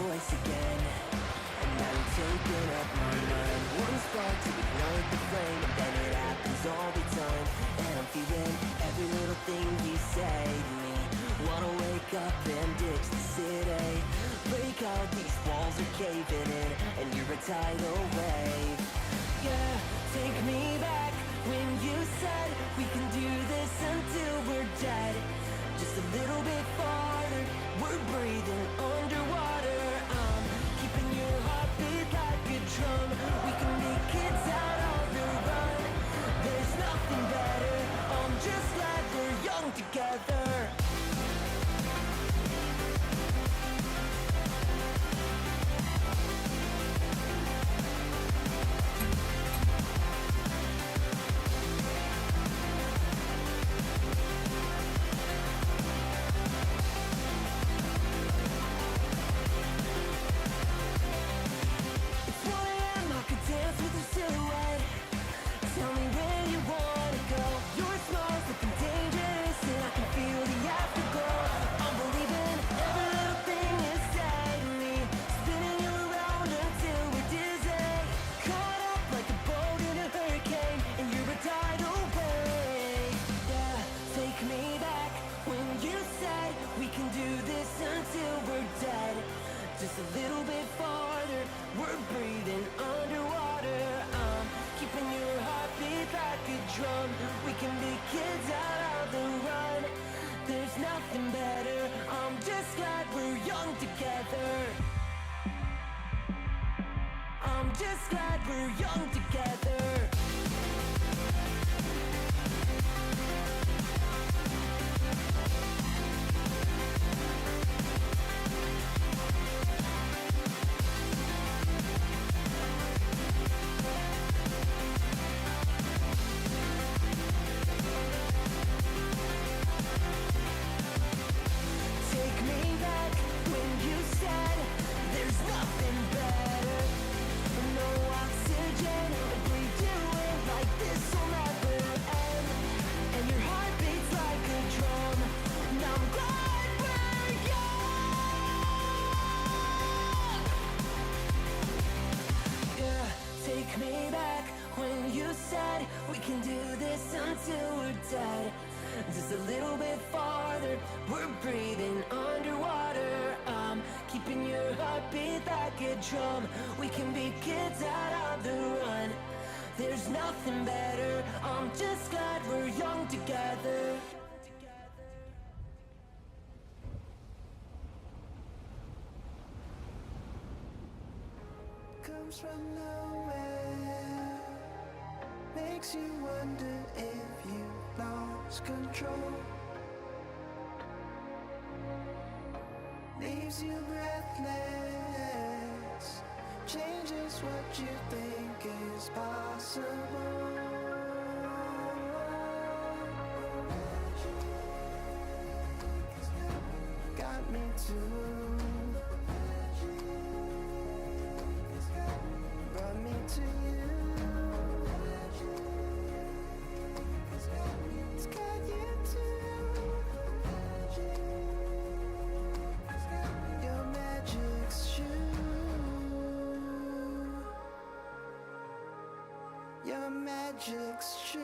voice again, and now you're taking up my mind. One spark to ignite the flame, and then it happens all the time. And I'm feeling every little thing you say to me. Wanna wake up and ditch the city. Break out, these walls are caving in, and you're a tidal wave. Yeah, take me back when you said we can do this until we're dead. Just a little bit farther, we're breathing underwater. I'm keeping your heartbeat like a drum. We can be kids out on the run. There's nothing better, I'm just glad we're young together. Just a little bit farther, we're breathing underwater. I'm keeping your heartbeat like a drum. We can be kids out on the run. There's nothing better, I'm just glad we're young together. I'm just glad we're young together. We can do this until we're dead. Just a little bit farther, we're breathing underwater. I'm keeping your heartbeat like a drum. We can be kids out on the run. There's nothing better, I'm just glad we're young together. Comes from nowhere, makes you wonder if you lost control. Leaves you breathless, changes what you think is possible. Got me too. Brought me to you. Your magic's true.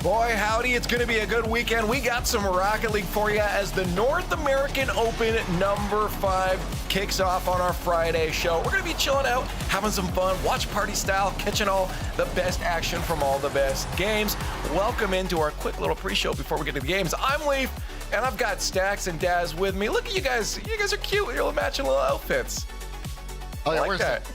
Boy, howdy, it's going to be a good weekend. We got some Rocket League for you as the North American Open number 5 kicks off on our Friday show. We're going to be chilling out, having some fun, watch party style, catching all the best action from all the best games. Welcome into our quick little pre-show before we get to the games. I'm Leaf, and I've got Stacks and Daz with me. Look at you guys. You guys are cute with your matching little outfits. Oh, yeah, I like that.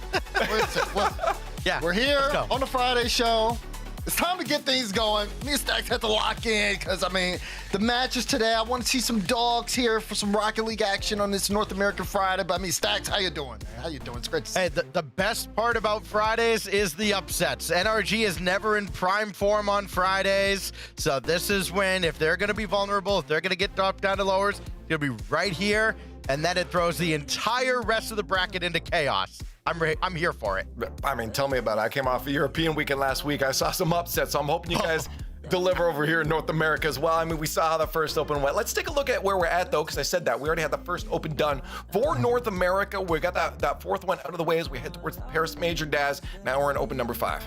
Where's it? Yeah, We're here let's go. on the Friday show. It's time to get things going. Me and Stacks had to lock in because, I mean, the matches today. I want to see some dogs here for some Rocket League action on this North American Friday. But, I mean, Stacks, how you doing, man? How you doing? It's great to see Hey, the best part about Fridays is the upsets. NRG is never in prime form on Fridays. So this is when, if they're going to be vulnerable, if they're going to get dropped down to lowers, it'll be right here. And then it throws the entire rest of the bracket into chaos. I'm here for it. I mean, tell me about it. I came off a European weekend last week. I saw some upsets, so I'm hoping you guys deliver over here in North America as well. I mean, we saw how the first Open went. Let's take a look at where we're at, though, because I said that. We already had the first Open done for North America. We got that fourth one out of the way as we head towards the Paris Major, Daz. Now we're in Open number 5.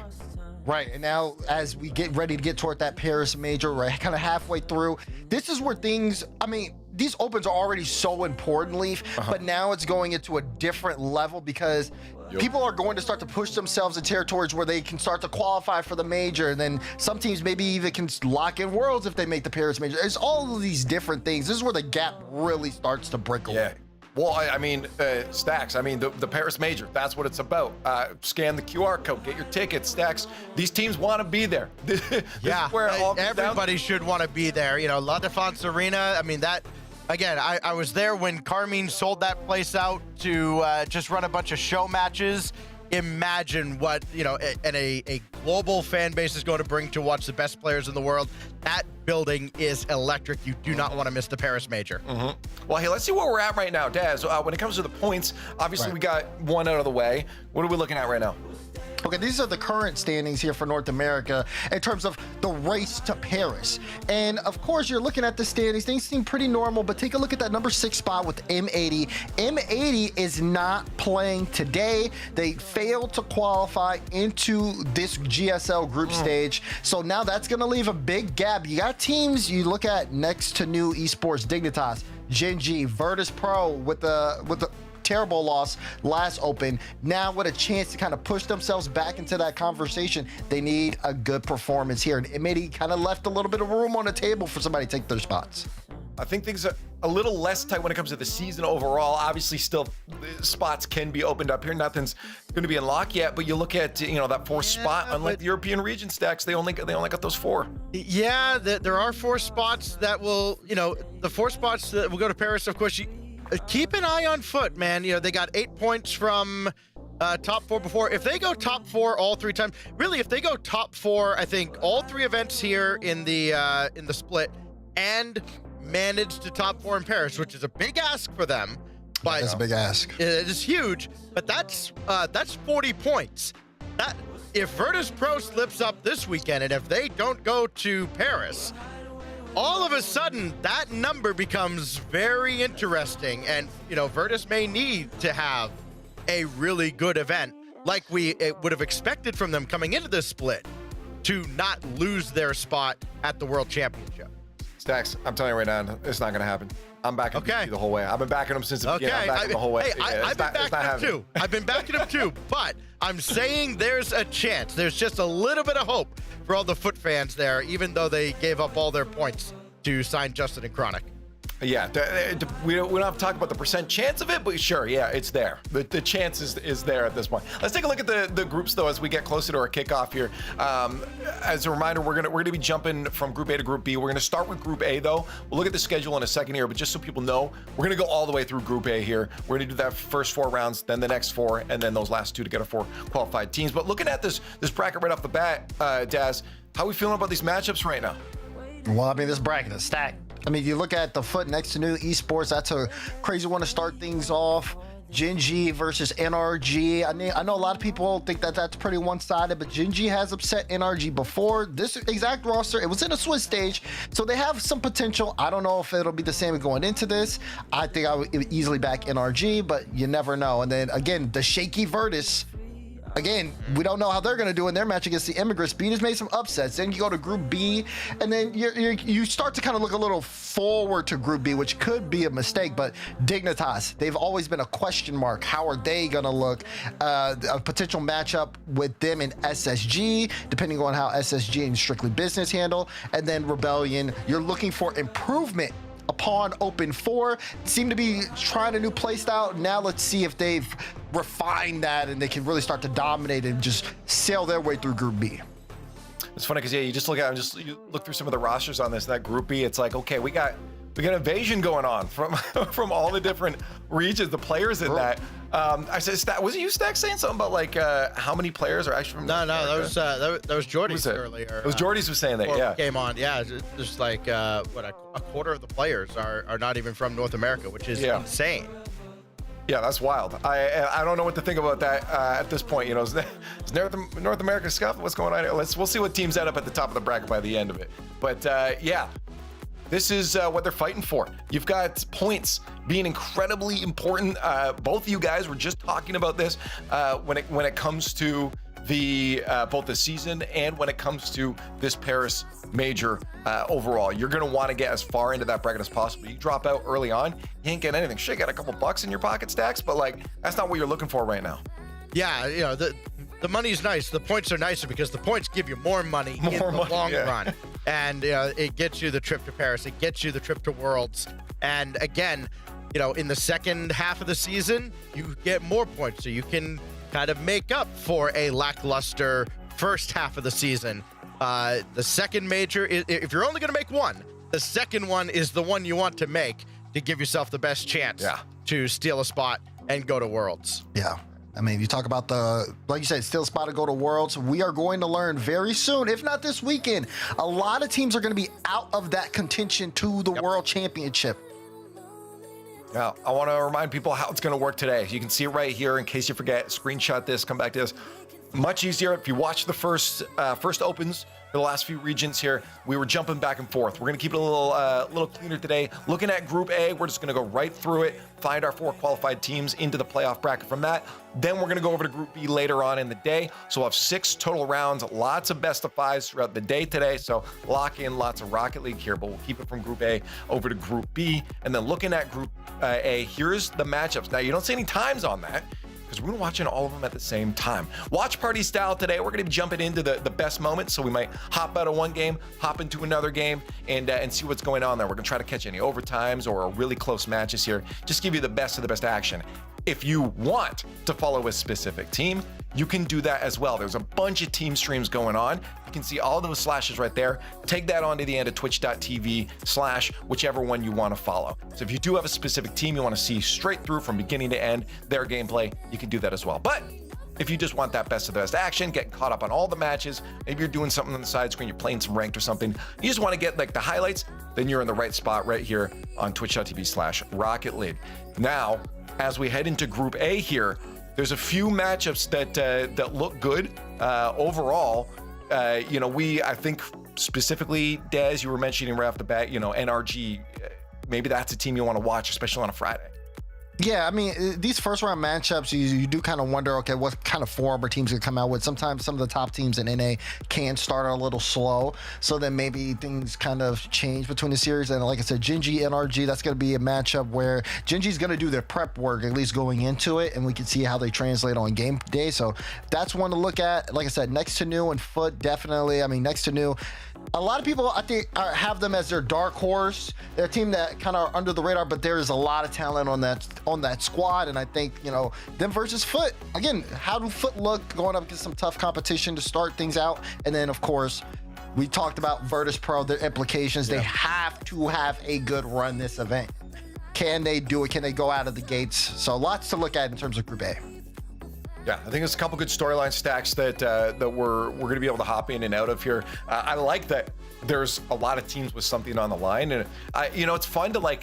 Right, and now as we get ready to get toward that Paris Major, right, kind of halfway through, this is where things, I mean, these Opens are already so important, Leaf, but now it's going into a different level because people are going to start to push themselves in territories where they can start to qualify for the major, and then some teams maybe even can lock in Worlds if they make the Paris Major. It's all of these different things. This is where the gap really starts to break away. Yeah. Well, I mean, Stacks, I mean, the Paris Major, that's what it's about. Scan the QR code, get your tickets, Stacks. These teams want to be there. This Yeah, is where it all comes everybody should want to be there. You know, La Défense Arena, I mean, that, again, I was there when Carmine sold that place out to just run a bunch of show matches. Imagine what, you know, a global fan base is going to bring to watch the best players in the world. That building is electric. You do not want to miss the Paris Major. Well, hey, let's see where we're at right now, Daz. When it comes to the points, obviously we got one out of the way. What are we looking at right now? Okay, these are the current standings here for North America in terms of the race to Paris. And of course, you're looking at the standings. Things seem pretty normal, but take a look at that number 6 spot with M80. M80 is not playing today. They failed to qualify into this GSL group stage. So now that's going to leave a big gap. You got teams you look at next to New Esports, Dignitas, Gen G, Virtus Pro with the terrible loss last Open. Now with a chance to kind of push themselves back into that conversation, they need a good performance here. And it maybe kind of left a little bit of room on the table for somebody to take their spots. I think things are a little less tight when it comes to the season overall. Obviously, still spots can be opened up here. Nothing's going to be unlocked yet, but you look at, you know, that 4th spot. Unlike the European region Stacks, they only got those 4. Yeah, there are 4 spots that will, you know, the 4 spots that will go to Paris. Of course, keep an eye on Foot, man. You know, they got 8 points from top 4 before. If they go top 4 all 3 times, really, if they go top 4, I think all 3 events here in the split and manage to top 4 in Paris, which is a big ask for them. But That's a big ask. it is huge. But that's 40 points. That if Virtus Pro slips up this weekend, and if they don't go to Paris, all of a sudden that number becomes very interesting. And you know, Virtus may need to have a really good event like we would have expected from them coming into this split to not lose their spot at the World Championship. Stacks, I'm telling you right now, it's not going to happen. I'm backing Okay. the whole way. I've been backing them since the beginning. I'm backing the whole way. Hey, I've been backing them too. I've been backing them too. But I'm saying there's a chance. There's just a little bit of hope for all the Foot fans there, even though they gave up all their points to sign Justin and Chronic. Yeah, we don't have to talk about the percent chance of it, but sure, yeah, it's there. The chance is there at this point. Let's take a look at the groups though as we get closer to our kickoff here. As a reminder, we're gonna be jumping from Group A to Group B. We're gonna start with Group A though. We'll look at the schedule in a second here, but just so people know, we're gonna go all the way through Group A here. We're gonna do that first 4 rounds, then the next 4, and then those last 2 to get our 4 qualified teams. But looking at this bracket right off the bat, Daz, how are we feeling about these matchups right now? Well, I mean, this bracket is stacked. I mean, you look at the Foot next to New Esports, that's a crazy one to start things off. Gen G versus NRG. I know a lot of people think that that's pretty one-sided, but Gen G has upset NRG before. This exact roster, it was in a Swiss stage, so they have some potential. I don't know if it'll be the same going into this. I think I would easily back NRG, but you never know. And then again, the shaky Virtus Again, we don't know how they're going to do in their match against the Immigrants. Speed has made some upsets. Then you go to Group B, and then you start to kind of look a little forward to Group B, which could be a mistake. But Dignitas, they've always been a question mark. How are they going to look? A potential matchup with them in SSG, depending on how SSG and Strictly Business handle. And then Rebellion, you're looking for improvement upon Open 4. Seem to be trying a new playstyle. Now let's see if they've refined that and they can really start to dominate and just sail their way through Group B. It's funny because you just look at you look through some of the rosters on that Group B. It's like, okay, we got invasion going on from from all the different regions, the players in that. I said, was it you, Stack, saying something about like how many players are actually from? No, that was Jordy's earlier. It was Jordy's was saying that. Yeah, came on. Yeah, just like a quarter of the players are not even from North America, which is insane. Yeah, that's wild. I don't know what to think about that at this point. You know, is North America scuff? What's going on here? We'll see what teams end up at the top of the bracket by the end of it. But yeah. This is what they're fighting for. You've got points being incredibly important. Both of you guys were just talking about this when it comes to the both the season and when it comes to this Paris major overall. You're going to want to get as far into that bracket as possible. You drop out early on, you ain't getting anything. Sure, you got a couple bucks in your pocket, Stacks, but like that's not what you're looking for right now. Yeah, you know, the money's nice. The points are nicer because the points give you more money in the long run. And it gets you the trip to Paris. It gets you the trip to Worlds. And again, you know, in the second half of the season, you get more points. So you can kind of make up for a lackluster first half of the season. The second major, if you're only going to make one, the second one is the one you want to make to give yourself the best chance to steal a spot and go to Worlds. Yeah. I mean, you talk about like you said, still spot to go to Worlds. We are going to learn very soon, if not this weekend. A lot of teams are going to be out of that contention to the World Championship. Yeah, I want to remind people how it's going to work today. You can see it right here in case you forget. Screenshot this, come back to this. Much easier if you watch the first opens for the last few regions here. We were jumping back and forth. We're going to keep it a little cleaner today. Looking at Group A, we're just going to go right through it, find our 4 qualified teams into the playoff bracket from that. Then we're going to go over to Group B later on in the day. So we'll have 6 total rounds, lots of best of 5s throughout the day today. So lock in lots of Rocket League here, but we'll keep it from Group A over to Group B. And then looking at Group A, here's the matchups. Now, you don't see any times on that, because we're going to be watching all of them at the same time. Watch party style today. We're going to be jumping into the best moments. So we might hop out of one game, hop into another game, and see what's going on there. We're going to try to catch any overtimes or really close matches here. Just give you the best of the best action. If you want to follow a specific team, you can do that as well. There's a bunch of team streams going on. You can see all those slashes right there. Take that onto the end of twitch.tv/ whichever one you want to follow. So if you do have a specific team you want to see straight through from beginning to end, their gameplay, you can do that as well. But if you just want that best of the best action, getting caught up on all the matches, maybe you're doing something on the side screen, you're playing some ranked or something, you just want to get like the highlights, then you're in the right spot right here on twitch.tv/ Rocket League. Now, as we head into Group A here, there's a few matchups that look good overall. I think specifically, Dez, you were mentioning right off the bat, NRG, maybe that's a team you want to watch, especially on a Friday. Yeah, I mean, these first round matchups, you do kind of wonder, okay, what kind of form are teams going to come out with? Sometimes some of the top teams in NA can start a little slow, so then maybe things kind of change between the series. And like I said, Genji, NRG, that's going to be a matchup where Genji's going to do their prep work, at least going into it, and we can see how they translate on game day. So that's one to look at. Like I said, next to New and Foot, definitely. I mean, next to New, a lot of people, I think, have them as their dark horse. They're a team that kind of are under the radar, but there is a lot of talent on that squad. And I think, them versus Foot. Again, how do Foot look going up against some tough competition to start things out? And then, of course, we talked about Virtus Pro, their implications. They have to have a good run this event. Can they do it? Can they go out of the gates? So lots to look at in terms of Group A. Yeah, I think there's a couple good storyline stacks that we're going to be able to hop in and out of here. I like that there's a lot of teams with something on the line, and it's fun to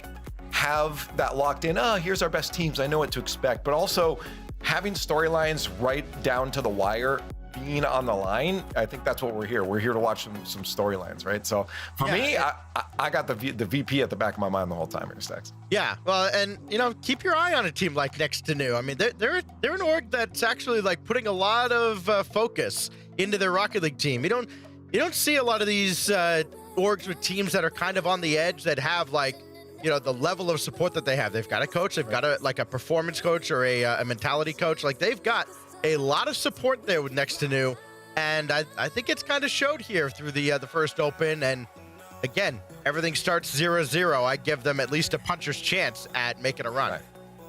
have that locked in. Here's our best teams. I know what to expect, but also having storylines right down to the wire being on the line, I think that's what we're here. We're here to watch some storylines, right? So for me, I got the VP at the back of my mind the whole time here, Stacks. Yeah, well, and keep your eye on a team like Next to New. I mean, they're an org that's actually like putting a lot of focus into their Rocket League team. You don't see a lot of these orgs with teams that are kind of on the edge that have like the level of support that they have. They've got a coach, they've got a performance coach or a mentality coach. Like they've got a lot of support there with Next to New, and I think it's kind of showed here through the first open. And again, everything starts 0-0. I give them at least a puncher's chance at making a run. Right.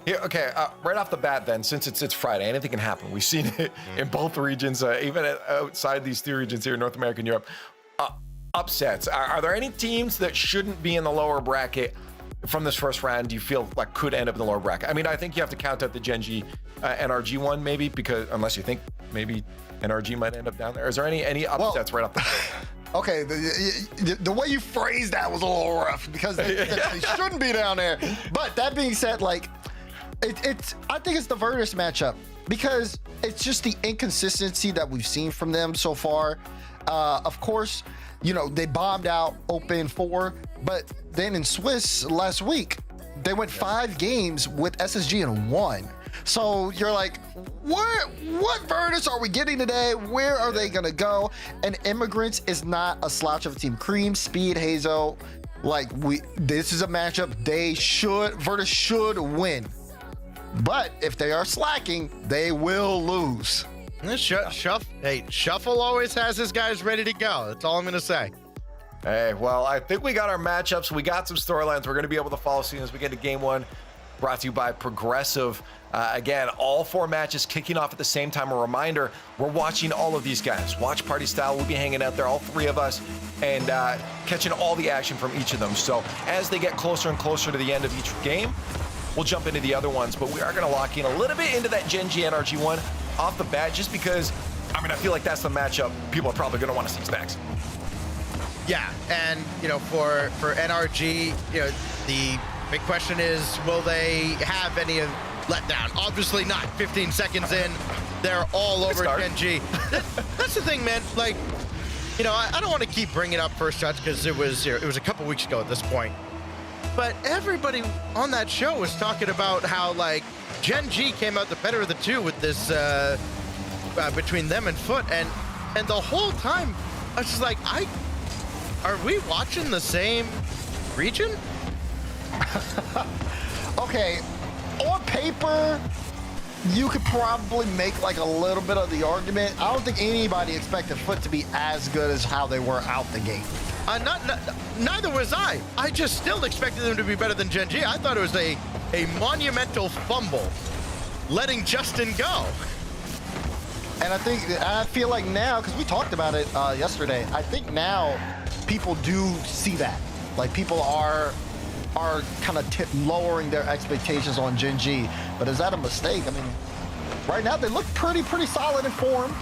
Here, okay, right off the bat then, since it's Friday, anything can happen. We've seen it in both regions, even outside these two regions here in North America and Europe. Upsets. Are there any teams that shouldn't be in the lower bracket from this first round do you feel like could end up in the lower bracket? I mean, I think you have to count out the Gen G NRG one maybe, because unless you think maybe NRG might end up down there. Is there any upsets right off the bat? Okay, the way you phrased that was a little rough because they shouldn't be down there. But that being said, like I think it's the Virtus matchup because it's just the inconsistency that we've seen from them so far. Of course, they bombed out Open 4, but then in Swiss last week, they went 5 games with SSG and won. So you're like, what Virtus are we getting today? Where are they gonna go? And Immigrants is not a slouch of a team. Cream, Speed, Hazo, this is a matchup Virtus should win. But if they are slacking, they will lose. Shuffle always has his guys ready to go. That's all I'm gonna say. Hey, well, I think we got our matchups. We got some storylines we're going to be able to follow soon as we get to game 1. Brought to you by Progressive. Again, all 4 matches kicking off at the same time. A reminder, we're watching all of these guys. Watch party style. We'll be hanging out there, all 3 of us, and catching all the action from each of them. So as they get closer and closer to the end of each game, we'll jump into the other ones. But we are going to lock in a little bit into that Gen G NRG one off the bat, just because, I feel like that's the matchup people are probably going to want to see Stacks. Yeah, and for NRG, the big question is, will they have any letdown? Obviously not. 15 seconds in, they're all over Gen G. That's the thing, man. Like, I don't want to keep bringing up First Shots because it was a couple weeks ago at this point. But everybody on that show was talking about how like Gen G came out the better of the two with this between them and Foot, and the whole time I was just like, are we watching the same region? Okay, on paper, you could probably make like a little bit of the argument. I don't think anybody expected Foot to be as good as how they were out the gate. Neither was I. I just still expected them to be better than Gen G. I thought it was a monumental fumble, letting Justin go. And I feel like now, because we talked about it yesterday, I think now people do see that. Like people are kind of lowering their expectations on Gen G. But is that a mistake? Right now they look pretty solid in form.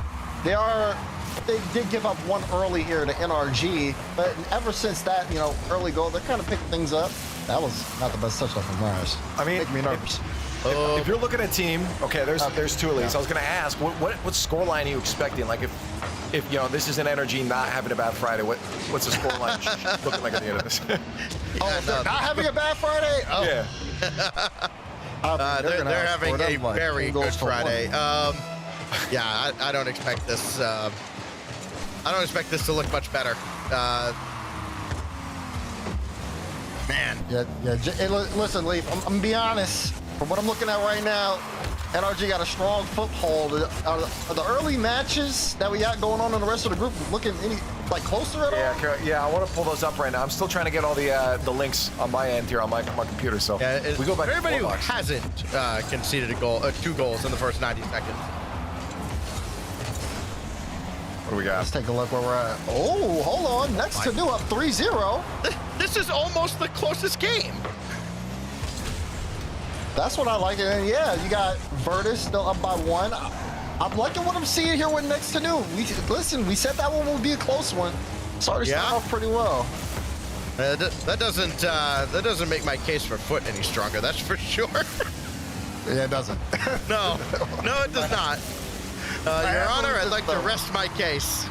They did give up one early here to NRG, but ever since that, early goal, they're kind of picking things up. That was not the best touchdown from Mars. Make me nervous. If you're looking at team, okay, there's 2 at least. I was going to ask, what scoreline are you expecting? Like if this is an NRG not having a bad Friday, what's the scoreline looking like at the end of this? Not having a bad Friday? Oh. Yeah. They're having a very good Friday. I don't expect this. I don't expect this to look much better. Man. Yeah. Hey, listen, Leaf, I'm gonna be honest. From what I'm looking at right now, NRG got a strong foothold. Are the early matches that we got going on in the rest of the group looking closer at all? Yeah, I want to pull those up right now. I'm still trying to get all the links on my end here on my computer. So we go back. For everybody who hasn't conceded 2 goals in the first 90 seconds. What do we got? Let's take a look where we're at. Oh, hold on. Next to New up 3-0. This is almost the closest game. That's what I like. And yeah, you got Virtus still up by 1. I'm liking what I'm seeing here with Next to New. We said that one would be a close one. Started off pretty well. That doesn't make my case for Foot any stronger. That's for sure. Yeah, it doesn't. No, it does not. Your Honor, I'd like to rest my case.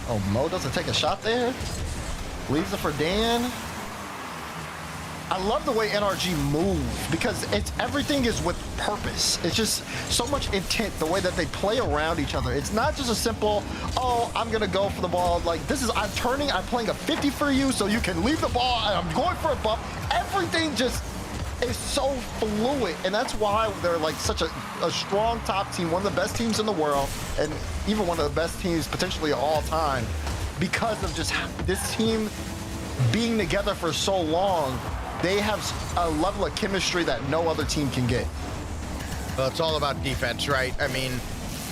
Oh, Mo doesn't take a shot there. Leaves it for Dan. I love the way NRG move because everything is with purpose. It's just so much intent, the way that they play around each other. It's not just a simple, oh, I'm gonna go for the ball. Like I'm playing a 50 for you so you can leave the ball and I'm going for a bump. Everything just is so fluid, and that's why they're like such a strong top team, one of the best teams in the world, and even one of the best teams potentially of all time, because of just this team being together for so long. They have a level of chemistry that no other team can get. Well, it's all about defense, right? I mean,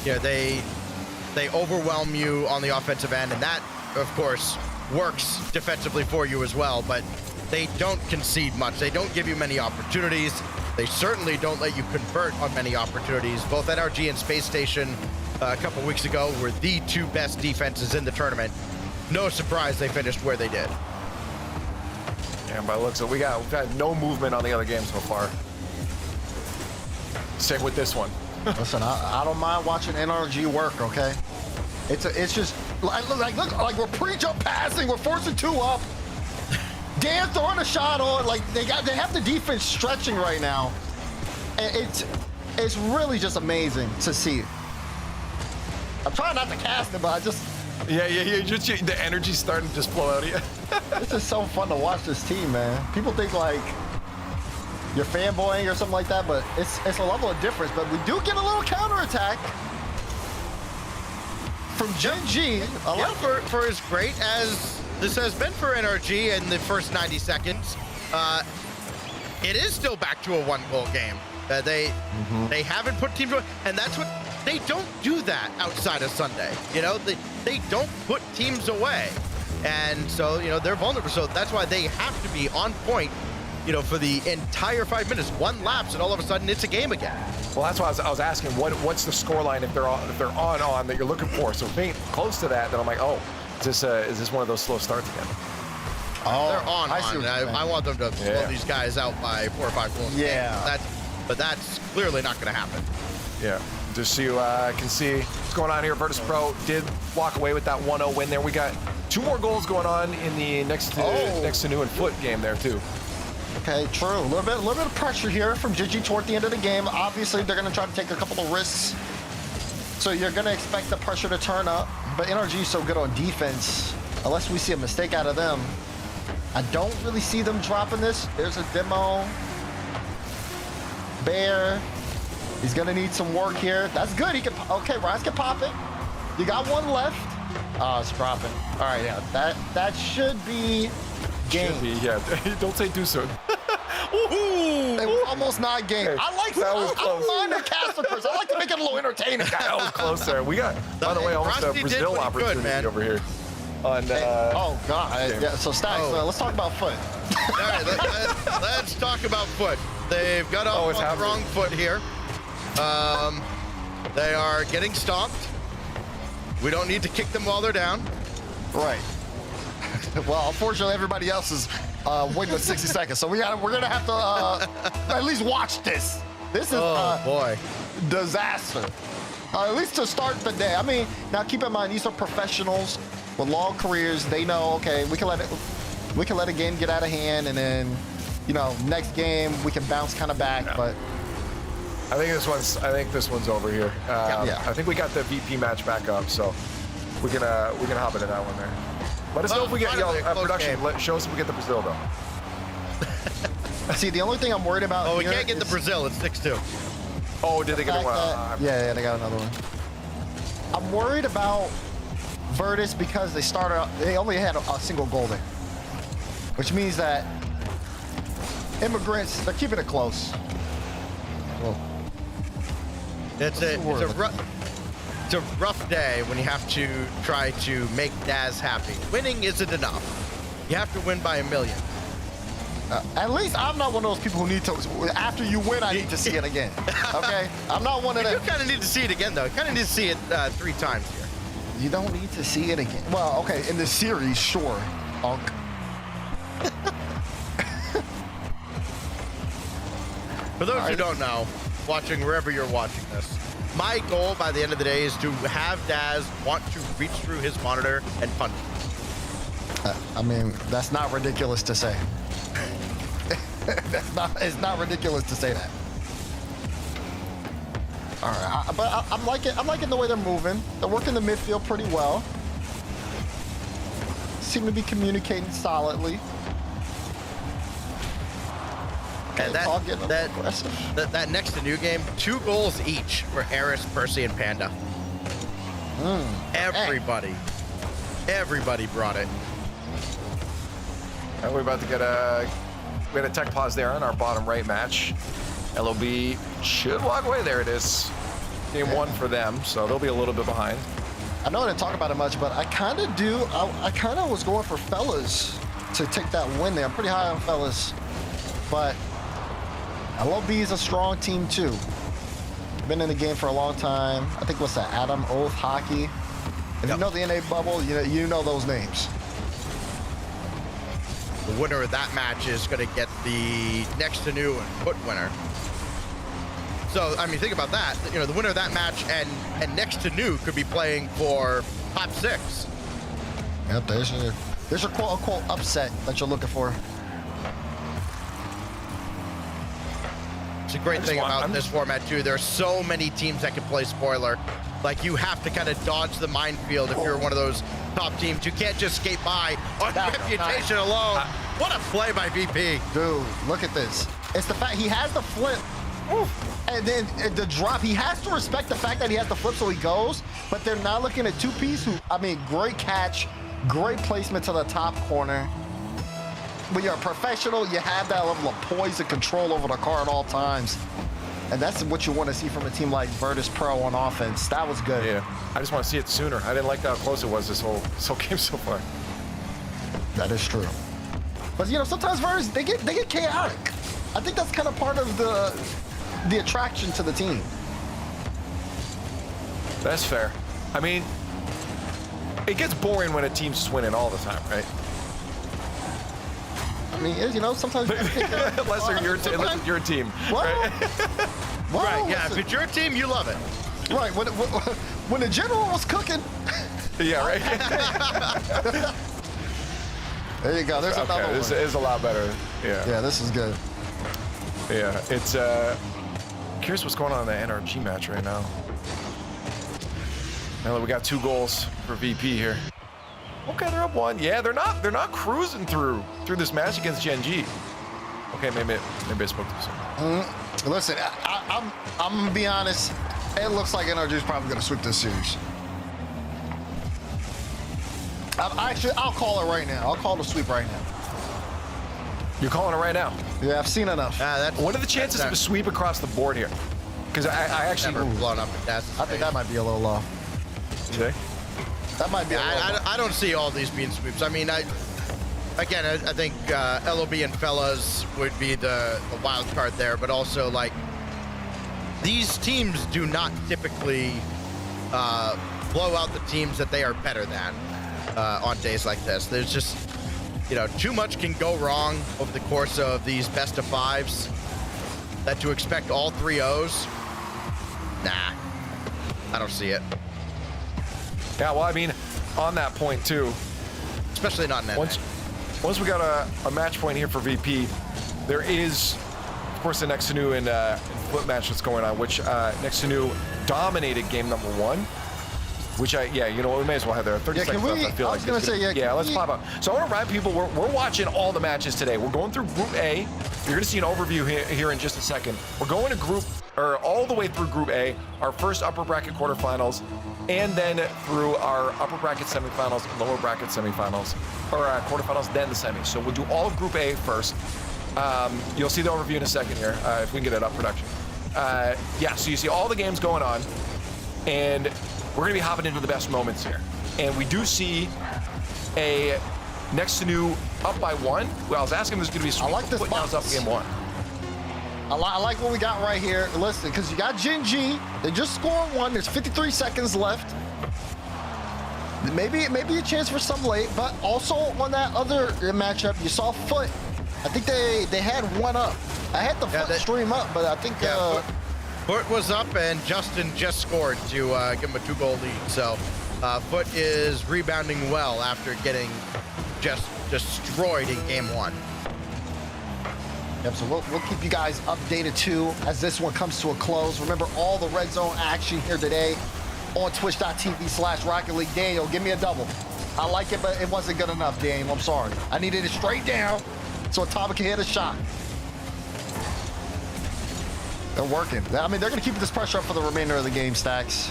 they overwhelm you on the offensive end, and that, of course, works defensively for you as well, but they don't concede much. They don't give you many opportunities. They certainly don't let you convert on many opportunities. Both NRG and Space Station a couple weeks ago were the two best defenses in the tournament. No surprise they finished where they did. And by the looks of it, we've had no movement on the other game so far. Same with this one. Listen, I don't mind watching NRG work, okay? It's just like we're pre-jump passing, we're forcing two up. Dan throwing a shot on, like they have the defense stretching right now. And it's really just amazing to see. I'm trying not to cast it, but I just Yeah, the energy's starting to just flow out of you. it's just so fun to watch this team, man. People think like you're fanboying or something like that, but it's a level of difference. But we do get a little counterattack from Gen G. For as great as this has been for NRG in the first 90 seconds, it is still back to a 1-goal game. They haven't put teams away, and that's what they don't do that outside of Sunday. They don't put teams away, and so they're vulnerable. So that's why they have to be on point. For the entire 5 minutes, one lapse, and all of a sudden it's a game again. Well, that's why I was asking, what's the scoreline if they're on that you're looking for? So being close to that, then I'm like, oh, is this one of those slow starts again? Oh, They're on. I want them to blow these guys out by 4 or 5 goals. Yeah. But that's clearly not going to happen. Yeah. Just so you can see what's going on here. Virtus Pro did walk away with that 1-0 win there. We got 2 more goals going on in the next to New and Foot game there too. Okay, true. A little bit of pressure here from Gigi toward the end of the game. Obviously, they're going to try to take a couple of risks. So you're going to expect the pressure to turn up. But NRG is so good on defense, unless we see a mistake out of them. I don't really see them dropping this. There's a demo. Bear. He's going to need some work here. That's good. Okay, Rise can pop it. You got one left. Oh, it's dropping. All right, yeah. That should be game. Should be, yeah. Don't say too soon. It was almost not game. Hey, I don't mind the cast first. I like to make it a little entertaining. That was close there. We got, by the way, almost a Brazil opportunity over here. Oh, God. Yeah, so, Stacks, let's talk about Foot. All right, let's talk about Foot. They've got off on the wrong foot here. They are getting stomped. We don't need to kick them while they're down. Right. Well, unfortunately, everybody else is waiting with 60 seconds, so we're gonna have to at least watch this. This is boy, disaster. At least to start the day. I mean, now keep in mind these are professionals with long careers. They know, okay, we can let a game get out of hand, and then next game we can bounce kind of back. Yeah. But I think this one's over here. Yeah. I think we got the VP match back up, so we can hop into that one there. Let us know if we get production. Show us if we get the Brazil though. See, the only thing I'm worried about. Oh, we can't get the Brazil. It's 6-2. Oh, did they get one? Yeah, they got another one. I'm worried about Virtus because they only had a single goal there, which means that immigrants, they're keeping it close. Well, it's a rough day when you have to try to make Daz happy. Winning isn't enough. You have to win by 1 million. At least I'm not one of those people who need to, after you win, I need to see it again. Okay? I'm not one of them. You kind of need to see it again, though. You kind of need to see it 3 times here. You don't need to see it again. Well, okay, in the series, sure. Unk. For those who don't know, watching wherever you're watching this. My goal by the end of the day is to have Daz want to reach through his monitor and punch. I mean, that's not ridiculous to say. It's not ridiculous to say that. All right, but I'm liking the way they're moving. They're working the midfield pretty well. Seem to be communicating solidly. And that next to new game, 2 goals each for Harris, Percy, and Panda. Everybody brought it. And we're about to get we had a tech pause there on our bottom right match. LOB should walk away. There it is. Game 1 for them, so they'll be a little bit behind. I know I didn't talk about it much, but I kind of do. I kind of was going for Fellas to take that win there. I'm pretty high on Fellas, but LOB is a strong team too. Been in the game for a long time. I think what's that? Adam Oath Hockey. If you know the NA bubble, you know those names. The winner of that match is going to get the next to new and put winner. So, I mean, think about that. You know, the winner of that match and next to new could be playing for top 6. Yep, there's your quote-unquote upset that you're looking for. It's a great thing about this format, too. There are so many teams that can play spoiler. Like, you have to kind of dodge the minefield if you're one of those top teams. You can't just skate by on reputation alone. What a play by VP. Dude, look at this. It's the fact he has the flip. And then the drop, he has to respect the fact that he has the flip so he goes, but they're not looking at 2-piece who, I mean, great catch, great placement to the top corner. When you're a professional, you have that level of poise and control over the car at all times. And that's what you want to see from a team like Virtus Pro on offense. That was good. Yeah, I just want to see it sooner. I didn't like how close it was this whole game so far. That is true. But sometimes Virtus, they get chaotic. I think that's kind of part of the attraction to the team. That's fair. I mean, it gets boring when a team's just winning all the time, right? I mean, sometimes unless it's your team. Well, right? Right, yeah, if it's your team, you love it. Right, when the general was cooking. Yeah, right? There you go, there's another one. This is a lot better. Yeah, this is good. Yeah, it's curious what's going on in the NRG match right now. Now that we got 2 goals for VP here. Okay, they're up 1. Yeah, they're not cruising through this match against Gen G. Okay, maybe I spoke too soon. Listen, I'm gonna be honest. It looks like NRG is probably gonna sweep this series. I'll call it right now. I'll call the sweep right now. You're calling it right now? Yeah, I've seen enough. What are the chances of a sweep across the board here? Because I actually never blown up at that. I think that might be a little low. today. That might be. I don't see all these being sweeps. I mean, I think LOB and Fellas would be the wild card there, but also like these teams do not typically blow out the teams that they are better than on days like this. There's just too much can go wrong over the course of these best of 5s. That to expect all 3-0s, nah, I don't see it. Yeah, well, I mean, on that point too, especially not in that. Once we got a match point here for VP, there is, of course, the next to new and flip match that's going on, which next to new dominated game number 1. Which we may as well have there. 30 seconds left. I feel like let's pop up. So I want to remind people we're watching all the matches today. We're going through Group A. You're going to see an overview here in just a second. We're going to all the way through Group A, our first upper bracket quarterfinals, and then through our upper bracket semifinals, lower bracket semifinals, or quarterfinals, then the semis. So we'll do all of Group A first. You'll see the overview in a second here, if we can get it up, production. So you see all the games going on, and we're going to be hopping into the best moments here. And we do see a next to new up by 1. Well, I was asking if there's going to be a sweep. I like this Now it's up game 1. I like what we got right here. Listen, because you got Gen G. They just scored 1. There's 53 seconds left. Maybe a chance for some late, but also on that other matchup, you saw Foot. I think they had 1 up. I had the Foot stream up, but I think Foot was up, and Justin just scored to give him a 2-goal lead. So Foot is rebounding well after getting just destroyed in game 1. Yep, so we'll keep you guys updated too as this one comes to a close. Remember all the red zone action here today on twitch.tv/Rocket League. Daniel, give me a double. I like it, but it wasn't good enough, Daniel. I'm sorry. I needed it straight down so Atomic can hit a shot. They're working. I mean, they're going to keep this pressure up for the remainder of the game, Stacks.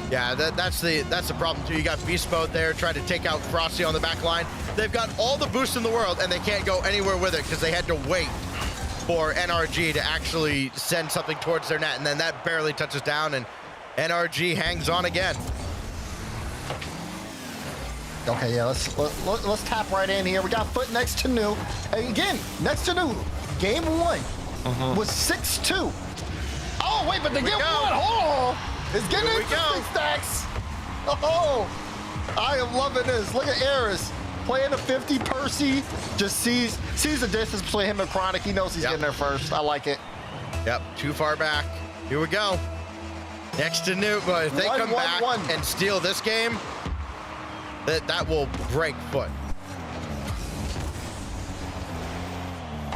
Yeah, that's the problem too. You got Beast Mode there trying to take out Frosty on the back line. They've got all the boosts in the world, and they can't go anywhere with it because they had to wait for NRG to actually send something towards their net, and then that barely touches down, and NRG hangs on again. Okay, yeah, let's tap right in here. We got Foot next to New. And again, next to New. Game 1 was 6-2. Oh, wait, but they get 1. Hold on. It's getting interesting, Stacks. Oh, I am loving this. Look at Eris playing the 50. Percy just sees the distance between him and Chronic. He knows he's getting there first. I like it. Yep, too far back. Here we go. Next to New, but if they come back and steal this game, that will break Foot.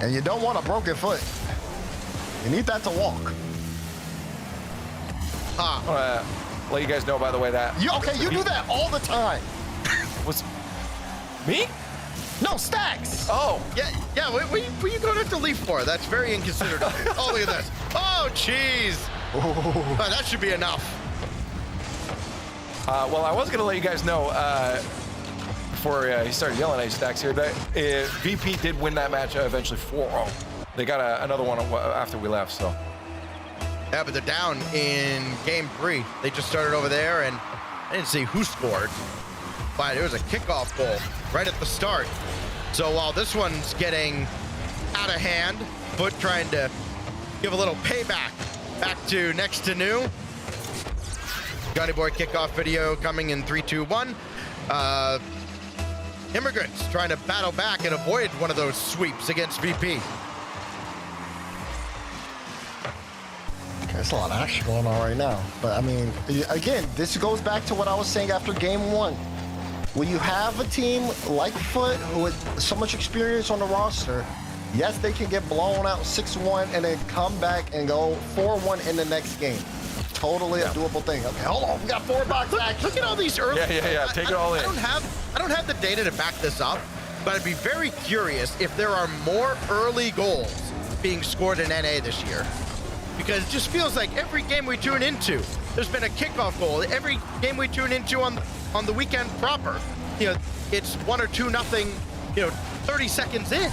And you don't want a broken foot. You need that to walk. Let you guys know, by the way, that You do that all the time. was me. No, Stacks. Oh, Yeah. What are you going to leave for? That's very inconsiderate. Oh, look at this. Oh, jeez. Oh, that should be enough. well, I was going to let you guys know before he started yelling at you, Stacks here, that VP did win that match eventually 4-0. They got another one after we left, so. Yeah, but they're down in game 3. They just started over there, and I didn't see who scored, but it was a kickoff goal right at the start. So while this one's getting out of hand, Foot trying to give a little payback back to next to New. Johnny Boy kickoff video coming in 3, 2, 1. Immigrants trying to battle back and avoid one of those sweeps against VP. There's a lot of action going on right now. But I mean, again, this goes back to what I was saying after game 1. When you have a team like Foot with so much experience on the roster, yes, they can get blown out 6-1 and then come back and go 4-1 in the next game. Totally a doable thing. Okay, hold on. We got 4 box action. Look at all these early. Yeah. Take it all in. I don't have the data to back this up, but I'd be very curious if there are more early goals being scored in NA this year. Because it just feels like every game we tune into, there's been a kickoff goal. Every game we tune into on the weekend proper, it's 1 or 2 nothing, 30 seconds in.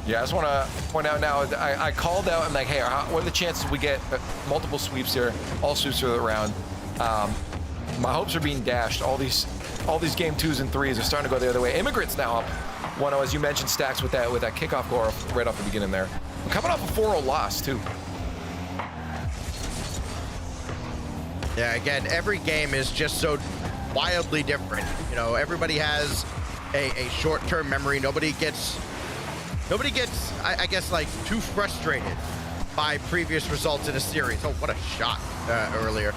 Yeah, I just want to point out now, I called out and like, hey, what are the chances we get multiple sweeps here, all sweeps through the round? My hopes are being dashed. All these game 2s and 3s are starting to go the other way. Immigrants now up 1-0, as you mentioned, Stacks with that kickoff goal right off the beginning there. I'm coming off a 4-0 loss too. Yeah, again, every game is just so wildly different. Everybody has a short-term memory. Nobody gets, I guess, like too frustrated by previous results in a series. Oh, what a shot earlier.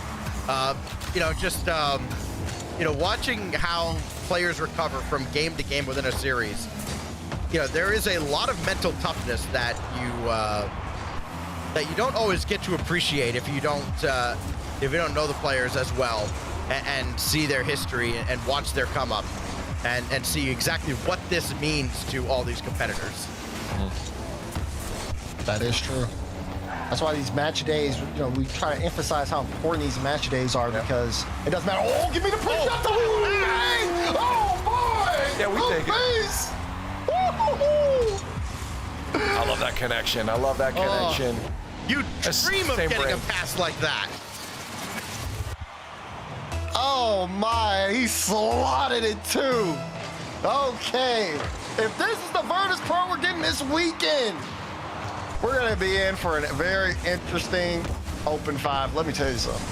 Watching how players recover from game to game within a series. There is a lot of mental toughness that you don't always get to appreciate if you don't know the players as well and see their history and watch their come up and see exactly what this means to all these competitors. That is true. That's why these match days, we try to emphasize how important these match days are because it doesn't matter. Oh, give me the push up the Oh, boy! Yeah, we take it. I love that connection. I love that connection. You dream of getting brain. a pass like that. Oh my, he slotted it too. Okay, if this is the Virtus Pro we're getting this weekend, we're gonna be in for a very interesting Open 5. Let me tell you something.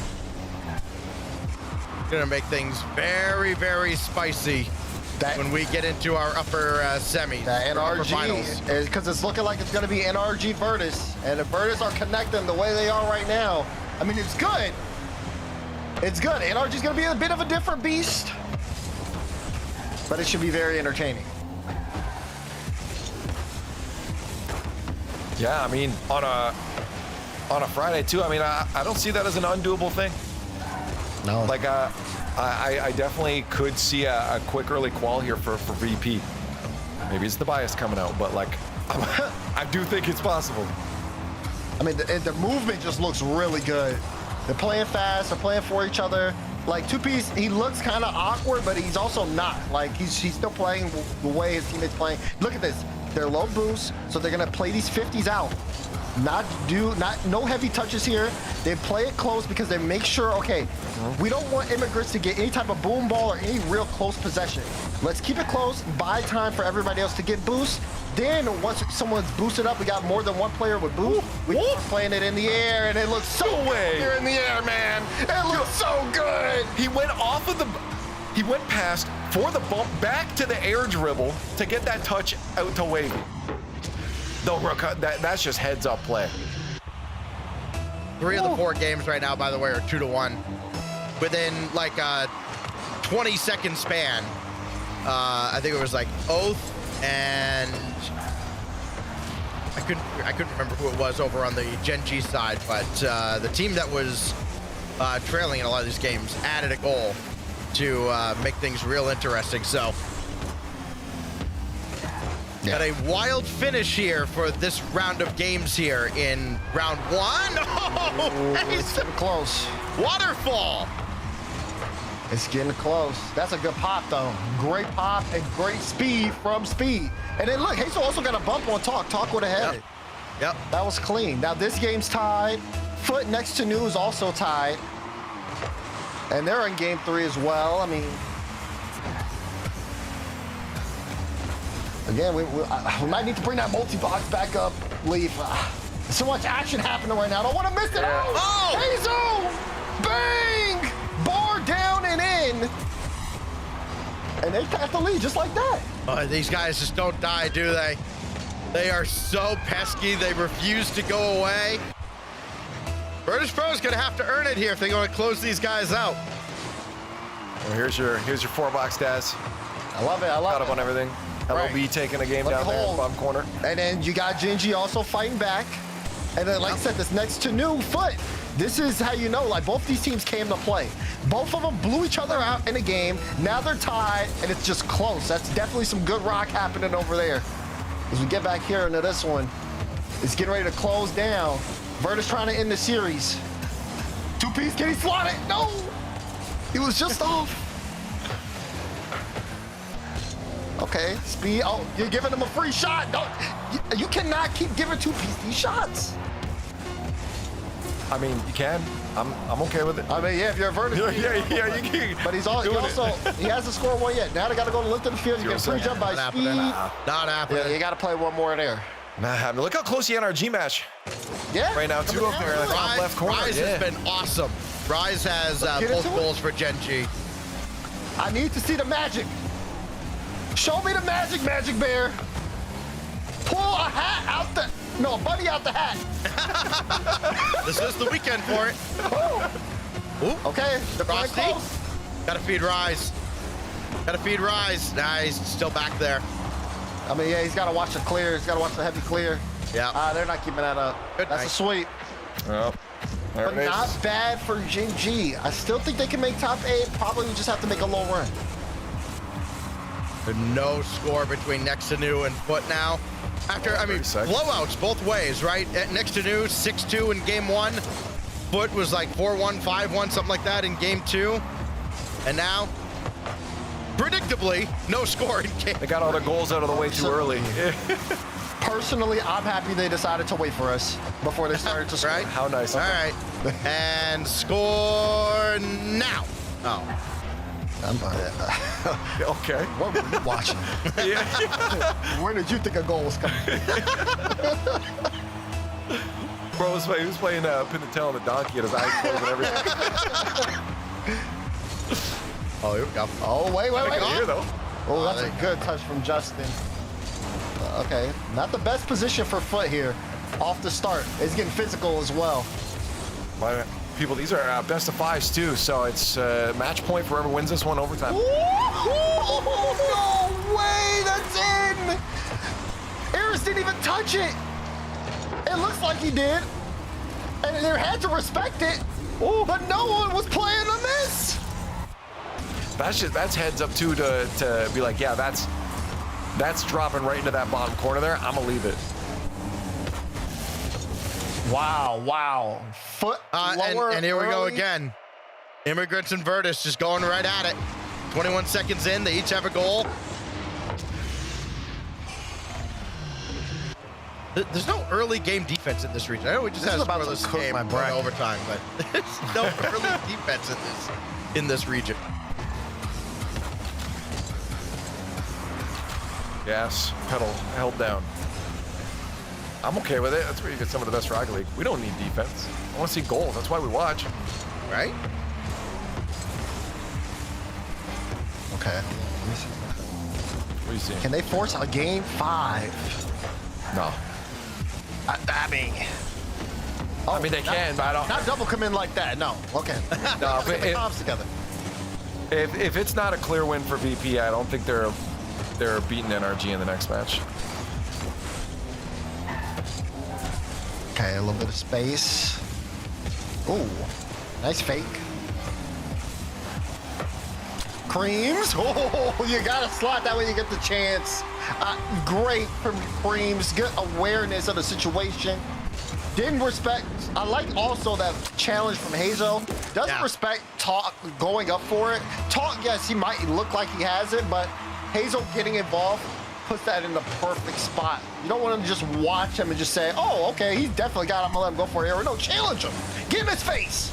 Gonna make things very, very spicy when we get into our upper semis. That or upper NRG, finals. because it's looking like it's going to be NRG Virtus, and if Virtus are connecting the way they are right now, I mean, it's good. It's good. NRG's going to be a bit of a different beast, but it should be very entertaining. Yeah, I mean, on a Friday too. I mean, I don't see that as an undoable thing. No. Like, I definitely could see a quick early qual here for VP. Maybe it's the bias coming out, but like, I do think it's possible. I mean, the movement just looks really good. They're playing fast. They're playing for each other. Like, Two-Piece, he looks kind of awkward, but he's also not. Like, he's still playing the way his teammates playing. Look at this. They're low boost, so they're gonna play these 50s out. No heavy touches here. They play it close because they make sure, okay, we don't want immigrants to get any type of boom ball or any real close possession. Let's keep it close, buy time for everybody else to get boost. Then once someone's boosted up, we got more than one player with boost. We are playing it in the air, and it looks so good here in the air, man. It looks so good. He went off of he went past for the bump back to the air dribble to get that touch out to Wavy. No, that's just heads up play. 3 of the 4 games right now, by the way, are 2-1. Within like a 20-second span, I think it was like Oath and I couldn't remember who it was over on the Gen G side, but the team that was trailing in a lot of these games added a goal to make things real interesting. So. Got a wild finish here for this round of games here in round 1. Oh, It's getting close. Waterfall. It's getting close. That's a good pop, though. Great pop and great speed from Speed. And then look, Hazel also got a bump on Talk. Talk would have had it. Yep. That was clean. Now this game's tied. Foot next to New is also tied. And they're in game 3 as well. I mean, again, we might need to bring that multi-box back up, Leaf. So much action happening right now. I don't want to miss it. Oh! Hazel! Bang! Bar down and in. And they got the lead just like that. These guys just don't die, do they? They are so pesky. They refuse to go away. British Pro's gonna have to earn it here if they're gonna close these guys out. Well, here's your 4-box stats. I love it. I love Caught up it. on everything. LOB taking a game Let down me there in the hold. bottom corner. And then you got Genji also fighting back. And then, like I said, this next to New Foot. This is how you know, like, both these teams came to play. Both of them blew each other out in a game. Now they're tied, and it's just close. That's definitely some good rock happening over there. As we get back here into this one, it's getting ready to close down. Virtus trying to end the series. Two-Piece, can he slot it? No! He was just off. Okay, Speed. Oh, you're giving him a free shot. No, you cannot keep giving Two-Piece these shots. I mean, you can. I'm okay with it. I mean, yeah, if you're a Virtus. yeah, you can. But he hasn't scored one yet. Now they got to go to lift of the field. You get a free jump by Not Speed. happening. Not happening. Yeah, you got to play one more there. Nah, I mean, look how close the NRG match Yeah. right now, too, up there in the top left corner. Rise has been awesome. Rise has Get both into it. goals for Gen G. I need to see the magic. Show me the magic, Magic Bear. Pull a hat out the... No, a bunny out the hat. This is the weekend for it. Ooh. Okay, they're playing Frosty. close. Gotta feed Rise. Gotta feed Rise. Nah, he's still back there. I mean, yeah, he's got to watch the clear. He's got to watch the heavy clear. Yeah. They're not keeping that up. Good That's night. a sweep. Oh, there But it is. not bad for Gen G. I still think they can make top 8. Probably just have to make a low run. No score between Next to New and Foot now. After, I mean, 30 seconds. blowouts both ways, right? At Next to New, 6-2 in game 1. Foot was like 4-1, 5-1, something like that in game 2. And now, predictably, no score in game. They got all their goals out of the way too early. Personally, I'm happy they decided to wait for us before they started to score. Right? How nice. All right. And score now. Oh. Okay. What were you watching? Yeah. Where did you think a goal was coming? Bro he was playing pin the tail on the donkey and his eyes closed and everything. Oh, here we go. Oh, wait. I can hear though. Oh, that's a good touch from Justin. Okay, not the best position for Foot here. Off the start. It's getting physical as well. But people, these are best of fives too, so it's match point for whoever wins this one overtime. Oh, no way, that's in! Aris didn't even touch it. It looks like he did. And they had to respect it, but no one was playing on this. That's heads up too to be like, yeah, that's dropping right into that bottom corner there. I'm gonna leave it. Wow. Foot lower and here we go early. again. Immigrants and Virtus just going right at it. 21 seconds in, they each have a goal. There's no early game defense in this region. I know we just This had is a about to scoreless cook game my in bracket. overtime, but there's no early defense in this region. Gas pedal held down. I'm okay with it. That's where you get some of the best Rocket League. We don't need defense. I want to see goals. That's why we watch. Right? Okay. What are you seeing? Can they force a game 5? No. I mean, I mean, they can, but I don't. not double come in like that. No. Okay. No, Get the if, comms together. if it's not a clear win for VP, I don't think they're beating NRG in the next match. Okay, a little bit of space. Ooh, nice fake. Creams. Oh, you got to slot that way you get the chance. Great from Creams. Good awareness of the situation. Didn't respect. I like also that challenge from Hazo. Doesn't respect Talk going up for it. Talk, yes, he might look like he has it, but Hazo getting involved puts that in the perfect spot. You don't want to just watch him and just say, oh, okay, he's definitely got him. I'm gonna let him go for it. No, challenge him. Get in his face.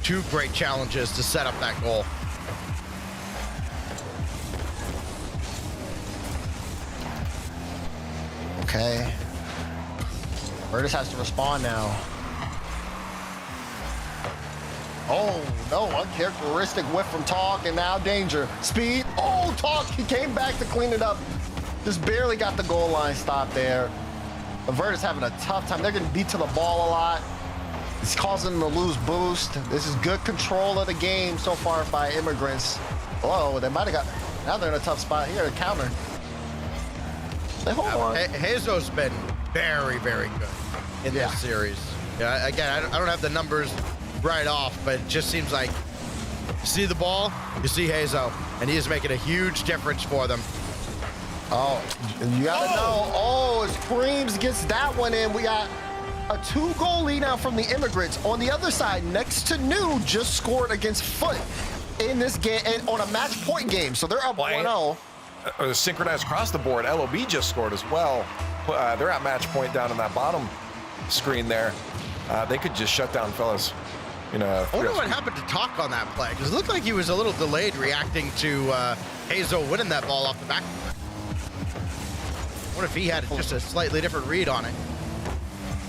2 great challenges to set up that goal. Okay. Virtus has to respond now. Oh, no, uncharacteristic whiff from Talk, and now danger. Speed. Oh, Talk, he came back to clean it up. Just barely got the goal line stop there. But Virtus having a tough time. They're getting beat to the ball a lot. It's causing them to lose boost. This is good control of the game so far by Immigrants. Oh, they might have got, now they're in a tough spot here to counter. They hold on. Hazo's been very, very good in this series. Yeah, again, I don't have the numbers right off, but it just seems like you see the ball, you see Hazo, and he is making a huge difference for them. Oh, you gotta know. Oh, as Creams gets that one in, we got a 2-goal lead now from the Immigrants. On the other side, next to New, just scored against Foot in this game, and on a match point game, so they're up 1-0. Synchronized across the board. LOB just scored as well. They're at match point down in that bottom screen there. They could just shut down fellas. You know, I wonder what happened to Talk on that play, because it looked like he was a little delayed reacting to Hazo winning that ball off the back. I wonder if he had just a slightly different read on it.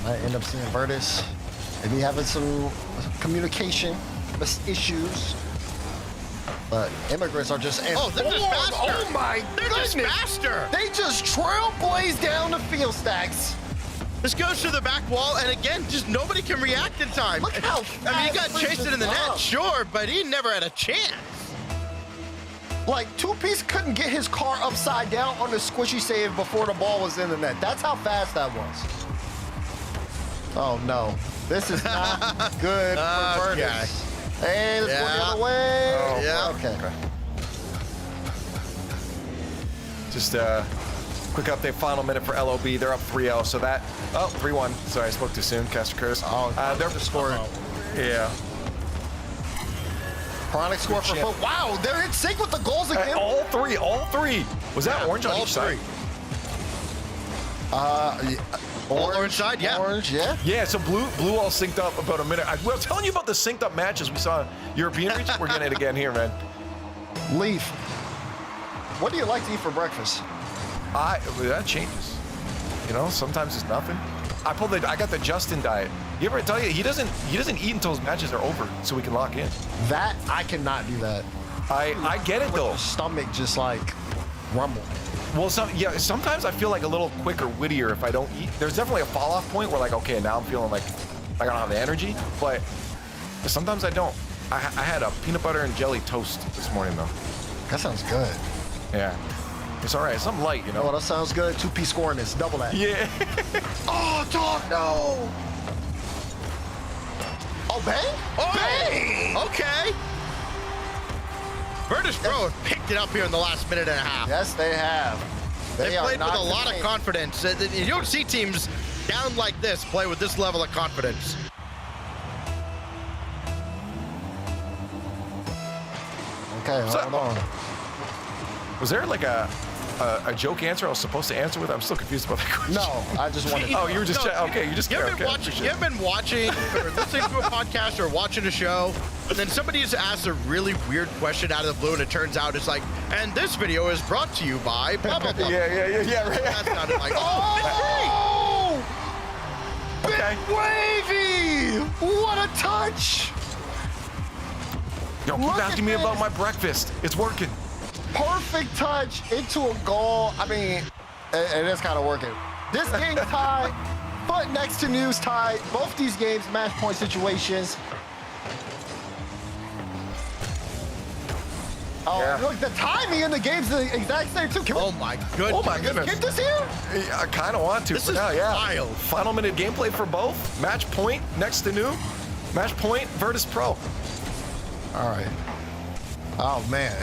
I end up seeing Virtus maybe having some communication issues. But Immigrants are just they're just faster. Oh my goodness! They're just faster. They just trailblaze down the field stacks. This goes to the back wall, and again, just nobody can react in time. Look how I mean, he got fast chased in the Virtus net, is. sure, but he never had a chance. Like, Two-Piece couldn't get his car upside down on the squishy save before the ball was in the net. That's how fast that was. Oh, no. This is not good for Virtus. Hey, let's go the other way. Oh, yeah. Okay. Just quick update, final minute for LOB. They're up 3-0, so that, 3-1. Sorry, I spoke too soon, Caster Curtis. They're just scoring. Yeah. Chronic score for Foot. Wow, they're in sync with the goals again. All three. Was that orange on all each side? Orange side, yeah. Orange, yeah. Yeah, so blue all synced up about a minute. I was telling you about the synced up matches we saw in European region. We're getting it again here, man. Leaf. What do you like to eat for breakfast? That changes. You know, sometimes it's nothing. I got the Justin diet. You ever tell you he doesn't eat until his matches are over so we can lock in. That, I cannot do that. I get it though. Your stomach just like rumble. Well, sometimes I feel like a little quicker, wittier if I don't eat. There's definitely a fall off point where like, okay, now I'm feeling like I don't have the energy, but sometimes I don't. I had a peanut butter and jelly toast this morning though. That sounds good. Yeah. It's all right. It's something light, you know? Oh, that sounds good. 2-piece scoreness. Double that. Yeah. Oh, dog, no. Oh, bang? Oh, Bang! okay. Virtus Pro have picked it up here in the last minute and a half. Yes, they have. They are played with not a lot of the confidence. You don't see teams down like this play with this level of confidence. Okay, hold on. Was there like a joke answer I was supposed to answer with? I'm still confused about that question. No, I just wanted. Oh, you were just okay. You just You care. haven't been watching or listening to a podcast or watching a show, and then somebody just asks a really weird question out of the blue, and it turns out it's like, and this video is brought to you by blah blah blah. Yeah, right. That sounded like, Oh! Okay. Big wavy! What a touch! Yo, keep Look asking at me about this. my breakfast. It's working. Perfect touch into a goal. I mean, it is kind of working. This game tied. Foot next to news tied. Both these games match point situations. Oh, Yeah. look, the timing in the game's the exact same too. Can we oh my goodness. Oh my goodness. get this here? I kind of want to. This for is now, yeah. wild. Final minute gameplay for both. Match point next to new. Match point Virtus Pro. All right. Oh man.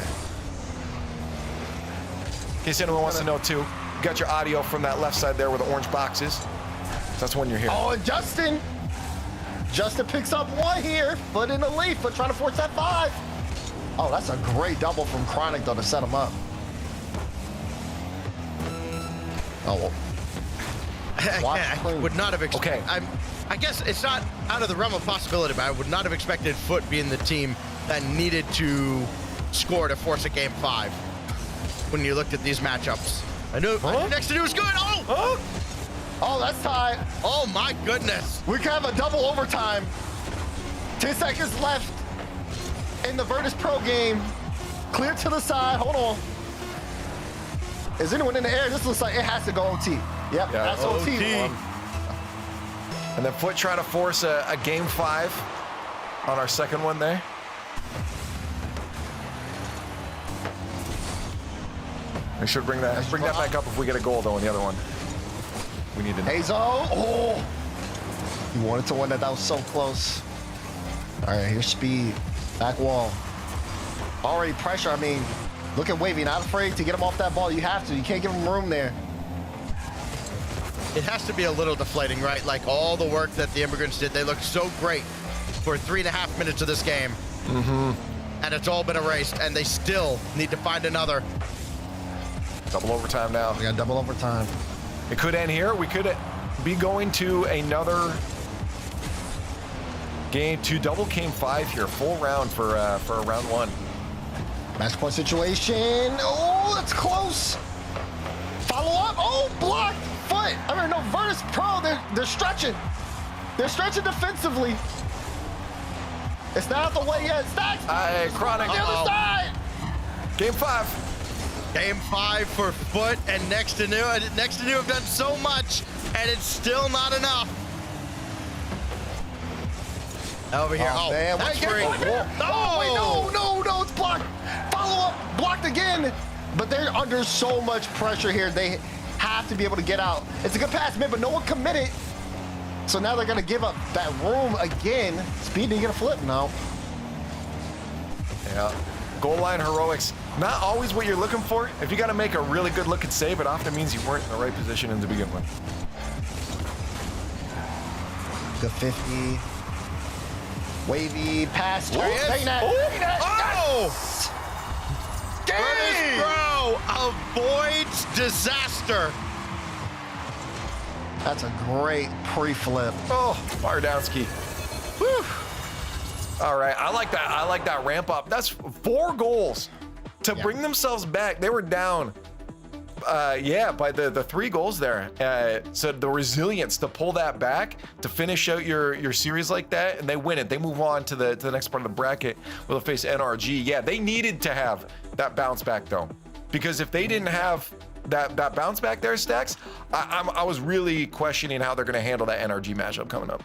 In case anyone wants to know too, you got your audio from that left side there where the orange box is. That's when you're here. Oh, and Justin picks up one here. Foot in the lead, but trying to force that 5. Oh, that's a great double from Chronic though to set him up. Oh, well. Watch I clean. would not have expected. Okay. I guess it's not out of the realm of possibility, but I would not have expected Foot being the team that needed to score to force a game 5 when you looked at these matchups. I knew next to do was good. Oh! Oh, that's tied. Oh my goodness. We can have a double overtime. 10 seconds left in the Virtus Pro game. Clear to the side. Hold on. Is anyone in the air? This looks like it has to go OT. Yep, Yeah, that's OT. OT. And then Foot trying to force a game 5 on our second one there. They should bring that back up if we get a goal though in the other one. We need to know. Hazo. Oh, you wanted to win that. That was so close. All right, here's speed. Back wall. Already pressure. I mean, look at Wavy. Not afraid to get him off that ball. You have to. You can't give him room there. It has to be a little deflating, right? Like all the work that the Immigrants did, they looked so great for 3.5 minutes of this game. And it's all been erased, and they still need to find another. Double overtime now. We got double overtime. It could end here. We could be going to another game, to double game 5 here. Full round for round 1. Match point situation. Oh, that's close. Follow up. Oh, blocked. Foot. I mean, no, Virtus Pro. They're stretching. They're stretching defensively. It's not out the way yet. Stacks. Chronic. On the other side. Game 5. Game 5 for Foot and Next to New. Next to New have done so much, and it's still not enough. Over here. Oh, man. That's Wait, free. Oh, wait, no, it's blocked. Follow up, blocked again. But they're under so much pressure here. They have to be able to get out. It's a good pass, man, but no one committed. So now they're going to give up that room again. Speed didn't get a flip, no. Yeah. Goal line heroics. Not always what you're looking for. If you got to make a really good looking save, it often means you weren't in the right position to begin with. The 50. Wavy pass. There he is. Take that. Oh! Dang! Virtus Pro avoids disaster. That's a great pre-flip. Oh, Bardowski. Whew. All right, I like that. I like that ramp up. That's 4 goals to bring themselves back. They were down by the 3 goals there. So the resilience to pull that back, to finish out your series like that, and they win it. They move on to the next part of the bracket. We'll face NRG. Yeah, they needed to have that bounce back though, because if they didn't have that bounce back there, Stacks, I was really questioning how they're going to handle that NRG matchup coming up.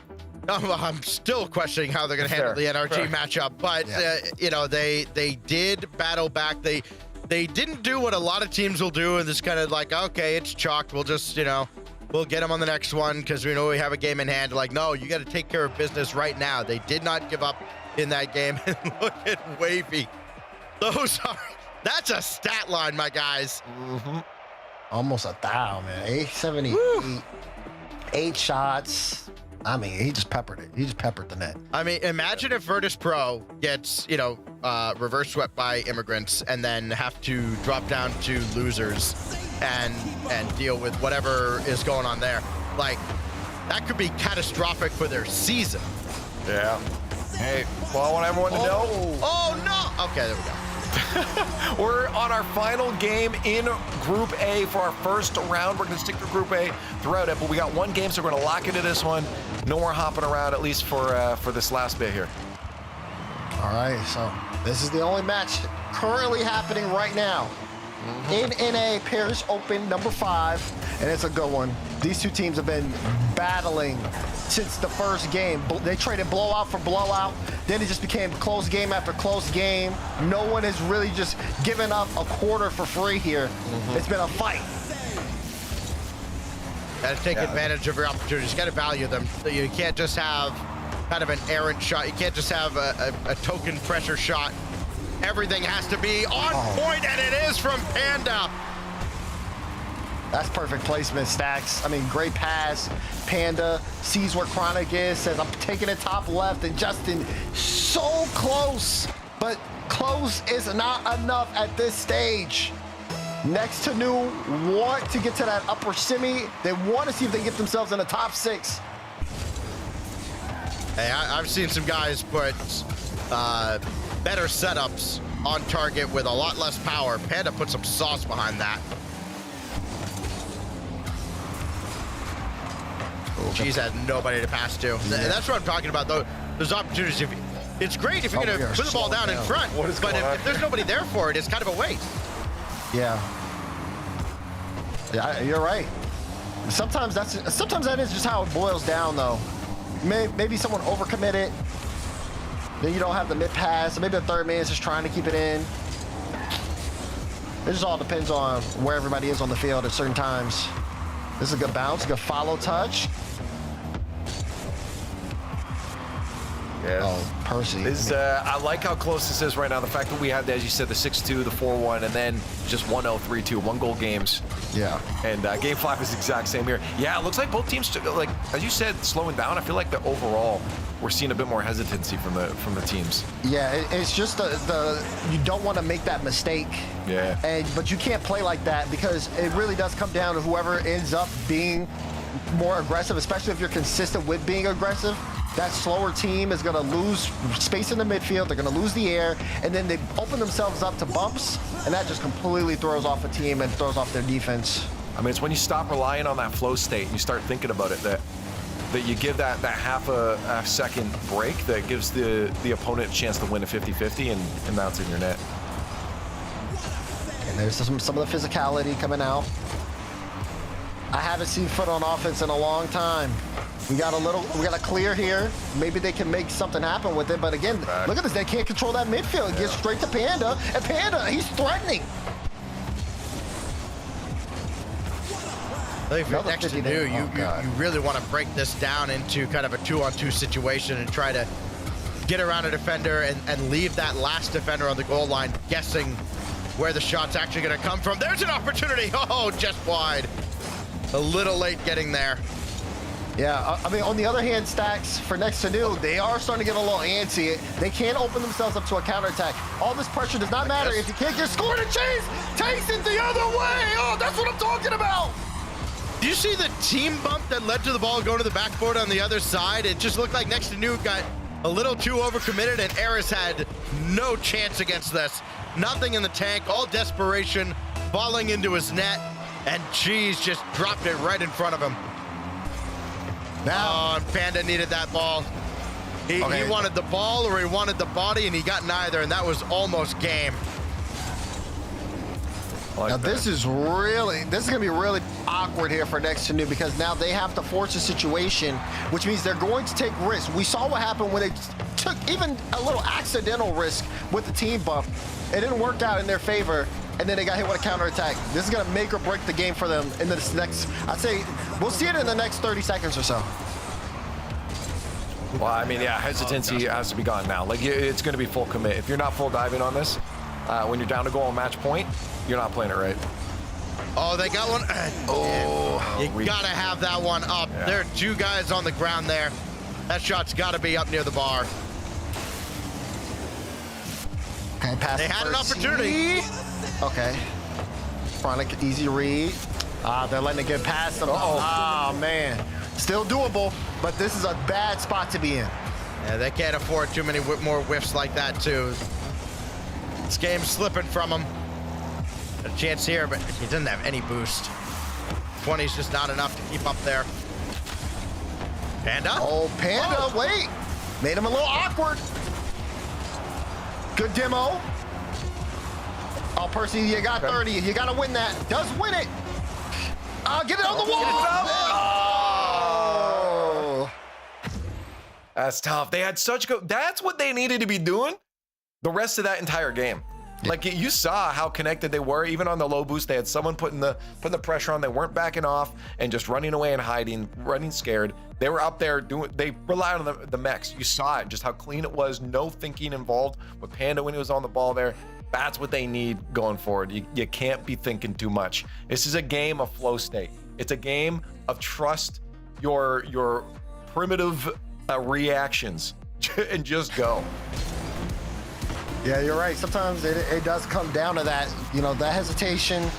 I'm still questioning how they're going to handle the NRG matchup, but they did battle back. They didn't do what a lot of teams will do, and just kind of like, okay, it's chalked. We'll just, we'll get them on the next one because we know we have a game in hand. Like, no, you got to take care of business right now. They did not give up in that game. And look at Wavy. That's a stat line, my guys. Mm-hmm. Almost 1,000, man. 878, 8 shots. I mean, he just peppered it. He just peppered the net. I mean, imagine if Virtus Pro gets, reverse swept by Immigrants and then have to drop down to losers and deal with whatever is going on there. Like, that could be catastrophic for their season. Yeah. Hey, well, I want everyone to know. Oh, no. Okay, there we go. We're on our final game in Group A for our first round. We're going to stick to Group A throughout it, but we got one game, so we're going to lock into this one. No more hopping around, at least for this last bit here. All right, so this is the only match currently happening right now. In NA, Paris Open number 5, and it's a good one. These two teams have been battling since the first game. They traded blowout for blowout. Then it just became close game after close game. No one has really just given up a quarter for free here. It's been a fight. Got to take advantage of your opportunities. You got to value them. You can't just have kind of an errant shot. You can't just have a token pressure shot. Everything has to be on point, and it is from Panda. That's perfect placement, Stacks. I mean, great pass. Panda sees where Chronic is, says, I'm taking it top left, and Justin so close, but close is not enough at this stage. Next to New want to get to that upper semi. They want to see if they can get themselves in the top 6. Hey, I've seen some guys put better setups on target with a lot less power. Panda put some sauce behind that. She's had nobody to pass to. That's what I'm talking about, though. Those opportunities. It's great if you're going to put the ball down in front, but if there's nobody there for it, it's kind of a waste. Yeah, you're right. Sometimes that is just how it boils down, though. Maybe someone overcommitted. Then you don't have the mid pass. Maybe the third man is just trying to keep it in. It just all depends on where everybody is on the field at certain times. This is a good bounce, good follow touch. Yeah. Oh, Percy. I like how close this is right now. The fact that we had, as you said, the 6-2, the 4-1, and then just 1-0, 3-2, 1-goal games. Yeah. And Game 5 is the exact same here. Yeah, it looks like both teams, like as you said, slowing down. I feel like the overall, we're seeing a bit more hesitancy from the teams. Yeah, it's just the you don't want to make that mistake. Yeah. But you can't play like that because it really does come down to whoever ends up being more aggressive, especially if you're consistent with being aggressive. That slower team is going to lose space in the midfield. They're going to lose the air, and then they open themselves up to bumps, and that just completely throws off a team and throws off their defense. I mean, it's when you stop relying on that flow state and you start thinking about it that you give that half a second break that gives the opponent a chance to win a 50-50, and now it's in your net. And there's some of the physicality coming out. I haven't seen foot on offense in a long time. We got a clear here. Maybe they can make something happen with it. But again, look at this. They can't control that midfield. It gets straight to Panda. And Panda, he's threatening. I think if you're next to New, you really want to break this down into kind of a 2-on-2 situation and try to get around a defender and leave that last defender on the goal line guessing where the shot's actually going to come from. There's an opportunity. Oh, just wide. A little late getting there. Yeah, I mean, on the other hand, Stacks, for next to New, they are starting to get a little antsy. They can't open themselves up to a counterattack. All this pressure does not matter if you can't get scored and chase. Takes it the other way. Oh, that's what I'm talking about. Do you see the team bump that led to the ball going to the backboard on the other side? It just looked like next to New got a little too overcommitted, and Eris had no chance against this. Nothing in the tank, all desperation, falling into his net. And Cheese just dropped it right in front of him. Now, Oh, and Panda needed that ball. He Okay. wanted the ball or he wanted the body, and he got neither, and that was almost game. I like now that. this is gonna be really awkward here for Next to New, because now they have to force a situation, which means they're going to take risks. We saw what happened when they took even a little accidental risk with the team bump. It didn't work out in their favor, and then they got hit with a counterattack. This is gonna make or break the game for them in this next, I'd say, we'll see it in the next 30 seconds or so. Well, I mean, yeah, hesitancy has to be gone now. Like, it's going to be full commit. If you're not full diving on this, when you're down to goal on match point, you're not playing it right. Oh, they got one. You weak. gotta have that one up. Yeah. There are two guys on the ground there. That shot's gotta be up near the bar. Okay, pass They the had an first opportunity. tee. Okay. Chronic, easy read. They're letting it get past them. Oh, man. Still doable, but this is a bad spot to be in. Yeah, they can't afford too many more whiffs like that, too. This game's slipping from him. A chance here, but he doesn't have any boost. 20's just not enough to keep up there. Panda? Oh, Panda, wait. Made him a little awkward. Good demo. Oh, Percy, you got 30. You got to win that. Does win it. Get it on the wall. Oh. That's tough. They had such good. That's what they needed to be doing the rest of that entire game. Like, you saw how connected they were. Even on the low boost, they had someone putting the pressure on. They weren't backing off and just running away and hiding, running scared. They were up there doing. They relied on the mechs. You saw it, just how clean it was. No thinking involved with Panda when he was on the ball there. That's what they need going forward. You can't be thinking too much. This is a game of flow state. It's a game of trust your primitive reactions and just go. Yeah, you're right. Sometimes it does come down to that, that hesitation.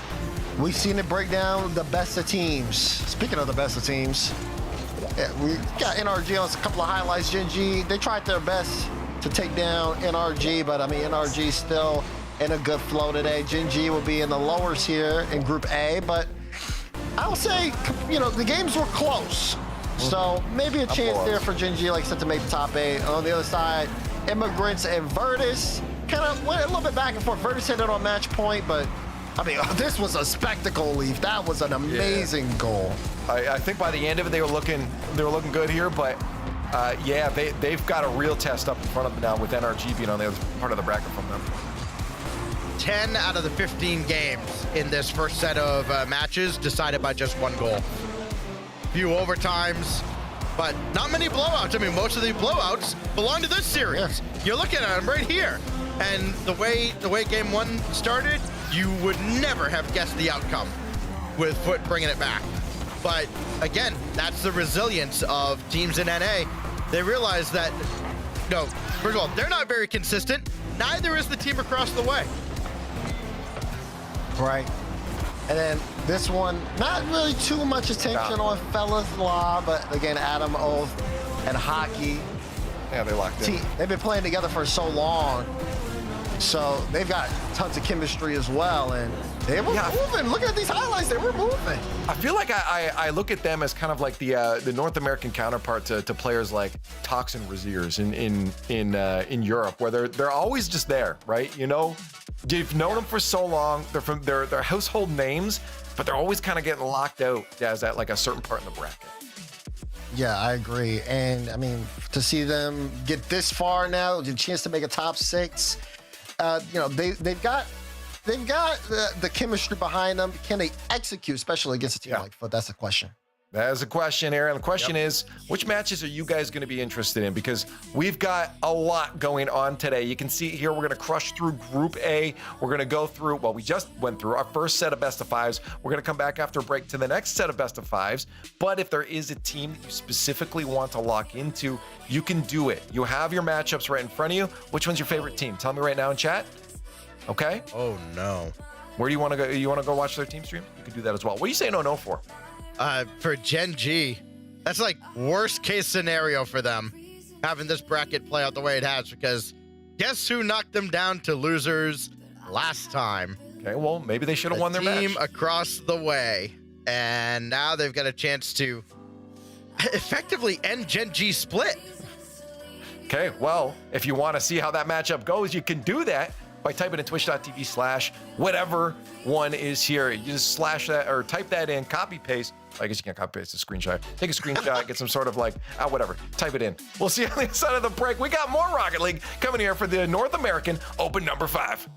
We've seen it break down the best of teams. Speaking of the best of teams, we got NRG on a couple of highlights. Gen G, they tried their best to take down NRG, but I mean, NRG still in a good flow today. Gen G will be in the lowers here in Group A, but I'll say, the games were close. So maybe a chance there for Gen G, like I said, to make the top 8. On the other side, Immigrants and Virtus kind of went a little bit back and forth. Virtus hit it on match point, but I mean, this was a spectacle, Leaf. That was an amazing goal. I think by the end of it, they were looking good here, but they've got a real test up in front of them now with NRG being on the other part of the bracket from them. 10 out of the 15 games in this first set of matches decided by just one goal. Few overtimes, but not many blowouts. I mean, most of the blowouts belong to this series. Yeah. You're looking at them right here. And the way game one started, you would never have guessed the outcome with Foot bringing it back. But again, that's the resilience of teams in NA. They realize that, first of all, they're not very consistent. Neither is the team across the way. Right. And then this one, not really too much attention on Fellas Law, but again, Adam Oath and Hockey. Yeah, they locked in. They've been playing together for so long, so they've got tons of chemistry as well, and they were moving. Look at these highlights; they were moving. I feel like I look at them as kind of like the North American counterpart to players like Tox and Raziers in Europe, where they're always just there, right? You've known them for so long. They're household names, but they're always kind of getting locked out as at like a certain part in the bracket. Yeah, I agree. And I mean, to see them get this far now, the chance to make a top 6, they've got the chemistry behind them. Can they execute, especially against a team like Foot? That's the question. That is a question, Aaron. The question is, which matches are you guys going to be interested in? Because we've got a lot going on today. You can see here, we're going to crush through Group A. We're going to go through, we just went through our first set of best of 5s. We're going to come back after a break to the next set of best of 5s. But if there is a team that you specifically want to lock into, you can do it. You have your matchups right in front of you. Which one's your favorite team? Tell me right now in chat. Okay? Oh, no. Where do you want to go? You want to go watch their team stream? You can do that as well. What do you say no for? For Gen G, that's like worst case scenario for them, having this bracket play out the way it has, because guess who knocked them down to losers last time? Okay, well, maybe they should have won their team match. across the way, and now they've got a chance to effectively end Gen G split. Okay, well, if you want to see how that matchup goes, you can do that by typing in twitch.tv/whatever one is here. You just slash that or type that in, copy paste. I guess you can't copy paste a screenshot. Take a screenshot, get some sort of like, whatever. Type it in. We'll see you on the other side of the break. We got more Rocket League coming here for the North American Open number 5.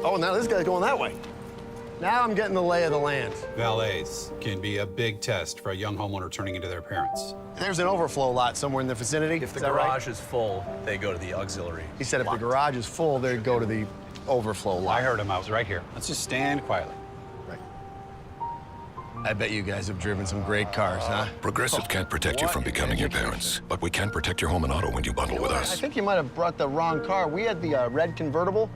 Oh, now this guy's going that way. Now I'm getting the lay of the land. Valets can be a big test for a young homeowner turning into their parents. There's an overflow lot somewhere in the vicinity. If the Is that right? garage is full, they go to the auxiliary. He said if the garage is full, they'd go to the overflow lot. I heard him. I was right here. Let's just stand quietly. I bet you guys have driven some great cars, huh? Progressive can't protect you from becoming your parents, but we can protect your home and auto when you bundle with I us. think you might have brought the wrong car. We had the red convertible.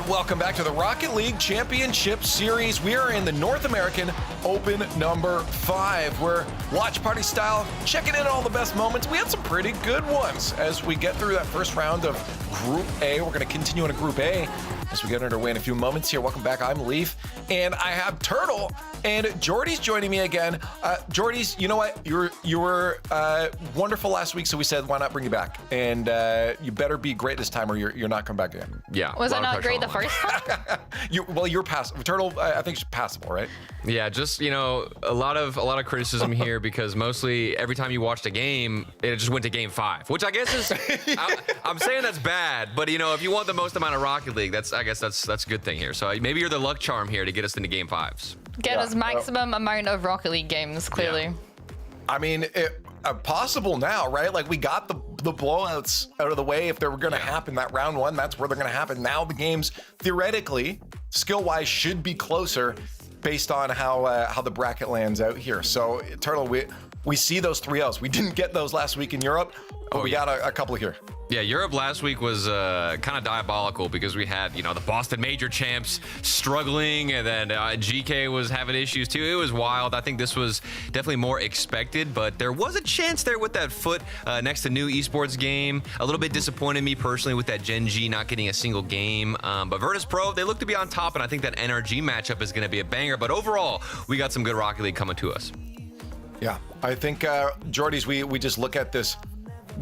And welcome back to the Rocket League Championship Series. We are in the North American Open number 5. We're watch party style, checking in all the best moments. We had some pretty good ones as we get through that first round of Group A. We're going to continue into Group A as we get underway in a few moments here. Welcome back. I'm Leaf, and I have Turtle, and Jordy's joining me again. Jordy's, you know what? You were wonderful last week, so we said, why not bring you back? And you better be great this time, or you're not coming back again. Yeah. Was I not great the first time? You're passable. Turtle, I think she's passable, right? Yeah, just, a lot of criticism here because mostly every time you watched a game, it just went to game 5, which I guess is, I'm saying that's bad, but if you want the most amount of Rocket League, I guess that's a good thing here. So maybe you're the luck charm here to get us into game 5s. Get us maximum amount of Rocket League games, clearly. Yeah. I mean, possible now, right? Like, we got the blowouts out of the way. If they were going to happen that round 1, that's where they're going to happen. Now the games, theoretically, skill-wise, should be closer based on how the bracket lands out here. So, Turtle, we see those 3-0s. We didn't get those last week in Europe, but we got a couple here. Yeah, Europe last week was kind of diabolical because we had, the Boston Major champs struggling, and then GK was having issues too. It was wild. I think this was definitely more expected, but there was a chance there with that foot next to new esports game. A little bit disappointed me personally with that Gen G not getting a single game. But Virtus Pro, they look to be on top, and I think that NRG matchup is going to be a banger. But overall, we got some good Rocket League coming to us. Yeah, I think, Jordy's, we just look at this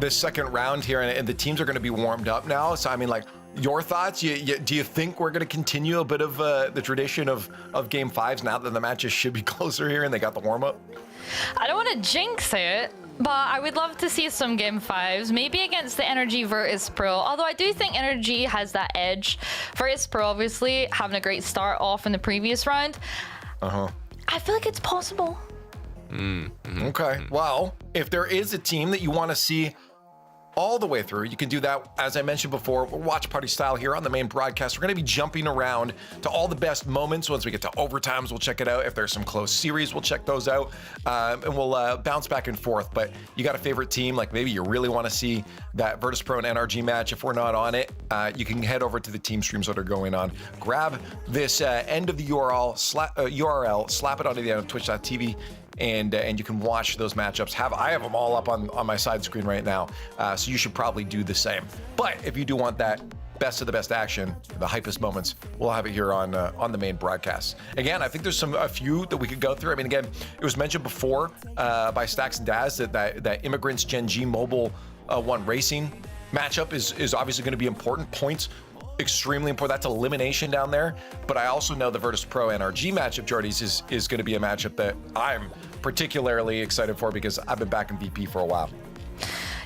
second round here, and the teams are going to be warmed up now. So, I mean, like, your thoughts? Do you think we're going to continue a bit of the tradition of game 5s now that the matches should be closer here and they got the warm up? I don't want to jinx it, but I would love to see some game 5s, maybe against the Energy Virtus Pro. Although I do think Energy has that edge. Virtus Pro, obviously, having a great start off in the previous round. I feel like it's possible. Okay. Well, if there is a team that you want to see all the way through, you can do that. As I mentioned before, watch party style here on the main broadcast. We're going to be jumping around to all the best moments. Once we get to overtimes, we'll check it out. If there's some close series, we'll check those out, and we'll bounce back and forth. But you got a favorite team, like maybe you really want to see that Virtus Pro and NRG match. If we're not on it, you can head over to the team streams that are going on. Grab this end of the URL, slap it onto the end of twitch.tv. And you can watch those matchups. I have them all up on my side screen right now, so you should probably do the same. But if you do want that best of the best action, the hypest moments, we'll have it here on the main broadcast. Again, I think there's a few that we could go through. I mean, again, it was mentioned before by Stacks and Daz that Immigrants Gen G Mobile 1 Racing matchup is obviously going to be important. Points, extremely important. That's elimination down there. But I also know the Virtus Pro NRG matchup, Jordy's, is going to be a matchup that I'm particularly excited for because I've been back in VP for a while.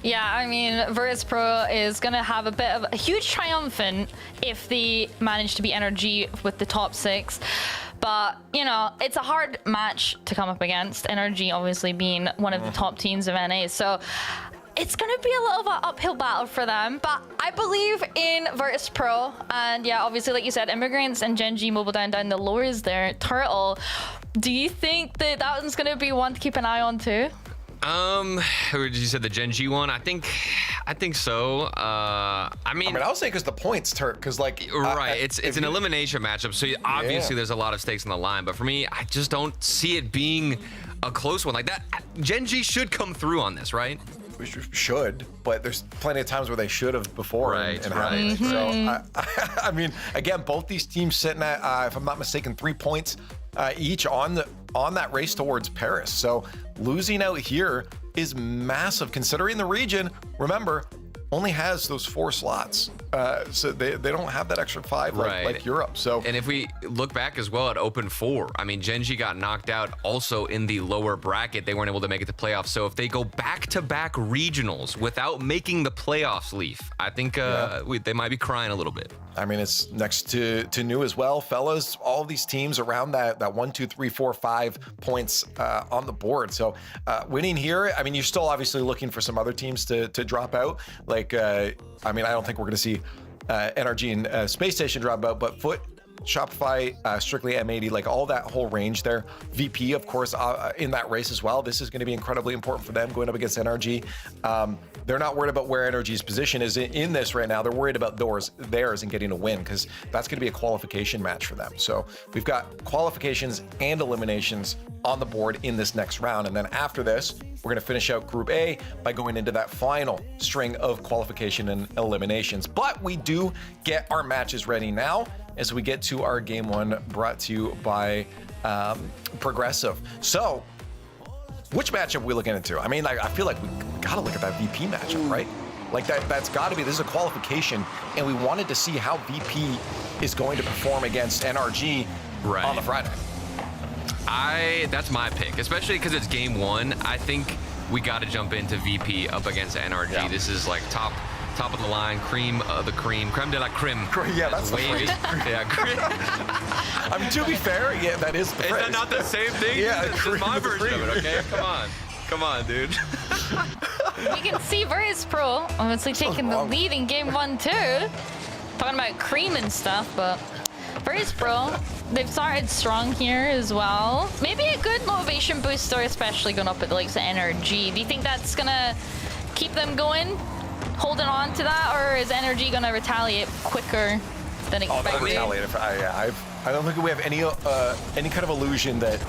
Yeah, I mean, Virtus Pro is going to have a bit of a huge triumphant if they manage to beat NRG with the top 6. But, it's a hard match to come up against. NRG obviously being one of the top teams of NA. So it's going to be a little of an uphill battle for them, but I believe in Virtus Pro. And yeah, obviously, like you said, Immigrants and Gen G Mobile down the lowers there. Turtle, do you think that one's going to be one to keep an eye on too? You said the Gen G one? I think so. I mean, I was saying because the points, because right, it's an elimination matchup, so obviously there's a lot of stakes on the line. But for me, I just don't see it being a close one like that. Gen G should come through on this, right? We should, but there's plenty of times where they should have before and haven't. So, I mean, again, both these teams sitting at, if I'm not mistaken, 3 points each on that race towards Paris. So losing out here is massive considering the region, remember, only has those 4 slots. So they don't have that extra 5 like Europe. So, and if we look back as well at Open 4, I mean, Gen G got knocked out also in the lower bracket. They weren't able to make it to playoffs. So if they go back-to-back regionals without making the playoffs, Leaf, I think they might be crying a little bit. I mean, it's next to new as well, fellas. All these teams around that 1, 2, 3, 4, 5 points on the board. So winning here, I mean, you're still obviously looking for some other teams to drop out. Like, I mean, I don't think we're going to see NRG and Space Station drop out, but Foot Shopify, strictly M80, like all that whole range there. VP, of course, in that race as well. This is going to be incredibly important for them going up against NRG. They're not worried about where NRG's position is in this right now. They're worried about theirs and getting a win, because that's going to be a qualification match for them. So we've got qualifications and eliminations on the board in this next round. And then after this, we're going to finish out Group A by going into that final string of qualification and eliminations. But we do get our matches ready now as we get to our game one, brought to you by Progressive. So which matchup are we looking into? I mean, like, I feel like we got to look at that VP matchup, right? Like that's got to be, this is a qualification, and we wanted to see how VP is going to perform against NRG on the Friday. That's my pick, especially because it's game one. I think we got to jump into VP up against NRG. Yeah. This is like top of the line, cream of the creme de la creme. Yeah, that's wavy. Yeah, I mean, to be fair, yeah, that is the phrase. Is that not the same thing? Yeah, this is my version of it, okay? Come on, dude. You can see Virtus Pro obviously taking the lead in game one too. Talking about cream and stuff, but Virtus Pro, they've started strong here as well. Maybe a good motivation booster, especially going up at the likes of NRG. Do you think that's gonna keep them going, holding on to that, or is NRG gonna retaliate quicker than expected? Oh, retaliate. I don't think we have any kind of illusion that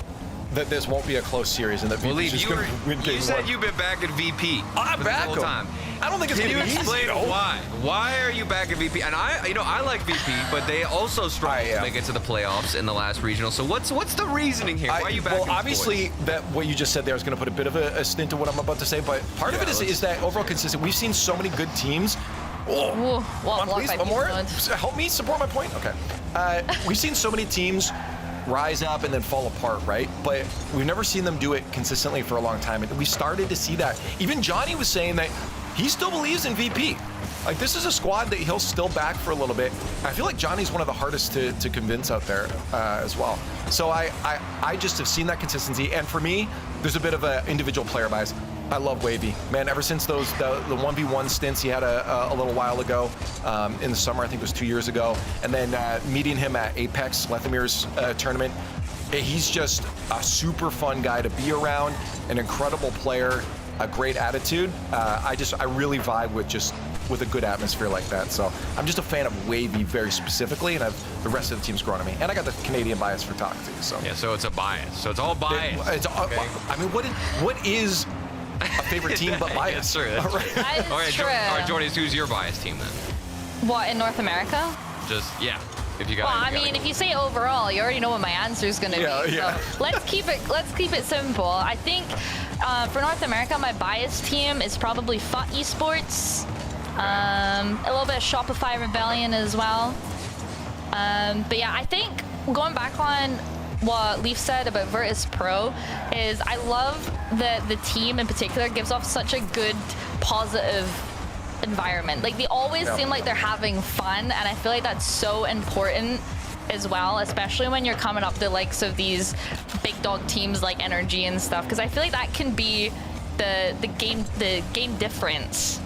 this won't be a close series and that VP's just going to win game You said one. you've been back at VP. I'm back the whole time. I don't think it's going to be easy. Can you explain why? Why are you back at VP? And I like VP, but they also struggled to make it to the playoffs in the last regional. So what's the reasoning here? Why are you back? Well, obviously, that what you just said there is going to put a bit of a stint to what I'm about to say, but part of it is that overall consistent. We've seen so many good teams. Oh, please, one more. Help me support my point. Okay. We've seen so many teams rise up and then fall apart, right? But we've never seen them do it consistently for a long time. And we started to see that. Even Johnny was saying that he still believes in VP. Like, this is a squad that he'll still back for a little bit. I feel like Johnny's one of the hardest to convince out there as well. So I just have seen that consistency. And for me, there's a bit of an individual player bias. I love Wavy, man. Ever since the 1v1 stints he had a little while ago in the summer, I think it was 2 years ago, and then meeting him at Apex Lethamir's tournament, he's just a super fun guy to be around, an incredible player, a great attitude. I really vibe with a good atmosphere like that. So I'm just a fan of Wavy very specifically, and the rest of the team's grown on me. And I got the Canadian bias for Talk too. So yeah, so it's a bias. So it's all bias. I mean, what is a favorite team but bias? True. All right, Jordan, who's your bias team then? What, in North America? Just, yeah. If you got. Well, I mean, if you say overall, you already know what my answer is going to be. Yeah. So let's keep it simple. I think for North America, my bias team is probably FUT Esports. A little bit of Shopify Rebellion as well. But yeah, I think going back on what Leaf said about Virtus Pro is I love that the team in particular gives off such a good, positive environment. Like, they always seem like they're having fun, and I feel like that's so important as well, especially when you're coming up the likes of these big dog teams like NRG and stuff, because I feel like that can be the game difference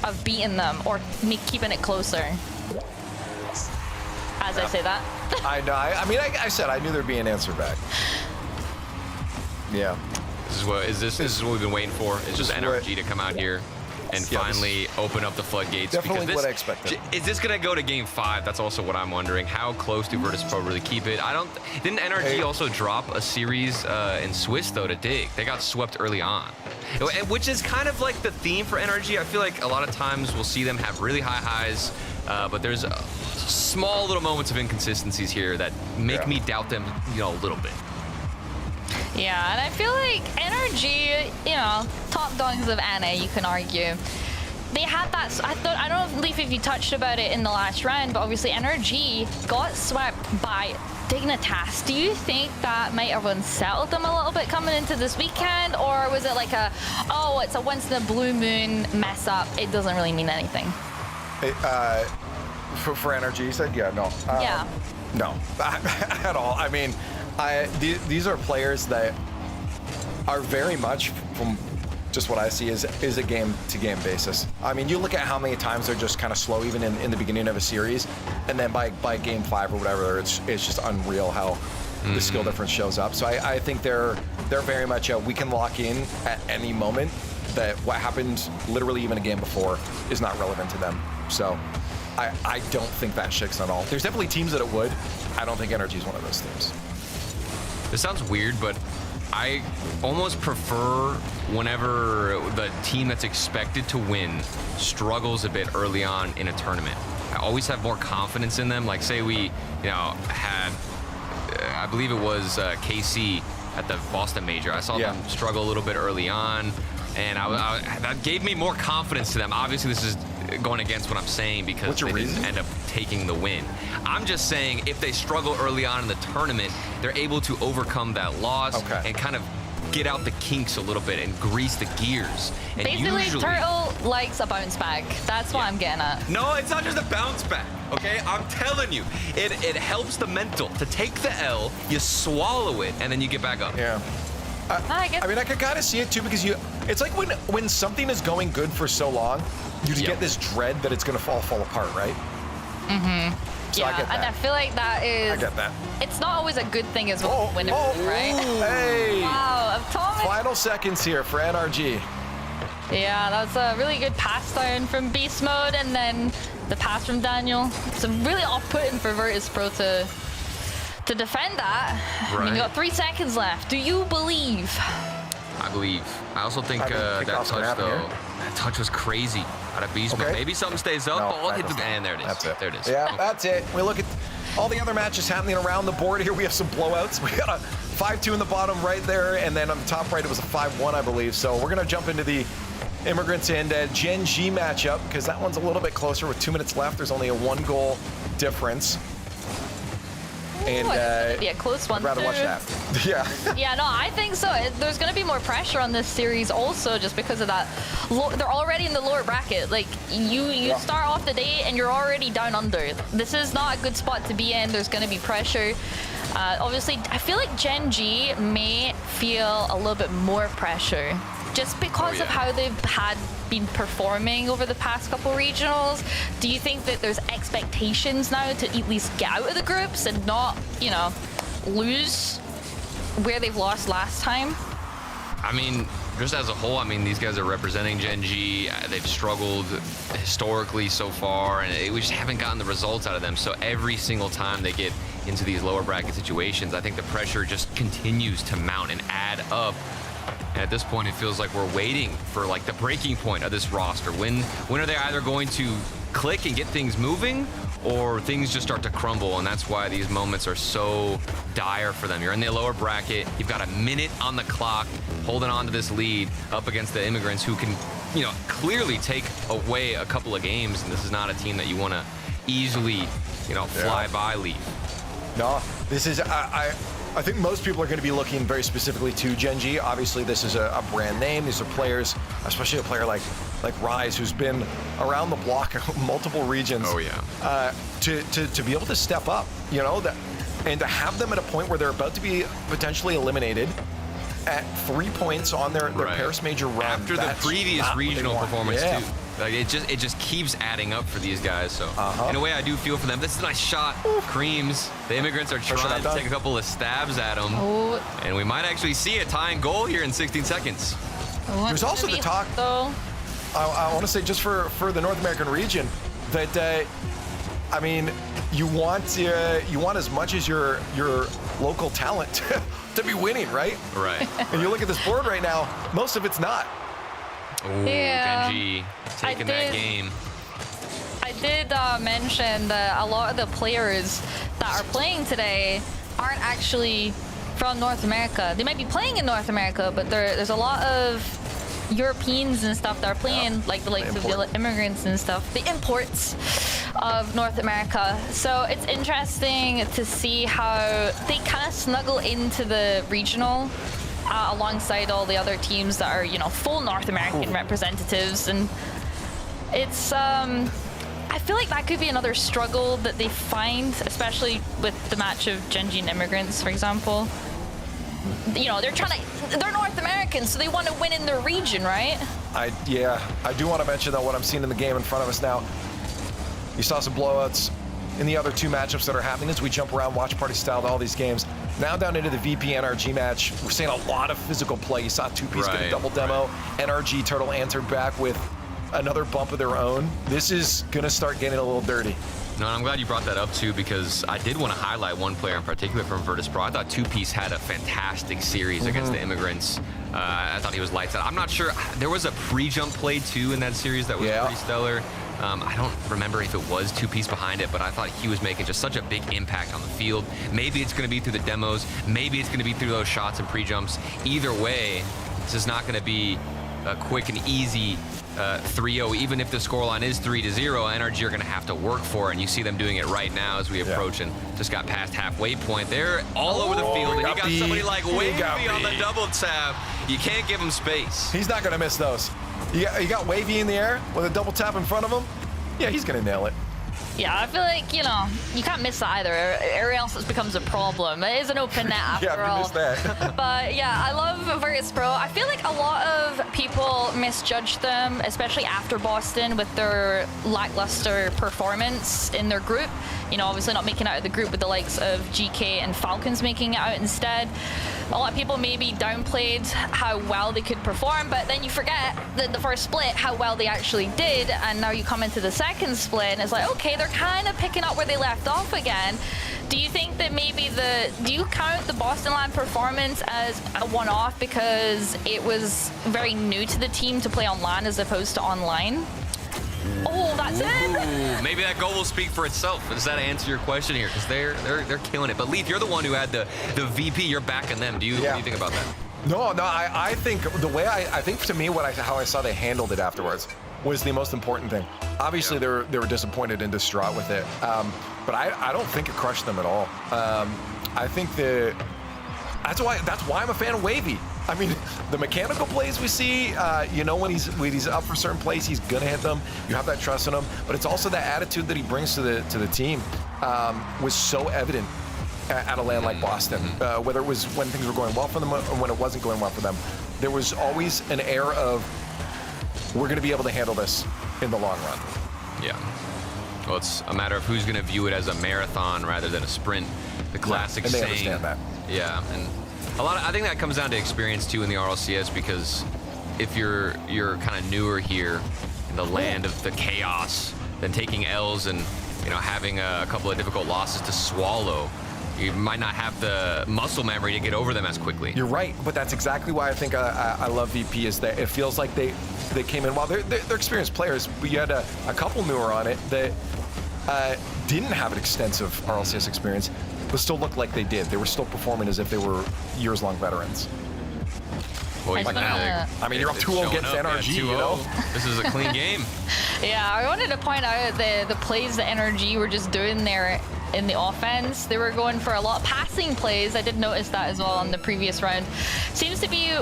of beating them or keeping it closer. As I say that. I know. I mean, I said I knew there'd be an answer back. Yeah. This is what we've been waiting for. It's just NRG to come out here and finally open up the floodgates. Definitely what I expected. Is this going to go to game 5? That's also what I'm wondering. How close do Virtus Pro really keep it? Didn't NRG also drop a series in Swiss, though, to dig? They got swept early on. Which is kind of like the theme for NRG. I feel like a lot of times we'll see them have really high highs, but there's small little moments of inconsistencies here that make me doubt them, a little bit. Yeah, and I feel like NRG, top dogs of NA, you can argue. They had that, I don't know, Leaf, if you touched about it in the last round, but obviously NRG got swept by Dignitas. Do you think that might have unsettled them a little bit coming into this weekend? Or was it like it's a once in a blue moon mess up, it doesn't really mean anything? For NRG, you said? Yeah, no. Yeah. No, at all. I mean, these are players that are very much, from just what I see is a game-to-game basis. I mean, you look at how many times they're just kind of slow even in the beginning of a series, and then by game 5 or whatever, it's just unreal how the skill difference shows up. So I think they're very much we can lock in at any moment that what happened literally even a game before is not relevant to them. So I don't think that shakes at all. There's definitely teams that it would. I don't think Energy is one of those teams. This sounds weird, but I almost prefer whenever the team that's expected to win struggles a bit early on in a tournament. I always have more confidence in them. Like say we, had, I believe it was KC at the Boston Major. I saw them struggle a little bit early on, and that gave me more confidence to them. Obviously, this is going against what I'm saying because they didn't end up taking the win. I'm just saying if they struggle early on in the tournament, they're able to overcome that loss and kind of get out the kinks a little bit and grease the gears. And basically, usually, Turtle likes a bounce back. That's what I'm getting at. No, it's not just a bounce back, okay? I'm telling you, it helps the mental. To take the L, you swallow it, and then you get back up. Yeah. I mean, I could kind of see it too because it's like when something is going good for so long, you just get this dread that it's going to fall apart, right? Mm-hmm. So I get that. And I feel like that is. I get that. It's not always a good thing as well when right? Hey! Wow, Thomas. Final seconds here for NRG. Yeah, that was a really good pass down from Beast Mode, and then the pass from Daniel. It's really off-putting for Virtus Pro to defend that. Right. I mean, you got 3 seconds left. Do you believe? I believe. I also think that touch, though, that touch was crazy out of Beast Mode. Maybe something stays up. Ball hit the and there it is. That's it. There it is. Yeah, that's it. We look at all the other matches happening around the board here. We have some blowouts. We got a 5-2 in the bottom right there, and then on the top right, it was a 5-1, I believe. So we're going to jump into the Immigrants and Gen G matchup because that one's a little bit closer with 2 minutes left. There's only a 1-goal difference. And it's gonna be a close one. I'd rather watch that. Yeah. Yeah, no, I think so. There's going to be more pressure on this series also just because of that. They're already in the lower bracket. Like, you start off the day and you're already down under. This is not a good spot to be in. There's going to be pressure. Obviously, I feel like Gen G may feel a little bit more pressure just because of how they've been performing over the past couple regionals. Do you think that there's expectations now to at least get out of the groups and not, lose where they've lost last time? I mean, just as a whole, I mean, these guys are representing Gen G. They've struggled historically so far, and we just haven't gotten the results out of them. So every single time they get into these lower bracket situations, I think the pressure just continues to mount and add up. And at this point, it feels like we're waiting for like the breaking point of this roster. When are they either going to click and get things moving, or things just start to crumble? And that's why these moments are so dire for them. You're in the lower bracket. You've got a minute on the clock, holding on to this lead up against the Immigrants, who can, clearly take away a couple of games. And this is not a team that you want to easily, fly by leave. No, this is I think most people are going to be looking very specifically to Gen G. Obviously, this is a brand name. These are players, especially a player like Rise, who's been around the block in multiple regions. Oh yeah. To be able to step up, and to have them at a point where they're about to be potentially eliminated at 3 points on their Paris Major run after the previous regional performance too. Like it just keeps adding up for these guys. So in a way, I do feel for them. This is a nice shot. Creams. The Immigrants are trying to take a couple of stabs at them, and we might actually see a tying goal here in 16 seconds. There's also the talk. I want to say just for the North American region that I mean, you want as much as your local talent to be winning, right? Right. And you look at this board right now, most of it's not. Ooh, Gen G taking that game. I did mention that a lot of the players that are playing today aren't actually from North America. They might be playing in North America, but there's a lot of Europeans and stuff that are playing, like the likes of the Immigrants and stuff, the imports of North America. So it's interesting to see how they kind of snuggle into the regional alongside all the other teams that are, full North American representatives. And it's, I feel like that could be another struggle that they find, especially with the match of Gen G and Immigrants, for example. you know, they're North Americans, so they want to win in their region, right? I do want to mention though what I'm seeing in the game in front of us now. You saw some blowouts in the other 2 matchups that are happening as we jump around watch party style to all these games. Now down into the VP NRG match, we're seeing a lot of physical play. You saw 2Piece get a double demo. NRG Turtle answered back with another bump of their own. This is gonna start getting a little dirty. No, I'm glad you brought that up too, because I did want to highlight one player in particular from Virtus Pro. I thought 2Piece had a fantastic series against the Immigrants. I thought he was lights out. I'm not sure. There was a pre-jump play too in that series that was pretty stellar. I don't remember if it was 2Piece behind it, but I thought he was making just such a big impact on the field. Maybe it's going to be through the demos. Maybe it's going to be through those shots and pre-jumps. Either way, this is not going to be a quick and easy 3-0. Even if the scoreline is 3-0, NRG are going to have to work for it, and you see them doing it right now as we approach and just got past halfway point. They're all over the field, and you got somebody like Wavy on the double tap. You can't give him space. He's not going to miss those. You got Wavy in the air with a double tap in front of him. Yeah, he's going to nail it. Yeah, I feel like, you know, you can't miss that either. Rlcs becomes a problem. It is an open net after all. Yeah, you missed that. But yeah, I love Virtus Pro. I feel like a lot of people misjudge them, especially after Boston, with their lackluster performance in their group. You know, obviously not making it out of the group with the likes of GK and Falcons making it out instead. A lot of people maybe downplayed how well they could perform, but then you forget that the first split, how well they actually did, and now you come into the second split, and it's like, okay, they're kind of picking up where they left off again. Do you think that maybe do you count the Boston LAN performance as a one-off because it was very new to the team to play on LAN as opposed to online? Oh, that's it. Maybe that goal will speak for itself. Does that answer your question here? Because they're killing it. But Leith, you're the one who had the VP. You're backing them. What do you think about that? No, I think the way I think to me how I saw they handled it afterwards was the most important thing. Obviously, they were disappointed and distraught with it, but I don't think it crushed them at all. I think that's why I'm a fan of Wavy. I mean, the mechanical plays we see, you know, when he's up for certain plays, he's gonna hit them. You have that trust in him, but it's also that attitude that he brings to the team was so evident at a land like Boston. Whether it was when things were going well for them or when it wasn't going well for them, there was always an air of we're gonna be able to handle this in the long run. Yeah. Well, it's a matter of who's gonna view it as a marathon rather than a sprint. The classic and they saying. understand that. Yeah, and I think that comes down to experience too in the RLCS, because if you're kind of newer here in the land of the chaos, then taking L's and, you know, having a couple of difficult losses to swallow, you might not have the muscle memory to get over them as quickly. You're right, but that's exactly why I think I love VP, is that it feels like they came in, while they're experienced players, but you had a couple newer on it that didn't have an extensive RLCS experience, but still looked like they did. They were still performing as if they were years-long veterans. Boy, I mean, you're up 2-0 against NRG, you know? This is a clean game. Yeah, I wanted to point out the plays that NRG were just doing there in the offense. They were going for a lot of passing plays. I did notice that as well on the previous round. Seems to be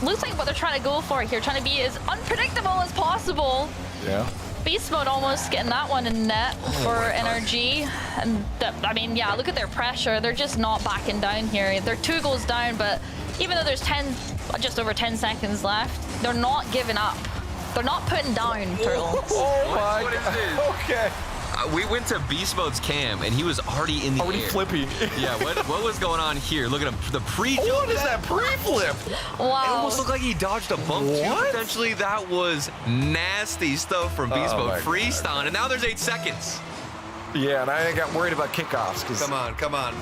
looks like what they're trying to go for here, trying to be as unpredictable as possible. Yeah. Beast Mode almost getting that one in net for NRG. And I mean, yeah, look at their pressure. They're just not backing down here. They're 2 goals down, but even though there's just over 10 seconds left, they're not giving up. They're not putting down, Turtles. Oh my God. Okay. We went to Beast Mode's cam, and he was already in the air. Flipping. Yeah, what was going on here? Look at him, the pre-jump. What is that pre-flip? Wow. It almost looked like he dodged a bump, too, potentially. That was nasty stuff from Beast Mode. Freestyle, and now there's 8 seconds. Yeah, and I got worried about kickoffs. Come on.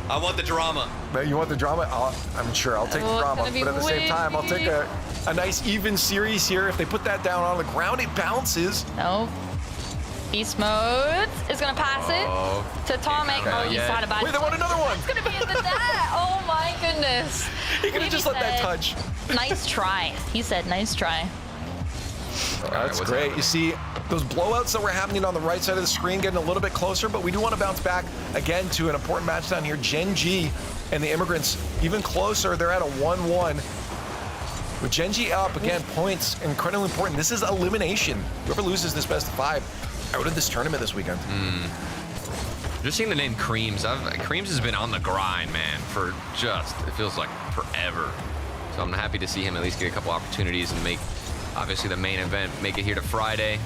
I want the drama. You want the drama? I'm sure I'll take the drama, but at the same time, I'll take a nice even series here. If they put that down on the ground, it bounces. No. Beast Mode is going to pass it to Tomic. Oh, he's had a bad. Wait, they want another one. It's going to be in the net. Oh my goodness. He could have just let that touch. Nice try. He said, nice try. That's great. You see those blowouts that were happening on the right side of the screen getting a little bit closer, but we do want to bounce back again to an important match down here. Gen G and the Immigrants even closer. They're at a 1-1. With Gen G up, again, points incredibly important. This is elimination. Whoever loses this best of 5 out of this tournament this weekend. Just seeing the name Creams. Creams has been on the grind, man, for just, it feels like forever. So I'm happy to see him at least get a couple opportunities and make, obviously, the main event, make it here to Friday.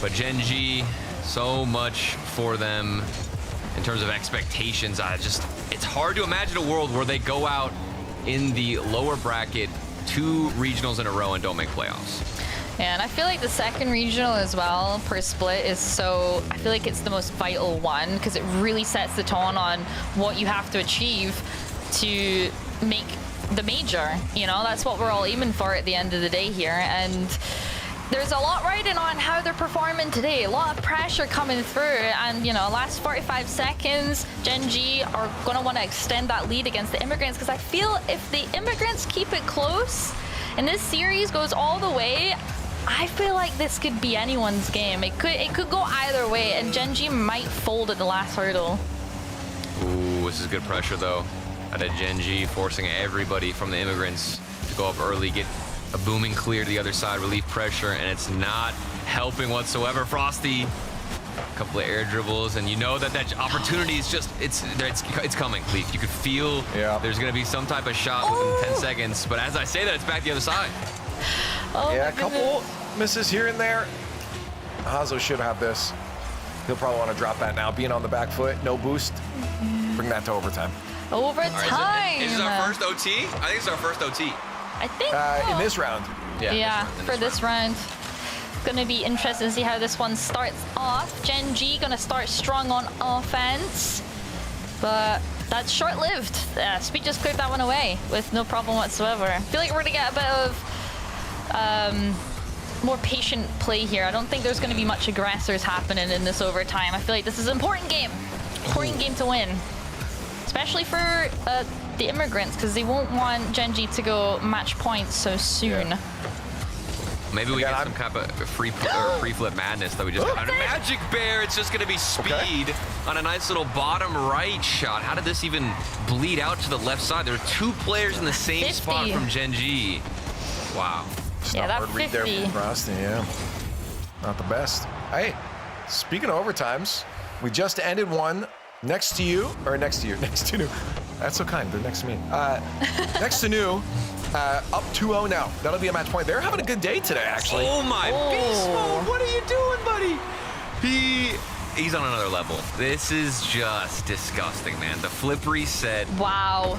But Gen G, so much for them in terms of expectations. It's hard to imagine a world where they go out in the lower bracket 2 regionals in a row and don't make playoffs. Yeah, and I feel like the second regional as well per split is so, I feel like it's the most vital one because it really sets the tone on what you have to achieve to make the major. You know, that's what we're all aiming for at the end of the day here. And there's a lot riding on how they're performing today. A lot of pressure coming through. And, you know, last 45 seconds, Gen G are going to want to extend that lead against the Immigrants because I feel if the Immigrants keep it close and this series goes all the way, I feel like this could be anyone's game. It could go either way, and Gen G might fold at the last hurdle. Ooh, this is good pressure, though. Out of Gen G, forcing everybody from the Immigrants to go up early, get a booming clear to the other side, relief pressure, and it's not helping whatsoever. Frosty, a couple of air dribbles, and you know that opportunity is just, it's coming, Leaf. You could feel there's going to be some type of shot within 10 seconds, but as I say that, it's back the other side. Oh yeah, a couple misses here and there. Hazo should have this. He'll probably want to drop that now. Being on the back foot, no boost. Bring that to overtime. Overtime. Right, is this our first OT? I think it's our first OT. I think so. In this round. Yeah, for this round. It's going to be interesting to see how this one starts off. Gen G going to start strong on offense, but that's short-lived. Speed just cleared that one away with no problem whatsoever. I feel like we're going to get a bit of more patient play here. I don't think there's going to be much aggressors happening in this overtime. I feel like this is an important game. Important game to win. Especially for the Immigrants, because they won't want Gen G to go match points so soon. Yeah. Maybe we get some kind of free flip madness that we just got. Magic Bear, it's just going to be speed on a nice little bottom right shot. How did this even bleed out to the left side? There are 2 players in the same 50. spot from Gen G. Wow. Yeah, that 50. Read there from Frosty, yeah. Not the best. Hey, speaking of overtimes, we just ended one next to you. Next to New. That's so kind, they're next to me. Next to New, up 2-0 now. That'll be a match point. They're having a good day today, actually. Oh my beast mode, what are you doing, buddy? He's on another level. This is just disgusting, man. The flip reset. Wow.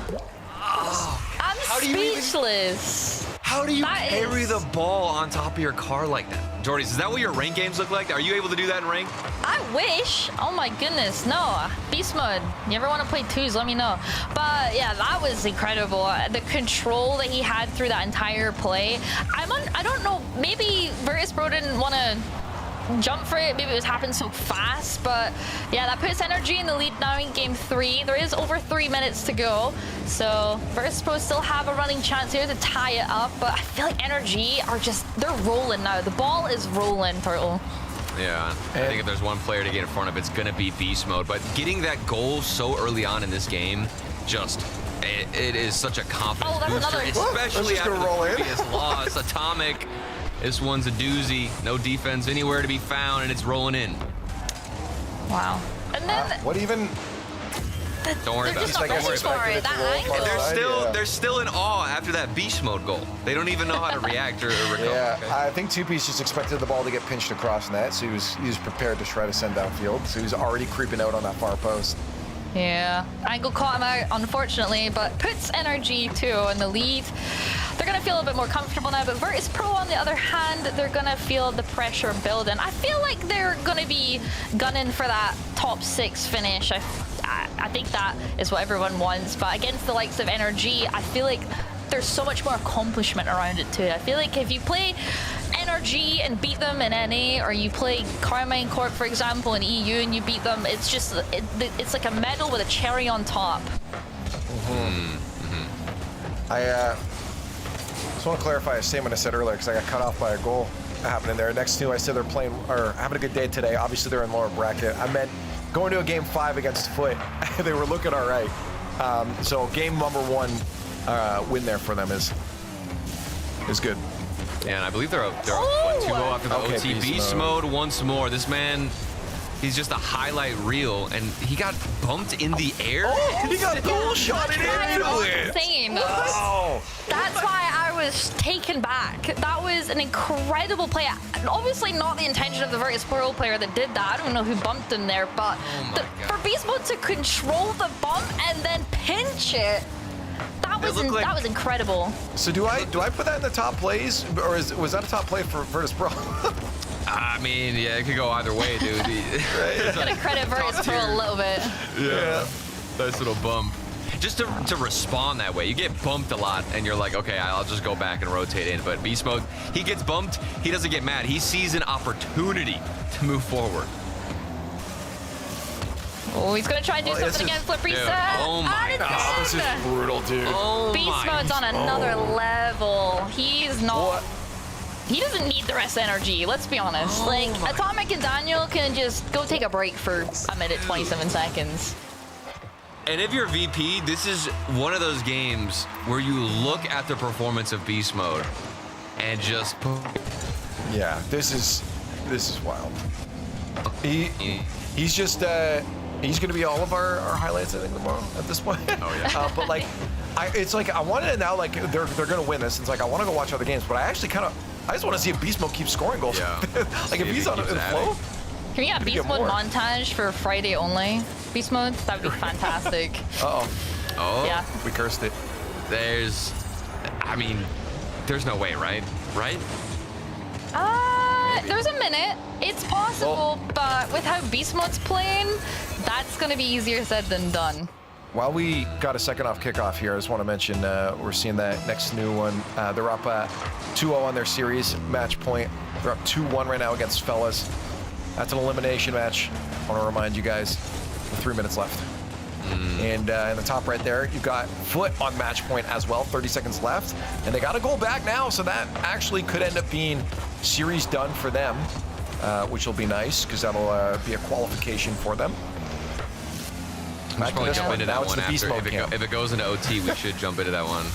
I'm speechless. How do you carry the ball on top of your car like that? Jordy, is that what your rank games look like? Are you able to do that in rank? I wish. Oh my goodness, no. Beast mode. You ever want to play 2s, let me know. But yeah, that was incredible. The control that he had through that entire play. I don't know, maybe Virtus Pro didn't want to jump for it. Maybe it was happening so fast, but yeah, that puts Energy in the lead now in game 3. There is over 3 minutes to go, so Virtus Pro still have a running chance here to tie it up, but I feel like Energy are just, they're rolling now. The ball is rolling, Turtle. Yeah, I think if there's one player to get in front of, it's going to be beast mode, but getting that goal so early on in this game, just, it is such a confidence booster, especially after the previous loss. Atomic. This one's a doozy. No defense anywhere to be found, and it's rolling in. Wow. And then what even? Don't worry about it. Don't worry about it. That angle. They're still in awe after that beast mode goal. They don't even know how to react or recover. Yeah, okay? I think 2Piece just expected the ball to get pinched across net, so he was prepared to try to send downfield. So he was already creeping out on that far post. Yeah, angle caught him out, unfortunately, but puts Energy too in the lead. They're going to feel a bit more comfortable now, but Virtus Pro, on the other hand, they're going to feel the pressure building. I feel like they're going to be gunning for that top 6 finish. I think that is what everyone wants, but against the likes of Energy, I feel like there's so much more accomplishment around it too. I feel like if you play Energy and beat them in NA, or you play Carmine Corp, for example, in EU and you beat them, it's just, it's like a medal with a cherry on top. I just want to clarify a statement I said earlier because I got cut off by a goal happening there. Next to, I said they're playing or having a good day today. Obviously, they're in lower bracket. I meant going to a game 5 against Foot. They were looking all right. So game number 1 win there for them is good. Yeah, and I believe they're up 2-0 after the OT. Beast mode once more. This man He's just a highlight reel, and he got bumped in the air. Oh, he got goal shot into it. Insane. Wow. That's why I was taken back. That was an incredible play. Obviously not the intention of the Virtus Pro player that did that. I don't know who bumped him there, but for Beast Mode to control the bump and then pinch it, that was incredible. So do I put that in the top plays, or was that a top play for Virtus Pro? I mean, yeah, it could go either way, dude. Gotta credit Virtus Pro a little bit. Yeah. Nice little bump. Just to respond that way, you get bumped a lot, and you're like, okay, I'll just go back and rotate in. But Beast Mode, he gets bumped, he doesn't get mad. He sees an opportunity to move forward. Oh, he's gonna try and do something again. Flip reset. Oh my God, this is brutal, dude. Oh Beast Mode's on another level. He's not. What? He doesn't need the rest of energy, let's be honest. Like, Atomic and Daniel can just go take a break for a minute, 27 seconds. And if you're VP, this is one of those games where you look at the performance of Beast Mode and just... Yeah, this is wild. He's just... he's going to be all of our highlights, I think, tomorrow at this point. Oh, yeah. But, like, it's like, I wanted to now, like, they're going to win this. It's like, I want to go watch other games, but I actually I just want to see if Beast Mode keeps scoring goals. Yeah. Like, if he's on the flow. Can we get Beast Mode montage for Friday only? Beast Mode? That would be fantastic. Uh-oh. Oh. Yeah. We cursed it. There's no way, right? Right? There's a minute. It's possible, but with how Beast Mode's playing, that's going to be easier said than done. While we got a second off kickoff here, I just want to mention we're seeing that next new one. They're up 2-0 on their series match point. They're up 2-1 right now against Fellas. That's an elimination match. I want to remind you guys, with 3 minutes left. And in the top right there, you've got Foot on match point as well, 30 seconds left. And they got a goal back now, so that actually could end up being series done for them, which will be nice, because that'll be a qualification for them. Let's probably jump into that one after. If it goes into OT, we should jump into that one.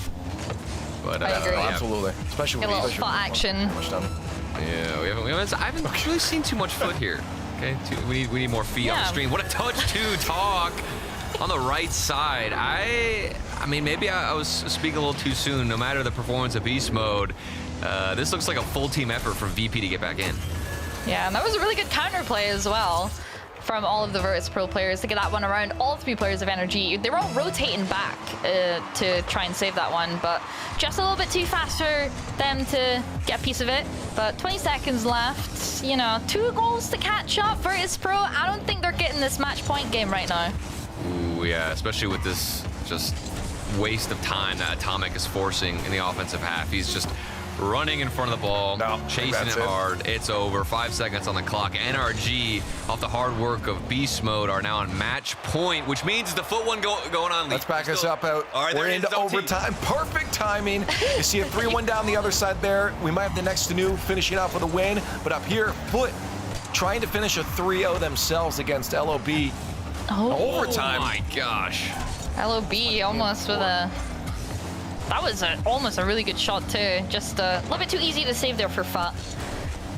But I agree. Absolutely. Especially Get a little foot action. Yeah, I haven't really seen too much Foot here. Okay, we need more feet on the stream. What a touch to talk on the right side. I mean, maybe I was speaking a little too soon. No matter the performance of Beast Mode, this looks like a full team effort for VP to get back in. Yeah, and that was a really good counterplay as well from all of the Virtus Pro players to get that one around. All 3 players of energy, they were all rotating back to try and save that one, but just a little bit too fast for them to get a piece of it. But 20 seconds left, you know, 2 goals to catch up. Virtus Pro, I don't think they're getting this match point game right now. Ooh, yeah, especially with this just waste of time that Atomic is forcing in the offensive half. He's just running in front of the ball, chasing it hard. It's over. 5 seconds on the clock. NRG, off the hard work of Beast Mode, are now on match point, which means the Foot one going on. Let's back us up out. All right, we're into overtime. Perfect timing. You see a 3-1 down the other side there. We might have the next to new finishing off with a win, but up here, Foot trying to finish a 3-0 themselves against LOB. Overtime. Oh my gosh. LOB almost with a... That was almost a really good shot too. Just a little bit too easy to save there for Fut.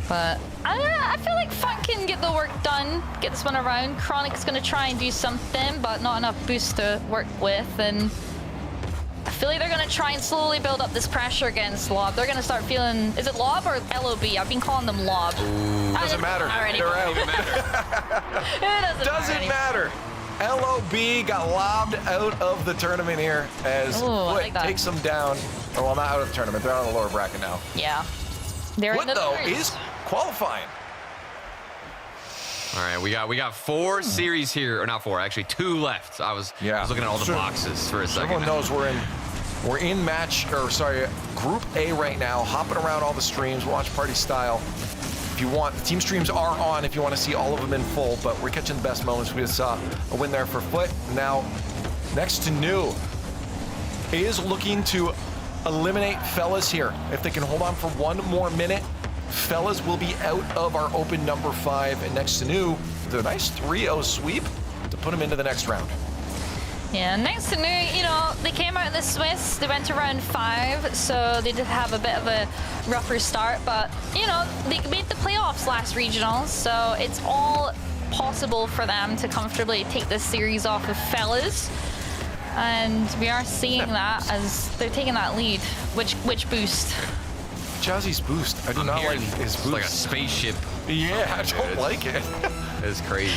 But I feel like Fut can get the work done, get this one around. Chronic's going to try and do something, but not enough boost to work with. And I feel like they're going to try and slowly build up this pressure against Lob. They're going to start feeling... Is it Lob or LOB? I've been calling them Lob. Doesn't matter. They're out. It doesn't matter. LOB got lobbed out of the tournament here as Foot takes them down. Oh, well, not out of the tournament. They're on the lower bracket now. Yeah. They're Foot, though, is qualifying. All right, we got 4 series here, or not 4, actually 2 left. I was looking at all the boxes for a second. Everyone knows we're in Group A right now, hopping around all the streams, watch party style. If you want, the team streams are on if you want to see all of them in full, but we're catching the best moments. We just saw a win there for Foot. Now, next to new is looking to eliminate Fellas here. If they can hold on for 1 more minute, Fellas will be out of our open number 5. And next to new, the nice 3-0 sweep to put them into the next round. Yeah, next to new, you know, they came out in the Swiss, they went to round 5, so they did have a bit of a rougher start, but, you know, they made the playoffs last regional, so it's all possible for them to comfortably take this series off of Fellas. And we are seeing that as they're taking that lead. Which boost? Jazzy's boost. I do not like his boost. It's like a spaceship. Yeah, I don't like it. It's crazy.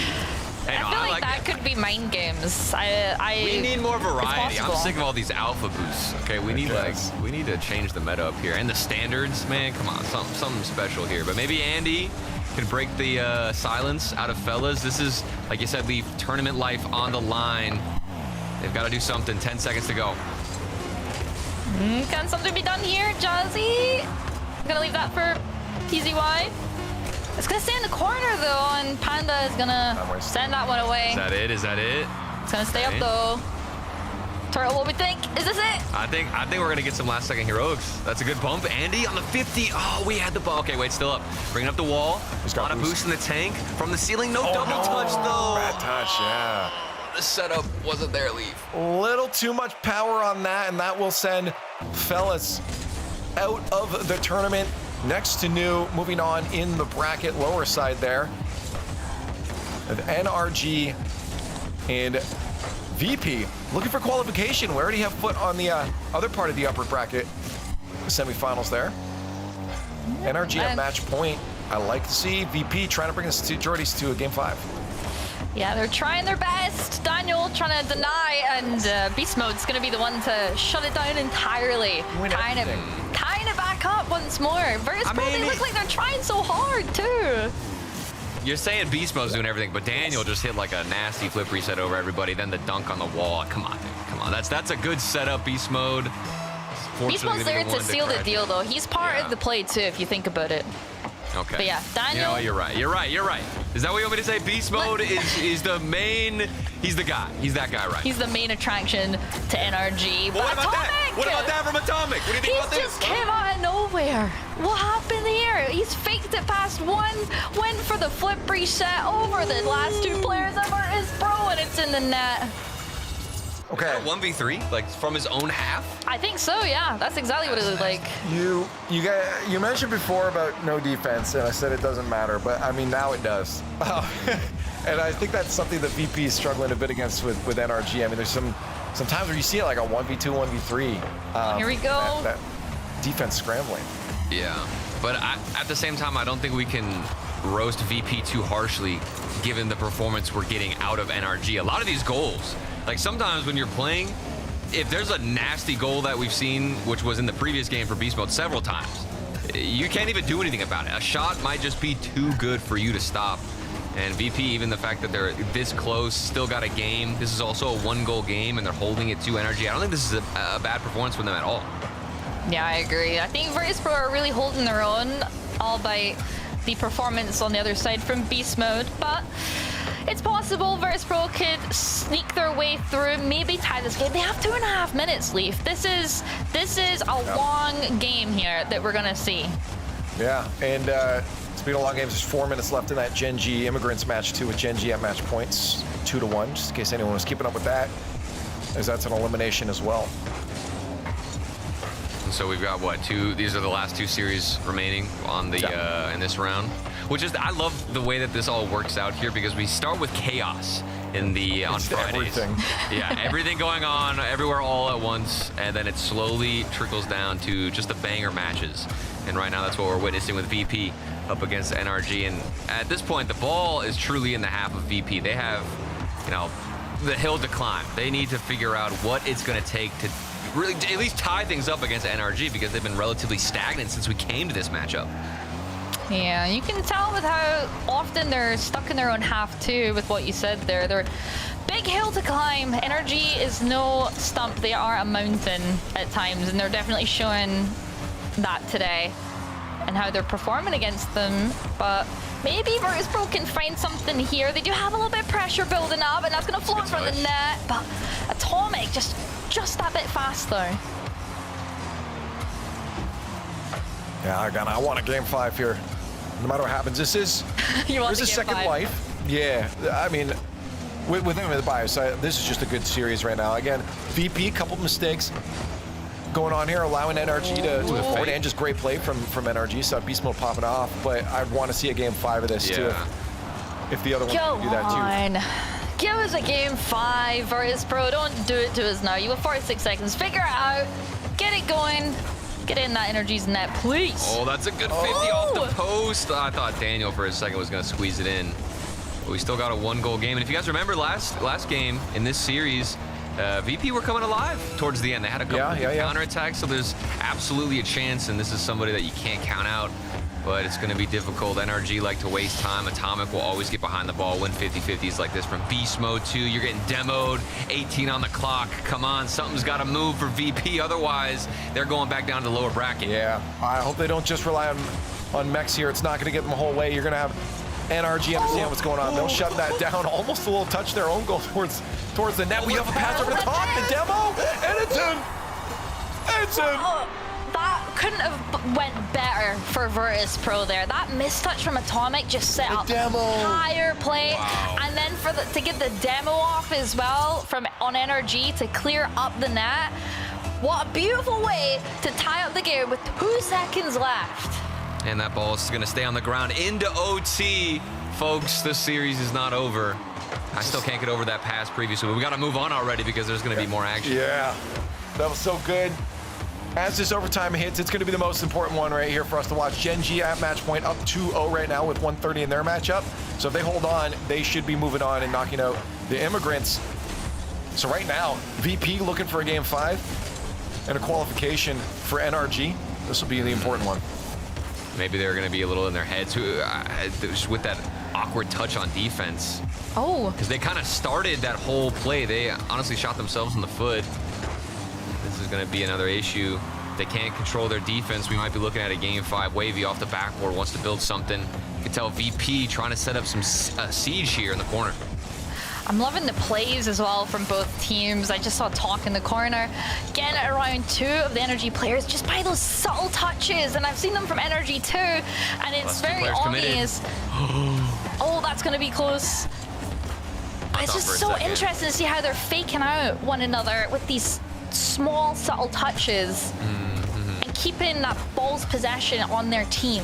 Hey, I feel like that could be mind games. We need more variety. I'm possible. sick of all these alpha boosts. Okay, we need to change the meta up here and the standards, man. Come on, something special here. But maybe Andy can break the silence out of Fellas. This is, like you said, leave tournament life on the line. They've got to do something. 10 seconds to go. Can something be done here, Jazzy? I'm gonna leave that for PZY. It's gonna stay in the corner though, and Panda is gonna send that one away. Is that it? Is that it? It's gonna stay up though. Turtle, what we think? Is this it? I think we're gonna get some last second heroics. That's a good bump. Andy on the 50. Oh, we had the ball. Okay, wait, still up. Bringing up the wall. He's got on a boost in the tank from the ceiling. No double touch though. Bad touch, yeah. The setup wasn't there, Leaf. Little too much power on that, and that will send Fellas out of the tournament. Next to New, moving on in the bracket, lower side there. Of NRG and VP looking for qualification. We already have foot on the other part of the upper bracket, the semifinals there. NRG at match point. I like to see VP trying to bring us to Jordy's to a game 5. Yeah, they're trying their best. Daniel trying to deny, and Beast Mode's gonna be the one to shut it down entirely. Kind of back up once more. They look like they're trying so hard too. You're saying Beast Mode's doing everything, but Daniel just hit like a nasty flip reset over everybody, then the dunk on the wall. Come on, dude. Come on. That's a good setup, Beast Mode. Beast Mode's there to seal the deal, though. He's part of the play, too, if you think about it. Okay. But yeah, Daniel. You know what? You're right. Is that what you want me to say? Beast Mode is the main. He's the guy. He's that guy, right? He's the main attraction to NRG. Well, what about that? What about that from Atomic? What do you think about this? He just came out of nowhere. What happened here? He's faked it past one, went for the flip reset over the last two players of his pro, and it's in the net. Okay. 1v3, like from his own half? I think so, yeah. That's exactly what it looked like. You mentioned before about no defense, and I said it doesn't matter, but I mean now it does. And I think that's something that VP is struggling a bit against with NRG. I mean, there's some times where you see it like a 1v2, 1v3. Here we go. That defense scrambling. Yeah, but at the same time, I don't think we can roast VP too harshly, given the performance we're getting out of NRG. A lot of these goals. Like sometimes when you're playing, if there's a nasty goal that we've seen, which was in the previous game for Beast Mode several times, you can't even do anything about it. A shot might just be too good for you to stop. And VP, even the fact that they're this close, still got a game. This is also a 1-goal game, and they're holding it to NRG. I don't think this is a bad performance from them at all. Yeah, I agree. I think Virtus Pro are really holding their own, albeit the performance on the other side from Beast Mode, but it's possible Virtus Pro could sneak their way through, maybe tie this game. They have 2.5 minutes, Leaf. This is a long game here that we're gonna see. Yeah, and speaking of long games, there's 4 minutes left in that Gen G Immigrants match too, with Gen G at match points 2-1, just in case anyone was keeping up with that, as that's an elimination as well. So we've got what, these are the last 2 series remaining on the in this round, which is, I love the way that this all works out here, because we start with chaos on Fridays. Everything. Yeah, everything going on everywhere all at once, and then it slowly trickles down to just the banger matches. And right now that's what we're witnessing with VP up against NRG. And at this point, the ball is truly in the half of VP. They have, the hill to climb. They need to figure out what it's going to take to really at least tie things up against NRG, because they've been relatively stagnant since we came to this matchup. Yeah, you can tell with how often they're stuck in their own half too, with what you said there. They're big hill to climb. NRG is no stump. They are a mountain at times, and they're definitely showing that today and how they're performing against them. But maybe Virtus Pro can find something here. They do have a little bit of pressure building up, and that's going to float from the net. But Atomic just that bit faster. Yeah, I want a game 5 here. No matter what happens, this is there's a second life. Yeah, I mean, with them in the bias, this is just a good series right now. Again, VP, couple mistakes going on here, allowing NRG to move forward, and just great play from NRG. So Beast Mode popping off, but I'd want to see a game 5 of this too. if the other one Go can do that too. on. Give us a game 5, Virtus Pro. Don't do it to us now. You have 46 seconds. Figure it out. Get it going. Get in that Energy's net, please. Oh, that's a good 50 off the post. I thought Daniel for a second was going to squeeze it in. But we still got a 1-goal game. And if you guys remember last game in this series, VP were coming alive towards the end. They had a couple of counterattacks, so there's absolutely a chance, and this is somebody that you can't count out. But it's going to be difficult. NRG like to waste time. Atomic will always get behind the ball, win 50-50s like this from beast mode too. You're getting demoed, 18 on the clock. Come on, something's got to move for VP. Otherwise, they're going back down to the lower bracket. Yeah, I hope they don't just rely on mechs here. It's not going to get them the whole way. You're going to have NRG understand what's going on. They'll shut that down. Almost a little touch their own goal towards the net. We have a pass over the top, the demo, and it's in. It's in. That couldn't have went better for Virtus Pro there. That mistouch from Atomic just set up higher play. Wow. And then to get the demo off as well on NRG to clear up the net. What a beautiful way to tie up the game with 2 seconds left. And that ball is going to stay on the ground into OT. Folks, this series is not over. I still can't get over that pass previously, but we got to move on already because there's going to be more action. Yeah, that was so good. As this overtime hits, it's going to be the most important one right here for us to watch. Gen G at match point up 2-0 right now with 130 in their matchup. So if they hold on, they should be moving on and knocking out the Immigrants. So right now, VP looking for a game 5 and a qualification for NRG. This will be the important one. Maybe they're going to be a little in their heads with that awkward touch on defense. Oh. Because they kind of started that whole play. They honestly shot themselves in the foot. This is going to be another issue. They can't control their defense. We might be looking at a game 5. Wavy off the backboard wants to build something. You can tell VP trying to set up some siege here in the corner. I'm loving the plays as well from both teams. I just saw Talk in the corner. Getting it around 2 of the Energy players just by those subtle touches. And I've seen them from Energy too. And it's very obvious. Oh, that's going to be close. But it's just so interesting to see how they're faking out one another with these small, subtle touches and keeping that ball's possession on their team.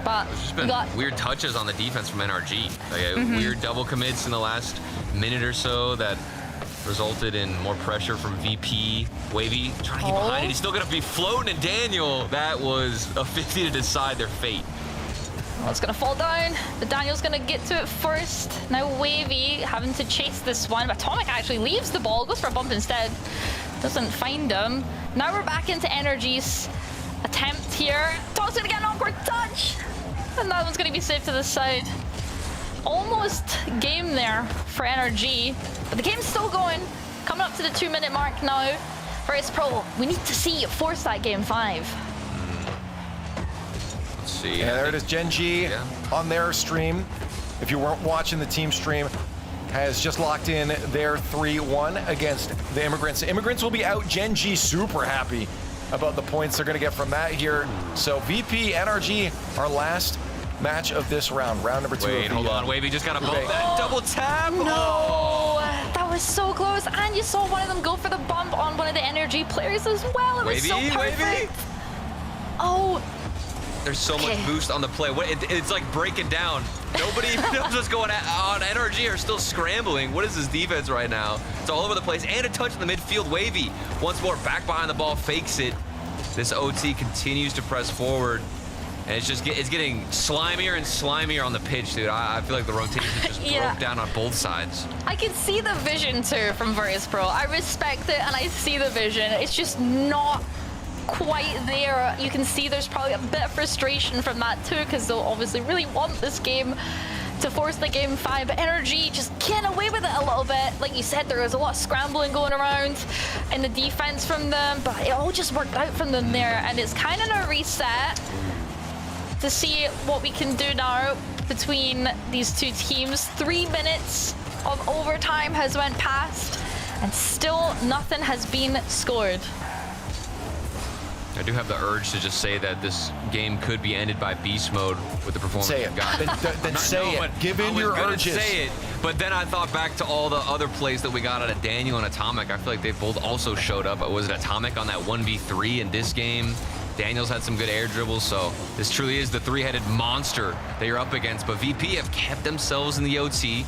But there's just been weird touches on the defense from NRG. Like weird double commits in the last minute or so that resulted in more pressure from VP. Wavy trying to get behind it. He's still going to be floating, and Daniel, that was a 50 to decide their fate. Oh, it's going to fall down, but Daniel's going to get to it first. Now Wavy having to chase this one, but Atomic actually leaves the ball, goes for a bump instead. Doesn't find him. Now we're back into Energy's attempt here. Talk's going to get an awkward touch. And that one's going to be saved to the side. Almost game there for NRG, but the game's still going. Coming up to the 2-minute mark now. Virtus Pro, we need to see you force that game 5. Let's see. Yeah, there it is. Gen G on their stream. If you weren't watching the team stream, has just locked in their 3-1 against the Immigrants. The Immigrants will be out. Gen G super happy about the points they're going to get from that here. So VP, NRG, our last match of this round. Round number 2. Wait, hold on. Wavy just got to bump that double tap. No, that was so close. And you saw one of them go for the bump on one of the NRG players as well. It was so perfect. Oh. There's so much boost on the play. It's like breaking down. Nobody knows what's going on. NRG are still scrambling. What is this defense right now? It's all over the place. And a touch in the midfield. Wavy once more back behind the ball, fakes it. This OT continues to press forward. And it's getting slimier and slimier on the pitch, dude. I feel like the rotation just broke down on both sides. I can see the vision too from Virtus Pro. I respect it and I see the vision. It's just not quite there. You can see there's probably a bit of frustration from that too, because they'll obviously really want this game to force the game 5. But NRG just getting away with it a little bit. Like you said, there was a lot of scrambling going around in the defense from them, but it all just worked out from them there. And it's kind of a reset to see what we can do now between these two teams. 3 minutes of overtime has went past and still nothing has been scored. I do have the urge to just say that this game could be ended by beast mode with the performance we've got. Then say it. Give in your urges. Say it, but then I thought back to all the other plays that we got out of Daniel and Atomic. I feel like they both also showed up. Was it Atomic on that 1v3 in this game? Daniel's had some good air dribbles, so this truly is the three-headed monster that you're up against. But VP have kept themselves in the OT.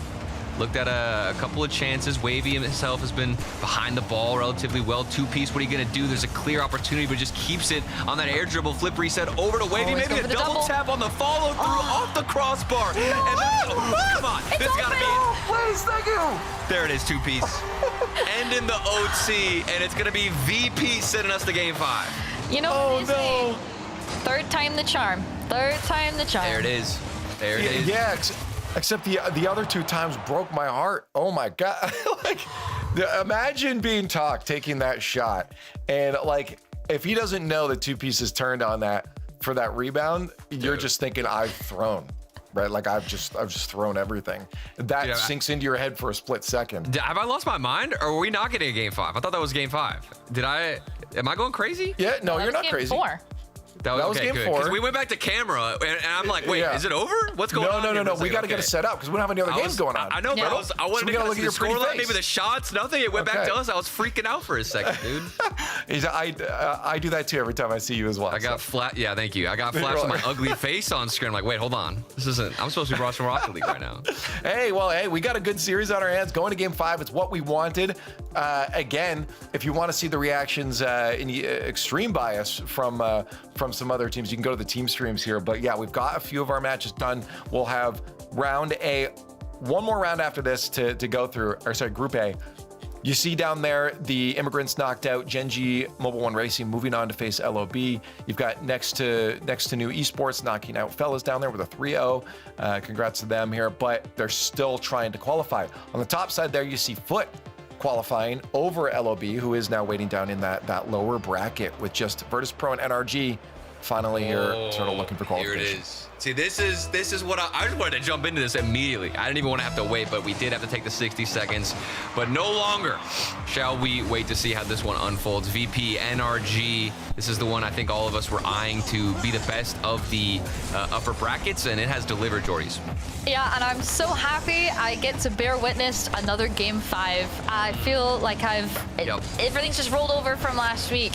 Looked at a couple of chances. Wavy himself has been behind the ball relatively well. Two-piece, what are you going to do? There's a clear opportunity, but just keeps it on that air dribble. Flip reset over to Wavy. Maybe a double tap on the follow-through off the crossbar. No. And then, come on. This got to be it. Please, thank you. There it is, two-piece. End in the OT, and it's going to be VP sending us to game 5. You know what they say? Third time the charm. Third time the charm. There it is. There it is. Yeah, except the other 2 times broke my heart. Oh my God. Like, imagine being Talk taking that shot. And like, if he doesn't know that two pieces turned on that for that rebound, you're just thinking I've thrown, right? Like I've just thrown everything. That sinks into your head for a split second. Have I lost my mind, or were we not getting a game 5? I thought that was game 5. Am I going crazy? Yeah, no, you're not game crazy. 4. That was game good, 4. because we went back to camera, and I'm like, wait, is it over? What's going on? No. We got to get it set up because we don't have any other games going on. I know, but I wanted to look at your pretty scoreline, face. maybe the shots, nothing. It went back to us. I was freaking out for a second, dude. I do that too every time I see you as well. I got flat. Yeah, thank you. I got flashed with my ugly face on screen. I'm like, wait, hold on. This isn't. I'm supposed to be watching Rocket League right now. Hey, we got a good series on our hands. Going to game 5. It's what we wanted. Again, if you want to see the reactions in the extreme bias from some other teams, you can go to the team streams here. But yeah, we've got a few of our matches done. We'll have one more round after this to go through, Group A. You see down there, the Immigrants knocked out Genji Mobile One Racing, moving on to face LOB. You've got next to New Esports knocking out Fellas down there with a 3-0. Congrats to them here, but they're still trying to qualify. On the top side there, you see Foot qualifying over LOB, who is now waiting down in that lower bracket with just Virtus Pro and NRG finally here, sort of looking for qualification. Here it is. See, this is what I just wanted to jump into this immediately. I didn't even want to have to wait, but we did have to take the 60 seconds. But no longer shall we wait to see how this one unfolds. VP, NRG, this is the one I think all of us were eyeing to be the best of the upper brackets, and it has delivered, Jordies. Yeah, and I'm so happy I get to bear witness another game 5. I feel like everything's just rolled over from last week.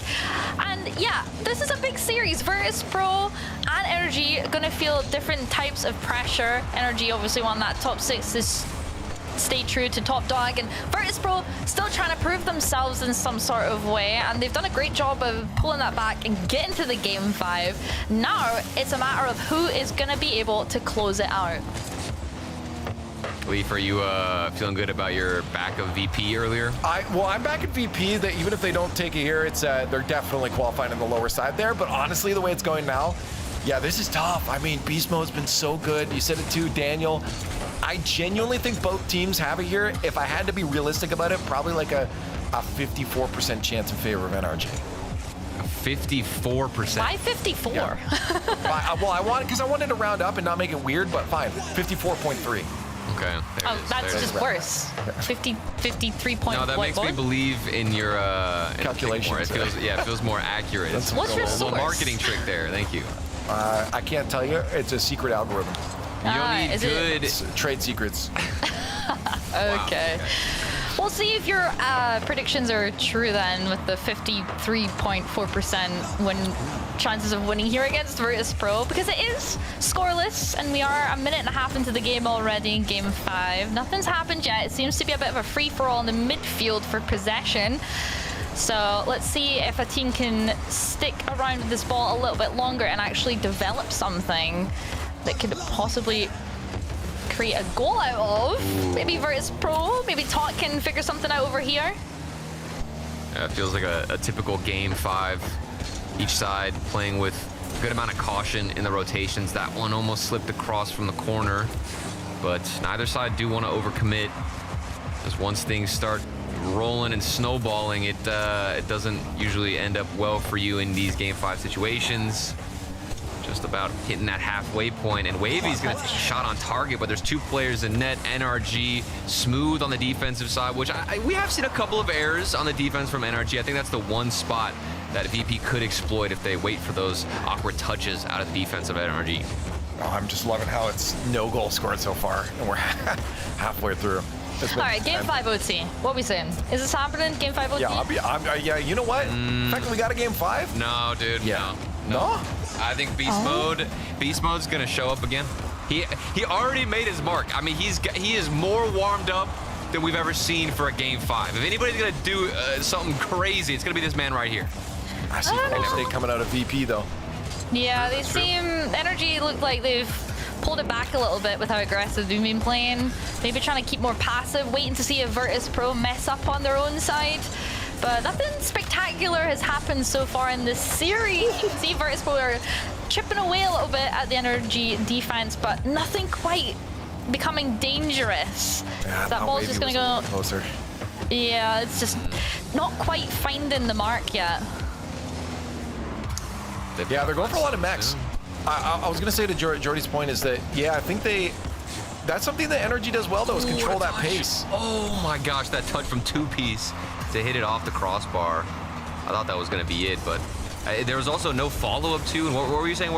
And yeah, this is a big series. Virtus Pro and Energy are gonna feel different types of pressure. Energy obviously won that top 6 to stay true to top dog, and Virtus Pro still trying to prove themselves in some sort of way, and they've done a great job of pulling that back and getting to the game 5. Now it's a matter of who is gonna be able to close it out. Leaf, are you feeling good about your back of VP earlier? I'm back at VP. That even if they don't take it here, it's they're definitely qualifying on the lower side there. But honestly, the way it's going now, yeah, this is tough. I mean, Beast Mode's been so good. You said it too, Daniel. I genuinely think both teams have it here. If I had to be realistic about it, probably like a 54% chance in favor of NRG. 54%. Why 54? Yeah. I wanted to round up and not make it weird, but fine. 54.3. Okay. That's just worse. 53.1. No, that makes me believe in your calculations. It feels more accurate. What's your source? Marketing trick there. Thank you. I can't tell you. It's a secret algorithm. You don't need good trade secrets. Okay. We'll see if your predictions are true then, with the 53.4% chances of winning here against Virtus Pro, because it is scoreless, and we are a minute and a half into the game already in game 5. Nothing's happened yet. It seems to be a bit of a free-for-all in the midfield for possession. So let's see if a team can stick around with this ball a little bit longer and actually develop something that could possibly create a goal out of. Maybe Virtus Pro, maybe Talk can figure something out over here. It feels like a typical game 5. Each side playing with a good amount of caution in the rotations. That one almost slipped across from the corner, but neither side do want to overcommit. Just once things start rolling and snowballing, it doesn't usually end up well for you in these game 5 situations. Just about hitting that halfway point, and Wavy's gonna take a shot on target, but there's 2 players in net. NRG smooth on the defensive side, which we have seen a couple of errors on the defense from NRG. I think that's the one spot that VP could exploit if they wait for those awkward touches out of the defense of NRG. Oh, I'm just loving how it's no goal scored so far, and we're halfway through. All right, game 5 OT. What are we saying? Is this happening? Game 5 OT? Yeah, you know what? In fact, we got a game 5? No, dude. Yeah. No. I think Beast Mode's gonna show up again. He already made his mark. I mean, he is more warmed up than we've ever seen for a game 5. If anybody's gonna do something crazy, it's gonna be this man right here. I see Golden State coming out of VP though. Yeah, they seem Energy look like they've pulled it back a little bit with how aggressive they've been playing. Maybe trying to keep more passive, waiting to see if Virtus Pro mess up on their own side. But nothing spectacular has happened so far in this series. You can see Virtus Pro are chipping away a little bit at the Energy defense, but nothing quite becoming dangerous. Yeah, that ball's just gonna go closer. Yeah, it's just not quite finding the mark yet. Yeah, they're going for a lot of mechs. I was gonna say to Jordy's point is that, yeah, I think that's something that Energy does well though, is control that pace. Oh my gosh, that touch from 2-piece to hit it off the crossbar. I thought that was gonna be it, but there was also no follow-up too. And what were you saying?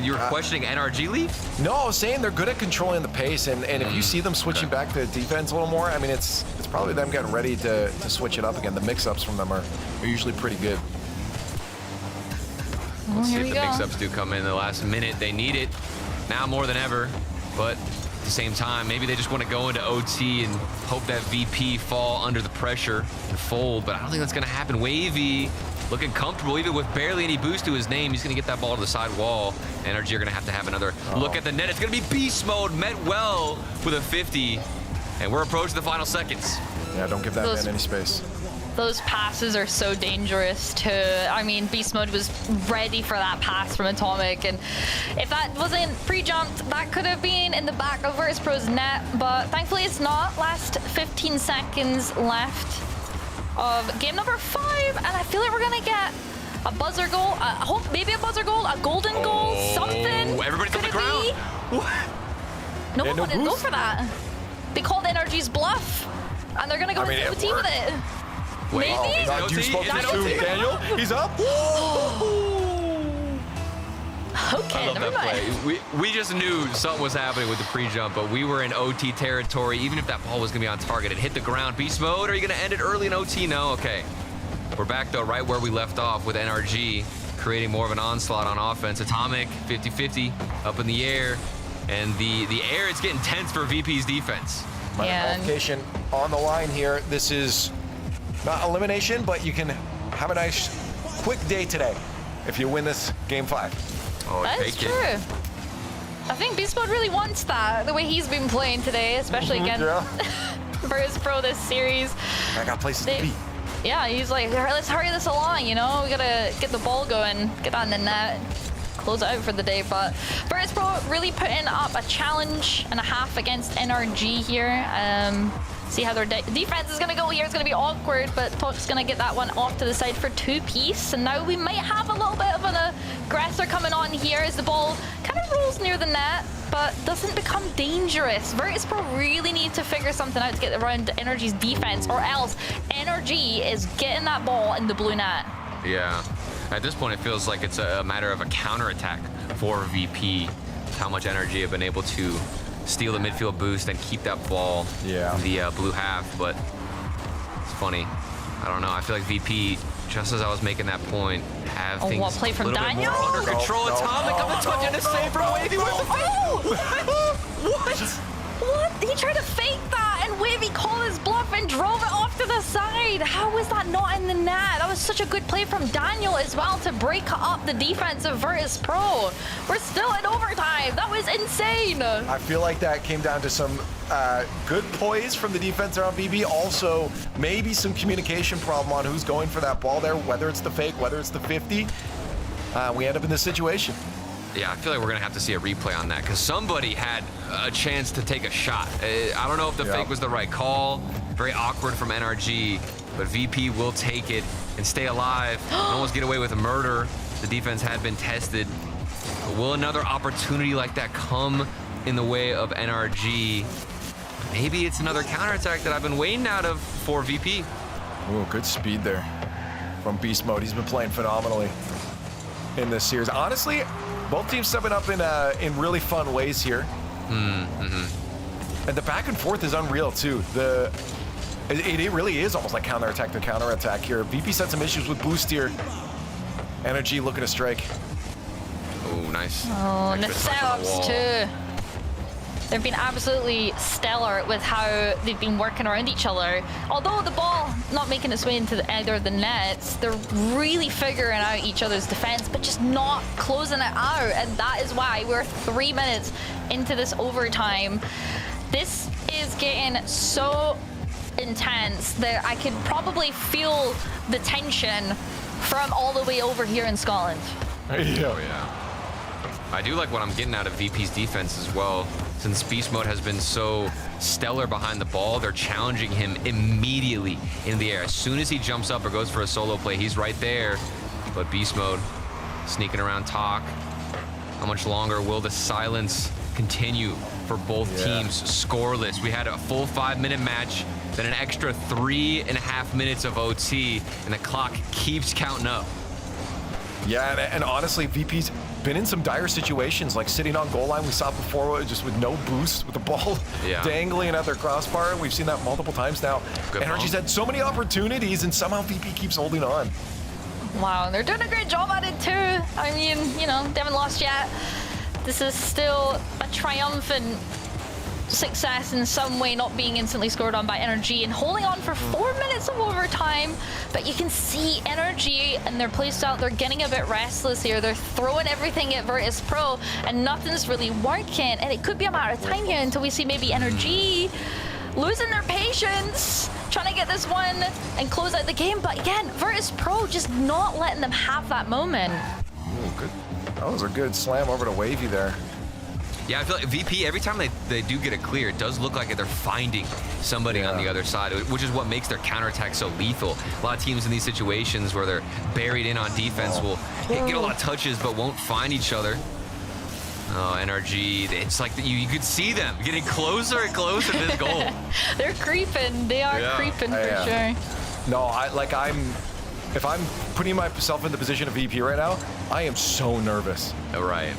You were questioning NRG lead? No, I was saying they're good at controlling the pace, and if you see them switching back to defense a little more, I mean, it's probably them getting ready to switch it up again. The mix-ups from them are usually pretty good. Let's see if the mix-ups do come in the last minute. They need it now more than ever, but at the same time, maybe they just want to go into OT and hope that VP fall under the pressure and fold, but I don't think that's going to happen. Wavy looking comfortable, even with barely any boost to his name. He's going to get that ball to the side wall. Energy are going to have another look at the net. It's going to be beast mode, met well with a 50, and we're approaching the final seconds. Yeah, don't give that man any space. Those passes are so dangerous too. I mean, Beast Mode was ready for that pass from Atomic, and if that wasn't pre-jumped, that could have been in the back of Virtus Pro's net, but thankfully it's not. Last 15 seconds left of game number 5, and I feel like we're gonna get a buzzer goal, maybe a buzzer goal, a golden goal, something. Everybody's on the ground. No one wanted to go for that. They called Energy's bluff, and they're gonna go into OT with it. Wait, maybe? You spoke to Daniel? He's up? Okay, I love that play. We just knew something was happening with the pre-jump, but we were in OT territory. Even if that ball was going to be on target, it hit the ground. Beast mode, are you going to end it early in OT? No? Okay. We're back, though, right where we left off with NRG, creating more of an onslaught on offense. Atomic, 50-50, up in the air. And the air is getting tense for VP's defense. Qualification on the line here. This is not elimination, but you can have a nice, quick day today if you win this game 5. Oh, that's true. I think Beast Mode really wants that, the way he's been playing today, especially against Virtus Pro this series. I got places to be. Yeah, he's like, let's hurry this along, you know? We gotta get the ball going, get that in the net, close it out for the day. But Virtus Pro really putting up a challenge and a half against NRG here. See how their defense is gonna go here. It's gonna be awkward, but Tok's gonna get that one off to the side for 2-piece. And now we might have a little bit of an aggressor coming on here as the ball kind of rolls near the net, but doesn't become dangerous. Virtus Pro really need to figure something out to get around Energy's defense, or else Energy is getting that ball in the blue net. Yeah. At this point, it feels like it's a matter of a counterattack for VP. How much Energy have been able to steal the midfield boost and keep that ball in the blue half, but it's funny. I don't know. I feel like VP, just as I was making that point, have things what play from a little Daniel? bit more under control. Atomic on the touch and a save from Wavy. What? He tried to fake that, and Wavy called his bluff and drove it off to the side. How was that not in the net? That was such a good play from Daniel as well to break up the defense of Virtus Pro. We're still in overtime. That was insane. I feel like that came down to some good poise from the defense around VP. Also, maybe some communication problem on who's going for that ball there, whether it's the fake, whether it's the 50. We end up in this situation. Yeah, I feel like we're going to have to see a replay on that because somebody had a chance to take a shot. I don't know if the fake was the right call. Very awkward from NRG, but VP will take it and stay alive and almost get away with a murder. The defense had been tested. But will another opportunity like that come in the way of NRG? Maybe it's another counterattack that I've been waiting out of for VP. Ooh, good speed there from Beast Mode. He's been playing phenomenally in this series. Honestly, both teams stepping up in really fun ways here. And the back and forth is unreal too. It really is almost like counterattack to counterattack here. VP had some issues with boost here. Energy looking to strike. Oh, nice. Oh, and the Extra touch on the setups wall. too. They've been absolutely stellar with how they've been working around each other. Although the ball not making its way into either of the nets, they're really figuring out each other's defense, but just not closing it out. And that is why we're 3 minutes into this overtime. This is getting so intense that I could probably feel the tension from all the way over here in Scotland. Oh, yeah. I do like what I'm getting out of VP's defense as well. Since Beast Mode has been so stellar behind the ball, they're challenging him immediately in the air. As soon as he jumps up or goes for a solo play, he's right there. But Beast Mode sneaking around Talk. How much longer will the silence continue for both teams? Scoreless. We had a full 5-minute match, then an extra 3.5 minutes of OT, and the clock keeps counting up. Yeah, and honestly, VP's been in some dire situations, like sitting on goal line. We saw it before, just with no boost, with the ball dangling at their crossbar. We've seen that multiple times now. Energy's had so many opportunities, and somehow VP keeps holding on. Wow, they're doing a great job at it too. I mean, you know, they haven't lost yet. This is still a triumphant success in some way, not being instantly scored on by Energy and holding on for 4 minutes of overtime. But you can see Energy and their playstyle, they're getting a bit restless here. They're throwing everything at Virtus Pro and nothing's really working. And it could be a matter of time here until we see maybe Energy losing their patience, trying to get this one and close out the game. But again, Virtus Pro just not letting them have that moment. Ooh, good. That was a good slam over to Wavy there. Yeah, I feel like VP, every time they do get it clear, it does look like they're finding somebody on the other side, which is what makes their counterattack so lethal. A lot of teams in these situations where they're buried in on defense will get a lot of touches but won't find each other. Oh, NRG, it's like you could see them getting closer and closer to this goal. They're creeping. They are creeping for sure. No, if I'm putting myself in the position of VP right now, I am so nervous. Right.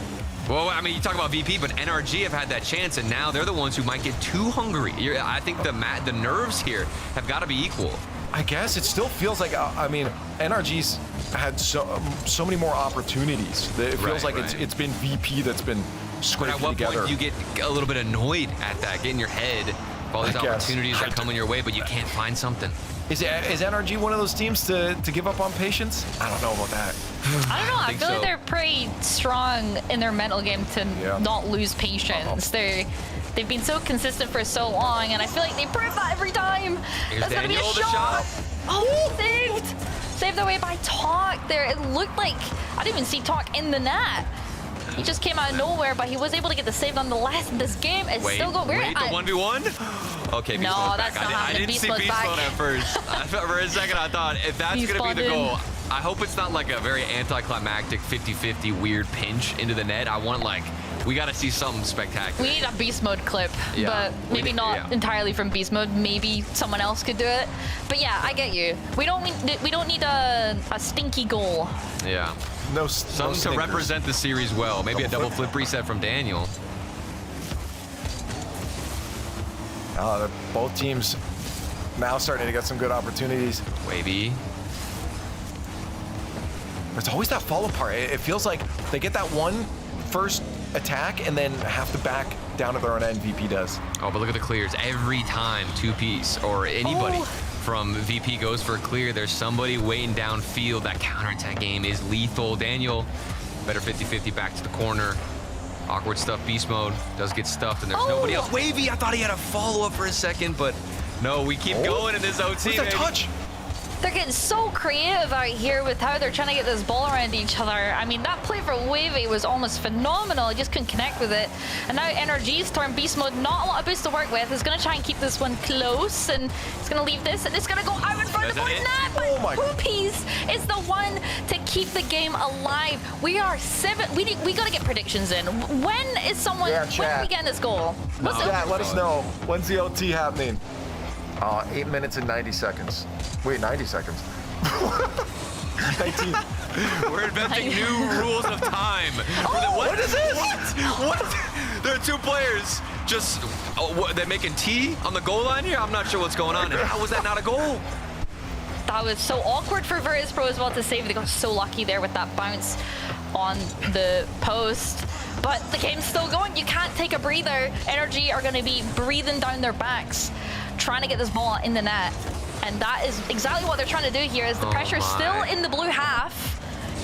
Well, I mean, you talk about VP, but NRG have had that chance, and now they're the ones who might get too hungry. I think the nerves here have got to be equal. I guess it still feels like, I mean, NRG's had so many more opportunities. It feels like it's been VP that's been scraping together. But at what point do you get a little bit annoyed at that, get in your head of all these opportunities that come in your way, but you can't find something? Is NRG one of those teams to give up on patience? I don't know about that. I don't know. I feel like they're pretty strong in their mental game to not lose patience. They've been so consistent for so long, and I feel like they prove that every time. That's gonna be a shot. Oh, saved! Saved away by Talk there. It looked like I didn't even see Talk in the net. He just came out of nowhere, but he was able to get the save nonetheless. This game is still going. Wait, the 1v1? Okay, Beast no, Mode's that's back. not I didn't see Beast Mode at first. For a second, I thought if that's going to be the goal, I hope it's not like a very anticlimactic 50-50 weird pinch into the net. I want we got to see something spectacular. We need a Beast Mode clip, but maybe not entirely from Beast Mode. Maybe someone else could do it. But yeah, I get you. We don't need a stinky goal. Yeah. Something to represent the series well. Maybe a double flip reset from Daniel. Both teams now starting to get some good opportunities. Wavy. There's always that fall apart. It feels like they get that one first attack and then have to back down to their own end. VP does. Oh, but look at the clears. Every time 2-piece or anybody from VP goes for a clear, there's somebody waiting downfield. That counterattack game is lethal. Daniel, better 50-50 back to the corner. Awkward stuff. Beast Mode does get stuffed, and there's nobody else. Wavy, I thought he had a follow-up for a second, but no, we keep going in this OT. Where's that touch? They're getting so creative out here with how they're trying to get this ball around each other. I mean, that play for Wavy was almost phenomenal. He just couldn't connect with it. And now NRG's turned Beast Mode, not a lot of boost to work with. He's going to try and keep this one close, and he's going to leave this, and it's going to go out in front of the net. But Hoopies is the one to keep the game alive. We are 7. We got to get predictions in. When is someone? When are we getting this goal? Let us know. When's the OT happening? 8 minutes and 90 seconds. Wait, 90 seconds. 19. We're inventing new rules of time. What is this? What? There are 2 players. just they're making tea on the goal line here. I'm not sure what's going on. And how was that not a goal? That was so awkward for Virtus Pro as well to save. They got so lucky there with that bounce on the post. But the game's still going. You can't take a breather. Energy are going to be breathing down their backs, trying to get this ball in the net. And that is exactly what they're trying to do here, is the pressure still in the blue half.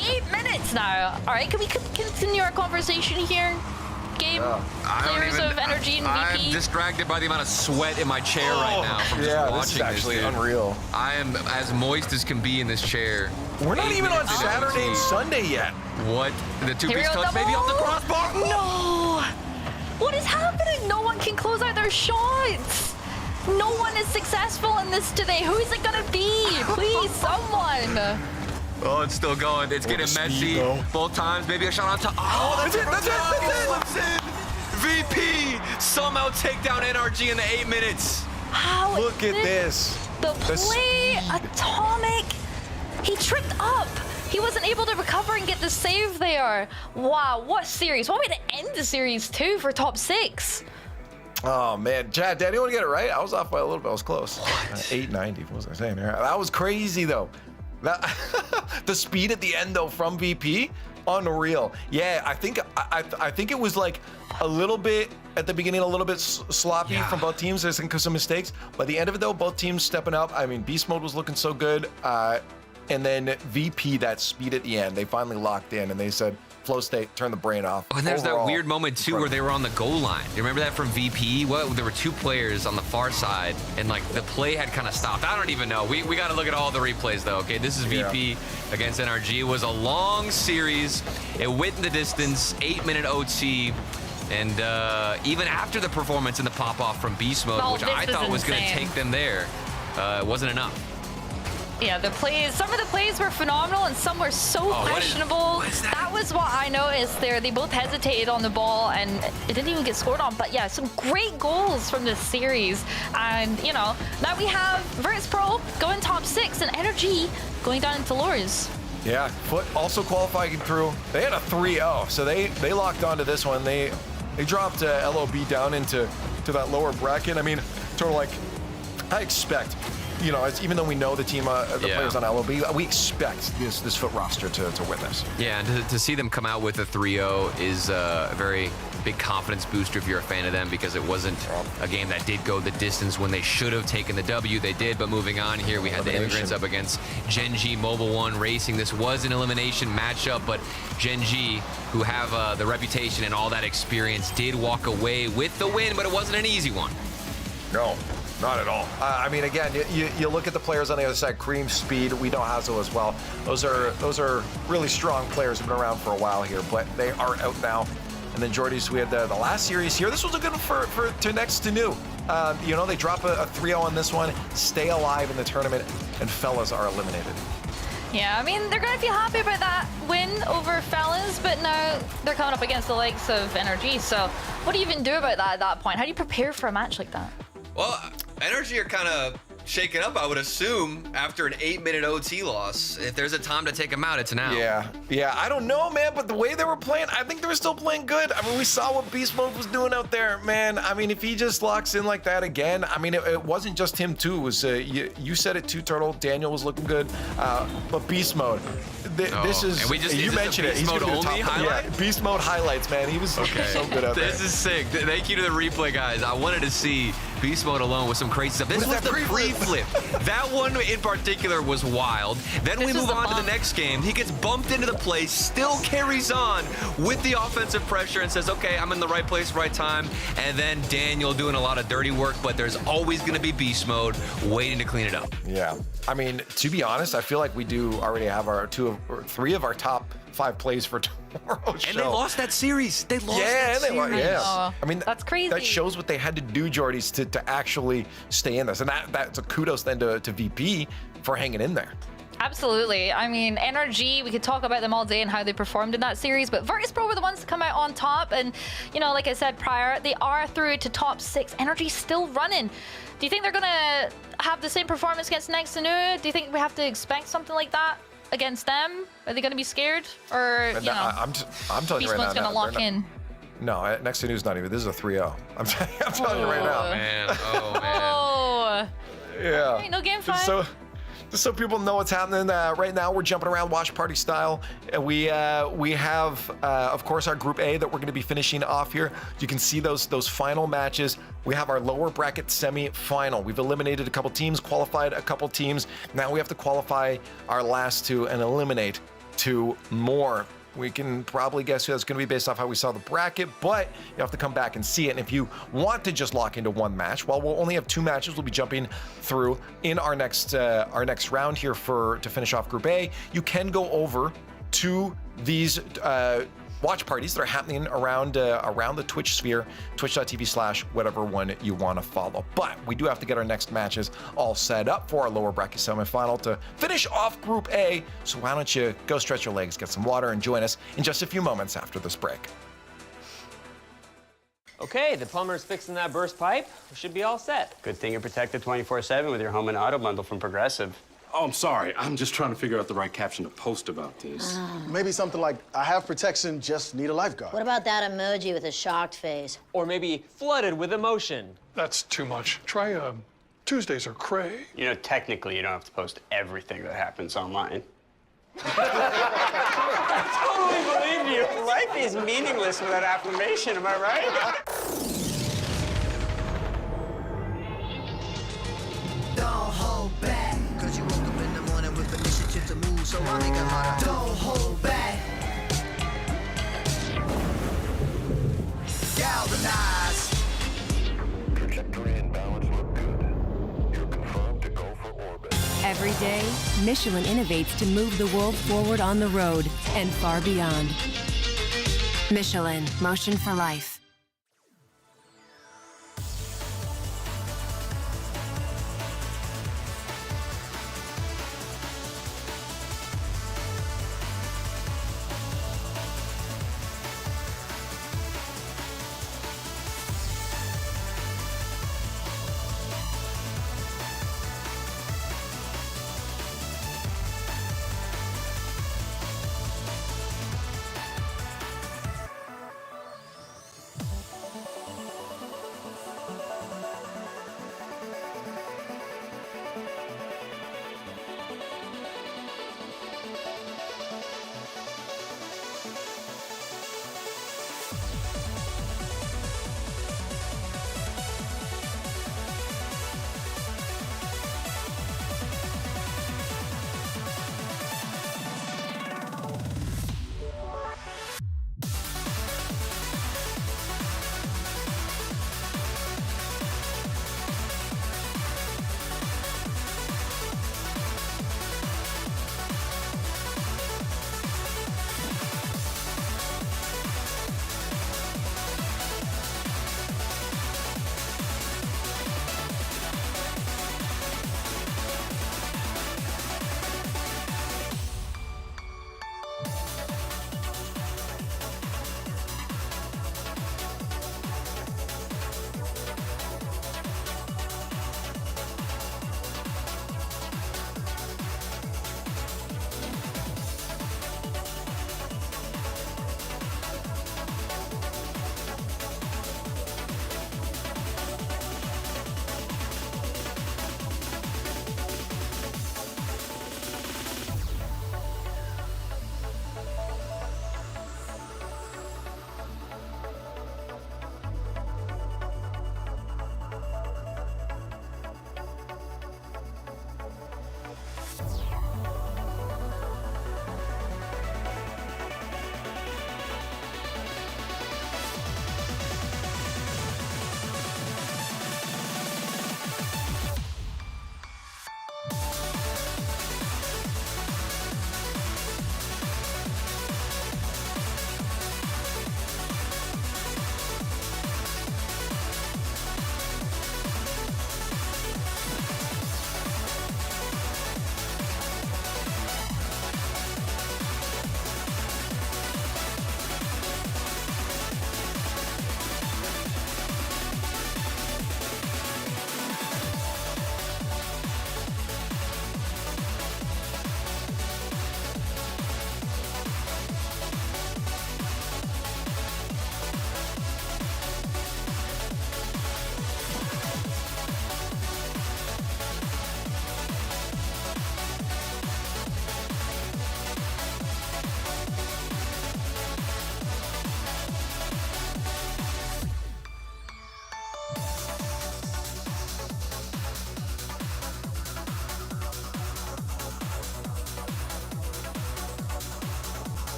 8 minutes now. All right, can we continue our conversation here? Game players of Energy and VP. I'm distracted by the amount of sweat in my chair right now from just watching this is actually dude. unreal. I am as moist as can be in this chair. We're not even on Saturday and Sunday yet. What? The two-piece Here we go, touch maybe off the crossbar? No! What is happening? No one can close out their shots. No one is successful in this today. Who is it gonna be? Please, someone. Oh, it's still going. It's getting messy. Both times. Maybe a shot on top. Oh, that's it. That's it. Slips in. VP somehow take down NRG in the 8 minutes. How? Look at this. The play, Atomic. He tripped up. He wasn't able to recover and get the save there. Wow, what series. What way to end the series too for top 6. Oh man, Chad, did anyone get it right? I was off by a little bit. I was close. 890. What was I saying here? That was crazy though. The speed at the end though from VP, unreal. Yeah, I think it was like a little bit at the beginning, a little bit sloppy from both teams. There's some mistakes. By the end of it though, both teams stepping up. I mean, Beast Mode was looking so good, and then VP, that speed at the end, they finally locked in and they said, flow state, turn the brain off. Oh, and there's that weird moment too where they were on the goal line. You remember that from VP? What? There were 2 players on the far side, and like the play had kind of stopped. I don't even know. We got to look at all the replays though. Okay, this is VP against NRG. It was a long series. It went in the distance. 8-minute OT. And even after the performance in the pop off from Beast Mode, which I thought was going to take them there, it wasn't enough. Yeah, the plays, some of the plays were phenomenal and some were so questionable. That was what I noticed there. They both hesitated on the ball and it didn't even get scored on. But yeah, some great goals from this series. And, you know, now we have Virtus Pro going top 6 and Energy going down into lures. Yeah, Foot also qualifying through. They had a 3-0, so they locked onto this one. They dropped LOB down into that lower bracket. I mean, sort of like, I expect, you know, even though we know the team, the players on LOB, we expect this Foot roster to win this. Yeah, and to see them come out with a 3-0 is a very big confidence booster if you're a fan of them, because it wasn't a game that did go the distance when they should have taken the W. They did, but moving on here, we had the Immigrants up against Gen G Mobile One Racing. This was an elimination matchup, but Gen G, who have the reputation and all that experience, did walk away with the win, but it wasn't an easy one. No. Not at all. I mean, again, you look at the players on the other side. Cream, Speed, we know Hazel as well. Those are really strong players who've been around for a while here, but they are out now. And then Jordy's, we had the last series here. This was a good one for to next to new. You know, they drop a 3-0 on this one, stay alive in the tournament, and Fellas are eliminated. Yeah, I mean, they're going to feel happy about that win over Fellas, but now they're coming up against the likes of NRG. So what do you even do about that at that point? How do you prepare for a match like that? Well, NRG are kind of shaken up, I would assume, after an 8-minute OT loss. If there's a time to take them out, it's now. Yeah, I don't know, man, but the way they were playing, I think they were still playing good. I mean, we saw what Beast Mode was doing out there, man. I mean, if he just locks in like that again, I mean, it wasn't just him too. It was you said it too, Turtle. Daniel was looking good, but Beast Mode. This is, and you mentioned it. Beast Mode only highlight? Yeah, Beast Mode highlights, man. He was so good out there. This is sick. Thank you to the replay, guys. I wanted to see Beast Mode alone with some crazy stuff. This was the pre-flip. That one in particular was wild. Then we move on to the next game. He gets bumped into the place, still carries on with the offensive pressure and says, okay, I'm in the right place, right time. And then Daniel doing a lot of dirty work, but there's always going to be Beast Mode waiting to clean it up. Yeah. I mean, to be honest, I feel like we do already have our 2 or 3 of our top 5 plays for tomorrow's show. And they lost that series. They lost that series. Oh, I mean, that's crazy. That shows what they had to do, Jordy's, to actually stay in this. And that's a kudos then to VP for hanging in there. Absolutely. I mean, NRG, we could talk about them all day and how they performed in that series, but Virtus Pro were the ones to come out on top. And, you know, like I said prior, they are through to top 6. NRG still running. Do you think they're going to have the same performance against Next to New? Do you think we have to expect something like that against them? Are they going to be scared? Or, you know, I'm telling you right now, going to lock in? No, next to news not even. This is a 3-0. I'm telling you right Oh now. man. Oh man. Oh. Yeah. Wait, no game Just five? just so people know what's happening right now, we're jumping around watch party style. And we have, of course, our Group A that we're going to be finishing off here. You can see those final matches. We have our lower bracket semi-final. We've eliminated a couple teams, qualified a couple teams. Now we have to qualify our last two and eliminate two more. We can probably guess who that's going to be based off how we saw the bracket, but you have to come back and see it. And if you want to just lock into one match, well, we'll only have two matches. We'll be jumping through in our next round here to finish off Group A. You can go over to these watch parties that are happening around the Twitch sphere, twitch.tv/whatever one you want to follow. But we do have to get our next matches all set up for our lower bracket semifinal to finish off Group A. So why don't you go stretch your legs, get some water, and join us in just a few moments after this break. Okay, the plumber's fixing that burst pipe. We should be all set. Good thing you're protected 24/7 with your home and auto bundle from Progressive. Oh, I'm sorry. I'm just trying to figure out the right caption to post about this. Maybe something like, I have protection, just need a lifeguard. What about that emoji with a shocked face? Or maybe flooded with emotion. That's too much. Try Tuesdays are cray. You know, technically, you don't have to post everything that happens online. I totally believe you. Life is meaningless without affirmation, am I right? Don't hold back, cause you woke up in the morning with initiative to move, so I make it harder. Don't hold back. Galvanize. Trajectory and balance look good. You're confirmed to go for orbit. Every day, Michelin innovates to move the world forward on the road and far beyond. Michelin, motion for life.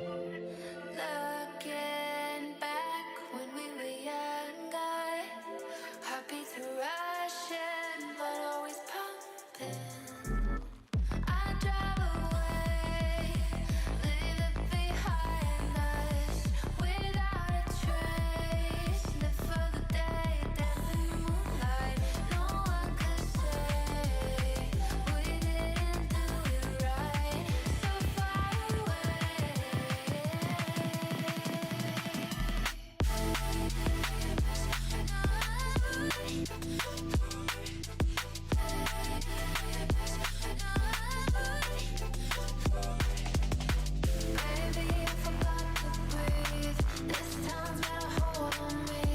Looking back when we were younger, heartbeats were rushing, but always pumping. I drive away, leave it behind us, without a trace. Live for the day, dance in the moonlight. No one could say we didn't do it right. So far away. Baby, I forgot to breathe. This time's got a hold on me.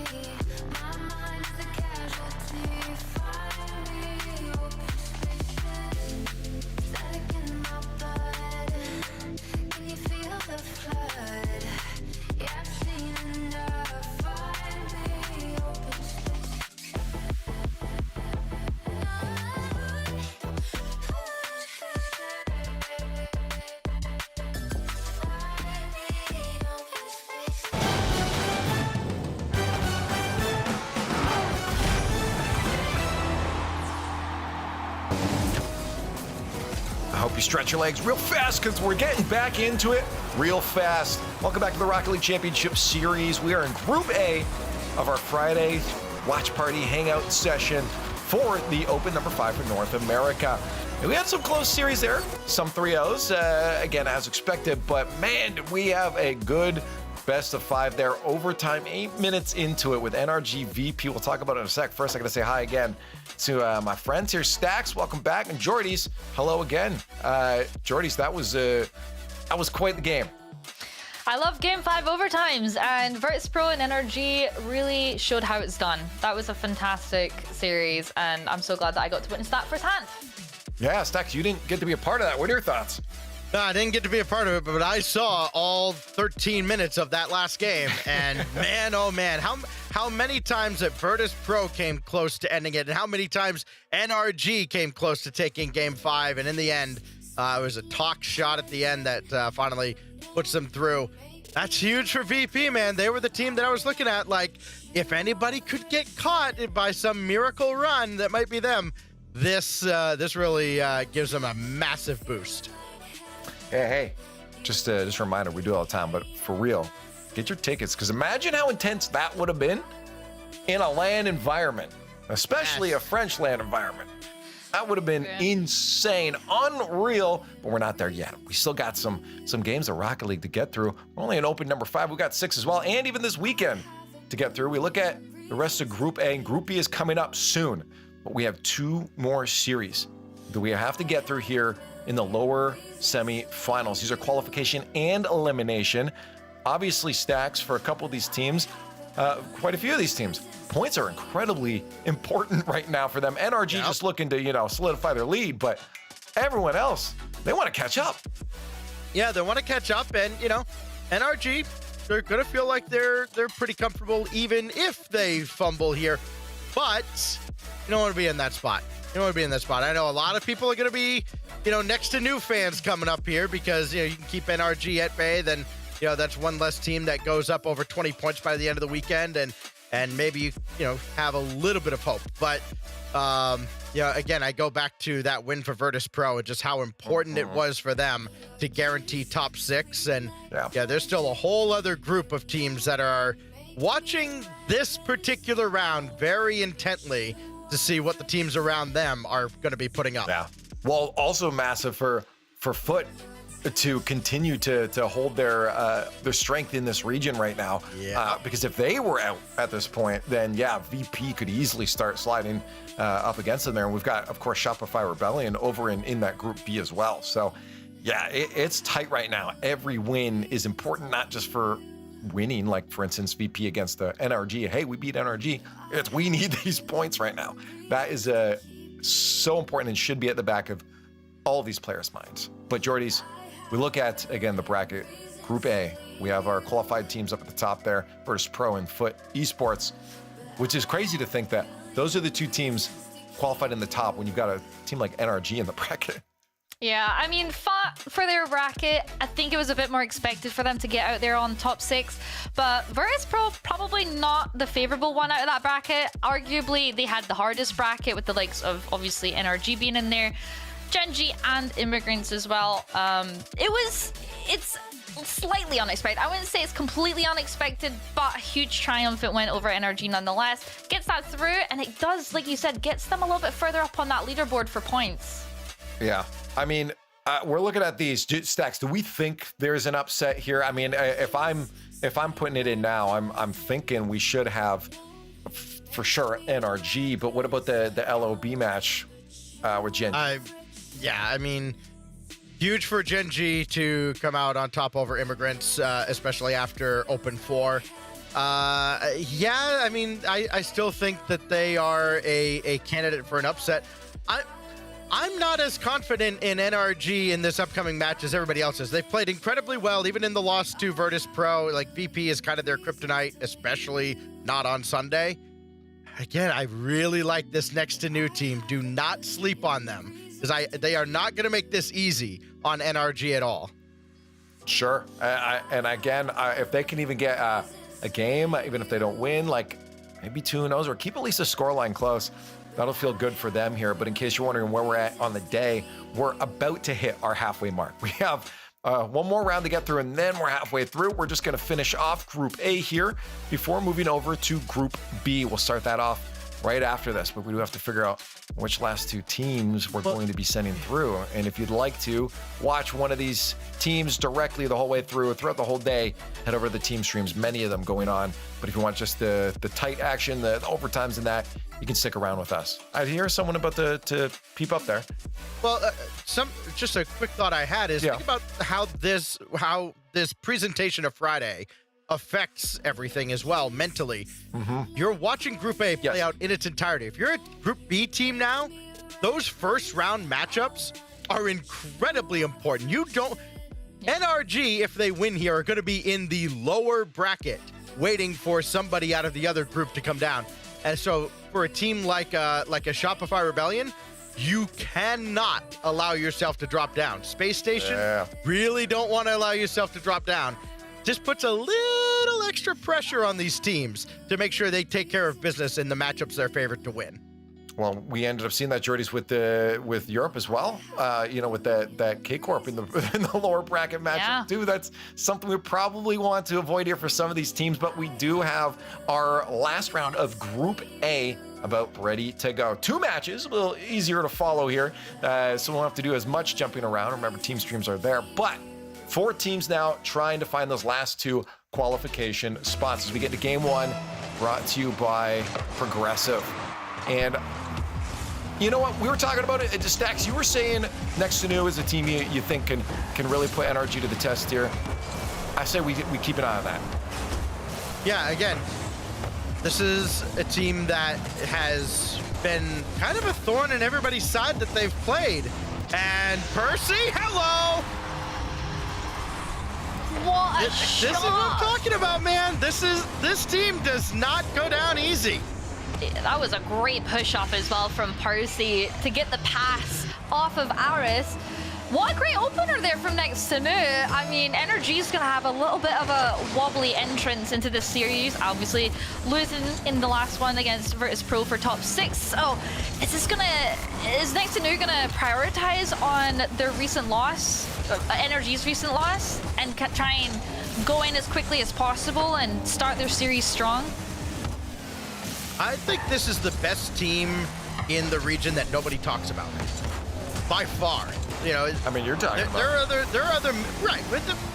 My mind is a casualty. Find me open spaces. Static in my blood. Can you feel the flood? Yeah, I've seen enough. Find me open spaces. I hope you stretch your legs real fast because we're getting back into it real fast. Welcome back to the Rocket League Championship Series. We are in Group A of our Friday watch party hangout session for the Open number 5 for North America. And we had some close series there, some 3-0s, again, as expected, but man, we have a good best of 5 there. Overtime, 8 minutes into it with NRG VP. We'll talk about it in a sec. First, I got to say hi again to my friends here. Stacks, welcome back. And Jordy's, hello again. Jordy's, that was quite the game. I love Game 5 overtimes, and Virtus Pro and NRG really showed how it's done. That was a fantastic series, and I'm so glad that I got to witness that firsthand. Yeah, Stacks, you didn't get to be a part of that. What are your thoughts? No, I didn't get to be a part of it, but I saw all 13 minutes of that last game, and man, oh man, how many times that Virtus Pro came close to ending it, and how many times NRG came close to taking Game 5, and in the end, it was a talk shot at the end that finally puts them through. That's huge for VP, man. They were the team that I was looking at, like, if anybody could get caught by some miracle run, that might be them. This really gives them a massive boost. Hey, just a reminder, we do it all the time, but for real, get your tickets, because imagine how intense that would have been in a LAN environment, especially a French LAN environment. That would have been insane, unreal, but we're not there yet. We still got some games of Rocket League to get through. We're only in Open number 5. We got 6 as well, and even this weekend to get through. We look at the rest of Group A, and Group B is coming up soon, but we have 2 more series that we have to get through here in the lower semi-finals. These are qualification and elimination. Obviously, Stacks for a couple of these teams, quite a few of these teams. Points are incredibly important right now for them. NRG just looking to, solidify their lead, but everyone else, they want to catch up. Yeah, they want to catch up, and, NRG, they're going to feel like they're pretty comfortable even if they fumble here, but you don't want to be in that spot. You don't want to be in that spot. I know a lot of people are going to be, next to new fans coming up here because, you can keep NRG at bay. Then, that's one less team that goes up over 20 points by the end of the weekend. And maybe, have a little bit of hope. But, again, I go back to that win for Virtus Pro and just how important it was for them to guarantee top 6. And, there's still a whole other group of teams that are watching this particular round very intently to see what the teams around them are going to be putting up. Yeah. Well, also massive for Foot to continue to hold their strength in this region right now. Yeah. Because if they were out at this point, then VP could easily start sliding up against them there. And we've got, of course, Shopify Rebellion over in that Group B as well. So it's tight right now. Every win is important, not just for winning, like for instance VP against the NRG. Hey, we beat NRG. We need these points right now. That is so important and should be at the back of all these players' minds. But Jordy's, we look at again the bracket, Group A. We have our qualified teams up at the top there, Virtus Pro and Foot Esports, which is crazy to think that those are the 2 teams qualified in the top when you've got a team like NRG in the bracket. Yeah, I mean, for their bracket, I think it was a bit more expected for them to get out there on top 6. But Virtus Pro, probably not the favorable one out of that bracket. Arguably, they had the hardest bracket with the likes of, obviously, NRG being in there, Genji and Immigrants as well. It's slightly unexpected. I wouldn't say it's completely unexpected, but a huge triumphant win over NRG nonetheless. Gets that through, and it does, like you said, gets them a little bit further up on that leaderboard for points. Yeah, I mean, we're looking at these stacks. Do we think there's an upset here? I mean, if I'm putting it in now, I'm thinking we should have for sure NRG. But what about the LOB match with Gen G? Yeah, I mean, huge for Gen G to come out on top over Immigrants, especially after Open 4. Yeah, I mean, I still think that they are a candidate for an upset. I'm not as confident in NRG in this upcoming match as everybody else is. They've played incredibly well, even in the loss to Virtus Pro. Like, VP is kind of their kryptonite, especially not on Sunday. Again, I really like this next to new team. Do not sleep on them, because they are not going to make this easy on NRG at all. Sure. And again, if they can even get a game, even if they don't win, like maybe 2-0, or keep at least a scoreline close, that'll feel good for them here. But in case you're wondering where we're at on the day, we're about to hit our halfway mark. We have one more round to get through, and then we're halfway through. We're just going to finish off Group A here before moving over to Group B. We'll start that off right after this, but we do have to figure out which last two teams we're going to be sending through. And if you'd like to watch one of these teams directly the whole way through, throughout the whole day, head over to the team streams, many of them going on. But if you want just the tight action, the overtimes and that, you can stick around with us. I hear someone about to peep up there. Well, just a quick thought I had is think about how this presentation of Friday affects everything as well mentally. You're watching Group A play out in its entirety. If you're a Group B team now, those first round matchups are incredibly important. NRG, if they win here, are going to be in the lower bracket waiting for somebody out of the other group to come down. And so for a team like a Shopify Rebellion, you cannot allow yourself to drop down. Space Station, really don't want to allow yourself to drop down. Just puts a little extra pressure on these teams to make sure they take care of business in the matchups they're favored to win. Well, we ended up seeing that, Jordy's, with Europe as well. With that K-Corp in the lower bracket matchup too. That's something we probably want to avoid here for some of these teams. But we do have our last round of Group A about ready to go. 2 matches, a little easier to follow here, so we won't have to do as much jumping around. Remember, team streams are there, but 4 teams now trying to find those last 2 qualification spots as we get to game 1, brought to you by Progressive. And you know what? We were talking about it. Stacks, you were saying Next to New is a team you think can really put NRG to the test here. I say we keep an eye on that. Yeah, again, this is a team that has been kind of a thorn in everybody's side that they've played. And Percy, hello! What a This is what I'm talking about, man. This team does not go down easy. That was a great push-up as well from Percy to get the pass off of Aris. What a great opener there from Next to New. I mean, NRG's going to have a little bit of a wobbly entrance into this series, obviously losing in the last one against Virtus Pro for top 6. So is Next to New going to prioritize on their recent loss, NRG's recent loss, and try and go in as quickly as possible and start their series strong? I think this is the best team in the region that nobody talks about, by far. I mean, you're talking about. There are other right,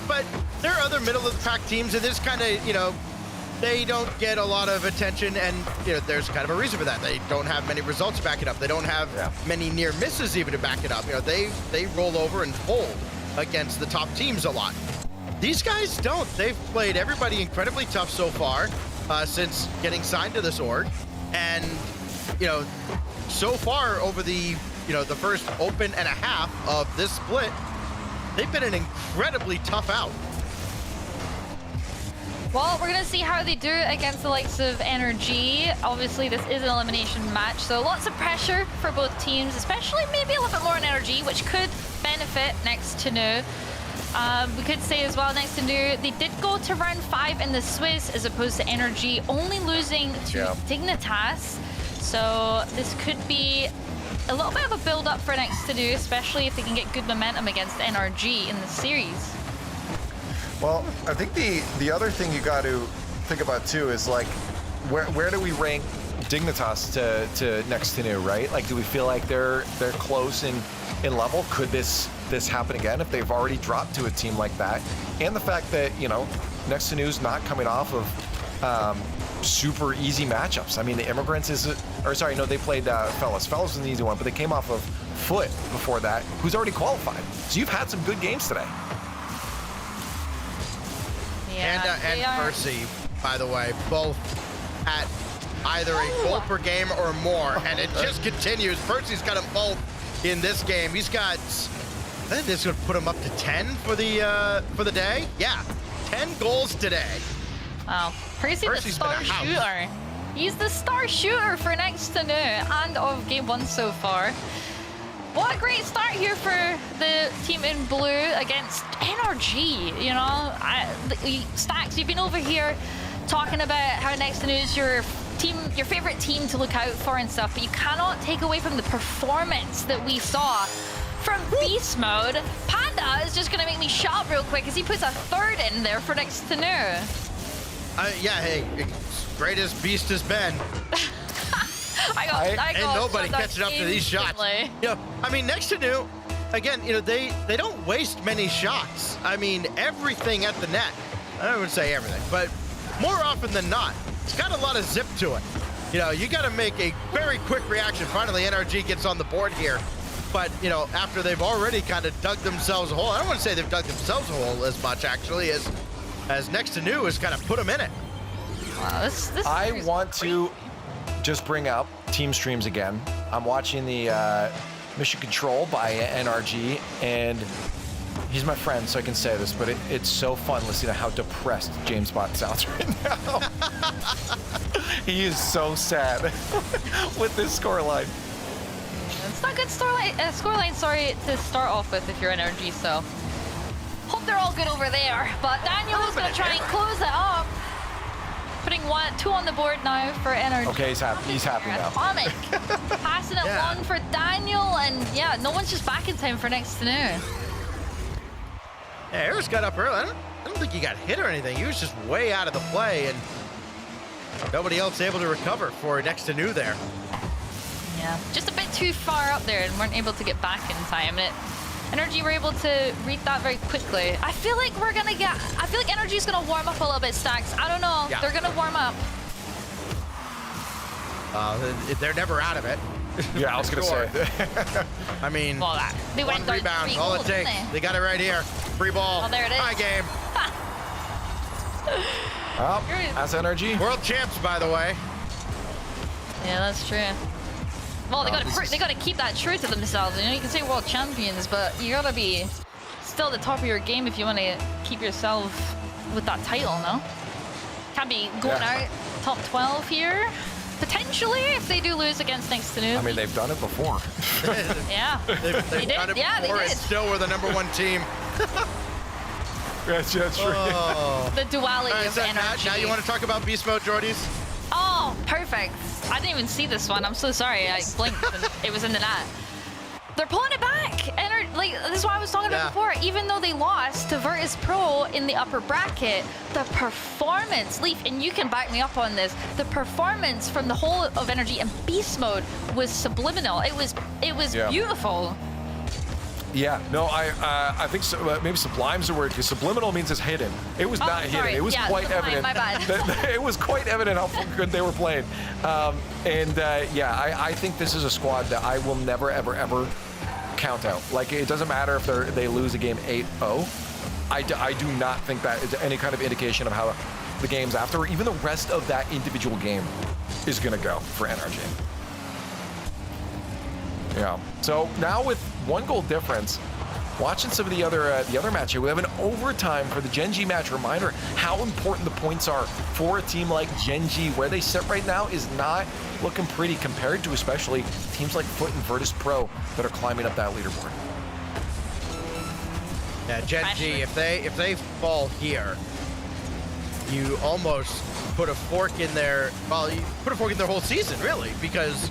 but there are other middle of the pack teams, and this kind of they don't get a lot of attention, and there's kind of a reason for that. They don't have many results to back it up. They don't have many near misses even to back it up. They roll over and fold against the top teams a lot. These guys don't. They've played everybody incredibly tough so far. Since getting signed to this org, and so far over the first open and a half of this split, they've been an incredibly tough out. Well, we're going to see how they do against the likes of NRG. Obviously, this is an elimination match, so lots of pressure for both teams, especially maybe a little bit more on NRG, which could benefit Next to New. We could say as well, Next to New, they did go to round 5 in the Swiss as opposed to NRG, only losing to Dignitas. So this could be a little bit of a build-up for Next to New, especially if they can get good momentum against NRG in the series. Well, I think the other thing you got to think about too is like, where do we rank Dignitas to Next to New, right? Like, do we feel like they're close in level? Could this happen again if they've already dropped to a team like that? And the fact that, you know, Next to New's not coming off of super easy matchups. I mean, the Immigrants they played Fellas. Fellas was an easy one, but they came off of Foot before that, who's already qualified. So you've had some good games today. Yeah, and Percy, by the way, both at either a goal per game or more, and it just continues. Percy's got them both in this game. He's got, I think this would put him up to 10 for the day. Yeah, 10 goals today. Wow, Percy's the star shooter. He's the star shooter for Next to New and of game 1 so far. What a great start here for the team in blue against NRG. You know, Stacks, you've been over here talking about how Next to New is your favorite team to look out for and stuff, but you cannot take away from the performance that we saw from Beast Mode. Panda is just going to make me shut real quick as he puts a 3rd in there for Next to New. Yeah, hey, great as Beast has been. I got nobody catching up to these shots. You know, I mean, Next to New, again, you know, they don't waste many shots. I mean, everything at the net. I wouldn't say everything, but more often than not, it's got a lot of zip to it. You know, you got to make a very quick reaction. Finally, NRG gets on the board here. But, you know, after they've already kind of dug themselves a hole, I don't want to say they've dug themselves a hole as much, actually, as Next to New has kind of put them in it. Wow, I want to just bring up team streams again. I'm watching the Mission Control by NRG, and he's my friend, so I can say this, but it's so fun listening to how depressed James Bond sounds right now. He is so sad with this scoreline. It's not good scoreline, sorry, to start off with if you're NRG, so hope they're all good over there. But Daniel is going to try and close it up. Putting 2 on the board now for NRG. Okay, he's happy now. Atomic. Passing it long for Daniel, and yeah, no one's just back in time for Next to New. Yeah, Harris got up early. I don't think he got hit or anything. He was just way out of the play, and nobody else able to recover for Next to New there. Yeah, just a bit too far up there and weren't able to get back in time. NRG were able to read that very quickly. I feel like NRG's gonna warm up a little bit, Stacks. I don't know. Yeah. They're gonna warm up. They're never out of it. Yeah, I was gonna say. I mean, well, they went one rebound, all it takes. They got it right here. Free ball. Oh, there it is. High game. Well, that's NRG. World champs, by the way. Yeah, that's true. Well, they got to keep that true to themselves. You know, you can say world champions, but you got to be still at the top of your game if you want to keep yourself with that title, no? Can't be going out top 12 here. Potentially, if they do lose against Next to New. I mean, they've done it before. Yeah. They've done it before, and still we're the #1 team. That's true. Oh. The duality of energy. Now you want to talk about Beast Mode, Jordies? Oh, perfect. I didn't even see this one. I'm so sorry. I blinked and it was in the net. They're pulling it back. And this is what I was talking about before. Even though they lost to Virtus Pro in the upper bracket, the performance, Leaf, and you can back me up on this, the performance from the whole of Energy and Beast Mode was subliminal. It was beautiful. Yeah, no, I think so, maybe sublime's the word, because subliminal means it's hidden. It was not hidden. It was quite evident. My bad. It was quite evident how good they were playing. I think this is a squad that I will never, ever, ever count out. Like, it doesn't matter if they lose a game 8-0. I do not think that is any kind of indication of how the games after, or even the rest of that individual game, is going to go for NRG. Yeah. So now with 1 goal difference, watching some of the other match here, we have an overtime for the Gen G match. Reminder how important the points are for a team like Gen G. Where they sit right now is not looking pretty compared to especially teams like Foot and Virtus Pro that are climbing up that leaderboard. Yeah, Gen G, if they fall here, you almost put a fork in their, well, you put a fork in their whole season, really, because,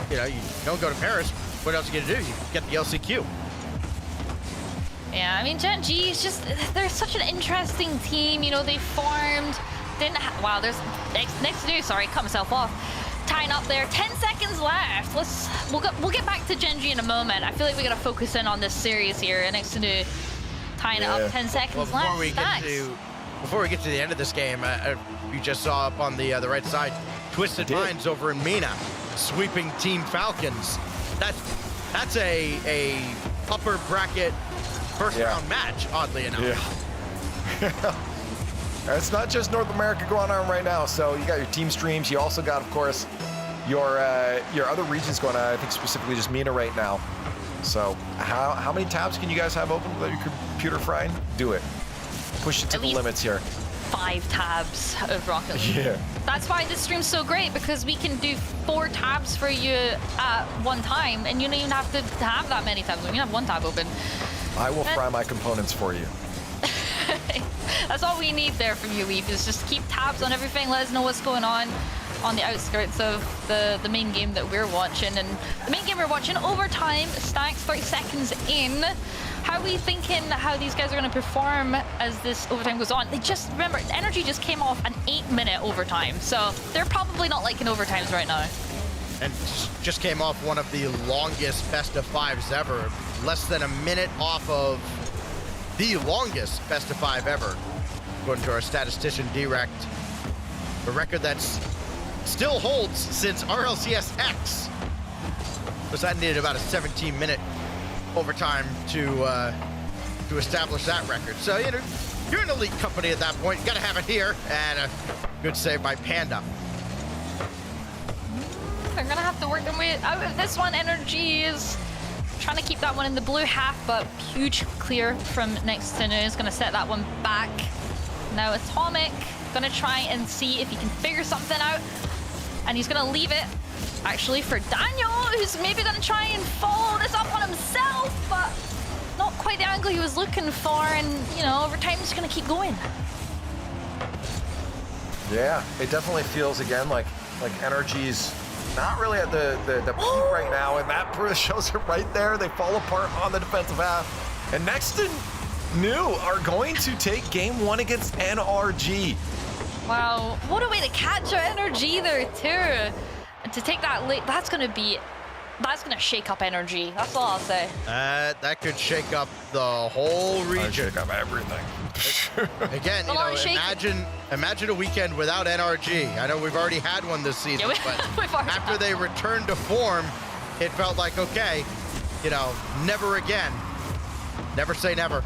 you know, you don't go to Paris. What else are you gonna do? You get the LCQ. Yeah, I mean, Gen G is just, they're such an interesting team. You know, they formed, wow, there's, next to do, sorry, cut myself off. Tying up there, 10 seconds left. We'll get back to Gen G in a moment. I feel like we gotta focus in on this series here. Next to do, tying it up, 10 seconds left. Before we get to the end of this game, you just saw up on the right side, Twisted Minds over in MENA, sweeping Team Falcons. That's a upper bracket first round match, oddly enough. Yeah. It's not just North America going on right now. So you got your team streams. You also got, of course, your other regions going on. I think specifically just MENA right now. So how many tabs can you guys have open without your computer frying? Do it. Push it to the limits here. 5 tabs of Rocket League. Yeah. That's why this stream's so great, because we can do 4 tabs for you at one time, and you don't even have to have that many tabs. You can have 1 tab open. I will fry my components for you. That's all we need there from you, Leaf, is just keep tabs on everything. Let us know what's going on the outskirts of the main game that we're watching. And the main game we're watching, overtime, Stacks 30 seconds in. How are we thinking how these guys are going to perform as this overtime goes on? They just, remember, Energy just came off an 8-minute overtime, so they're probably not liking overtimes right now. And just came off one of the longest best of 5s ever. Less than a minute off of the longest best of 5 ever, according to our statistician Direct. A record that's still holds since RLCS X. Because that needed about a 17-minute overtime to establish that record. So, you know, you're an elite company at that point. You gotta have it here. And a good save by Panda. They're gonna have to work their way out of this one. Energy is trying to keep that one in the blue half, but huge clear from next to is gonna set that one back. Now Atomic gonna try and see if he can figure something out, and he's gonna leave it actually for Daniel, who's maybe gonna try and follow this up on himself, but not quite the angle he was looking for, and you know, overtime is gonna keep going. Yeah, it definitely feels again like Energy's not really at the peak right now, and that shows it right there. They fall apart on the defensive half. And next and New are going to take game 1 against NRG. Wow, what a way to catch our Energy there too. And to take that late, that's gonna shake up Energy. That's all I'll say. That could shake up the whole region. Shake up everything. Again, you know, imagine a weekend without NRG. I know we've already had one this season, but after they returned to form, it felt like, okay, you know, never again. Never say never.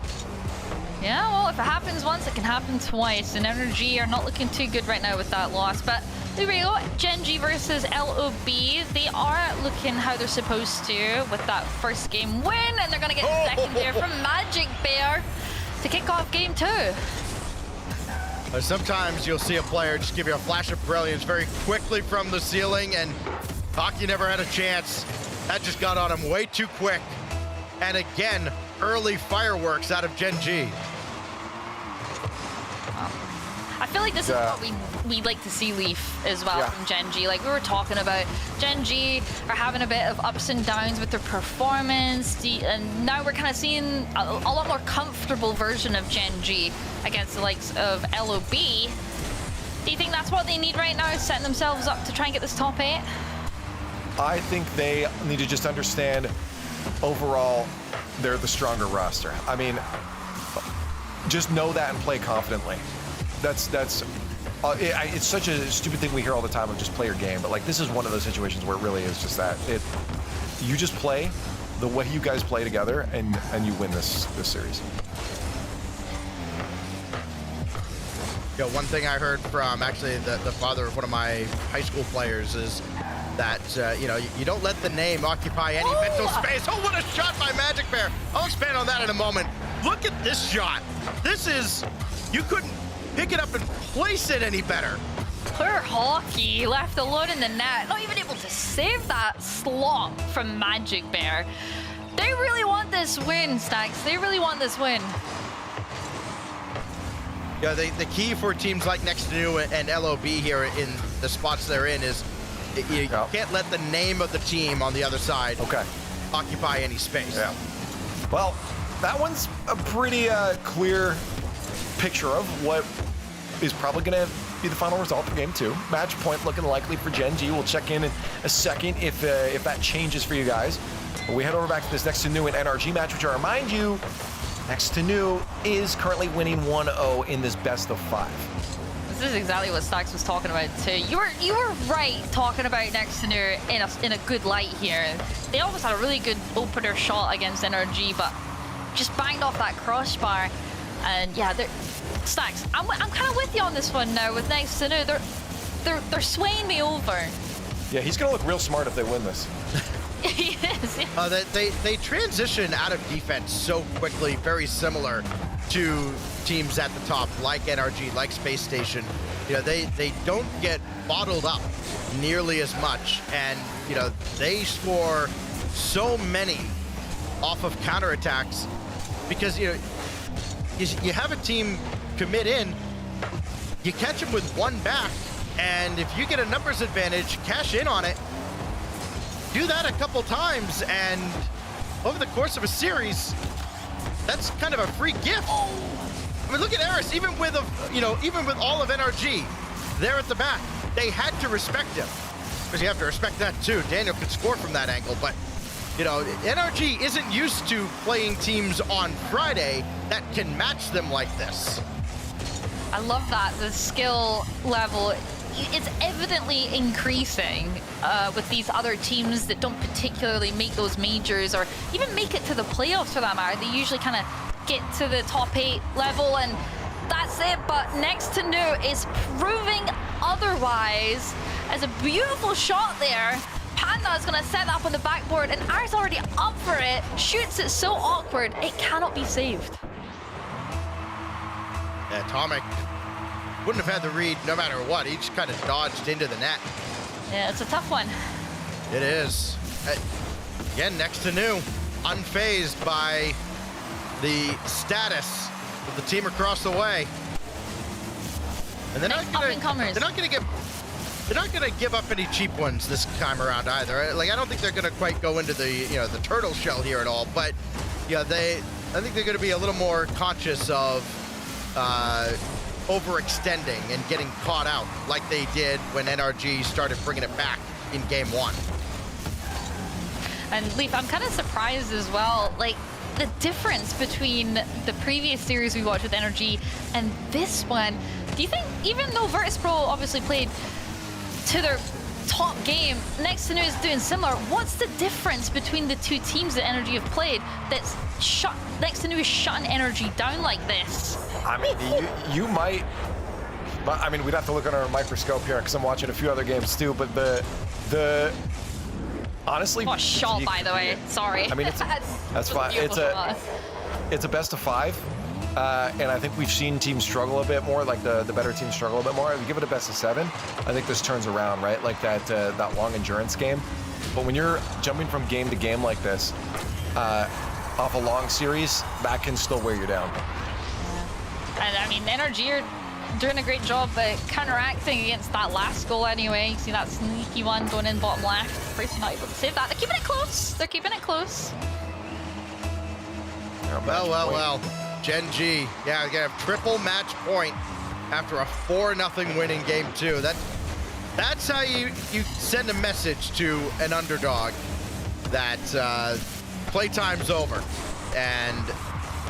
Yeah, well, if it happens once, it can happen twice. And Energy are not looking too good right now with that loss. But there we go. Gen G versus LOB. They are looking how they're supposed to with that first game win. And they're going to get second there from Magic Bear to kick off game 2. Sometimes you'll see a player just give you a flash of brilliance very quickly from the ceiling, and Hockey never had a chance. That just got on him way too quick. And again, early fireworks out of Gen G. I feel like this is what we like to see, Leaf, as well from Gen G. Like we were talking about, Gen G are having a bit of ups and downs with their performance, and now we're kind of seeing a lot more comfortable version of Gen G against the likes of LOB. Do you think that's what they need right now, setting themselves up to try and get this top 8? I think they need to just understand overall they're the stronger roster. I mean, just know that and play confidently. It's such a stupid thing we hear all the time of just play your game, but like this is one of those situations where it really is just that. You just play the way you guys play together and you win this series. Yo, one thing I heard from actually the father of one of my high school players is that, you know, you don't let the name occupy any mental space. Oh, what a shot by Magic Bear. on that in a moment. Look at this shot. This is, you couldn't pick it up and place it any better. Poor Hockey, left alone in the net, not even able to save that slot from Magic Bear. They really want this win, Stacks. They really want this win. Yeah, the key for teams like Next to New and LOB here in the spots they're in is you can't let the name of the team on the other side occupy any space. Yeah. Well, that one's a pretty clear picture of what is probably going to be the final result for game 2. Match point looking likely for Gen G. We'll check in a second if that changes for you guys. But we head over back to this Next to New and NRG match, which I remind you, Next to New is currently winning 1-0 in this best of 5. This is exactly what Stacks was talking about too. You were right talking about Next to New in a good light here. They almost had a really good opener shot against NRG, but just banged off that crossbar. And yeah, Stacks, I'm kind of with you on this one now with Next to New. They're swaying me over. Yeah, he's gonna look real smart if they win this. He is. Yeah. They transition out of defense so quickly, very similar to teams at the top, like NRG, like Space Station. You know, they don't get bottled up nearly as much, and you know they score so many off of counterattacks because you have a team commit in, you catch them with one back, and if you get a numbers advantage, cash in on it. Do that a couple times, and over the course of a series, that's kind of a free gift. I mean, look at Eris, even with all of NRG, there at the back, they had to respect him. Because you have to respect that too. Daniel could score from that angle, but you know, NRG isn't used to playing teams on Friday that can match them like this. I love that, the skill level. It's evidently increasing with these other teams that don't particularly make those majors or even make it to the playoffs for that matter. They usually kind of get to the top 8 level and that's it. But Next to New is proving otherwise as a beautiful shot there. Panda is going to set up on the backboard and R's already up for it. Shoots it so awkward, it cannot be saved. Yeah, Atomic wouldn't have had the read no matter what. He just kind of dodged into the net. Yeah, it's a tough one. It is. Again, Next to New, unfazed by the status of the team across the way. And they're not gonna give up any cheap ones this time around either. Like, I don't think they're gonna quite go into the turtle shell here at all, but yeah, I think they're gonna be a little more conscious of overextending and getting caught out like they did when NRG started bringing it back in game 1. And Leaf, I'm kind of surprised as well, like the difference between the previous series we watched with NRG and this one. Do you think, even though Virtus Pro obviously played to their top game, Next to New is doing similar, what's the difference between the two teams that NRG have played that's Next to New is shutting NRG down like this? I mean, you might, but I mean, we'd have to look under a microscope here because I'm watching a few other games too, but the honestly, oh, shot by the way, sorry. I mean, that's fine. It's a best of 5. And I think we've seen teams struggle a bit more, like the better teams struggle a bit more. We give it a best of 7. I think this turns around, right? Like that long endurance game. But when you're jumping from game to game like this, off a long series, that can still wear you down. And I mean, NRG are doing a great job at counteracting against that last goal anyway. You see that sneaky one going in bottom left. Bracey not able to save that. They're keeping it close. They're keeping it close. Well. Gen G, yeah, gonna have triple match point after a 4-0 win in game 2. That's how you send a message to an underdog that playtime's over. And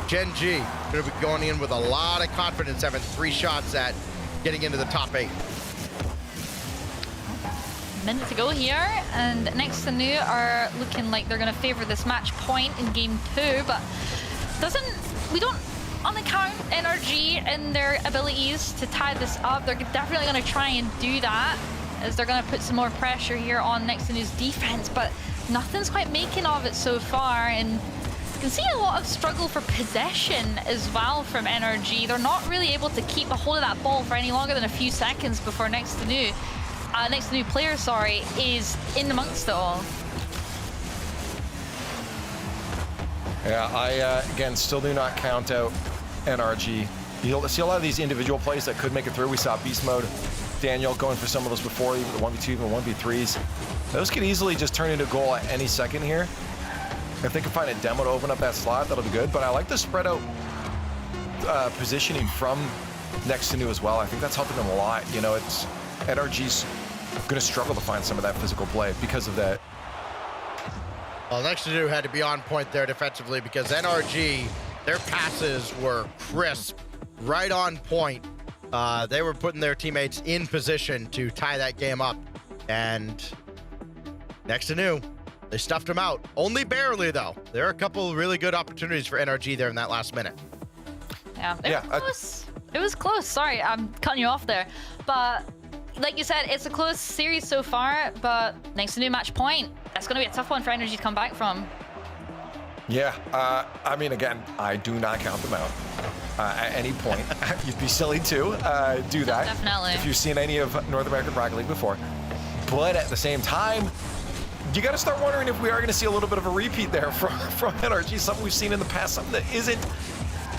Gen G gonna be going in with a lot of confidence, having 3 shots at getting into the top 8. Minute to go here, and Next to New are looking like they're gonna favor this match point in game 2, but we don't unaccount NRG and their abilities to tie this up. They're definitely going to try and do that as they're going to put some more pressure here on Next to New's defense, but nothing's quite making of it so far. And can see a lot of struggle for possession as well from NRG. They're not really able to keep a hold of that ball for any longer than a few seconds before next to new player, is in amongst it all. Yeah, I, again, still do not count out NRG. You'll see a lot of these individual plays that could make it through. We saw Beast Mode, Daniel going for some of those before, even the 1v2, even 1v3s. Those could easily just turn into a goal at any second here. If they can find a demo to open up that slot, that'll be good. But I like the spread out positioning from next to new as well. I think that's helping them a lot. You know, it's NRG's going to struggle to find some of that physical play because of that. Well, next to new had to be on point there defensively because NRG, their passes were crisp, right on point. They were putting their teammates in position to tie that game up. And next to new, they stuffed them out. Only barely, though. There are a couple really good opportunities for NRG there in that last minute. Yeah, it was close. It was close. Sorry, I'm cutting you off there. But like you said, it's a close series so far, but next to new match point. That's going to be a tough one for NRG to come back from. Yeah, I mean, again, I do not count them out at any point. You'd be silly to do that. Definitely. If you've seen any of North American Rocket League before. But at the same time, you got to start wondering if we are going to see a little bit of a repeat there from NRG, something we've seen in the past, something that isn't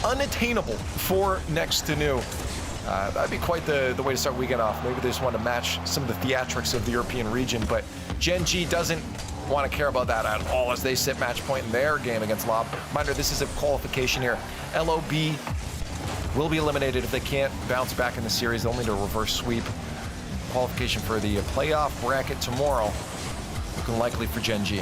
unattainable for next to new. That'd be quite the way to start weekend off. Maybe they just want to match some of the theatrics of the European region, but Gen G doesn't want to care about that at all as they sit match point in their game against Lob. Reminder, this is a qualification here. LOB will be eliminated if they can't bounce back in the series. They'll need a reverse sweep. Qualification for the playoff bracket tomorrow. Looking likely for Gen G.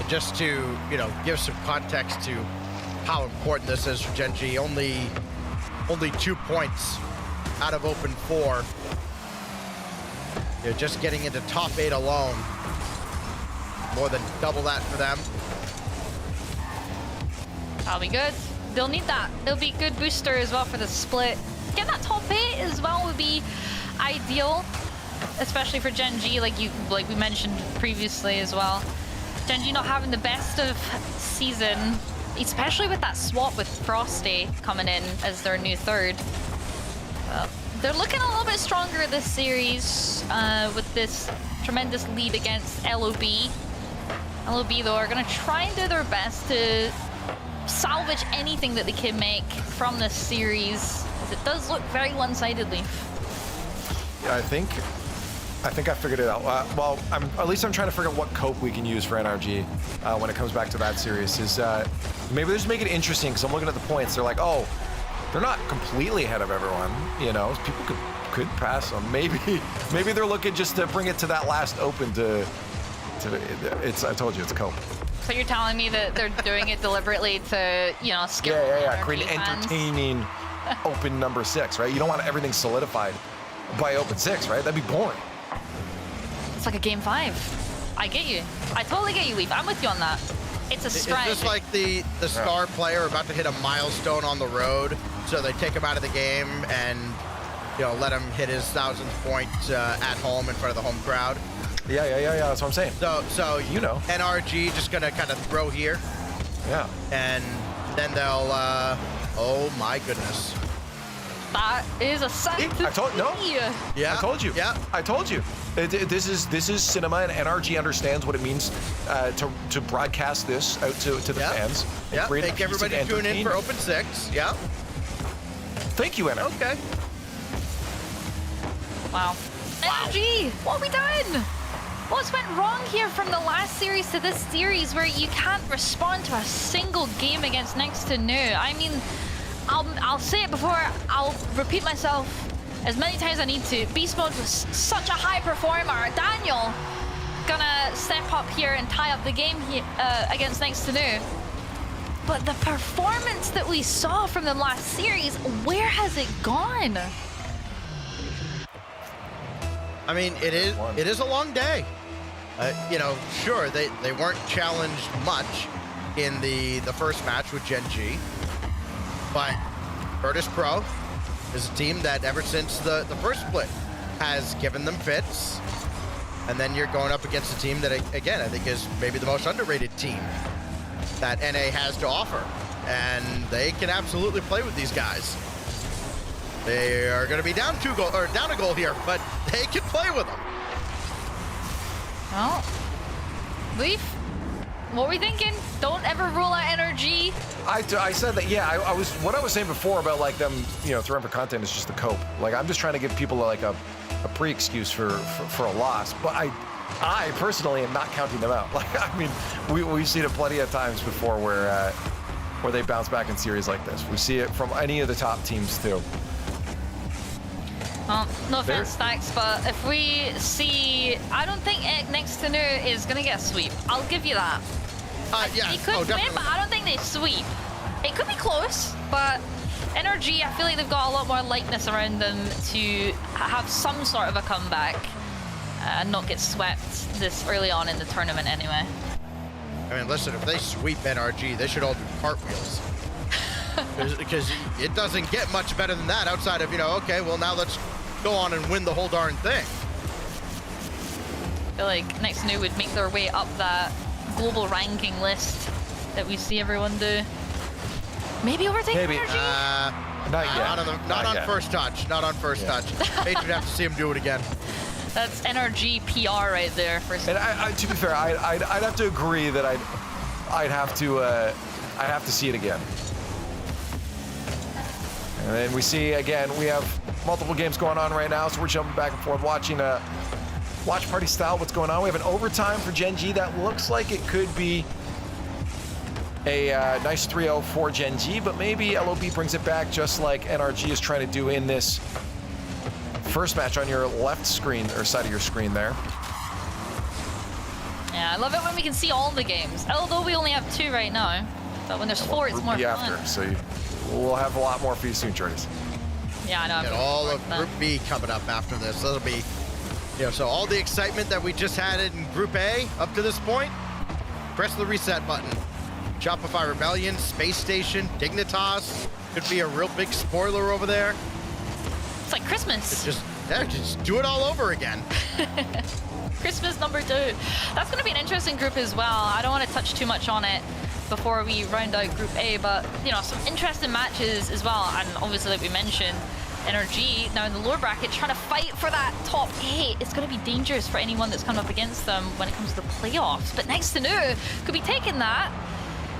Just to, give some context to how important this is for Gen G, only 2 points out of open 4. You're just getting into top 8 alone. More than double that for them. That'll be good. They'll need that. It'll be a good booster as well for the split. Getting that top 8 as well would be ideal, especially for Gen G, like we mentioned previously as well. Gen G not having the best of season, especially with that swap with Frosty coming in as their new third. They're looking a little bit stronger this series with this tremendous lead against LOB. LOB, though, are going to try and do their best to salvage anything that they can make from this series. It does look very one-sided, Leaf. Yeah, I think I figured it out. Well, at least I'm trying to figure out what cope we can use for NRG when it comes back to that series. Is maybe they're just making it interesting because I'm looking at the points. They're like, oh, they're not completely ahead of everyone. You know, people could pass them. Maybe they're looking just to bring it to that last open to it's. I told you, it's cope. So you're telling me that they're doing it deliberately to, scare Yeah. Create an entertaining open number 6, right? You don't want everything solidified by open 6, right? That'd be boring. It's like a game 5. I get you. I totally get you, Leaf. I'm with you on that. It's a strategy. Is this like the star player about to hit a milestone on the road, so they take him out of the game and let him hit his 1000th point at home in front of the home crowd? Yeah. That's what I'm saying. So NRG just gonna kind of throw here. Yeah. And then they'll. Oh my goodness. That is a sight to see. Yeah. I told you. Yeah. I told you. This is cinema, and NRG understands what it means to broadcast this out to the fans. Yeah. Make everybody tune in for Open 6. Yeah. Thank you, NRG. Okay. Wow. NRG, what have we done? What's went wrong here from the last series to this series where you can't respond to a single game against next to new? I mean, I'll say it before, I'll repeat myself as many times as I need to. Beast Mode was such a high performer. Daniel gonna step up here and tie up the game here, against next to new. But the performance that we saw from them last series, where has it gone? I mean, it is a long day. Sure, they weren't challenged much in the first match with Gen G, but Virtus Pro is a team that ever since the first split has given them fits, And then you're going up against a team that, again, I think is maybe the most underrated team that NA has to offer. And they can absolutely play with these guys. They are going to be down a goal here, but they can play with them. Well, Leaf, what were we thinking? Don't ever rule out NRG. I said that, yeah, what I was saying before about like them, throwing for content is just the cope. Like, I'm just trying to give people like a pre-excuse for a loss, but I personally am not counting them out. Like, I mean, we've seen it plenty of times before where they bounce back in series like this. We see it from any of the top teams too. Well, no offense, Stacks, but if we see, I don't think next to New is gonna get a sweep. I'll give you that. Yeah. They could win, but I don't think they sweep. It could be close, but NRG, I feel like they've got a lot more lightness around them to have some sort of a comeback and not get swept this early on in the tournament anyway. I mean, listen, if they sweep NRG, they should all do cartwheels. Because it doesn't get much better than that outside of, okay, well, now let's go on and win the whole darn thing. I feel like Next New would make their way up that global ranking list that we see everyone do. Maybe overtake NRG? Not yet. Not on first touch. Not on first touch. Paige would have to see him do it again. That's NRG PR right there. And to be fair, I'd have to agree that I'd have to see it again. And then we see again, we have multiple games going on right now, so we're jumping back and forth, watching watch party style what's going on. We have an overtime for Gen G that looks like it could be a nice 3-0 for Gen G, but maybe LOB brings it back just like NRG is trying to do in this first match on your left screen, or side of your screen there. Yeah, I love it when we can see all the games, although we only have 2 right now. But when there's 4, it's more fun. After, so we'll have a lot more for you soon, Jordies. Yeah, I know. Got all of Group B coming up after this. That'll be, so all the excitement that we just had in Group A up to this point, press the reset button. Shopify Rebellion, Space Station, Dignitas, could be a real big spoiler over there. It's like Christmas. Just do it all over again. Christmas number 2. That's going to be an interesting group as well. I don't want to touch too much on it before we round out Group A, but some interesting matches as well. And obviously, like we mentioned, NRG now in the lower bracket trying to fight for that top 8. It's going to be dangerous for anyone that's coming up against them when it comes to the playoffs. But Next to New could be taking that.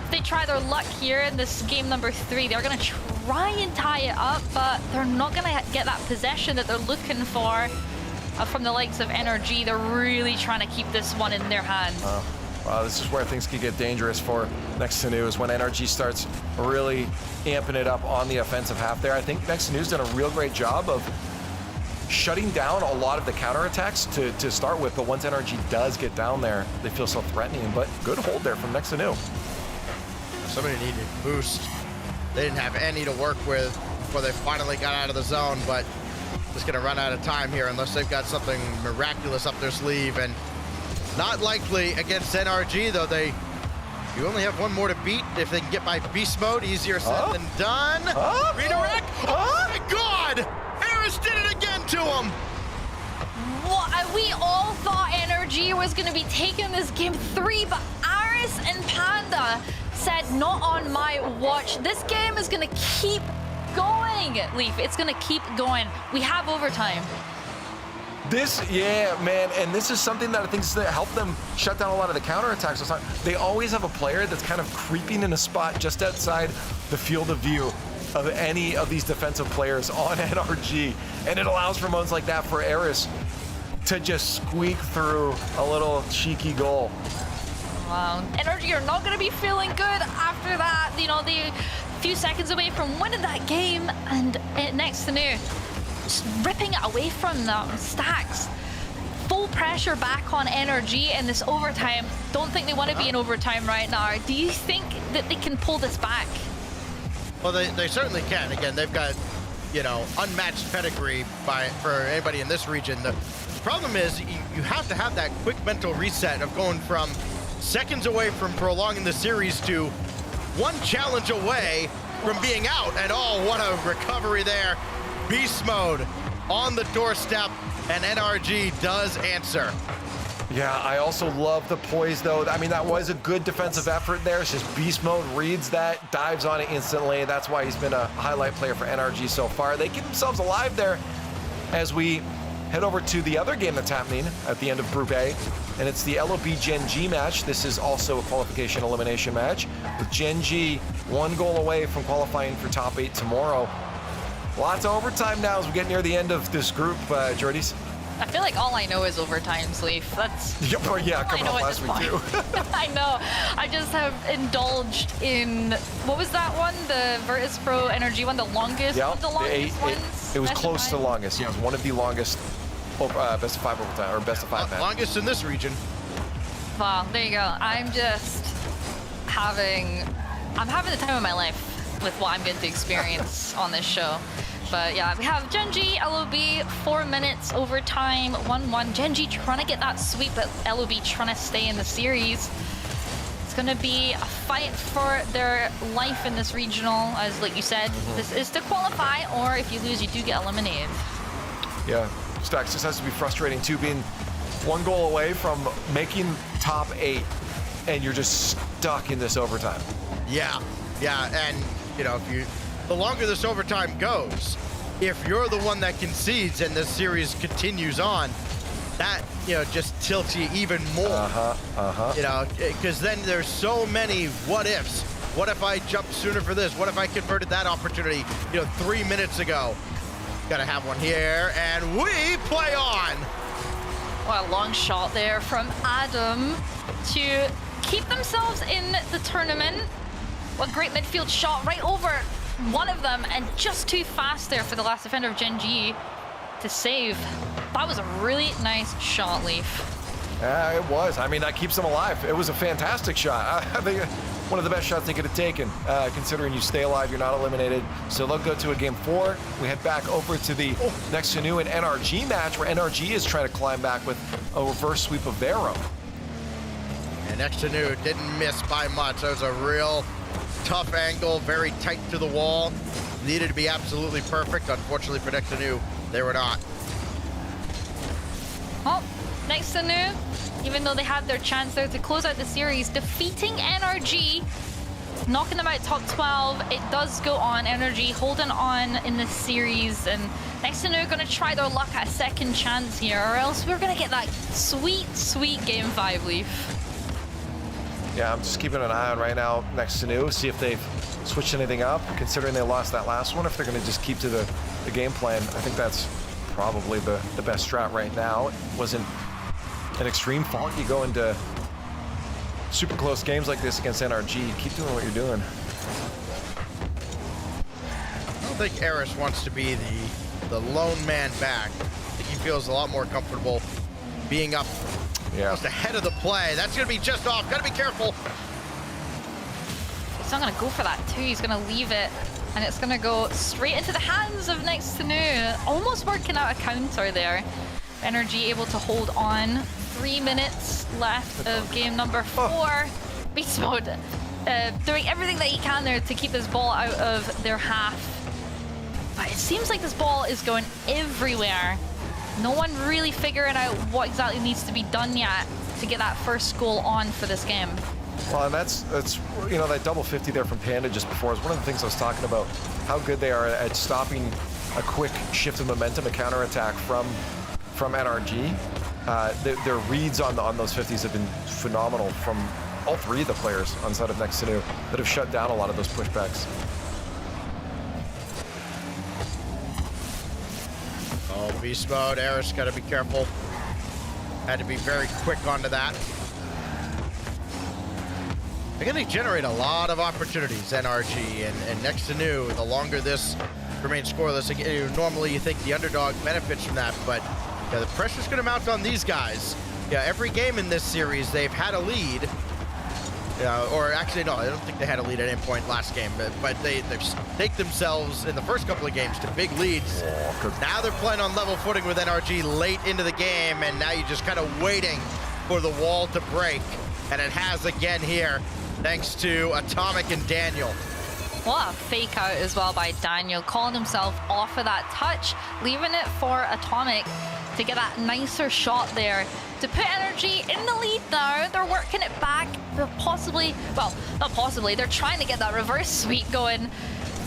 If they try their luck here in this game number 3, they're going to try and tie it up, but they're not going to get that possession that they're looking for from the likes of NRG. They're really trying to keep this one in their hands. Wow, this is where things could get dangerous for Next to New, is when NRG starts really amping it up on the offensive half there. I think Next to New's done a real great job of shutting down a lot of the counterattacks to start with, but once NRG does get down there, they feel so threatening. But good hold there from Next to New. Somebody needed a boost. They didn't have any to work with before they finally got out of the zone, but just gonna run out of time here unless they've got something miraculous up their sleeve. And not likely against NRG, though. You only have one more to beat. If they can get by beast mode, easier said than done. Redirect. Oh my God! Harris did it again to him. What? We all thought NRG was going to be taking this game 3, but Aris and Panda said, not on my watch. This game is going to keep going, Leaf. It's going to keep going. We have overtime. Yeah, man, and this is something that I think is to help them shut down a lot of the counterattacks. They always have a player that's kind of creeping in a spot just outside the field of view of any of these defensive players on NRG, and it allows for moments like that for Eris to just squeak through a little cheeky goal. Wow, NRG are not going to be feeling good after that. The few seconds away from winning that game, and Next to New just ripping it away from them. Stacks. Full pressure back on NRG in this overtime. Don't think they want to be in overtime right now. Do you think that they can pull this back? Well, they certainly can. Again, they've got, unmatched pedigree for anybody in this region. The problem is you have to have that quick mental reset of going from seconds away from prolonging the series to one challenge away from being out. And what a recovery there. Beast mode on the doorstep, and NRG does answer. Yeah, I also love the poise, though. I mean, that was a good defensive effort there. It's just beast mode, reads that, dives on it instantly. That's why he's been a highlight player for NRG so far. They keep themselves alive there as we head over to the other game that's happening at the end of Group A, and it's the LOB Gen G match. This is also a qualification elimination match, with Gen G 1 goal away from qualifying for top 8 tomorrow. Lots of overtime now as we get near the end of this group, Jordies. I feel like all I know is overtime, Sleeve. That's yeah, coming up last week too. I know. I just have indulged in, what was that one? The Virtus Pro NRG one, the longest? Yeah, one of the longest ones? it was Best close of to five? longest. Yeah, it was one of the longest best of 5 overtime, or best of 5 match. Longest in this region. Well, there you go. I'm just having the time of my life with what I'm going to experience on this show. But yeah, we have Gen G, LOB, 4 minutes overtime, 1-1. Gen G trying to get that sweep, but LOB trying to stay in the series. It's going to be a fight for their life in this regional, as like you said. This is to qualify, or if you lose, you do get eliminated. Yeah, Stacks just has to be frustrating too, being 1 goal away from making top 8, and you're just stuck in this overtime. Yeah, and you know, the longer this overtime goes, if you're the one that concedes and this series continues on, that, you know, just tilts you even more. You know, because then there's so many what ifs. What if I jumped sooner for this? What if I converted that opportunity, 3 minutes ago? Gotta have one here, and we play on. Well, a long shot there from Adam to keep themselves in the tournament. What great midfield shot right over one of them, and just too fast there for the last defender of Gen G to save. That was a really nice shot, Leaf. It was. I mean, that keeps them alive. It was a fantastic shot. I think one of the best shots they could have taken, considering you stay alive, you're not eliminated. So they'll go to a game 4. We head back over to the next Canoe and NRG match, where NRG is trying to climb back with a reverse sweep of their own. And next Canoe didn't miss by much. That was a real tough angle, very tight to the wall. Needed to be absolutely perfect. Unfortunately for Next Canoe, they were not. Well, Next Canoe, even though they had their chance there to close out the series, defeating NRG, knocking them out top 12. It does go on. NRG holding on in this series, and Next Canoe going to try their luck at a second chance here, or else we're going to get that sweet, sweet game 5, Leaf. Yeah, I'm just keeping an eye on right now Next Canoe, see if they've switched anything up, considering they lost that last one, if they're going to just keep to the game plan. I think that's probably the best strat right now. It wasn't an extreme fault. You go into super close games like this against NRG, keep doing what you're doing. I don't think Eris wants to be the lone man back. I think he feels a lot more comfortable being up almost ahead of the play. That's going to be just off. Got to be careful. He's not going to go for that too. He's going to leave it, and it's going to go straight into the hands of Next Canoe. Almost working out a counter there. NRG able to hold on. 3 minutes left of game number 4. Beast mode doing everything that he can there to keep this ball out of their half. But it seems like this ball is going everywhere. No one really figuring out what exactly needs to be done yet to get that first goal on for this game. Well, and that's that double 50 there from Panda just before is one of the things I was talking about, how good they are at stopping a quick shift of momentum, a counterattack from NRG. Their reads on those 50s have been phenomenal from all 3 of the players on side of Next Canoe that have shut down a lot of those pushbacks. Oh, beast mode. Eris got to be careful. Had to be very quick onto that. They're going to generate a lot of opportunities, NRG, and Next Canoe. The longer this remains scoreless, again, normally you think the underdog benefits from that, but the pressure's going to mount on these guys. Yeah, every game in this series, they've had a lead. Or actually, no, I don't think they had a lead at any point last game, but they've staked themselves in the first couple of games to big leads. Now they're playing on level footing with NRG late into the game, and now you're just kind of waiting for the wall to break. And it has again here, thanks to Atomic and Daniel. What a fake out as well by Daniel, calling himself off of that touch, leaving it for Atomic to get that nicer shot there. To put Energy in the lead now, they're working it back. They're possibly, well, not possibly, they're trying to get that reverse sweep going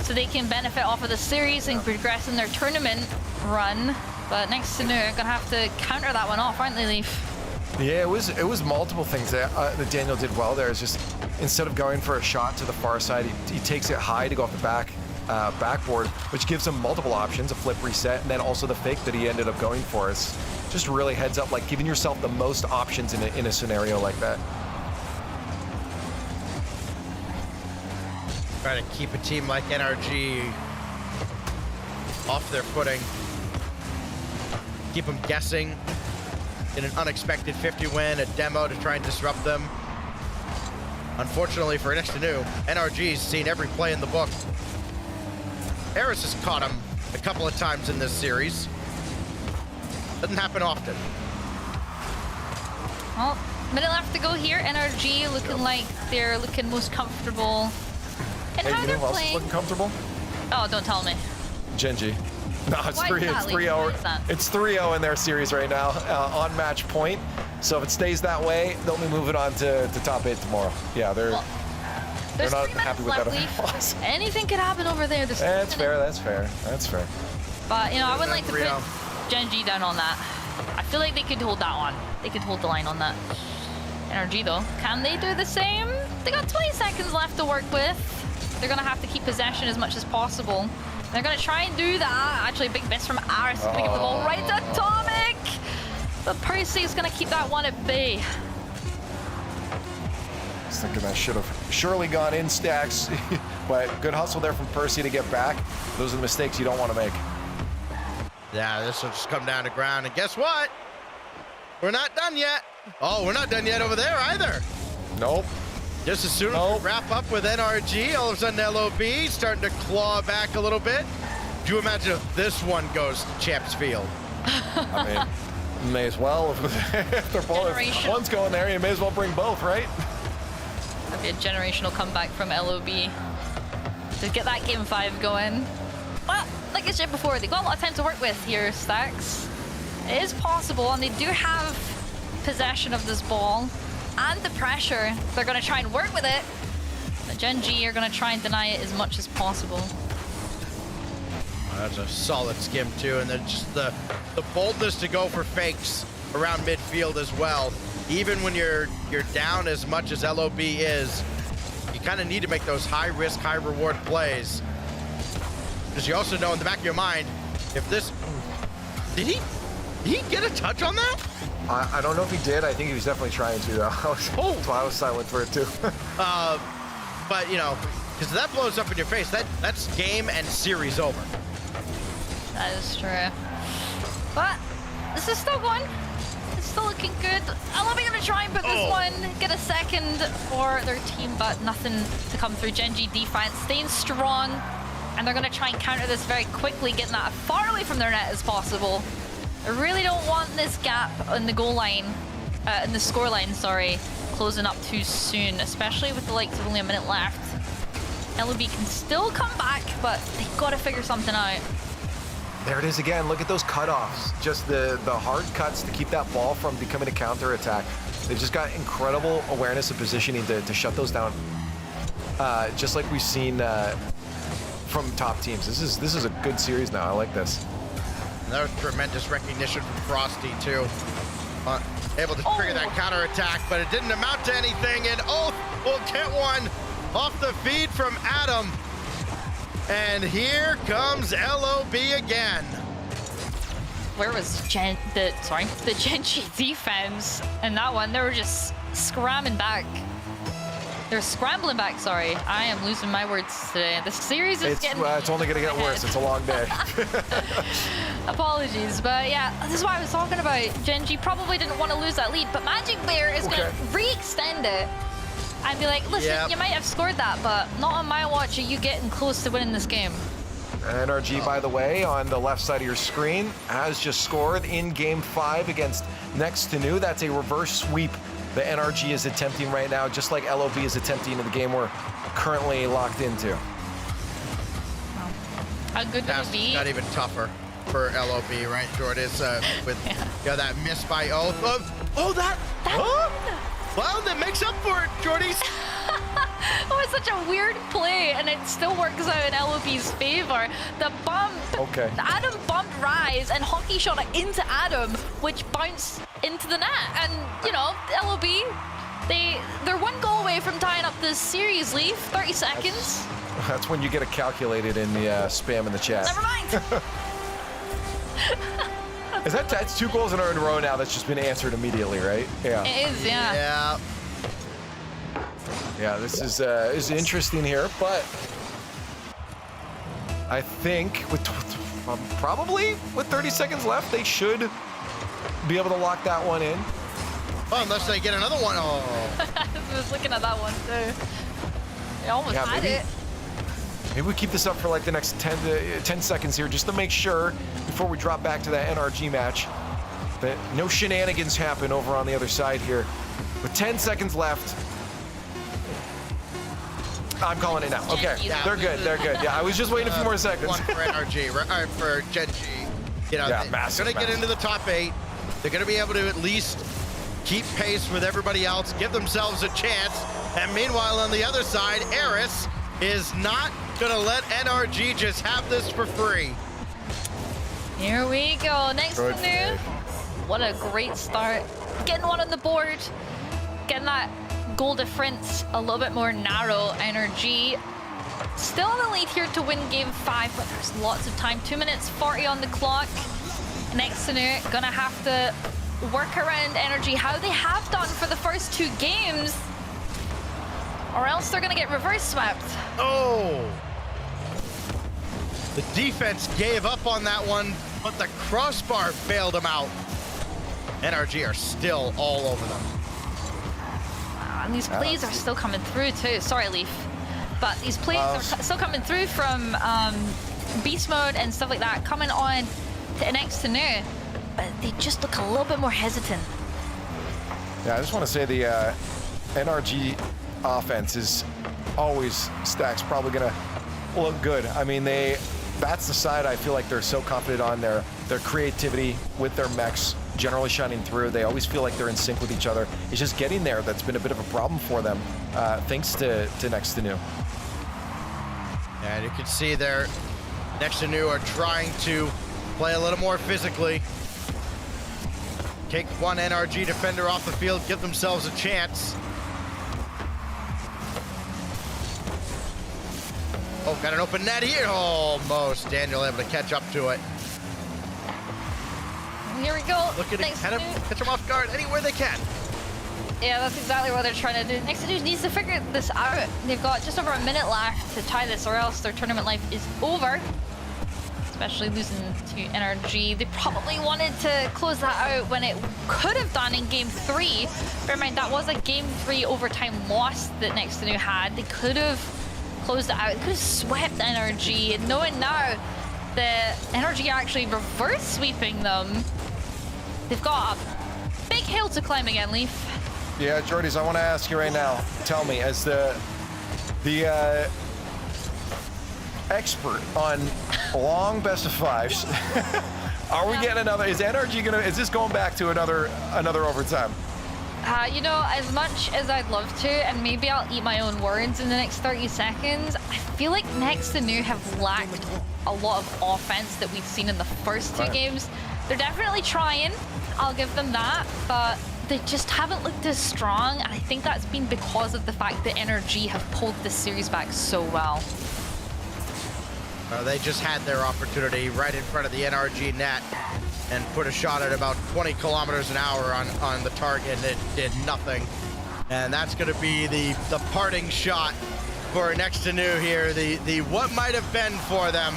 so they can benefit off of the series and progress in their tournament run. But next to New, gonna have to counter that one off, aren't they, Leaf? Yeah, it was multiple things that Daniel did well there. It's just instead of going for a shot to the far side, he takes it high to go off the backboard, which gives him multiple options, a flip reset, and then also the fake that he ended up going for. It's just really heads up, like giving yourself the most options in a scenario like that. Trying to keep a team like NRG off their footing. Keep them guessing in an unexpected 50 win, a demo to try and disrupt them. Unfortunately for Next to New, NRG's seen every play in the book. Eris has caught him a couple of times in this series. Doesn't happen often. Well, minute left to go here. NRG looking like they're looking most comfortable. And Hey, how you they're know who else is playing. looking comfortable? Oh, don't tell me. Genji. No, it's Why is that, Lee? 3-0. Why is that? It's 3-0 in their series right now on match point. So if it stays that way, they'll be moving on to top 8 tomorrow. Yeah, they're There's not 3 happy minutes with left, that Leaf. loss. Anything could happen over there. There's 3 That's fair. minutes. That's fair. But, you know, I wouldn't like to 3-0. put Genji down on that. I feel like they could hold that one. They could hold the line on that. NRG, though. Can they do the same? They got 20 seconds left to work with. They're going to have to keep possession as much as possible. They're going to try and do that. Actually, a big miss from Aris. Going to give the ball right to Atomic. But Percy is going to keep that one at bay. I was thinking that should have surely gone in stacks, but good hustle there from Percy to get back. Those are the mistakes you don't want to make. Yeah, this will just come down to ground. And guess what? We're not done yet. Oh, we're not done yet over there either. Nope. Just as soon as we wrap up with NRG, all of a sudden LOB starting to claw back a little bit. Do you imagine if this one goes to Champs Field? I mean, may as well. If they're both, if one's going there, you may as well bring both, right? That'd be a generational comeback from LOB to get that game 5 going. Well, like I said before, they've got a lot of time to work with here, Stacks. It is possible, and they do have possession of this ball and the pressure. They're going to try and work with it, but Gen G are going to try and deny it as much as possible. That's a solid skim too, and then just the boldness to go for fakes around midfield as well. Even when you're down as much as LOB is, you kind of need to make those high risk, high reward plays. Because you also know in the back of your mind, if this, did he get a touch on that? I don't know if he did. I think he was definitely trying to, though. That's why I was silent for it, too. But, you know, because that blows up in your face, that's game and series over. That is true. But this is still going. It's still looking good. LOB going to try and put this one, get a second for their team, but nothing to come through. Gen G defense staying strong, and they're going to try and counter this very quickly, getting that as far away from their net as possible. I really don't want this gap in the goal line, in the score line, sorry, closing up too soon, especially with the likes of only a minute left. LOB can still come back, but they've got to figure something out. There it is again. Look at those cutoffs. Just the hard cuts to keep that ball from becoming a counter attack. They've just got incredible awareness of positioning to shut those down. Just like we've seen from top teams. This is a good series now. I like this. That was tremendous recognition from Frosty, too. Able to trigger that counterattack, but it didn't amount to anything, and we'll get one off the feed from Adam. And here comes LOB again. Where was the Gen G defense in that one? They were just scrambling back. They're scrambling back, sorry. I am losing my words today. The series is getting... It's only going to get worse. It's a long day. Apologies, but yeah, this is what I was talking about. Gen G probably didn't want to lose that lead, but Magic Bear is going to re-extend it and be like, listen, you might have scored that, but not on my watch are you getting close to winning this game. NRG, by the way, on the left side of your screen, has just scored in Game 5 against Next to New. That's a reverse sweep that NRG is attempting right now, just like LOB is attempting in the game we're currently locked into. How good would it be? Not even tougher. for LOB, right, Jordan? With that miss by that. Well, that makes up for it, Jordy's. It was such a weird play, and it still works out in LOB's favor. The bump. Okay. Adam bumped Rise, and Hockey shot it into Adam, which bounced into the net. And LOB, they're one goal away from tying up this series. Leaf, 30 seconds. That's when you get it calculated in the spam in the chat. Never mind. That's 2 goals in a row now that's just been answered immediately, right? Yeah. It is, yeah. Yeah. Yeah, this is interesting here, but I think probably with 30 seconds left, they should be able to lock that one in. Well, unless they get another one. Oh. I was looking at that one too. They almost had it. Maybe we keep this up for like the next 10 seconds here, just to make sure before we drop back to that NRG match that no shenanigans happen over on the other side here. With 10 seconds left. I'm calling it now. Okay, they're good. They're good. Yeah, I was just waiting a few more seconds. One for NRG, for Gen G. They're going to get into the top 8. They're going to be able to at least keep pace with everybody else, give themselves a chance. And meanwhile, on the other side, Eris is not going to let NRG just have this for free. Here we go. Next to new. What a great start. Getting one on the board. Getting that goal difference a little bit more narrow. NRG still in the lead here to win game 5, but there's lots of time. 2 minutes 40 on the clock. Next to new, gonna have to work around NRG how they have done for the first 2 games, or else they're gonna get reverse swept. Oh! The defense gave up on that one, but the crossbar bailed them out. NRG are still all over them. Wow, and these plays are still coming through too. Sorry, Leaf. But these plays are still coming through from beast mode and stuff like that, coming on to next to new. But they just look a little bit more hesitant. Yeah, I just want to say the NRG offense is always Stack's probably gonna look good. I mean, that's the side I feel like they're so confident on. Their creativity with their mechs generally shining through. They always feel like they're in sync with each other. It's just getting there that's been a bit of a problem for them, thanks to next to new. And you can see there, next to new are trying to play a little more physically. Take one NRG defender off the field, give themselves a chance. Oh, got an open net here. Almost. Daniel able to catch up to it. Here we go. Look at it, catch them off guard anywhere they can. Yeah, that's exactly what they're trying to do. Next to do needs to figure this out. They've got just over a minute left to tie this, or else their tournament life is over. Especially losing to NRG. They probably wanted to close that out when it could have done in game 3. Bear in mind, that was a game 3 overtime loss that Next to New had. They could have closed it out. They could have swept NRG. And knowing now that NRG are actually reverse sweeping them, they've got a big hill to climb again, Leaf. Yeah, Jordies, I want to ask you right now. Tell me, as the expert on long best of 5s, are we getting another? Is NRG gonna? Is this going back to another overtime? As much as I'd love to, and maybe I'll eat my own words in the next 30 seconds, I feel like Next to New have lacked a lot of offense that we've seen in the first 2 games. They're definitely trying, I'll give them that, but they just haven't looked as strong, and I think that's been because of the fact that NRG have pulled this series back so well. They just had their opportunity right in front of the NRG net and put a shot at about 20 kilometers an hour on the target, and it did nothing. And that's going to be the parting shot for Next to New here. The what might have been for them.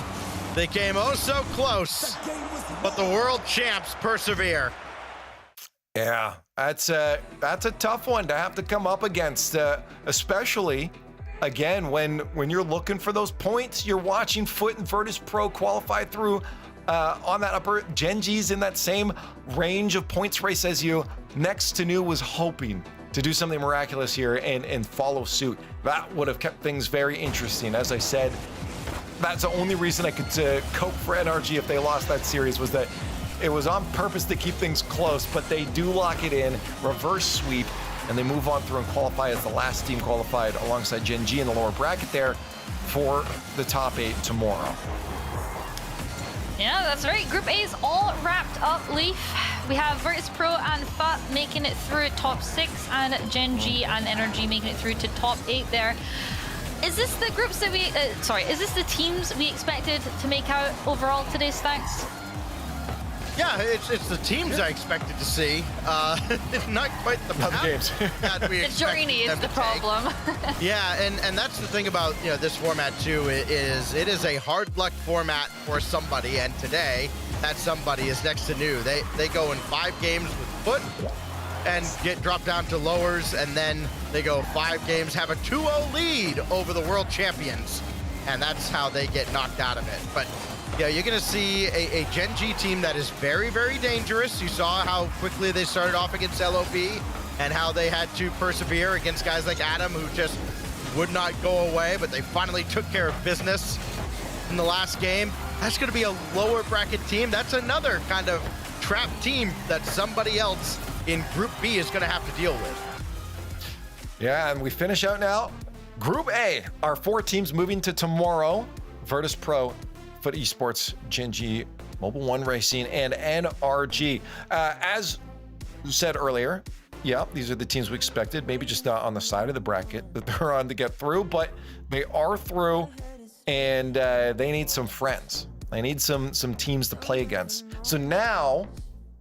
They came oh so close, but the world champs persevere. Yeah, that's a tough one to have to come up against, especially again when you're looking for those points. You're watching Foot and Virtus Pro qualify through on that upper. Gen G's in that same range of points race as you. Next to New was hoping to do something miraculous here and follow suit. That would have kept things very interesting. As I said, That's the only reason I could cope for NRG if they lost that series, was that it was on purpose to keep things close, but they do lock it in, reverse sweep, and they move on through and qualify as the last team qualified alongside Gen G in the lower bracket there for the top 8 tomorrow. Yeah, that's right. Group A is all wrapped up, Leaf. We have Virtus Pro and FUT making it through top 6, and Gen G and Energy making it through to top 8 there. Is this the groups that we, is this the teams we expected to make out overall today, Stacks? Yeah, it's the teams I expected to see. Not quite the games. that we The journey is the problem. Yeah, and that's the thing about this format too. It is a hard luck format for somebody, and today that somebody is next to new. They go in 5 games with FUT and get dropped down to lowers, and then they go 5 games, have a 2-0 lead over the world champions, and that's how they get knocked out of it. But yeah, you're going to see a Gen G team that is very, very dangerous. You saw how quickly they started off against LOB and how they had to persevere against guys like Adam, who just would not go away, but they finally took care of business in the last game. That's going to be a lower bracket team. That's another kind of trap team that somebody else in Group B is going to have to deal with. Yeah, and we finish out now. Group A, our 4 teams moving to tomorrow. Virtus Pro, FUT Esports, Gen G, Mobile One Racing, and NRG. As said earlier, yeah, these are the teams we expected. Maybe just not on the side of the bracket that they're on to get through, but they are through, and they need some friends. They need some teams to play against. So now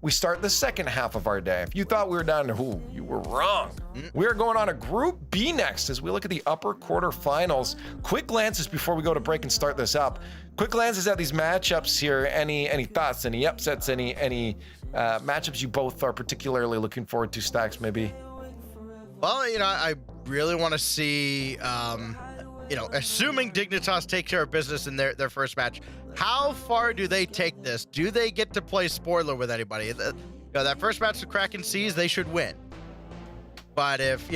we start the second half of our day. If you thought we were down to who, you were wrong. We're going on a Group B next as we look at the upper quarterfinals. Quick glances before we go to break and start this up. Quick glances at these matchups here. Any thoughts, any upsets, any matchups you both are particularly looking forward to, Stacks, maybe? Well, I really want to see, assuming Dignitas take care of business in their first match, how far do they take this? Do they get to play spoiler with anybody? That first match the Kraken sees, they should win. But if,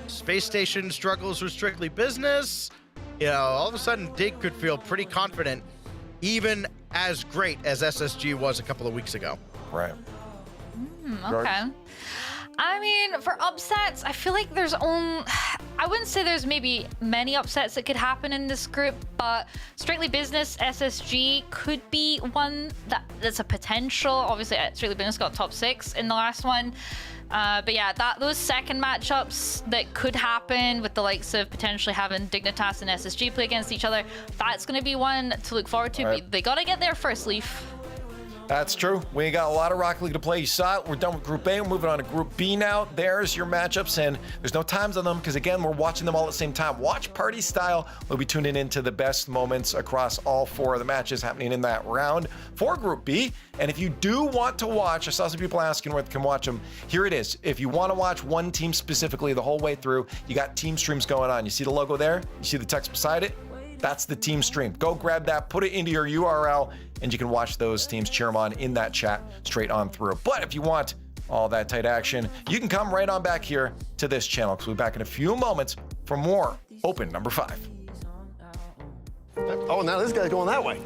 Space Station struggles with strictly business, all of a sudden Dig could feel pretty confident, even as great as SSG was a couple of weeks ago. Right. Okay. I mean, for upsets, I feel like I wouldn't say there's maybe many upsets that could happen in this group, but Strictly Business, SSG could be one that's a potential. Obviously, Strictly Business got top 6 in the last one. But yeah, those second matchups that could happen with the likes of potentially having Dignitas and SSG play against each other, that's going to be one to look forward to. Right. But they got to get there first, Leaf. That's true. We got a lot of Rocket League to play. You saw it. We're done with Group A. We're moving on to Group B now. There's your matchups, and there's no times on them because, again, we're watching them all at the same time. Watch party style. We'll be tuning into the best moments across all 4 of the matches happening in that round for Group B. And if you do want to watch, I saw some people asking where they can watch them. Here it is. If you want to watch one team specifically the whole way through, you got team streams going on. You see the logo there? You see the text beside it? That's the team stream. Go grab that, put it into your URL, and you can watch those teams, cheer them on in that chat straight on through. But if you want all that tight action, you can come right on back here to this channel because we'll be back in a few moments for more Open number 5. Oh, now this guy's going that way.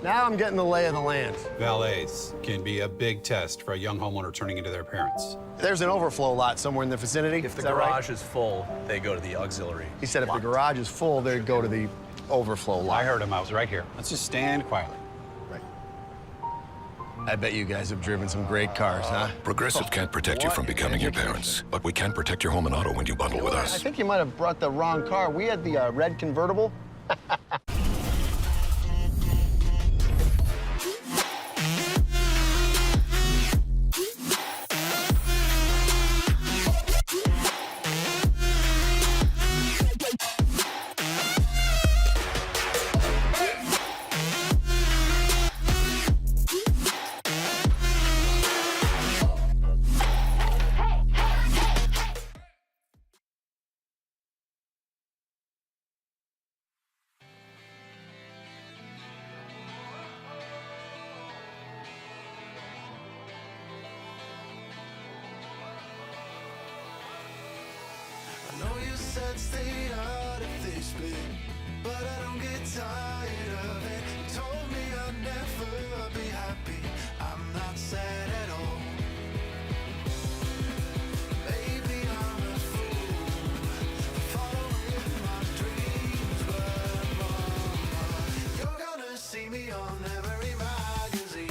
Now I'm getting the lay of the land. Valets can be a big test for a young homeowner turning into their parents. There's an overflow lot somewhere in the vicinity. If the Is that right? garage is full, they go to the auxiliary. He said if the garage is full, they'd go to the overflow lot. I heard him. I was right here. Let's just stand quietly. Right. I bet you guys have driven some great cars, huh? Progressive can't protect you from becoming your parents, but we can protect your home and auto when you bundle with I us. think you might have brought the wrong car. We had the red convertible. I know you said stay out of this bit. but I don't get tired of it. You told me I'd never be happy. I'm not sad at all. Maybe I'm a fool, following my dreams, but mama, you're gonna see me on every magazine.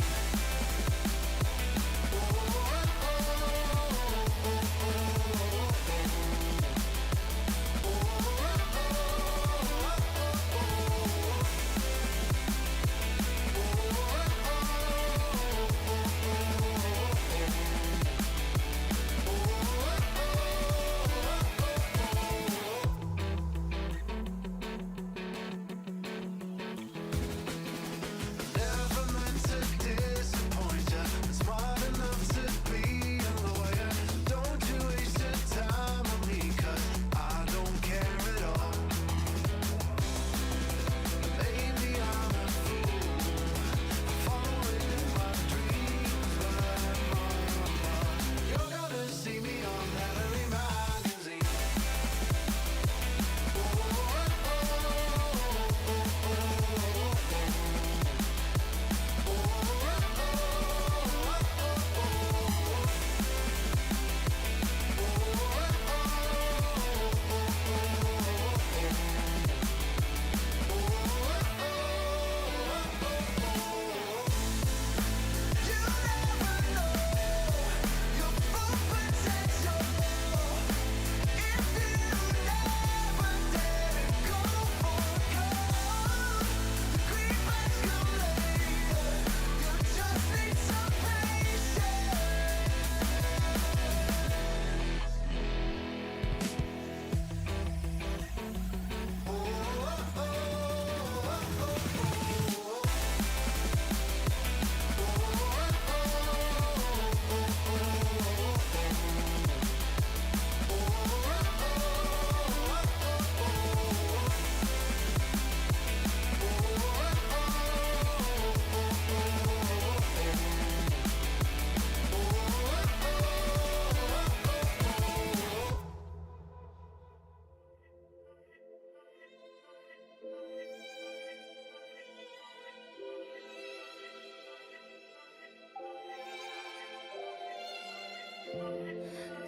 Never meant to disappoint ya. I'm smart enough to be a lawyer. Don't you waste your time on me, 'cause I don't care at all. Maybe I'm a fool, following my dreams, but mama, you're gonna see me on every magazine.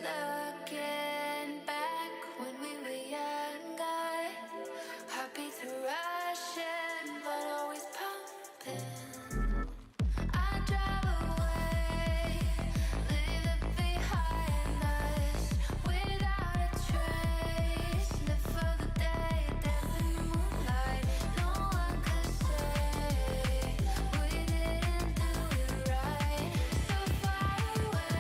Looking back when we were younger, heartbeats were rushing, but always pumping. I drive away, leave it behind us, without a trace. Live for the day, dance in the moonlight. No one could say we didn't do it right. So far away.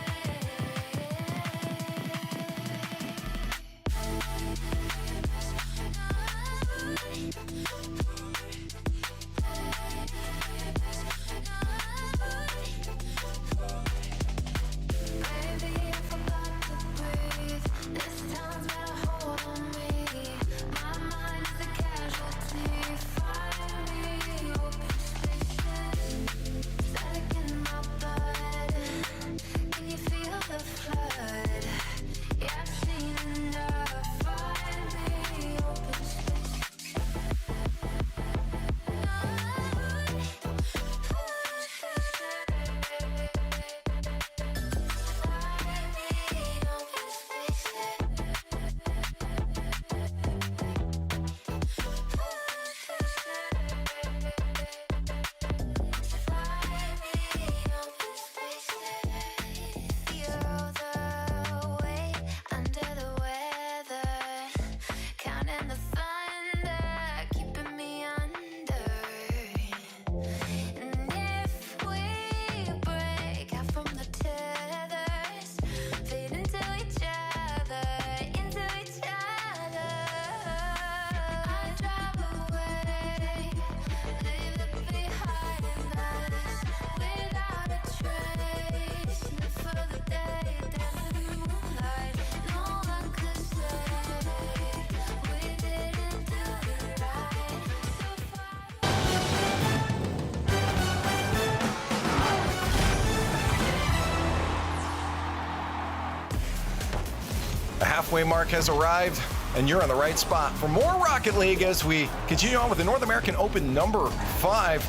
The halfway mark has arrived. and you're in the right spot for more Rocket League as we continue on with the North American Open number 5.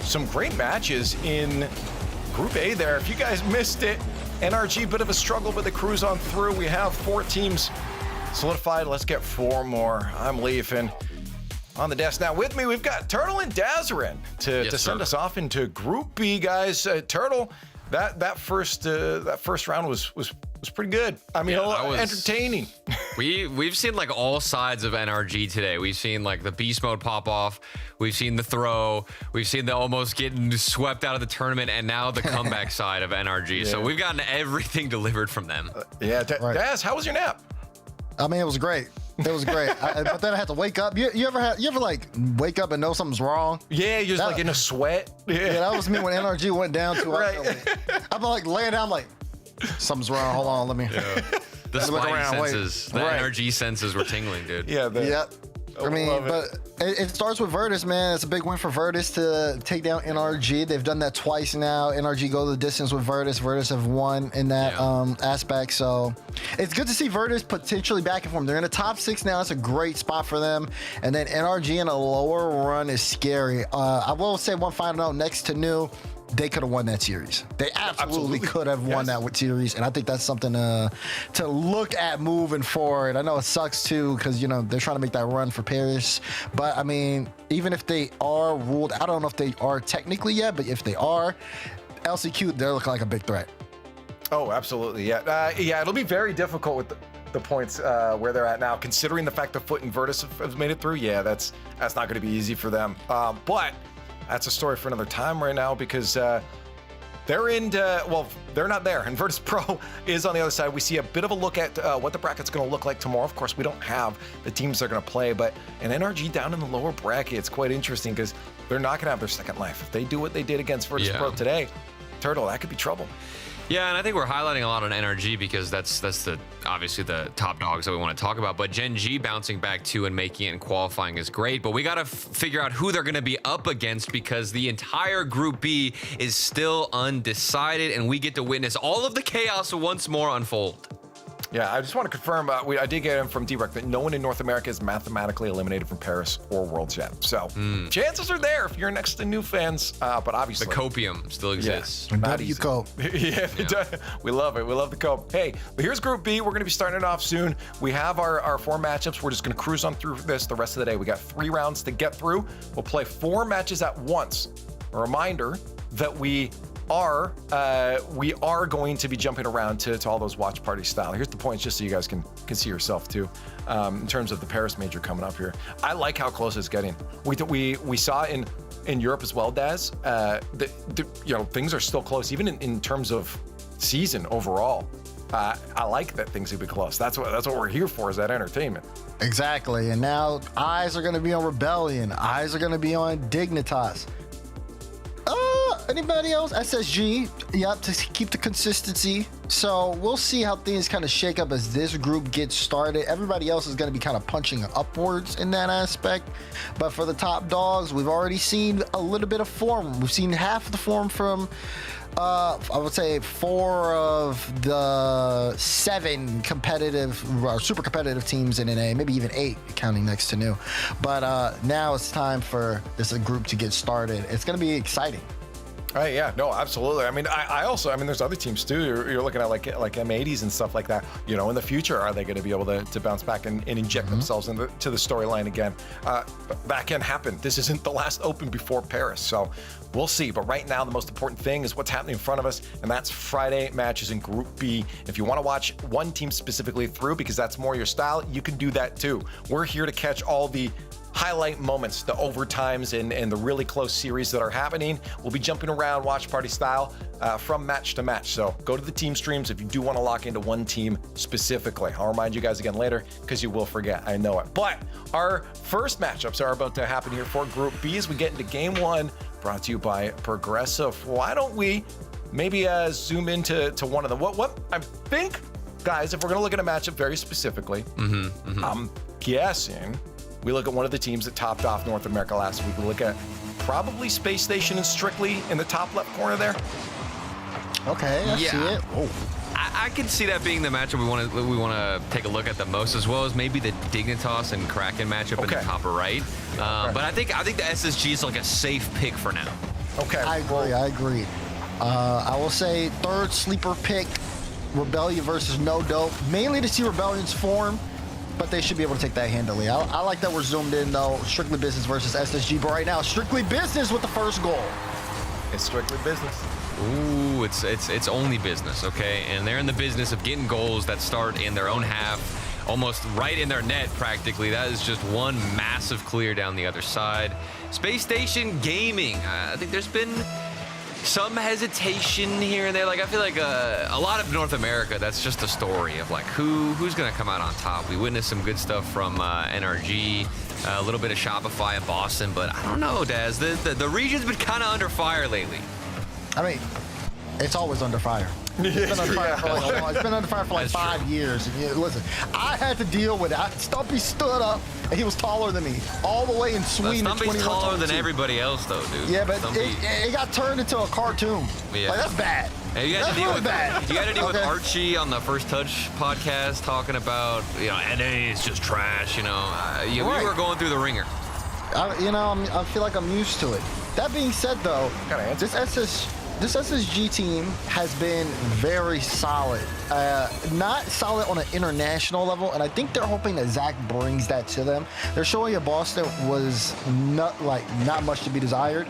Some great matches in Group A there. If you guys missed it, NRG, bit of a struggle, but the cruise on through. We have 4 teams solidified. Let's get 4 more. I'm leaving. On the desk now with me, we've got Turtle and Dazarin to send us off into Group B, guys. Turtle, that first round was pretty good. I mean, entertaining. We've seen like all sides of NRG today. We've seen like the beast mode pop off. We've seen the throw. We've seen the almost getting swept out of the tournament, and now the comeback side of NRG. Yeah. So we've gotten everything delivered from them. Daz, how was your nap? I mean, it was great. It was great. But then I had to wake up. You ever like wake up and know something's wrong? Yeah, you're just like in a sweat. Yeah, that was me when NRG went down to I'm like laying down, I'm like, something's wrong. Hold on, let me. Yeah. The spine senses, the NRG senses were tingling, dude. Yeah. I mean, but it starts with Virtus, man. It's a big win for Virtus to take down NRG. They've done that twice now. NRG go the distance with Virtus. Virtus have won in that aspect. So it's good to see Virtus potentially back in form. They're in the top 6 now. That's a great spot for them. And then NRG in a lower run is scary. I will say one final note next to New. They could have won that series. They absolutely could have won that series, and I think that's something to look at moving forward. I know it sucks too because they're trying to make that run for Paris, but I mean, even if they are ruled, I don't know if they are technically yet, but if they are, LCQ, they're looking like a big threat. Oh, absolutely, yeah. It'll be very difficult with the points where they're at now, considering the fact that Foot and Virtus have made it through. Yeah, that's not going to be easy for them, but. That's a story for another time right now because they're they're not there. And Virtus Pro is on the other side. We see a bit of a look at what the bracket's going to look like tomorrow. Of course, we don't have the teams they're going to play, but an NRG down in the lower bracket, it's quite interesting because they're not going to have their second life. If they do what they did against Virtus Pro today, Turtle, that could be trouble. Yeah, and I think we're highlighting a lot on NRG because that's obviously the top dogs that we want to talk about. But Gen G bouncing back too and making it and qualifying is great. But we got to figure out who they're going to be up against because the entire Group B is still undecided, and we get to witness all of the chaos once more unfold. Yeah, I just want to confirm, I did get in from D-Rec that no one in North America is mathematically eliminated from Paris or Worlds yet. So chances are there if you're next to new fans, but obviously. The copium still exists. Not easy. Cope. We love it. We love the cope. Hey, but here's Group B. We're going to be starting it off soon. We have our 4 matchups. We're just going to cruise on through this the rest of the day. We got 3 rounds to get through. We'll play 4 matches at once. A reminder that we are going to be jumping around to all those watch party style. Here's the points just so you guys can see yourself too in terms of the Paris major coming up here. I like how close it's getting. We saw in Europe as well, Daz, things are still close even in terms of season overall. I like that things will be close. That's what we're here for, is that entertainment. Exactly. And now eyes are going to be on Rebellion. Eyes are going to be on Dignitas. Anybody else? SSG, yep, to keep the consistency. So we'll see how things kind of shake up as this group gets started. Everybody else is going to be kind of punching upwards in that aspect. But for the top dogs, we've already seen a little bit of form. We've seen half of the form from, I would say, 4 of the 7 competitive, or super competitive teams in NA, maybe even 8, counting next to New. But now it's time for this group to get started. It's going to be exciting. Right, yeah, no, absolutely. I mean, I also, there's other teams too. You're looking at like M80s and stuff like that. In the future, are they going to be able to bounce back and inject themselves into the storyline again? That can happen. This isn't the last Open before Paris, so we'll see. But right now, the most important thing is what's happening in front of us, and that's Friday matches in Group B. If you want to watch one team specifically through, because that's more your style, you can do that too. We're here to catch all the highlight moments, the overtimes and the really close series that are happening. We'll be jumping around watch party style from match to match. So go to the team streams if you do want to lock into one team specifically. I'll remind you guys again later because you will forget. I know it. But our first matchups are about to happen here for Group B as we get into Game 1, brought to you by Progressive. Why don't we maybe zoom into one of them? What I think, guys, if we're going to look at a matchup very specifically, I'm guessing we look at one of the teams that topped off North America last week. We look at probably Space Station and Strictly in the top left corner there. Okay, I see it. I I can see that being the matchup we want to take a look at the most, as well as maybe the Dignitas and Kraken matchup in the top right. But I think the SSG is like a safe pick for now. Okay. I agree. I will say third sleeper pick, Rebellion versus No Dope, mainly to see Rebellion's form, but they should be able to take that handily. I like that we're zoomed in, though. Strictly Business versus SSG, but right now, Strictly Business with the first goal. It's strictly business. Ooh, it's only business, okay? And they're in the business of getting goals that start in their own half, almost right in their net, practically. That is just one massive clear down the other side. Space Station Gaming. I think there's been some hesitation here and there. Like, I feel like a lot of North America, that's just a story of like who's gonna come out on top. We witnessed some good stuff from NRG, a little bit of Shopify in Boston, but I don't know, Daz. The region's been kind of under fire lately. I mean, it's always under fire. It's been under fire for like a while. It's been under fire for like 5 years. And listen, I had to deal with it. Stumpy stood up, and he was taller than me, all the way in Sweden. Stumpy's taller than everybody else, though, dude. Yeah, but it got turned into a cartoon. Yeah. Like, that's bad. And you had That's to deal really with bad. You had to deal with Okay. Archie on the First Touch podcast talking about NA is just trash. Right. We were going through the ringer. I feel like I'm used to it. That being said, though, this SSG team has been very solid. Not solid on an international level, and I think they're hoping that Zach brings that to them. They're showing you Boston was not much to be desired,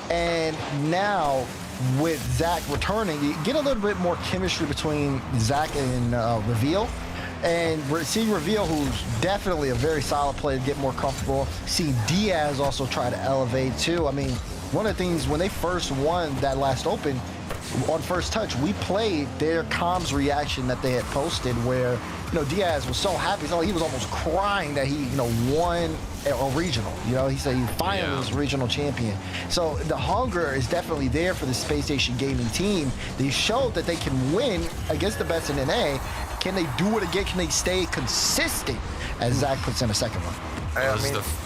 and now with Zach returning, you get a little bit more chemistry between Zach and Reveal. And we're seeing Reveal, who's definitely a very solid player, get more comfortable. See Diaz also try to elevate too. I mean, one of the things when they first won that last Open on First Touch, we played their comms reaction that they had posted where, Diaz was so happy. It's like he was almost crying that he, won a regional. He said he finally was regional champion. So the hunger is definitely there for the Space Station Gaming team. They showed that they can win against the best in NA. Can they do it again? Can they stay consistent as Zach puts in a second one?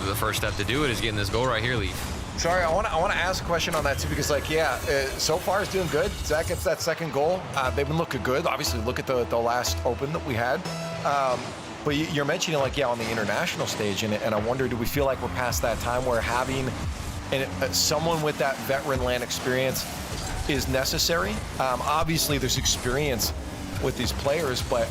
The first step to do it is getting this goal right here, Leaf. Sorry, I want to ask a question on that too, because so far it's doing good. Zach gets that second goal. They've been looking good. Obviously, look at the last Open that we had. But you're mentioning on the international stage, and I wonder, do we feel like we're past that time where having someone with that veteran land experience is necessary? Obviously, there's experience with these players, but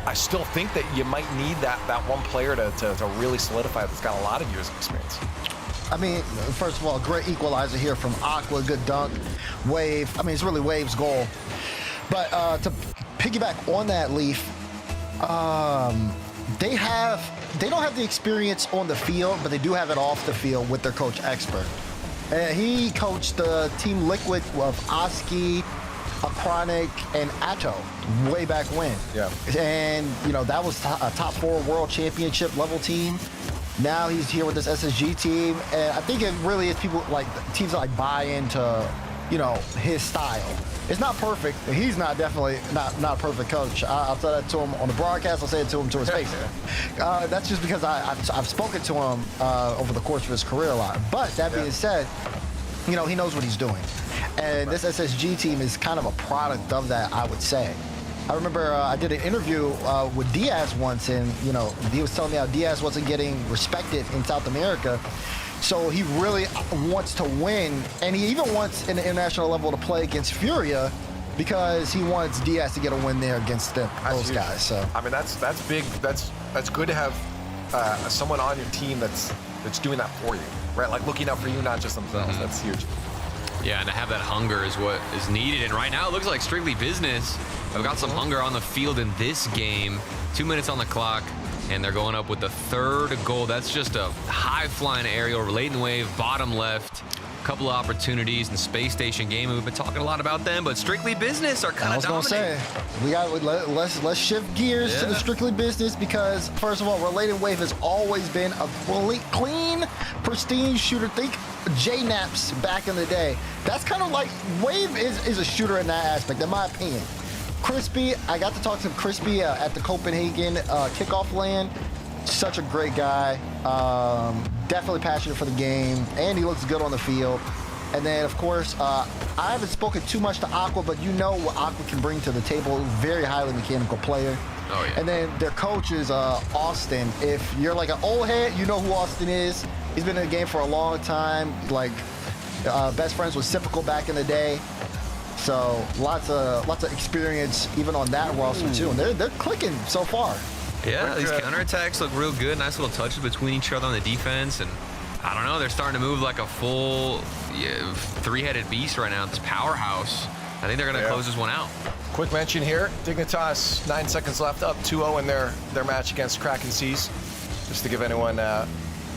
I still think that you might need that one player to really solidify that's got a lot of years of experience. I mean, first of all, great equalizer here from Aqua, good dunk. Wave, it's really Wave's goal. But to piggyback on that, Leaf, they don't have the experience on the field, but they do have it off the field with their coach Expert. And he coached the Team Liquid of Oski, Acronic, and Atto way back when. Yeah. And, that was a top 4 world championship level team. Now he's here with this SSG team, and I think it really is people like teams that buy into, his style. It's not perfect. He's definitely not a perfect coach. I'll say that to him on the broadcast. I'll say it to him to his face. That's just because I've spoken to him over the course of his career a lot. But that being said, he knows what he's doing, and this SSG team is kind of a product of that, I would say. I remember I did an interview with Diaz once, and he was telling me how Diaz wasn't getting respected in South America, so he really wants to win, and he even wants in the international level to play against Furia because he wants Diaz to get a win there against those guys. So that's big. That's good to have someone on your team that's doing that for you, right? Like looking out for you, not just themselves. Mm-hmm. That's huge. Yeah, and to have that hunger is what is needed. And right now, it looks like Strictly Business. I've got some hunger on the field in this game. 2 minutes on the clock, and they're going up with the third goal. That's just a high-flying aerial, laden wave, bottom left. A couple of opportunities in Space Station Gaming. We've been talking a lot about them, but Strictly Business are kind of dominating. Let's shift gears to the Strictly Business, because first of all, Related Wave has always been a clean, pristine shooter. Think J-Naps back in the day. That's kind of like Wave is a shooter in that aspect, in my opinion. Crispy, I got to talk to Crispy at the Copenhagen kickoff land. Such a great guy. Definitely passionate for the game, and he looks good on the field. And then, of course, I haven't spoken too much to Aqua, but you know what Aqua can bring to the table. Very highly mechanical player. Oh, yeah. And then their coach is Austin. If you're like an old head, you know who Austin is. He's been in the game for a long time. Like, best friends with Sypical back in the day. So lots of experience even on that roster too. And they're clicking so far. Yeah, these counterattacks look real good. Nice little touches between each other on the defense. And I don't know, they're starting to move like a full three-headed beast right now. This powerhouse. I think they're going to close this one out. Quick mention here, Dignitas, 9 seconds left, up 2-0 in their match against Kraken Seas. Just to give anyone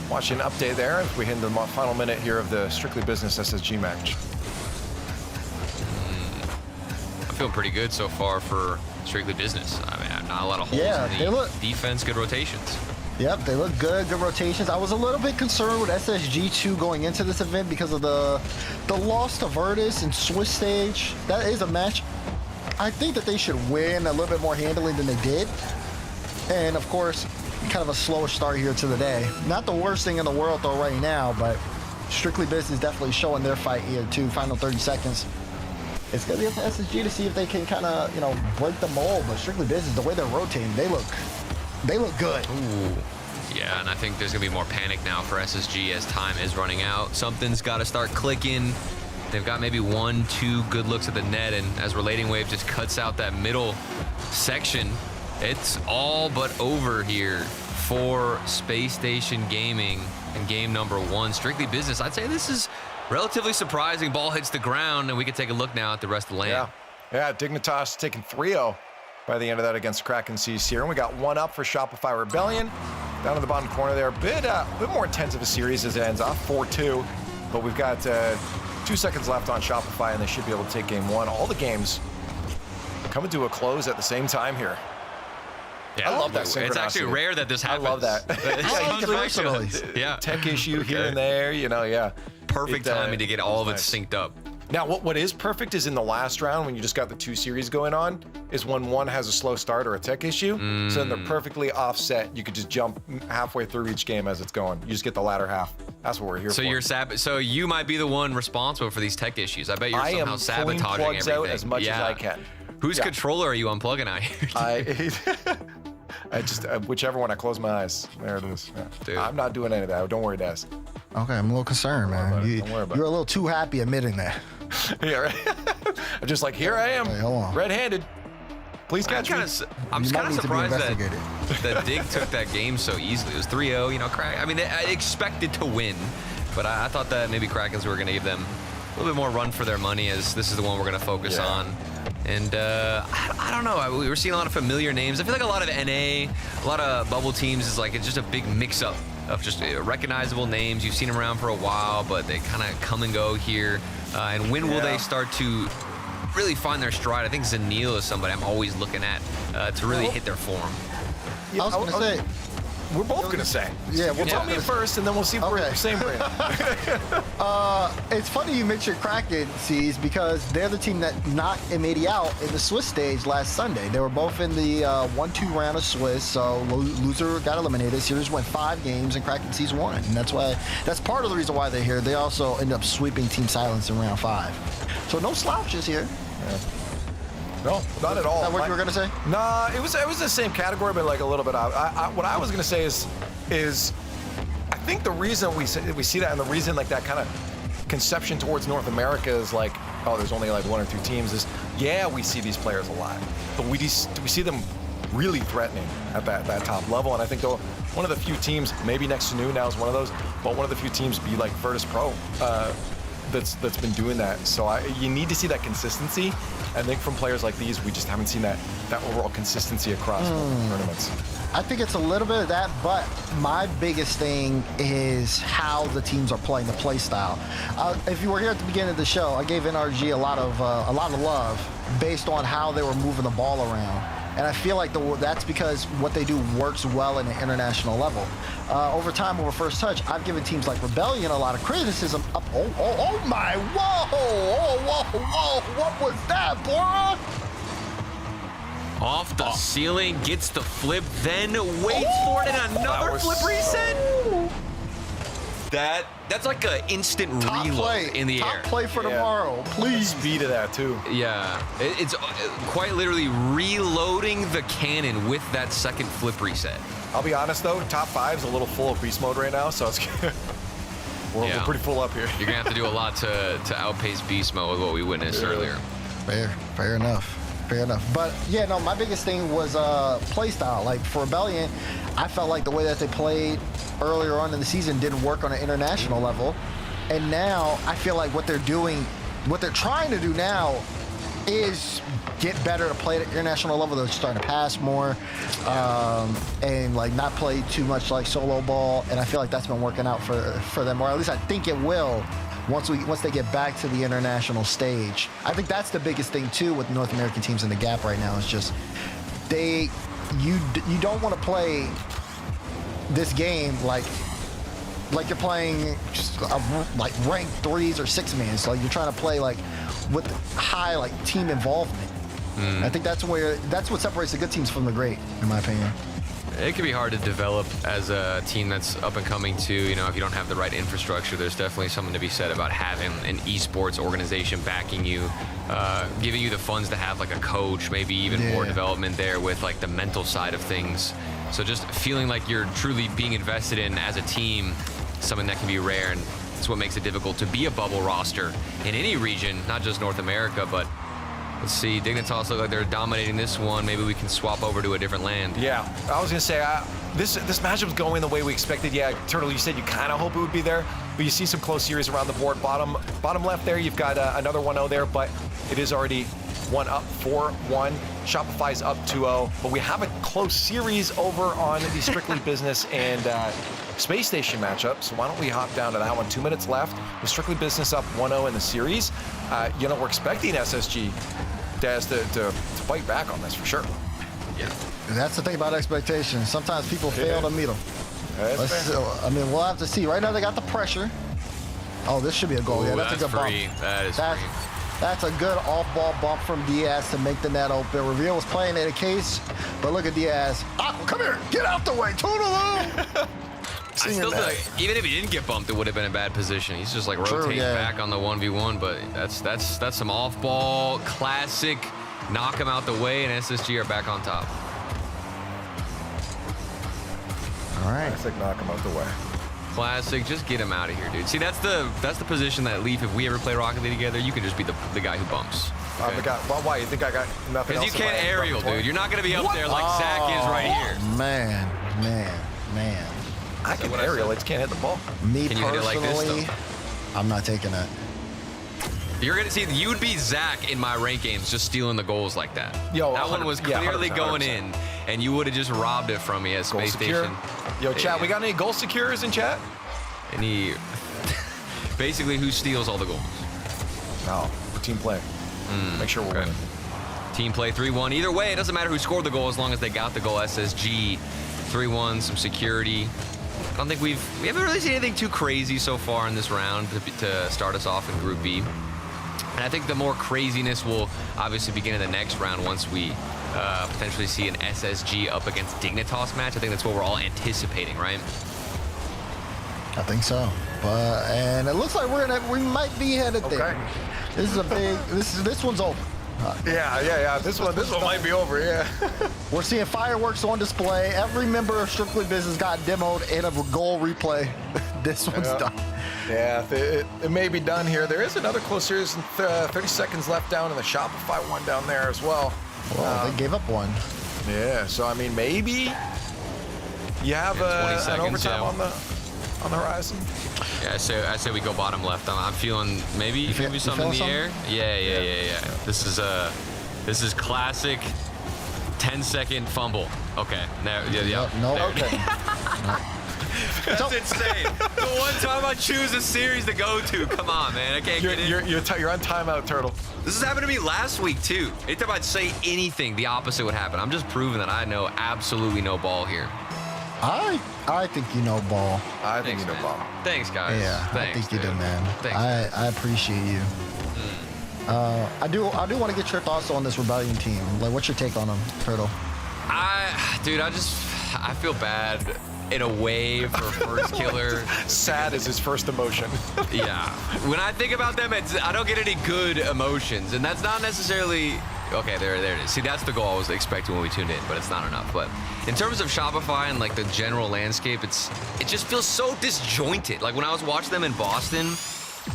watching an update there, as we hit the final minute here of the Strictly Business SSG match. I'm feeling pretty good so far for Strictly Business. I mean, not a lot of holes in the defense, good rotations. Yep, they look good rotations. I was a little bit concerned with SSG2 going into this event because of the loss to Virtus and Swiss stage. That is a match I think that they should win a little bit more handily than they did. And of course, kind of a slower start here to the day. Not the worst thing in the world though right now, but Strictly Business definitely showing their fight here too. Final 30 seconds. It's gonna be up to SSG to see if they can kind of, you know, break the mold. But Strictly Business, the way they're rotating, they look good. Ooh. Yeah, and I think there's gonna be more panic now for SSG as time is running out. Something's got to start clicking. They've got maybe 1-2 good looks at the net, and as Relating Wave just cuts out that middle section, it's all but over here for Space Station Gaming in game number 1. Strictly Business, I'd say this is relatively surprising. Ball hits the ground, and we can take a look now at the rest of the lane. Yeah, Dignitas taking 3-0 by the end of that against Kraken Seas here. And we got 1 up for Shopify Rebellion. Down in the bottom corner there, a bit more intense of a series as it ends off, 4-2. But we've got 2 seconds left on Shopify, and they should be able to take game 1. All the games coming to a close at the same time here. Yeah, I love that synchronicity. It's actually rare that this happens. I love that. Yeah. Tech issue here and there, you know, Perfect timing to get all of it synced up. Now, what is perfect is in the last round when you just got the 2 series going on, is when one has a slow start or a tech issue. So then they're perfectly offset. You could just jump halfway through each game as it's going. You just get the latter half. That's what we're here for. So you might be the one resposible for these tech issues. I bet you're somehow sabotaging everything. Out as much as I can. Whose controller are you unplugging out here? I just whichever one. I close my eyes. There it is. Yeah. Dude. I'm not doing any of that. Don't worry, Des. Okay, I'm a little concerned, man. Don't worry about it. You're a little too happy admitting that. Yeah, right. I'm just like, here I am, red-handed. Please catch me. I'm kind of surprised that Dig took that game so easily. It was 3-0. You know, I mean, I expected to win, but I thought that maybe Krakens were going to give them a little bit more run for their money, as this is the one we're going to focus on. And I don't know. We were seeing a lot of familiar names. I feel like a lot of NA, a lot of bubble teams is like it's just a big mix-up of just recognizable names. You've seen them around for a while, but they kind of come and go here. And when will they start to really find their stride? I think Zanil is somebody I'm always looking at to really hit their form. I was going to say, we're both going to say. Yeah, we'll tell me first, and then we'll see if we're the same brand. It's funny you mentioned Kraken Seas because they're the team that knocked M80 out in the Swiss stage last Sunday. They were both in the 1-2 round of Swiss, so loser got eliminated. Series went 5 games, and Kraken Seas won. And that's part of the reason why they're here. They also ended up sweeping Team Silence in round 5. So no slouches here. Yeah. No, not at all. Is that what you were gonna say? Nah, it was the same category, but like a little bit. What I was gonna say is I think the reason we see that, and the reason like that kind of conception towards North America is like, oh, there's only like 1 or 2 teams. Is we see these players a lot, but we see them really threatening at that top level. And I think though one of the few teams, maybe next to New now is one of those, but one of the few teams be like Virtus Pro. That's been doing that. So you need to see that consistency. I think from players like these, we just haven't seen that overall consistency across tournaments. I think it's a little bit of that, but my biggest thing is how the teams are playing, the play style. If you were here at the beginning of the show, I gave NRG a lot of love based on how they were moving the ball around. And I feel like that's because what they do works well in the international level. Over time, over first touch, I've given teams like Rebellion a lot of criticism. Oh my, whoa, what was that, bro? Off the ceiling, gets the flip, then waits for it, and another flip reset. That's like an instant Top reload play in the Top air. play for tomorrow, please. Speed of that too. Yeah, it's quite literally reloading the cannon with that second flip reset. I'll be honest though, top 5's a little full of beast mode right now, so it's we're pretty full up here. You're gonna have to do a lot to outpace beast mode with what we witnessed earlier. Fair enough. But yeah, no, my biggest thing was play style. Like for Rebellion, I felt like the way that they played earlier on in the season didn't work on an international level. And now I feel like what they're trying to do now is get better to play at international level. They're starting to pass more and like not play too much like solo ball. And I feel like that's been working out for them, or at least I think it will once they get back to the international stage. I think that's the biggest thing too with North American teams in the gap right now is just you don't want to play this game like you're playing just like ranked 3s or 6-man. So you're trying to play like with high like team involvement. I think that's what separates the good teams from the great, in my opinion. It can be hard to develop as a team that's up and coming too. You know, if you don't have the right infrastructure, there's definitely something to be said about having an esports organization backing you, giving you the funds to have like a coach, maybe even more development there with like the mental side of things. So just feeling like you're truly being invested in as a team, something that can be rare, and it's what makes it difficult to be a bubble roster in any region, not just North America, but let's see, Dignitas look like they're dominating this one. Maybe we can swap over to a different land. Yeah, I was gonna say, this matchup's going the way we expected. Yeah, Turtle, you said you kind of hope it would be there, but you see some close series around the board. Bottom left there, you've got another 1-0 there, but it is already 1 up, 4-1. Shopify's up 2-0, but we have a close series over on the Strictly Business and Space Station matchup, so why don't we hop down to that one. 2 minutes left with Strictly Business up 1-0 in the series. You know, we're expecting SSG Daz to fight back on this for sure. Yeah. And that's the thing about expectations. Sometimes people fail to meet them. I mean, we'll have to see. Right now they got the pressure. Oh, this should be a goal. Yeah, that's a good free. bump. That is free. That's a good off-ball bump from Diaz to make the net open. Reveal was playing in a case, but look at Diaz. Come here, get out the way, Toodaloo! I still feel like even if he didn't get bumped, it would have been a bad position. He's just like rotating back on the 1v1, but that's some off-ball classic. Knock him out the way, and SSG are back on top. All right. Classic, knock him out the way. Classic, just get him out of here, dude. See, that's the position that Leaf, if we ever play Rocket League together, you can just be the guy who bumps. Okay. Why? You think I got nothing else? Because you can't aerial, dude. You're not going to be up there like Zach is right here. Man. I can aerial, I just can't hit the ball. Me can you hit it like this, though? I'm not taking that. You're going to see, you would be Zach in my rank games just stealing the goals like that. Yo, that one was clearly going in, and you would have just robbed it from me at Space Station. Yo, chat, we got any goal securers in chat? Basically, who steals all the goals? No, team play. Make sure we're winning. Team play 3-1. Either way, it doesn't matter who scored the goal as long as they got the goal. SSG 3-1, some security. I don't think we haven't really seen anything too crazy so far in this round to start us off in Group B. And I think the more craziness will obviously begin in the next round once we potentially see an SSG up against Dignitas match. I think that's what we're all anticipating, right? I think so. And it looks like we might be headed there. This is a big. This one's over. Yeah. This one might be over. Yeah. We're seeing fireworks on display. Every member of Strictly Business got demoed in a goal replay. This one's done. Yeah, it may be done here. There is another close series, 30 seconds left down in the Shopify one down there as well. Well, they gave up one. Yeah, so I mean, maybe you have an overtime on the horizon. Yeah, I say we go bottom left. I'm feeling maybe something in the air. Yeah. This is classic 10-second fumble. Okay. No. Okay. That's insane. The one time I choose a series to go to. Come on, man. I can't get in. You're on timeout, Turtle. This has happened to me last week, too. Anytime I'd say anything, the opposite would happen. I'm just proving that I know absolutely no ball here. I think you know ball. I think you know ball. Thanks, guys. Yeah, Thanks, I think you do, man. Thanks. I appreciate you. I do want to get your thoughts on this Rebellion team. Like, what's your take on them, Turtle? I feel bad. in a wave for first killer. Sad is his first emotion. Yeah. When I think about them, I don't get any good emotions, and that's not necessarily. Okay, there it is. See, that's the goal I was expecting when we tuned in, but it's not enough. But in terms of Shopify and like the general landscape, it just feels so disjointed. Like when I was watching them in Boston,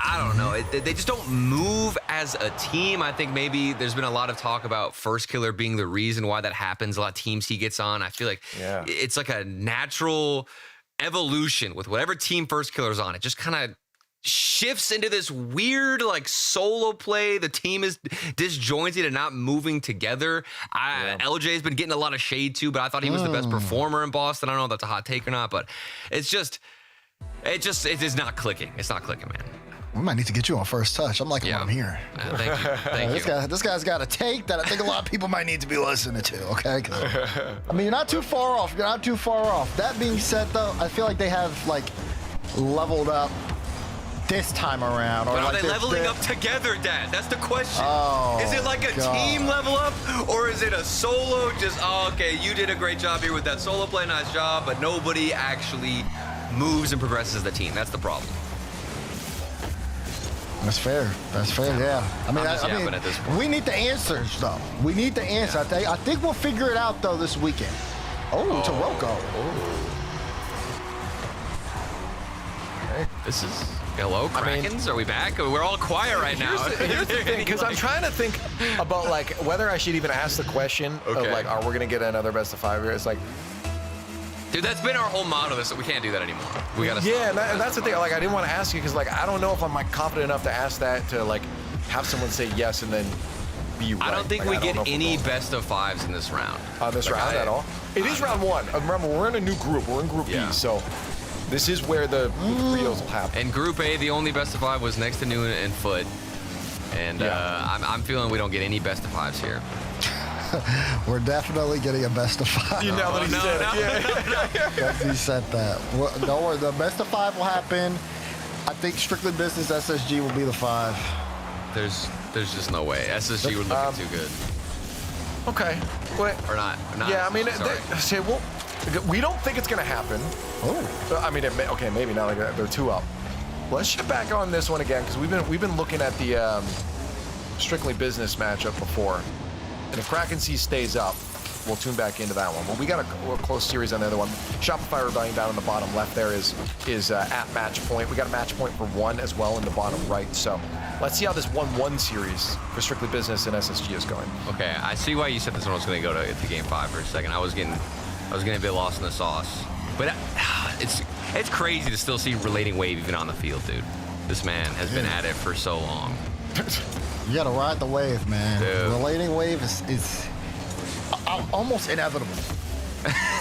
I don't know. They just don't move as a team. I think maybe there's been a lot of talk about First Killer being the reason why that happens. A lot of teams he gets on. I feel like it's like a natural evolution with whatever team First Killer's on. It just kind of shifts into this weird like solo play. The team is disjointed and not moving together. LJ's been getting a lot of shade too, but I thought he was the best performer in Boston. I don't know if that's a hot take or not, but it is not clicking. It's not clicking, man. We might need to get you on First Touch. I'm liking what I'm hearing. Thank you. Thank you. This guy's got a take that I think a lot of people might need to be listening to, okay? I mean, you're not too far off. That being said, though, I feel like they have, like, leveled up this time around. But are they leveling up together, Dad? That's the question. Oh, is it like a team level up, or is it a solo? Just, okay, you did a great job here with that solo play, nice job, but nobody actually moves and progresses as the team. That's the problem. That's fair, yeah. I mean, at this point. We need the answers, though. We need the answer. I think we'll figure it out, though, this weekend. Taroko. Okay. This is... Hello, Krakens? Are we back? We're all quiet right now. Here's the thing, because I'm trying to think about like whether I should even ask the question of like, are we gonna get another best of 5 here? It's like, dude, that's been our whole motto. So we can't do that anymore. We gotta. Yeah, and that's the thing. Like, I didn't want to ask you because like I don't know if I'm like confident enough to ask that to like have someone say yes and then be right. I don't think like, we get any best of 5s in this round. This round at all? It is round 1. Remember, we're in a new group. We're in Group B, so. This is where the trios will happen. In Group A, the only best of 5 was next to New and Foot. And I'm feeling we don't get any best of 5s here. We're definitely getting a best of 5. You know what he said. He said that. Well, don't worry, the best of 5 will happen. I think Strictly Business SSG will be the 5. There's just no way. SSG would look too good. Okay. Wait. Or not. Yeah, I mean, we don't think it's going to happen. I mean, maybe not. Like they're 2 up. Let's shift back on this one again because we've been looking at the Strictly Business matchup before, and if Kraken C stays up, we'll tune back into that one. But we got a close series on the other one. Shopify Rebellion down in the bottom left there is at match point. We got a match point for 1 as well in the bottom right. So let's see how this 1-1 series for Strictly Business and SSG is going. Okay, I see why you said this one was going to go to Game 5 for a second. I was getting a bit lost in the sauce. But it's crazy to still see Relating Wave even on the field, dude. This man has been at it for so long. You got to ride the wave, man. Dude. Relating Wave is almost inevitable.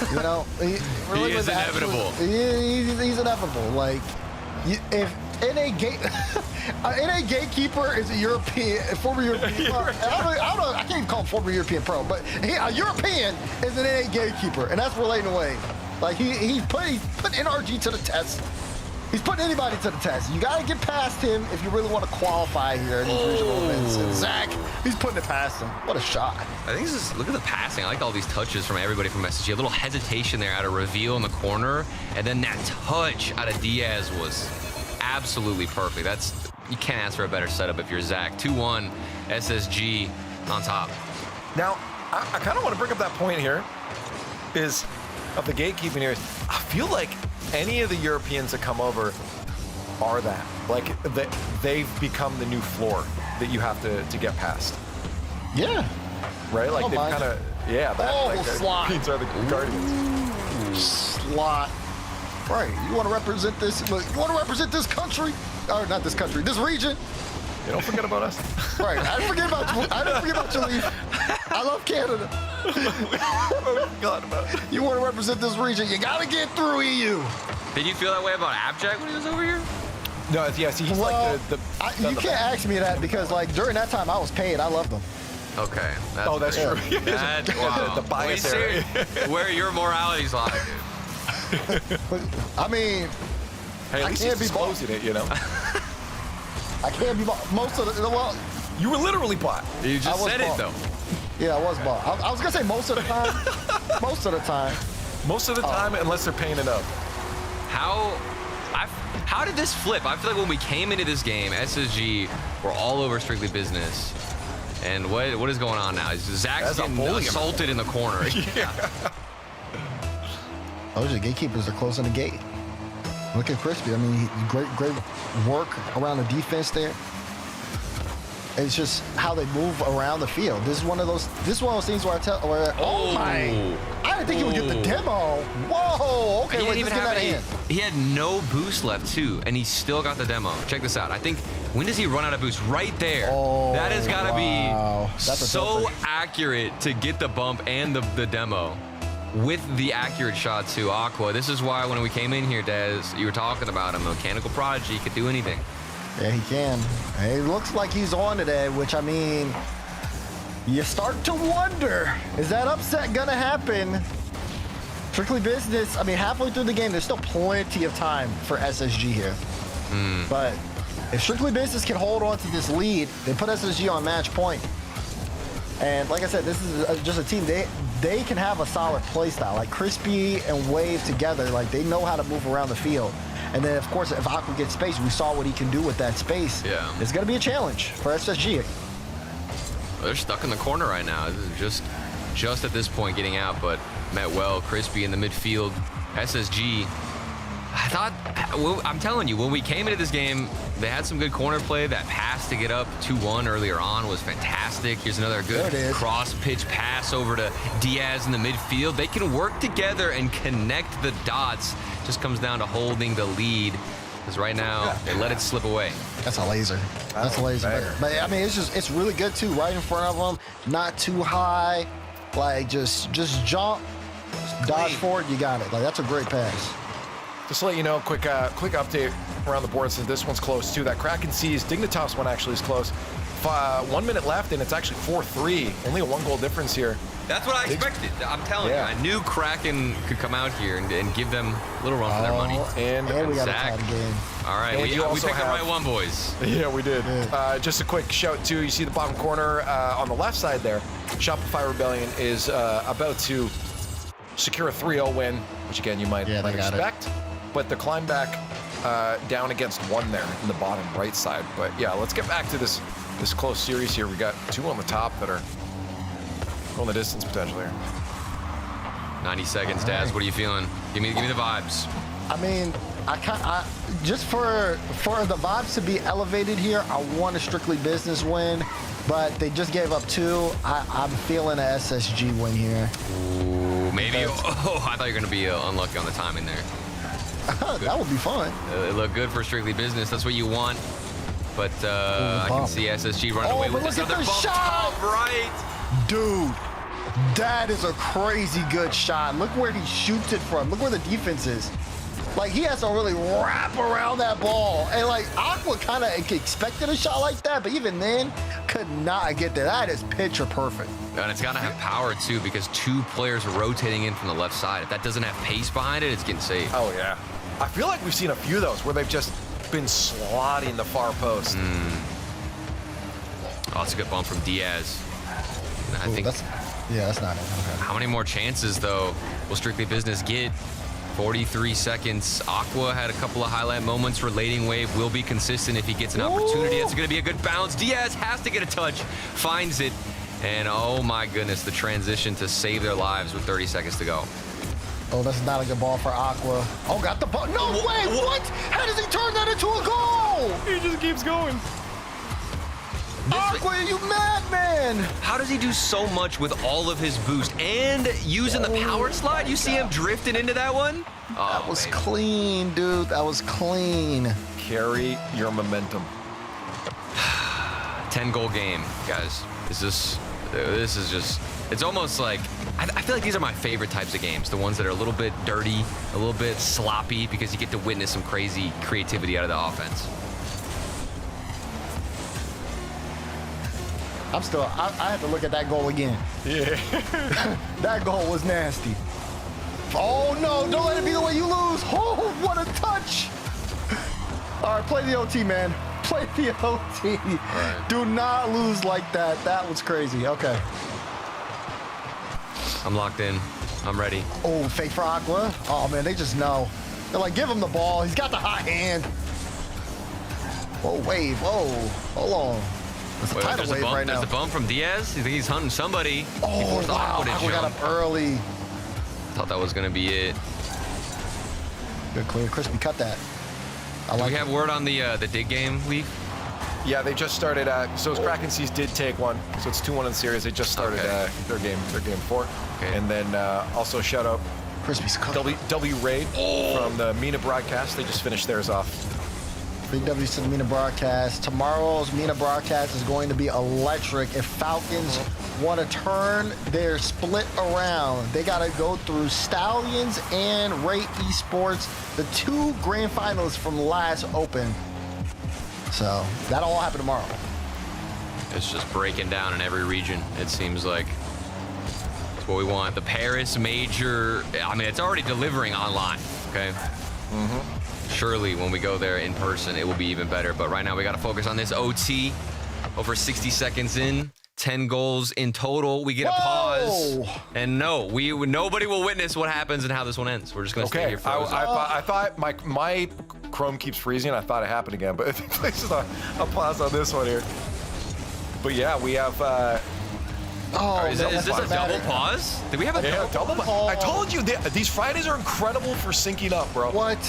You know? He is inevitable. He's inevitable. Like, if NA Gatekeeper is a former European. I can't even call him former European pro, but a European is an NA Gatekeeper, and that's Relating Wave. Like he's put NRG to the test. He's putting anybody to the test. You got to get past him if you really want to qualify here in these regional events. And Zach, he's putting it past him. What a shot. I think look at the passing. I like all these touches from everybody from SSG. A little hesitation there out of Reveal in the corner, and then that touch out of Diaz was absolutely perfect. You can't ask for a better setup if you're Zach. 2-1 SSG on top. Now, I kind of want to bring up that point here is of the gatekeeping here. I feel like any of the Europeans that come over are that. Like, they've become the new floor that you have to get past. Yeah. Right? Like, they've kind of, Slot. Europeans are the Guardians. Slot. Right. You want to represent this? You want to represent this country? Or not this country, this region? You don't forget about us. Right. I didn't forget about you, Leaf. I love Canada. You want to represent this region? You got to get through EU. Did you feel that way about Abjack when he was over here? No, yes, he's like the you can't ask me that because like during that time I was paid. I loved him. Okay. That's true. Wow. The bias area. Where your morality's lying, dude. I mean, hey, at least he's disclosing it, you know. I can't be most of the well. You were literally bought. You just said it though. Yeah, I was bought. I was gonna say most of the time. Most of the time. Most of the time, unless they're paying it up. How did this flip? I feel like when we came into this game, SSG were all over Strictly Business. And what is going on now? Zach's getting assaulted in the corner. Yeah. Oh, the gatekeepers are closing the gate. Look at Crispy. I mean, great work around the defense there. It's just how they move around the field. This is one of those things where oh my! I didn't think he would get the demo. Whoa! Okay, wait, let's get that in. He had no boost left too, and he still got the demo. Check this out. I think when does he run out of boost? Right there. Oh, that has got to wow. be so accurate to get the bump and the demo. With the accurate shot to Aqua. This is why when we came in here, Des, you were talking about him. Mechanical prodigy, he could do anything. Yeah, he can. It looks like he's on today, which, I mean, you start to wonder, is that upset gonna happen? Strictly Business, I mean, halfway through the game, there's still plenty of time for SSG here. But if Strictly Business can hold on to this lead, they put SSG on match point. And like I said, this is just a team, they can have a solid play style. Like Crispy and Wave together, like they know how to move around the field. And then, of course, if Aqua gets space, we saw what he can do with that space. Yeah. It's going to be a challenge for SSG. They're stuck in the corner right now. This is just at this point getting out, but met well. Crispy in the midfield. SSG, I thought, I'm telling you, when we came into this game, they had some good corner play. That pass to get up 2-1 earlier on was fantastic. Here's another good cross-pitch pass over to Diaz in the midfield. They can work together and connect the dots. Just comes down to holding the lead. Because right now, they let it slip away. That's a laser. That's a laser. But I mean, it's really good, too. Right in front of them, not too high. Like, just jump, dodge forward, you got it. Like, that's a great pass. Just to let you know, quick update around the board since this one's close too. That Kraken Seas Dignitas one actually is close. 1 minute left and it's actually 4-3. Only a 1-goal difference here. That's what I expected. I'm telling you, I knew Kraken could come out here and give them a little run for their money. And we got Zach. a tie game. All right, we picked the right one, boys. Yeah, we did. Just a quick shout too. You see the bottom corner on the left side there. Shopify Rebellion is about to secure a 3-0 win, which again you might expect. But the climb back down against one there in the bottom right side. But yeah, let's get back to this close series here. We got two on the top that are going the distance potentially here. 90 seconds, Daz. What are you feeling? Give me the vibes. I mean, I just for the vibes to be elevated here, I want a Strictly Business win, but they just gave up 2. I'm feeling a SSG win here. Ooh, maybe. Oh, I thought you were going to be unlucky on the timing there. That would be fun. It looked good for Strictly Business. That's what you want. But I can see SSG running away with this. Another bump top right. Dude, that is a crazy good shot. Look where he shoots it from. Look where the defense is. Like, he has to really wrap around that ball. And, like, Aqua kind of expected a shot like that, but even then, could not get there. That is picture perfect. And it's got to have power, too, because 2 players are rotating in from the left side. If that doesn't have pace behind it, it's getting saved. Oh, yeah. I feel like we've seen a few of those where they've just been slotting the far post. Oh, that's a good bump from Diaz. I think that's not it. Okay. How many more chances, though, will Strictly Business get? 43 seconds. Aqua had a couple of highlight moments. Relating Wave will be consistent if he gets an opportunity. It's going to be a good bounce. Diaz has to get a touch, finds it, and oh my goodness, the transition to save their lives with 30 seconds to go. Oh, that's not a good ball for Aqua. Oh, got the ball. No way! What? How does he turn that into a goal? He just keeps going. Aqua, you madman! How does he do so much with all of his boost and using the power slide? You see him drifting into that one? Oh, that was clean, dude. That was clean. Carry your momentum. 10-goal game, guys. This is just, it's almost like, I feel like these are my favorite types of games. The ones that are a little bit dirty, a little bit sloppy, because you get to witness some crazy creativity out of the offense. I have to look at that goal again. Yeah. That goal was nasty. Oh, no, don't let it be the way you lose. Oh, what a touch. All right, play the OT, man. Play the OT. Right. Do not lose like that. That was crazy. Okay. I'm locked in. I'm ready. Oh, fake for Aqua. Oh, man, they just know. They're like, give him the ball. He's got the hot hand. Whoa, wave. Whoa. Hold on. It's a Wait, tidal there's wave a bump. right now. There's a bump from Diaz. You think he's hunting somebody? He Oh, forced wow. Aqua to Aqua got jump. up early. Thought that was going to be it. Good clear. Crispy, cut that. Do we have word on the dig game, Leaf? Yeah, they just started. So Kraken Seas did take one, so it's 2-1 in the series. They just started their game 4. Okay. And then also shout out Crispy's cooking. W Raid from the Mina broadcast. They just finished theirs off. Big W's to the Mina broadcast. Tomorrow's Mina broadcast is going to be electric. If Falcons want to turn their split around, they got to go through Stallions and Ray Esports, the 2 grand finalists from last Open. So that'll all happen tomorrow. It's just breaking down in every region, it seems like. That's what we want. The Paris major, I mean, it's already delivering online, okay? Surely when we go there in person, it will be even better. But right now we got to focus on this OT. Over 60 seconds in, 10 goals in total. We get a pause. And no, nobody will witness what happens and how this one ends. We're just going to stay here frozen. I thought my Chrome keeps freezing. I thought it happened again, but I think there's a pause on this one here. But yeah, we have. Is this a double pause? Did we have a double pause? I told you these Fridays are incredible for syncing up, bro. What?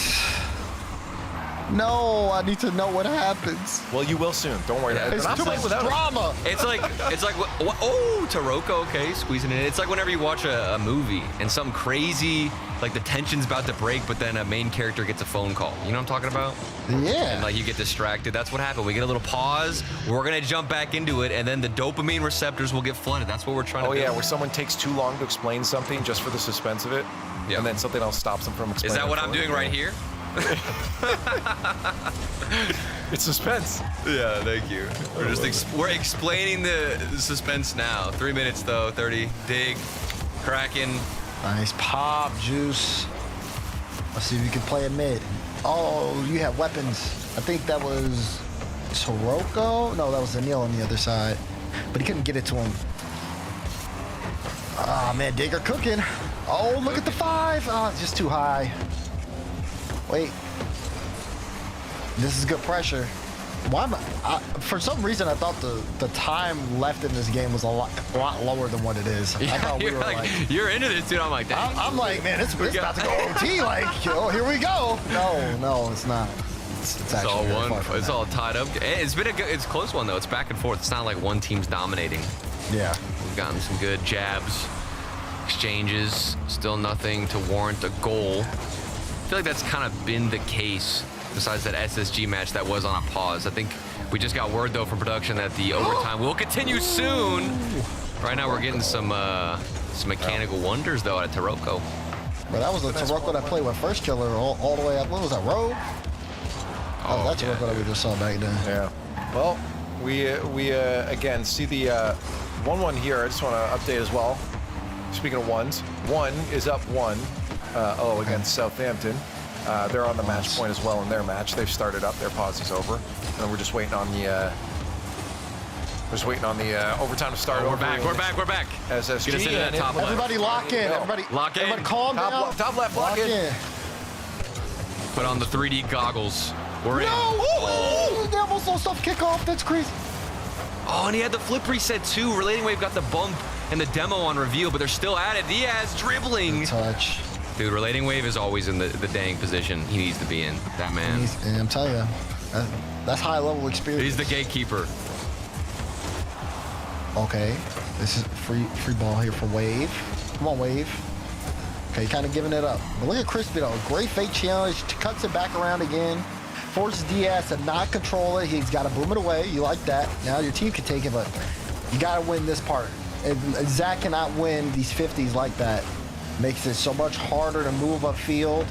No, I need to know what happens. Well, you will soon. Don't worry. It's too much drama. It's like oh, Taroko, okay, squeezing it in. It's like whenever you watch a movie and something crazy, like the tension's about to break, but then a main character gets a phone call. You know what I'm talking about? Yeah. And like you get distracted. That's what happened. We get a little pause. We're gonna jump back into it, and then the dopamine receptors will get flooded. That's what we're trying to do. Oh yeah, where someone takes too long to explain something just for the suspense of it, and then something else stops them from explaining. Is that what I'm doing right here? It's suspense. Yeah, thank you. We're explaining the suspense now. 3 minutes though, 30. Dig, Kraken. Nice pop, Juice. Let's see if you can play a mid. Oh, you have weapons. I think that was Soroko. No, that was Anil on the other side, but he couldn't get it to him. Ah, man, Digger cooking. Oh, look at the 5. Oh, it's just too high. Wait. This is good pressure. Why am for some reason, I thought the time left in this game was a lot lower than what it is. I thought we were like, you're into this, dude. I'm like, dang. I'm like, man, it's about to go OT. Like, oh, here we go. No, it's not. It's actually all very one. far from It's that. all tied up. It's been it's a close one though. It's back and forth. It's not like one team's dominating. Yeah. We've gotten some good jabs, exchanges. Still nothing to warrant a goal. I feel like that's kind of been the case. Besides that SSG match that was on a pause. I think we just got word though from production that the overtime will continue soon. Right now we're getting some mechanical wonders though out of Taroko. But that was the Taroko that played with First Killer all the way up. What was that, Rogue? Oh, that's Taroko that we just saw back then. Yeah. Well, we again see the 1-1 here. I just want to update as well. Speaking of ones, 1 is up 1 against Southampton. They're on the match point as well in their match. They've started up. Their pause is over, and we're just waiting on the overtime to start. We're back. SSG. Get us into that top left. Everybody lock in. Everybody calm down. Top left, lock in. Put on the 3D goggles. We're in. Oh, they almost lost off kickoff. That's crazy. Oh, and he had the flip reset too. Relating Wave got the bump and the demo on reveal, but they're still at it. Diaz dribbling. Touch. Dude, Relating Wave is always in the dang position he needs to be in. That man. And I'm telling you, that's high level experience. He's the gatekeeper. Okay, this is free ball here for Wave. Come on, Wave. Okay, kind of giving it up. But look at Crispy though. Great fake challenge. Cuts it back around again. Forces Diaz to not control it. He's got to boom it away. You like that. Now your team can take it, but you got to win this part. And Zach cannot win these 50s like that. Makes it so much harder to move upfield.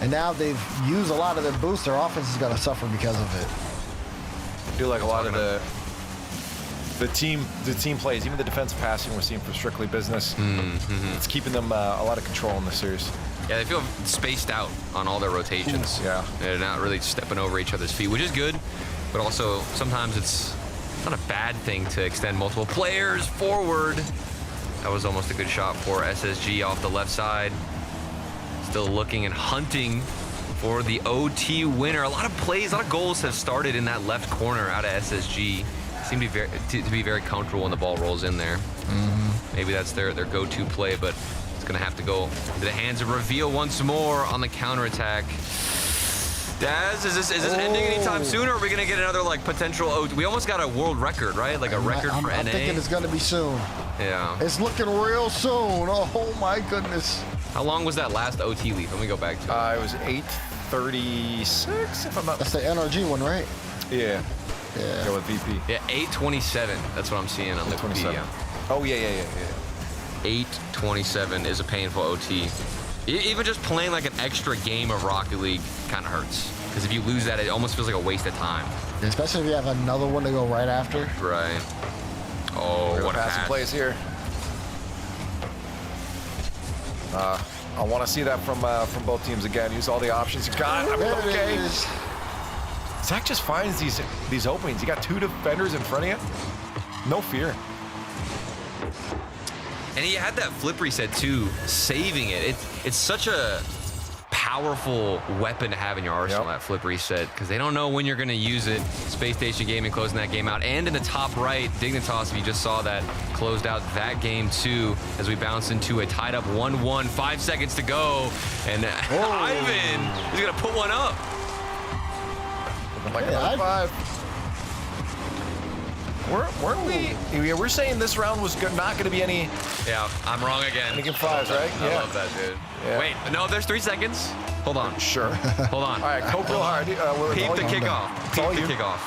And now they've used a lot of their boost. Their offense is going to suffer because of it. I do like a lot of the team plays, even the defensive passing we're seeing for Strictly Business. It's keeping them a lot of control in the series. Yeah, they feel spaced out on all their rotations. Yeah. They're not really stepping over each other's feet, which is good. But also, sometimes it's not a bad thing to extend multiple players forward. That was almost a good shot for SSG off the left side. Still looking and hunting for the OT winner. A lot of plays, a lot of goals have started in that left corner out of SSG. Seem to be very comfortable when the ball rolls in there. Maybe that's their go-to play, but it's gonna have to go to the hands of Reveal once more on the counterattack. Daz, is this ending anytime soon, or are we gonna get another like potential OT? We almost got a world record, right? Like a record for NA. I'm thinking it's gonna be soon. Yeah. It's looking real soon. Oh my goodness. How long was that last OT lead? Let me go back to it. It was 8:36, if I'm not. That's the NRG one, right? Yeah. Yeah. Go with VP. Yeah, 8:27. That's what I'm seeing on the 27. Oh yeah. 8:27 is a painful OT. Even just playing like an extra game of Rocket League kind of hurts. Because if you lose that, it almost feels like a waste of time. Especially if you have another one to go right after. Right. Oh, what a passing pass. plays here. I want to see that from both teams again. Use all the options you got. Okay. Zach just finds these openings. You got two defenders in front of you. No fear. And he had that flip reset too, saving it. It's such a powerful weapon to have in your arsenal, that flip reset, because they don't know when you're going to use it. Space Station Gaming closing that game out. And in the top right, Dignitas, if you just saw that, closed out that game too as we bounce into a tied up 1-1, 5 seconds to go. And Ivan is going to put one up. Like another 5. Weren't we? Yeah, we're saying this round was not going to be any. Yeah, I'm wrong again. Making 5s, right? I love that, dude. Yeah. Wait, no, there's 3 seconds. Hold on. Sure. Hold on. All right, cope real hard. Peep the kickoff. Peep the kickoff.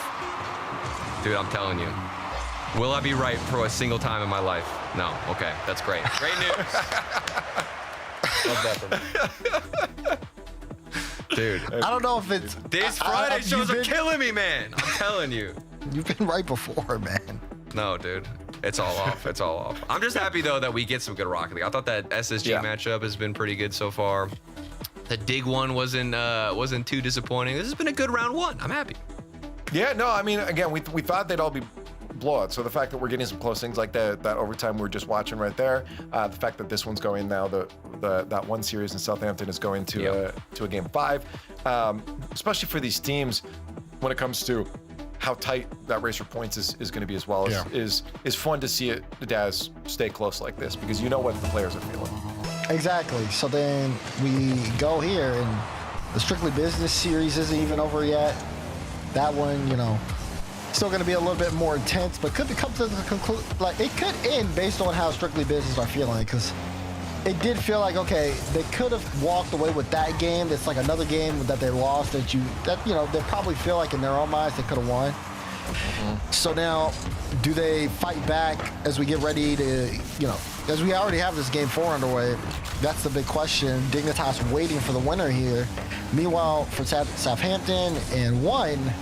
Dude, I'm telling you. Will I be right for a single time in my life? No. Okay, that's great. Great news. Love that for me. Dude. I don't know if it's... These Friday shows are killing me, man. I'm telling you. You've been right before, man. No, dude. It's all off. It's all off. I'm just happy, though, that we get some good Rocket League. I thought that SSG matchup has been pretty good so far. The Dig one wasn't too disappointing. This has been a good round 1. I'm happy. Yeah, no, I mean, again, we thought they'd all be blowouts. So the fact that we're getting some close things like that overtime we're just watching right there, the fact that this one's going now, that one series in Southampton is going to a game 5, especially for these teams when it comes to how tight that race for points is going to be as well. Is fun to see it, the Daz stay close like this, because you know what the players are feeling. Exactly. So then we go here, and the Strictly Business series isn't even over yet. That one, still going to be a little bit more intense, but could come to the conclusion, like it could end based on how Strictly Business are feeling, because it did feel like, okay, they could have walked away with that game. It's like another game that they lost that they probably feel like in their own minds they could have won. So now, do they fight back as we get ready to, as we already have this game 4 underway? That's the big question. Dignitas waiting for the winner here. Meanwhile, for Southampton and 1,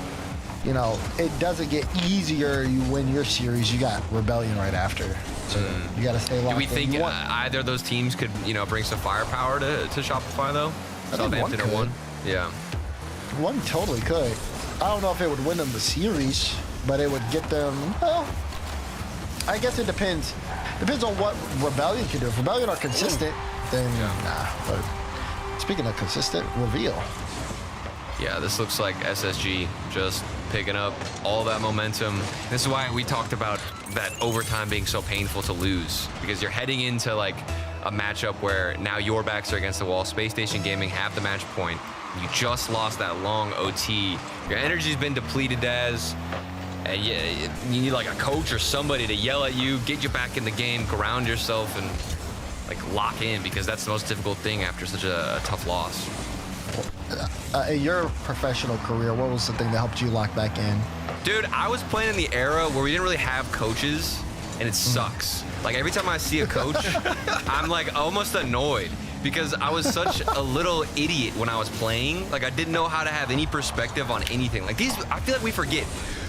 it doesn't get easier. You win your series, you got Rebellion right after. So you got to stay locked in. Do we think either of those teams could, bring some firepower to Shopify, though? Southampton or 1? Yeah. 1 totally could. I don't know if it would win them the series, but it would get them, well, I guess it depends. Depends on what Rebellion can do. If Rebellion are consistent, then nah. But speaking of consistent, Reveal. Yeah, this looks like SSG just picking up all that momentum. This is why we talked about that overtime being so painful to lose, because you're heading into like a matchup where now your backs are against the wall. Space Station Gaming have the match point. You just lost that long OT. Your energy's been depleted, Daz. And you need like a coach or somebody to yell at you, get you back in the game, ground yourself, and like lock in, because that's the most difficult thing after such a tough loss. In your professional career, what was the thing that helped you lock back in? Dude, I was playing in the era where we didn't really have coaches, and it sucks. Like every time I see a coach, I'm like almost annoyed, because I was such a little idiot when I was playing. Like I didn't know how to have any perspective on anything. Like I feel like we forget.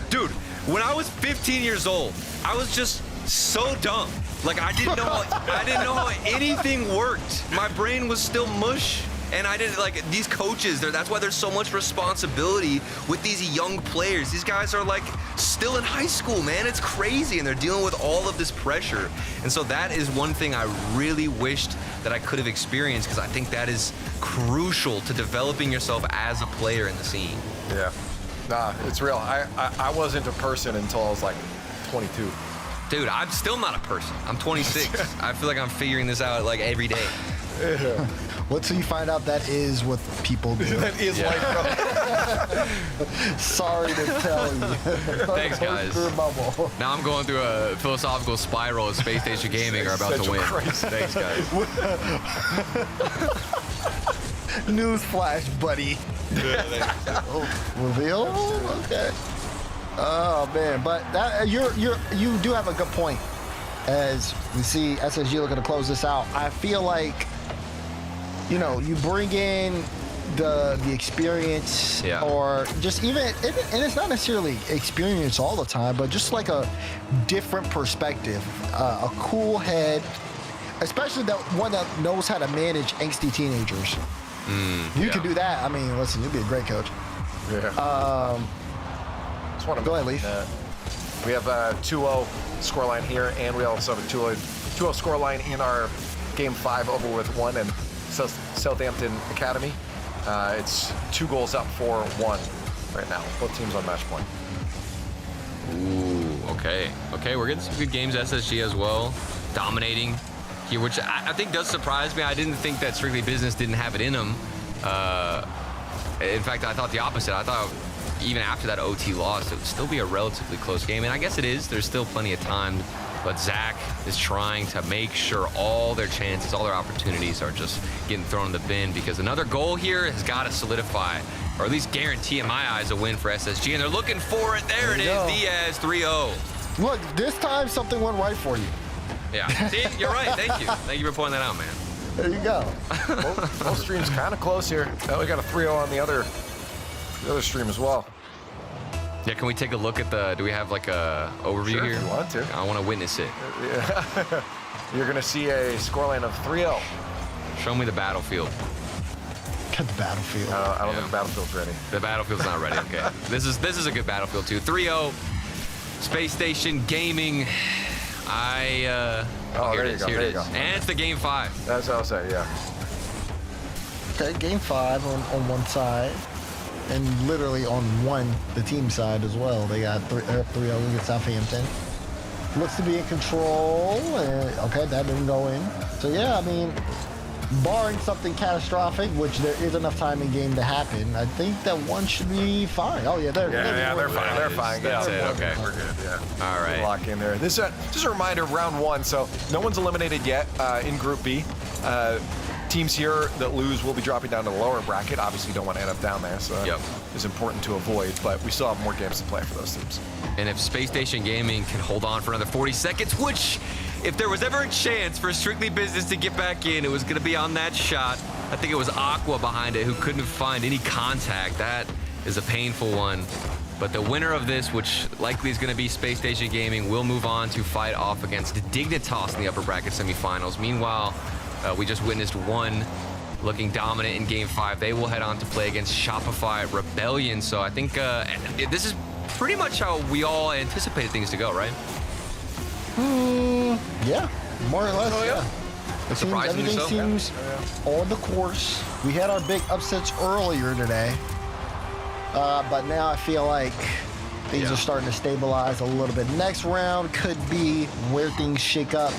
Dude, when I was 15 years old, I was just so dumb. Like I didn't know how anything worked. My brain was still mush. And I didn't like these coaches. That's why there's so much responsibility with these young players. These guys are like still in high school, man. It's crazy, and they're dealing with all of this pressure. And so that is one thing I really wished that I could have experienced, because I think that is crucial to developing yourself as a player in the scene. Yeah. Nah, it's real. I wasn't a person until I was like 22. Dude, I'm still not a person. I'm 26. I feel like I'm figuring this out like every day. Yeah. Wait till you find out that is what people do. That is life, bro. Sorry to tell you. Thanks, guys. Bubble. Now I'm going through a philosophical spiral as Space Station Gaming are about to win. Thanks, guys. Newsflash, buddy. Reveal? Okay. Oh man, but that you do have a good point. As we see SSG looking to close this out, I feel like, you know, you bring in the experience, or just even, and it's not necessarily experience all the time, but just like a different perspective, a cool head, especially that one that knows how to manage angsty teenagers. You can do that. I mean, listen, you'd be a great coach. Yeah. Go ahead, Leaf. We have a 2-0 scoreline here, and we also have a 2-0 scoreline in our Game 5 over with 1 and Southampton Academy. It's 2 goals up for 1 right now. Both teams on match point. Ooh, okay. Okay, we're getting some good games, SSG as well. Dominating here, which I think does surprise me. I didn't think that Strictly Business didn't have it in them. In fact, I thought the opposite. I thought even after that OT loss, it would still be a relatively close game. And I guess it is. There's still plenty of time. But Zach is trying to make sure all their chances, all their opportunities are just getting thrown in the bin, because another goal here has got to solidify, or at least guarantee, in my eyes, a win for SSG. And they're looking for it. There it is. Diaz, 3-0. Look, this time something went right for you. Yeah. See, you're right. Thank you. Thank you for pointing that out, man. There you go. Both streams kind of close here. Now we got a 3-0 on the other stream as well. Yeah, can we take a look at do we have like a overview Sure, here? if you want to. I want to witness it. Yeah. You're going to see a scoreline of 3-0. Show me the battlefield. Get the battlefield. I don't think the battlefield's ready. The battlefield's not ready. Okay. This is a good battlefield too. 3-0. Space Station Gaming. Here it is. Here it is. And it's the Game 5. That's what I'll say, yeah. Okay, Game 5 on one side. And literally on the team side as well. They got 3-0 against Southampton. Looks to be in control. Okay, that didn't go in. So yeah, I mean, barring something catastrophic, which there is enough time in game to happen, I think that one should be fine. Oh yeah, they're fine. They're fine. That's it. Okay. We're good. Yeah. All right. Lock in there. This just a reminder, round 1. So no one's eliminated yet in Group B. Teams here that lose will be dropping down to the lower bracket. Obviously, you don't want to end up down there, so it's important to avoid. But we still have more games to play for those teams. And if Space Station Gaming can hold on for another 40 seconds, which, if there was ever a chance for Strictly Business to get back in, it was going to be on that shot. I think it was Aqua behind it who couldn't find any contact. That is a painful one. But the winner of this, which likely is going to be Space Station Gaming, will move on to fight off against Dignitas in the upper bracket semifinals. Meanwhile, we just witnessed one looking dominant in Game 5. They will head on to play against Shopify Rebellion. So I think this is pretty much how we all anticipated things to go, right? Yeah, more or less. Oh, yeah. Everything seems on the course. We had our big upsets earlier today, but now I feel like things are starting to stabilize a little bit. Next round could be where things shake up.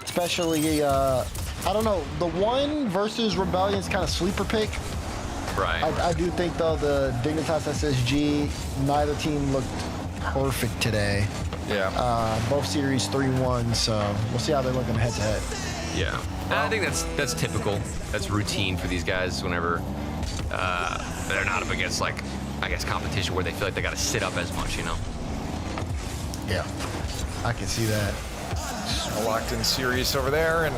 Especially, I don't know, the 1 versus Rebellion's kind of sleeper pick. Right. I do think, though, the Dignitas SSG, neither team looked perfect today. Yeah. Both series 3-1, so we'll see how they're looking head-to-head. Yeah. And I think that's typical. That's routine for these guys whenever they're not up against, like, I guess, competition where they feel like they got to sit up as much, you know? Yeah, I can see that. A locked-in series over there, and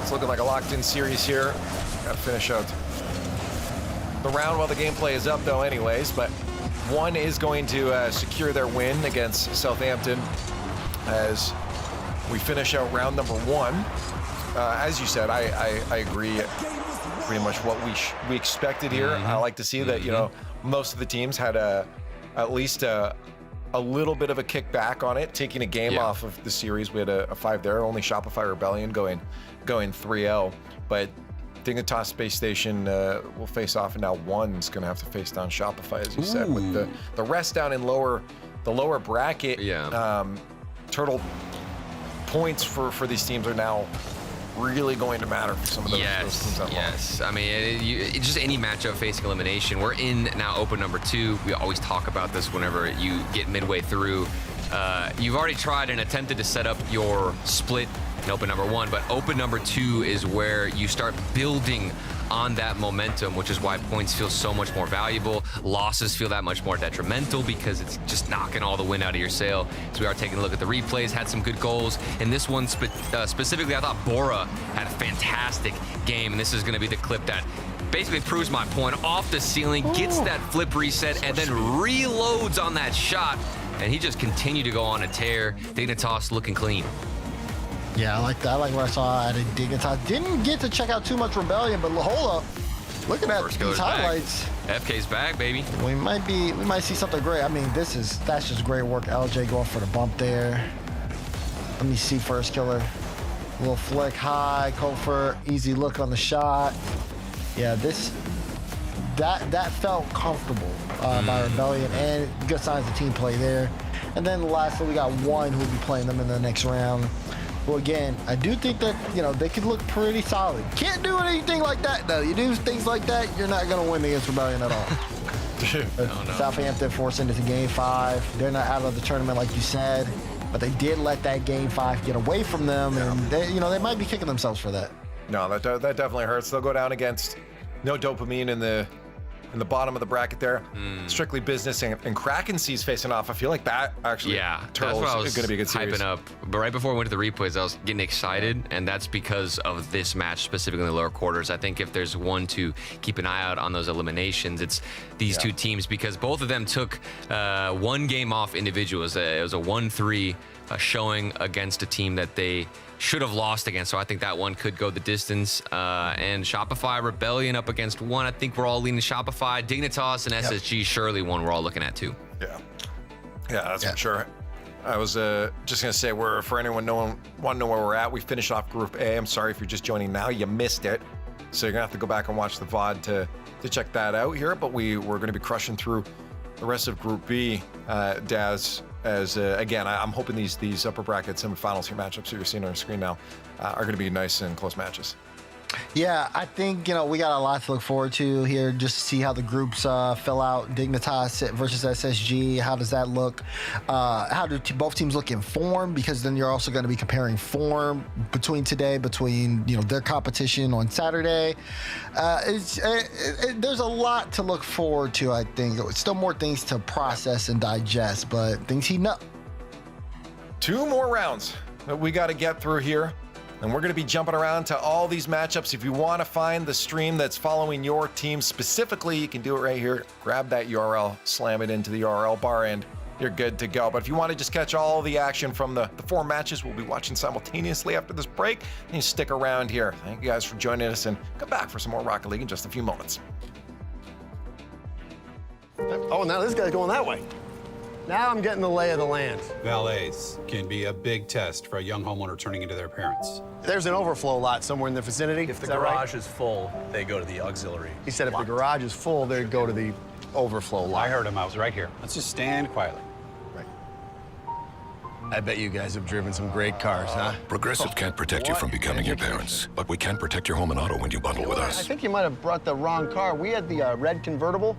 it's looking like a locked-in series here. Got to finish out the round while the gameplay is up, though, anyways. But 1 is going to secure their win against Southampton as we finish out round number 1. As you said, I agree. pretty much what we expected here. I like to see that, you know, most of the teams had at least a little bit of a kickback on it, taking a game off of the series. We had a 5 there, only Shopify Rebellion going 3-0. But Dignitas Space Station will face off, and now one's going to have to face down Shopify, as you said, with the rest down in the lower bracket. Turtle points for these teams are now really going to matter for some of those teams. Yes. I mean, just any matchup facing elimination. We're in now open number 2. We always talk about this whenever you get midway through. You've already tried and attempted to set up your split in open number 1, but open number 2 is where you start building on that momentum, which is why points feel so much more valuable. Losses feel that much more detrimental because it's just knocking all the wind out of your sail. So we are taking a look at the replays, had some good goals. In this one specifically, I thought Bora had a fantastic game, and this is going to be the clip that basically proves my point. Off the ceiling, gets that flip reset, and then reloads on that shot, and he just continued to go on a tear. Dignitas looking clean. Yeah, I like that. I like what I saw at Dignitas. Didn't get to check out too much Rebellion, but hold up. Looking at these highlights. FK's back, baby. We might see something great. I mean, that's just great work. LJ going for the bump there. Let me see first killer. Little flick high, Kofor, easy look on the shot. Yeah, that felt comfortable by Rebellion, and good signs of team play there. And then lastly, we got one who will be playing them in the next round. Well, again, I do think that, you know, they could look pretty solid. Can't do anything like that, though. You do things like that, you're not going to win against Rebellion at all. No. Southampton forced into Game 5. They're not out of the tournament, like you said, but they did let that Game 5 get away from them, and they might be kicking themselves for that. No, that definitely hurts. They'll go down against no dopamine in the bottom of the bracket there. Strictly business, and Kraken sees facing off. I feel like that actually, Turtles is going to be a good series. Hyping up. But right before we went to the replays, I was getting excited, and that's because of this match, specifically in the lower quarters. I think if there's one to keep an eye out on those eliminations, it's these two teams, because both of them took one game off individuals. It was a 1-3 showing against a team that they should have lost against, so I think that one could go the distance. And Shopify Rebellion up against one. I think we're all leaning Shopify. Dignitas and SSG surely one we're all looking at too. Yeah, that's for sure. I was just gonna say, for anyone want to know where we're at, we finished off Group A. I'm sorry if you're just joining now, you missed it, so you're gonna have to go back and watch the VOD to check that out here. But we're gonna be crushing through the rest of Group B, Daz. As again, I'm hoping these upper bracket semifinals here matchups that you're seeing on your screen now are going to be nice and close matches. Yeah, I think, we got a lot to look forward to here, just to see how the groups fill out. Dignitas versus SSG, how does that look? How do both teams look in form? Because then you're also going to be comparing form between their competition on Saturday. There's a lot to look forward to, I think. Still more things to process and digest, but things heating up. 2 more rounds that we got to get through here. And we're going to be jumping around to all these matchups. If you want to find the stream that's following your team specifically, you can do it right here. Grab that URL, slam it into the URL bar, and you're good to go. But if you want to just catch all the action from the 4 matches we'll be watching simultaneously after this break, then you stick around here. Thank you guys for joining us, and come back for some more Rocket League in just a few moments. Oh, now this guy's going that way. Now I'm getting the lay of the land. Valets can be a big test for a young homeowner turning into their parents. There's an overflow lot somewhere in the vicinity. If the garage is full, they go to the auxiliary. He said if the garage is full, they'd go to the overflow lot. I heard him. I was right here. Let's just stand quietly. I bet you guys have driven some great cars, huh? Progressive can't protect you from becoming your parents, but we can protect your home and auto when you bundle with us. I think you might have brought the wrong car. We had the red convertible.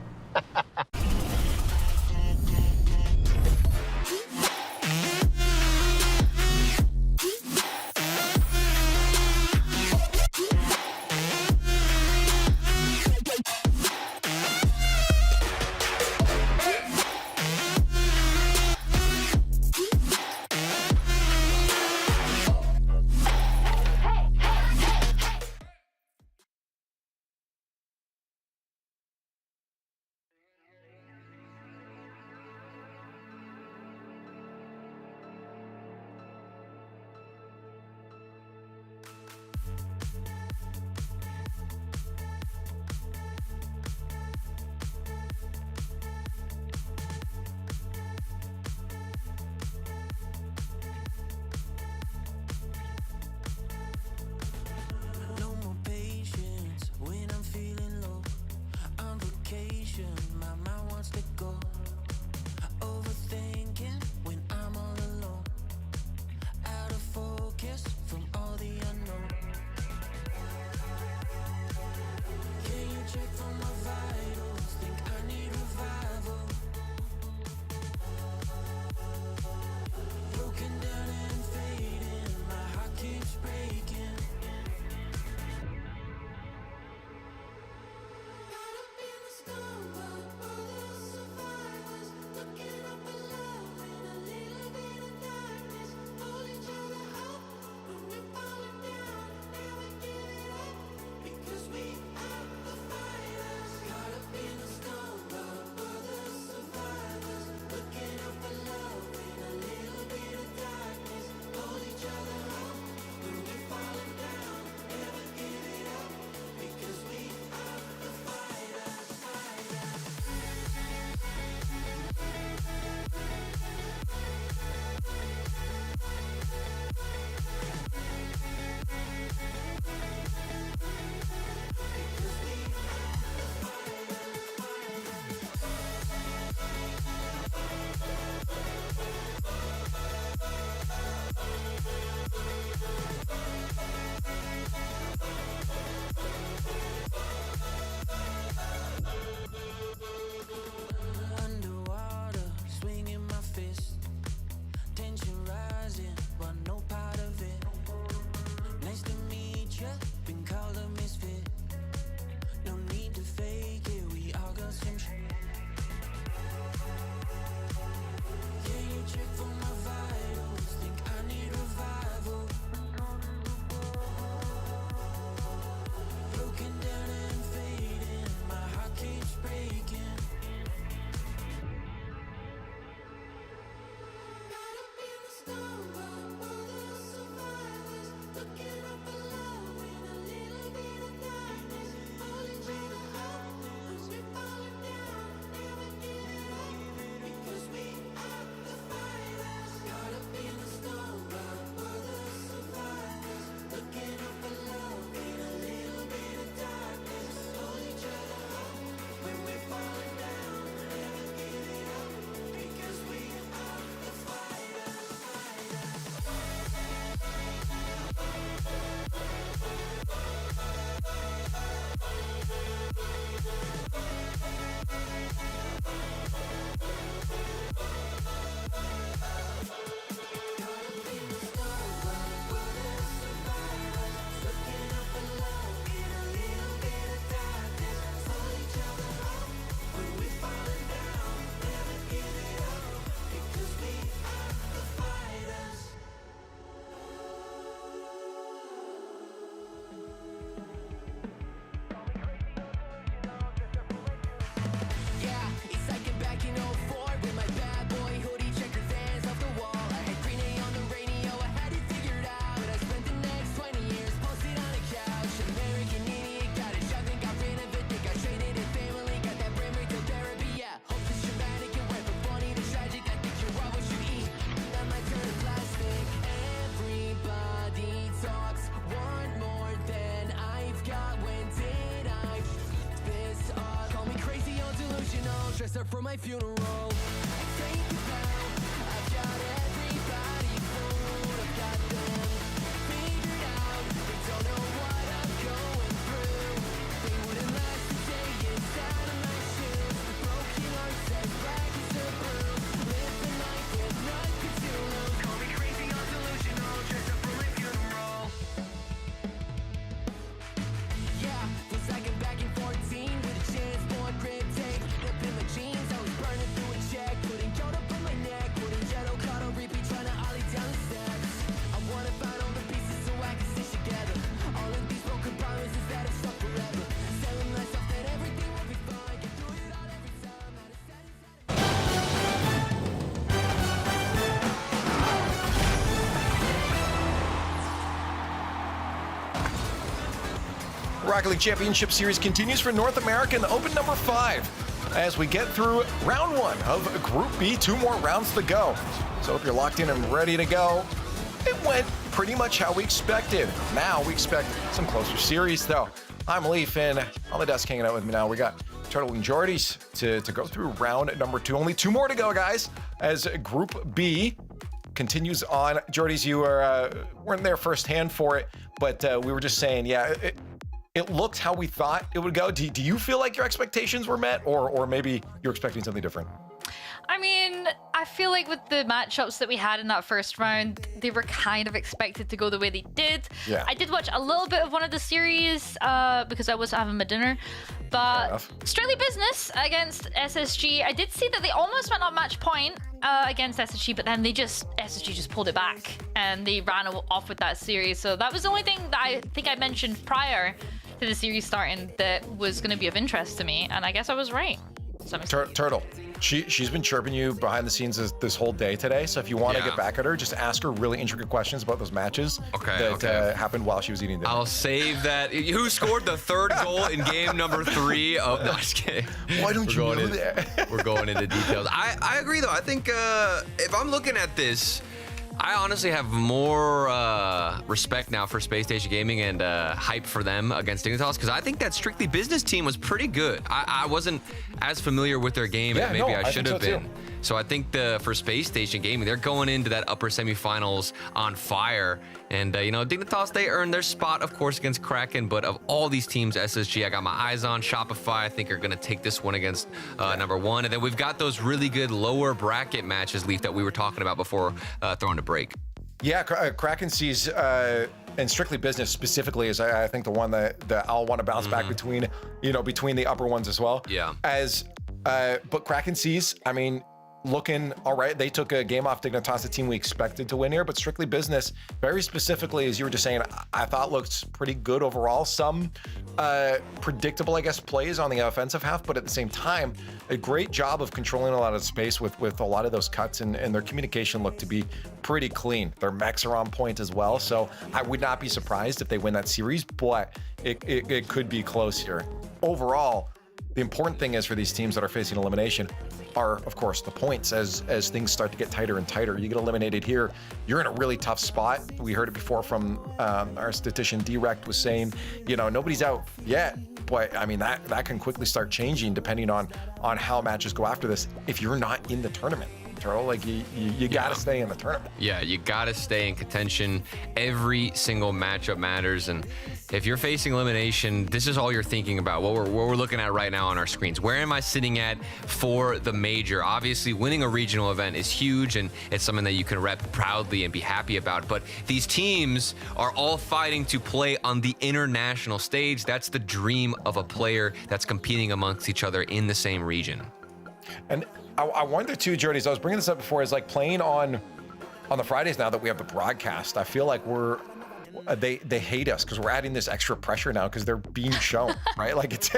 dress up for my funeral. Take it down. I've got everybody fooled. I've got them figured out. They don't know what I'm going through. They wouldn't last a day inside of my shoes. Broken hearts as black as a blue. Live the night with nothing to lose. Call me crazy or delusional. Dress up for my funeral. Yeah, feels like I'm back in 14 with a chance for a grip tape. Up in my jeans, I was burning through a check. Putting gold up on my neck, putting yellow card on repeat, trying to ollie down the steps. I wanna find all the pieces so I can stitch together all of these broken promises that have stuck forever. Selling myself that everything will be fine. Get through it all every time. That is satisfied. Rocket League Championship Series continues for North America in the Open number 5 as we get through round 1 of Group B. 2 more rounds to go. So if you're locked in and ready to go, it went pretty much how we expected. Now we expect some closer series, though. I'm Leaf, and on the desk hanging out with me now, we got Turtle and Jordy's to go through round number 2. Only 2 more to go, guys, as Group B continues on. Jordy's, you weren't there firsthand for it, but we were just saying, yeah, it looked how we thought it would go. Do you feel like your expectations were met, or maybe you're expecting something different? I mean, I feel like with the matchups that we had in that first round, they were kind of expected to go the way they did. Yeah. I did watch a little bit of one of the series because I was having my dinner, but strictly business against SSG. I did see that they almost went on match point against SSG, but then SSG just pulled it back and they ran off with that series. So that was the only thing that I think I mentioned prior to the series starting that was going to be of interest to me, and I guess I was right. Turtle, she's been chirping you behind the scenes this whole day today, so if you want to get back at her, just ask her really intricate questions about those matches that happened while she was eating dinner. I'll save that. Who scored the 3rd goal in game number 3 of... No, just kidding. Why don't you know that? We're going into details. I agree, though. I think if I'm looking at this, I honestly have more respect now for Space Station Gaming and hype for them against Dignitas, because I think that Strictly Business team was pretty good. I wasn't as familiar with their game as maybe I should have been. So I think for Space Station Gaming, they're going into that upper semifinals on fire. And, Dignitas, they earned their spot, of course, against Kraken. But of all these teams, SSG, I got my eyes on. Shopify, I think, are going to take this one against number 1. And then we've got those really good lower bracket matches, Leaf, that we were talking about before throwing a break. Yeah, Kraken sees... and Strictly Business specifically is, I think, the one that I'll want to bounce back between the upper ones as well. Yeah. But Kraken sees, I mean, looking all right. They took a game off Dignitas, a team we expected to win here, but Strictly Business, very specifically, as you were just saying, I thought looked pretty good overall. Some predictable, I guess, plays on the offensive half, but at the same time, a great job of controlling a lot of space with a lot of those cuts, and their communication looked to be pretty clean. Their mechs are on point as well, so I would not be surprised if they win that series, but it could be close here. Overall, the important thing is for these teams that are facing elimination are, of course, the points. As things start to get tighter and tighter, you get eliminated here, you're in a really tough spot. We heard it before from our statistician Direct was saying, nobody's out yet, but I mean that can quickly start changing depending on how matches go after this if you're not in the tournament. Like you gotta stay in the tournament. Yeah, you gotta stay in contention. Every single matchup matters, and if you're facing elimination, this is all you're thinking about. What we're looking at right now on our screens. Where am I sitting at for the major? Obviously, winning a regional event is huge, and it's something that you can rep proudly and be happy about. But these teams are all fighting to play on the international stage. That's the dream of a player that's competing amongst each other in the same region. And I wonder too, Jordy, so I was bringing this up before, is like playing on the Fridays now that we have the broadcast, I feel like they hate us because we're adding this extra pressure now because they're being shown, right? Like it's,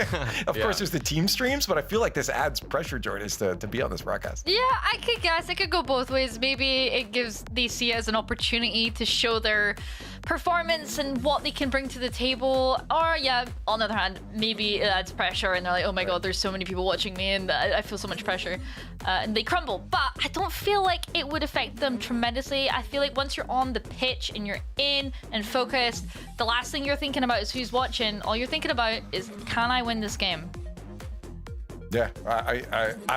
of course there's the team streams, but I feel like this adds pressure, Jordy, to be on this broadcast. Yeah, I could guess it could go both ways. Maybe it gives they see it as an opportunity to show their performance and what they can bring to the table, or on the other hand, maybe it adds pressure and they're like, oh my god, there's so many people watching me and I feel so much pressure, and they crumble. But I don't feel like it would affect them tremendously. I feel like once you're on the pitch and you're in and focused, the last thing you're thinking about is who's watching. All you're thinking about is, can I win this game? Yeah,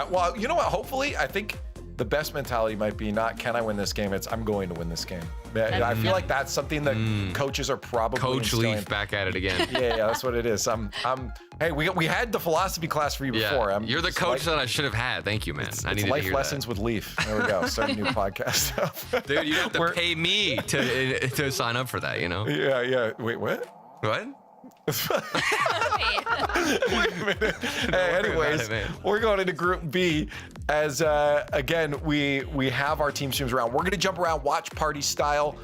well, you know what? Hopefully, I think the best mentality might be not can I win this game, it's I'm going to win this game. I feel like that's something that coaches are probably Coach instilling. Leaf back at it again. Yeah, that's what it is. Hey, we had the philosophy class for you before. You're the coach that I should have had. Thank you, man. I It's needed life to hear lessons with Leaf. There we go. Start a new podcast. Dude, you have to pay me to sign up for that, you know? Yeah. Wait, what? What? Wait a minute. Hey, anyways, we're going into Group B as again we have our team streams around. We're going to jump around, watch party style,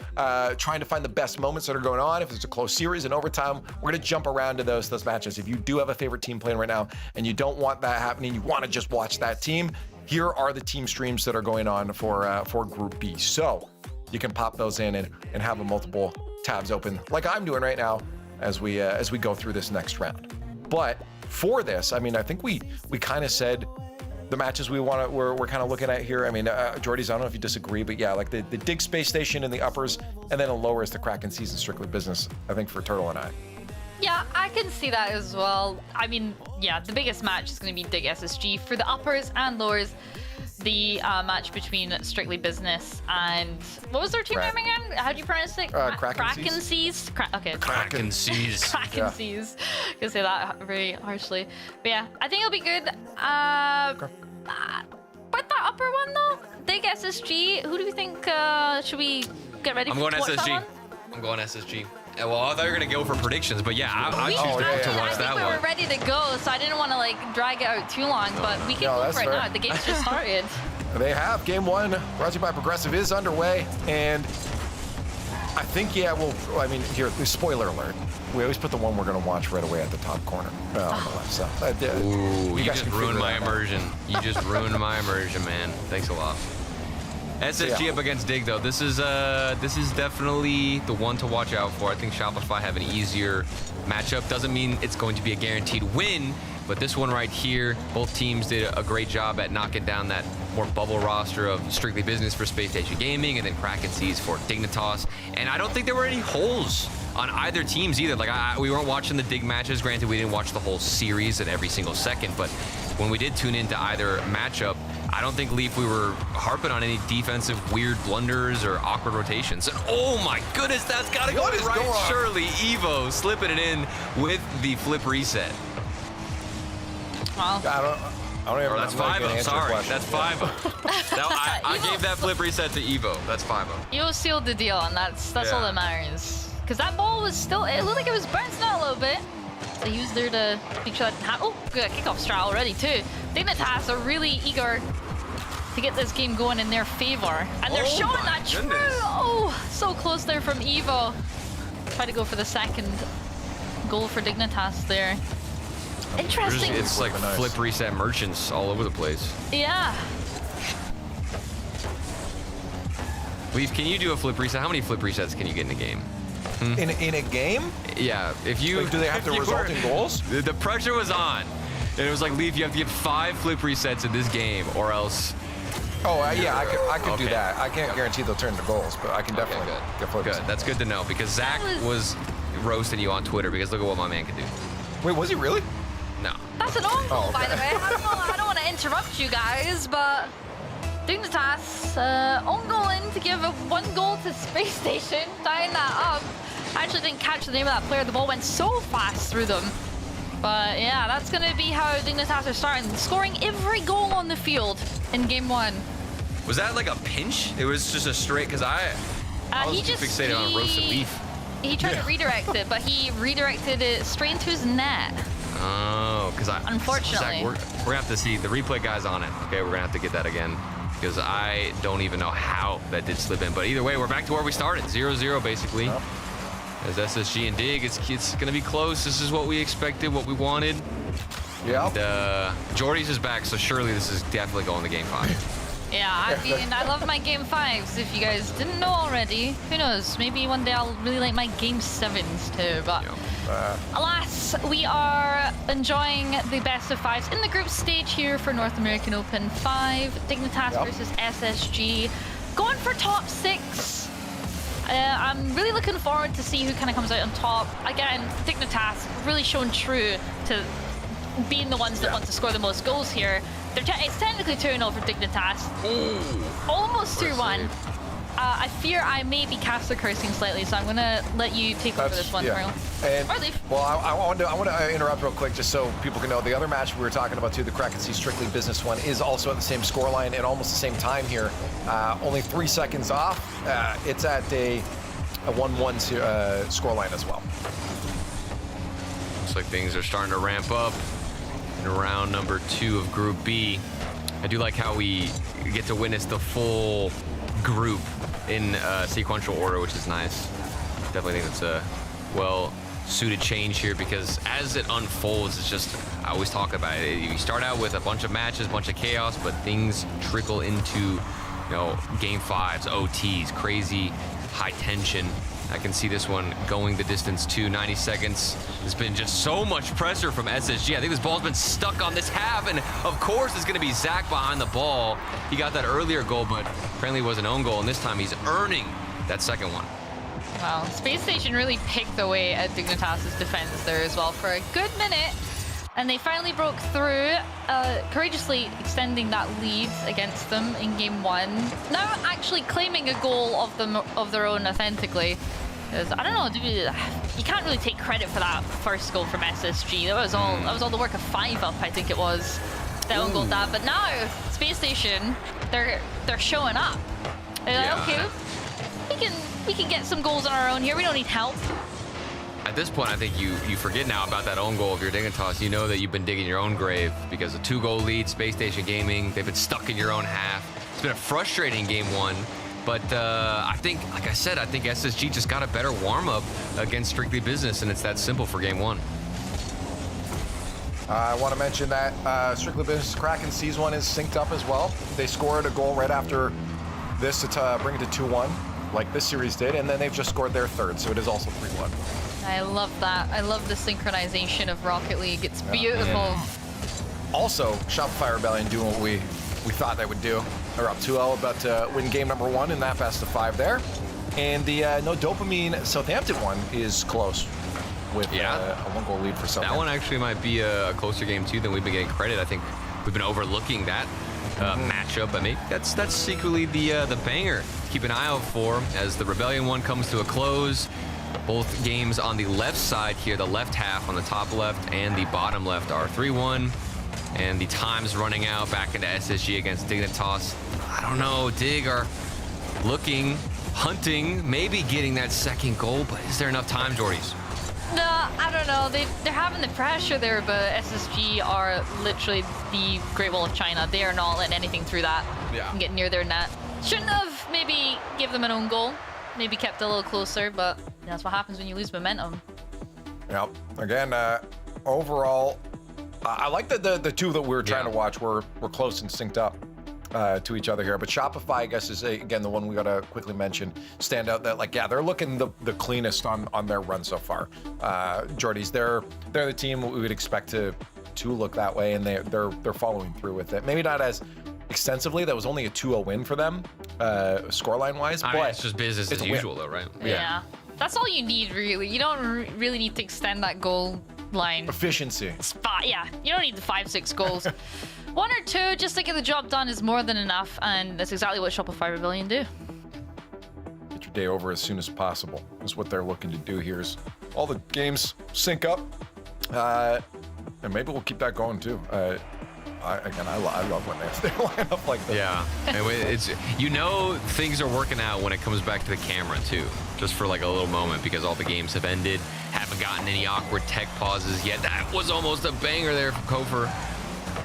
trying to find the best moments that are going on. If it's a close series in overtime, we're going to jump around to those matches. If you do have a favorite team playing right now and you don't want that happening, you want to just watch that team, here are the team streams that are going on for Group B. So you can pop those in and have multiple tabs open like I'm doing right now as we go through this next round. But for this, I mean, I think we kind of said the matches we're kind of looking at here. I mean, Jordy's, I don't know if you disagree, but yeah, like the Dig Space Station in the uppers, and then a lower is the Kraken Season Strictly Business, I think, for Turtle and I. Yeah, I can see that as well. I mean, yeah, the biggest match is going to be Dig SSG. For the uppers and lowers, the match between Strictly Business and what was their team name again? How do you pronounce it? Kraken Seas. Okay. Kraken Seas. Kraken Seas. I can say that very harshly. But yeah, I think it'll be good. But the upper one though, Dig SSG. Who do you think should we get ready? I'm going SSG. I'm going SSG. Well, I thought you were gonna go for predictions, but yeah, I choose to watch that one. I think we were ready to go, so I didn't want to like drag it out too long, but we can go for it now. The game's just started. They have game one brought to you by Progressive is underway, and I think I mean, here, spoiler alert. We always put the one we're gonna watch right away at the top corner on the left side. Ooh, you just ruined my immersion. You just ruined my immersion, man. Thanks a lot. SSG up against Dig though. This is definitely the one to watch out for. I think Shopify have an easier matchup. Doesn't mean it's going to be a guaranteed win, but this one right here, both teams did a great job at knocking down that more bubble roster of Strictly Business for Space Station Gaming and then Kraken Seas for Dignitas. And I don't think there were any holes on either teams either. Like we weren't watching the Dig matches. Granted, we didn't watch the whole series at every single second, but when we did tune into either matchup, I don't think Leaf we were harping on any defensive weird blunders or awkward rotations. And oh my goodness, that's gotta go right. Surely Evo slipping it in with the flip reset. Well, I don't even that's 5-0. Sorry, that's 5-0. I gave that flip reset to Evo. That's 5-0. You sealed the deal, and that's all that matters. Because that ball was still, it looked like it was bouncing out a little bit. So he was there to make sure that didn't happen. Oh, good kickoff strat already too. Dignitas are really eager to get this game going in their favor. And they're showing that true. Oh, so close there from Evo. Try to go for the second goal for Dignitas there. Interesting. It's like flip reset merchants all over the place. Yeah. Leaf, can you do a flip reset? How many flip resets can you get in a game? In a game? Yeah. If you do they have to result in goals? The pressure was on. And it was like, Leaf, you have to get 5 flip resets in this game or else. Oh, yeah, I could do that. I can't guarantee they'll turn to goals, but I can definitely get flip resets. That's good to know because Zach was roasting you on Twitter because look at what my man can do. Wait, was he really? No. That's an own goal, by the way. I don't want to interrupt you guys, but Dignitas own goal in to give 1 goal to Space Station, tying that up. I actually didn't catch the name of that player. The ball went so fast through them. But yeah, that's going to be how Dignitas are starting, scoring every goal on the field in game 1. Was that like a pinch? It was just a straight, because I was fixated on a roasted Leaf. He tried to redirect it, but he redirected it straight into his net. Oh, because unfortunately. Zach, we're going to have to see the replay guys on it. Okay, we're going to have to get that again because I don't even know how that did slip in. But either way, we're back to where we started, 0-0 basically. Yep. As SSG and Dig, it's going to be close. This is what we expected, what we wanted. Yeah. Jordy's is back, so surely this is definitely going to game 5. Yeah, I mean, I love my game 5s. If you guys didn't know already, who knows? Maybe one day I'll really like my game 7s too. But alas, we are enjoying the best of 5s in the group stage here for North American Open 5. Dignitas versus SSG. Going for top 6. I'm really looking forward to see who kind of comes out on top. Again, Dignitas really shown true to being the ones that want to score the most goals here. It's technically 2-0 for Dignitas. Almost through one. I fear I may be caster cursing slightly, so I'm gonna let you take over this one, Merle. And, or leave. well, I want to interrupt real quick just so people can know the other match we were talking about too, the Kraken C Strictly Business one, is also at the same scoreline and almost the same time here. Only 3 seconds off. It's at a 1-1 scoreline as well. Looks like things are starting to ramp up in round number 2 of Group B. I do like how we get to witness the full group in sequential order, which is nice. Definitely think that's a well-suited change here, because as it unfolds, it's just, I always talk about it. You start out with a bunch of matches, a bunch of chaos, but things trickle into, game 5s, OTs, crazy high tension. I can see this one going the distance too. 90 seconds. There's been just so much pressure from SSG. I think this ball's been stuck on this half, and of course it's going to be Zach behind the ball. He got that earlier goal, but apparently it was an own goal, and this time he's earning that second one. Wow, Space Station really picked away at Dignitas' defense there as well for a good minute. And they finally broke through, courageously extending that lead against them in game 1. Now actually claiming a goal of their own authentically. Because I don't know, you can't really take credit for that first goal from SSG. That was all the work of 5-up, I think it was. That own goal that. But now Space Station, they're showing up. They're like, okay, we can get some goals on our own here. We don't need help. At this point, I think you forget now about that own goal of your Dignitas. You know that you've been digging your own grave, because a 2-goal lead, Space Station Gaming, they've been stuck in your own half. It's been a frustrating game 1, but I think, like I said, I think SSG just got a better warm-up against Strictly Business, and it's that simple for game 1. I want to mention that Strictly Business Kraken C's one is synced up as well. They scored a goal right after this to bring it to 2-1, like this series did, and then they've just scored their third, so it is also 3-1. I love that. I love the synchronization of Rocket League. It's beautiful. Also, Shopify Rebellion doing what we thought they would do. They're up 2-0, about to win game number 1 in that best of 5 there. And the No Dopamine Southampton one is close with a 1-goal lead for Southampton. That one actually might be a closer game too than we've been getting credit. I think we've been overlooking that matchup, but maybe that's secretly the banger. Keep an eye out for as the Rebellion one comes to a close. Both games on the left side here, the left half on the top left and the bottom left are 3-1. And the time's running out back into SSG against Dignitas. I don't know, Dig are looking, hunting, maybe getting that second goal, but is there enough time, Jordies? No, I don't know. They're having the pressure there, but SSG are literally the Great Wall of China. They are not letting anything through that and get near their net. Shouldn't have maybe give them an own goal. Maybe kept it a little closer, but that's what happens when you lose momentum. Yep. Again, overall, I like that the two that we were trying to watch were close and synced up to each other here. But Shopify, I guess, is again the one we gotta quickly mention. Stand out that they're looking the cleanest on their run so far. Jordies, they're the team we would expect to look that way, and they're following through with it. Maybe not as extensively. That was only a 2-0 win for them, scoreline wise. I mean, it's just business as usual, though, right? Yeah. That's all you need, really. You don't really need to extend that goal line. Efficiency. Yeah, you don't need the 5-6 goals. 1 or 2 just to get the job done is more than enough, and that's exactly what Shopify Rebellion do. Get your day over as soon as possible is what they're looking to do here. Is all the games sync up, and maybe we'll keep that going too. I love when they line up like that. Yeah, and it's things are working out when it comes back to the camera too, just for like a little moment, because all the games have ended, haven't gotten any awkward tech pauses yet. That was almost a banger there from Kofor.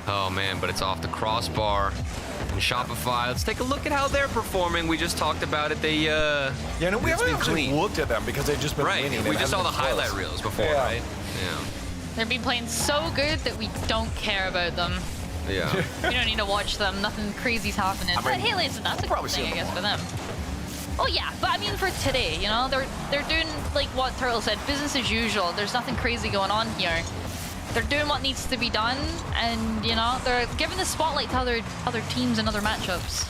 Oh man, but it's off the crossbar. And Shopify, let's take a look at how they're performing. We just talked about it. We haven't actually looked at them because they've just been winning. We just saw the highlight reels before, right? Yeah. They've been playing so good that we don't care about them. Yeah. We don't need to watch them. Nothing crazy's happening. But hey, listen, that's a good thing, I guess, for them. Oh yeah, but I mean for today, they're doing like what Turtle said, business as usual. There's nothing crazy going on here. They're doing what needs to be done, and they're giving the spotlight to other teams and other matchups.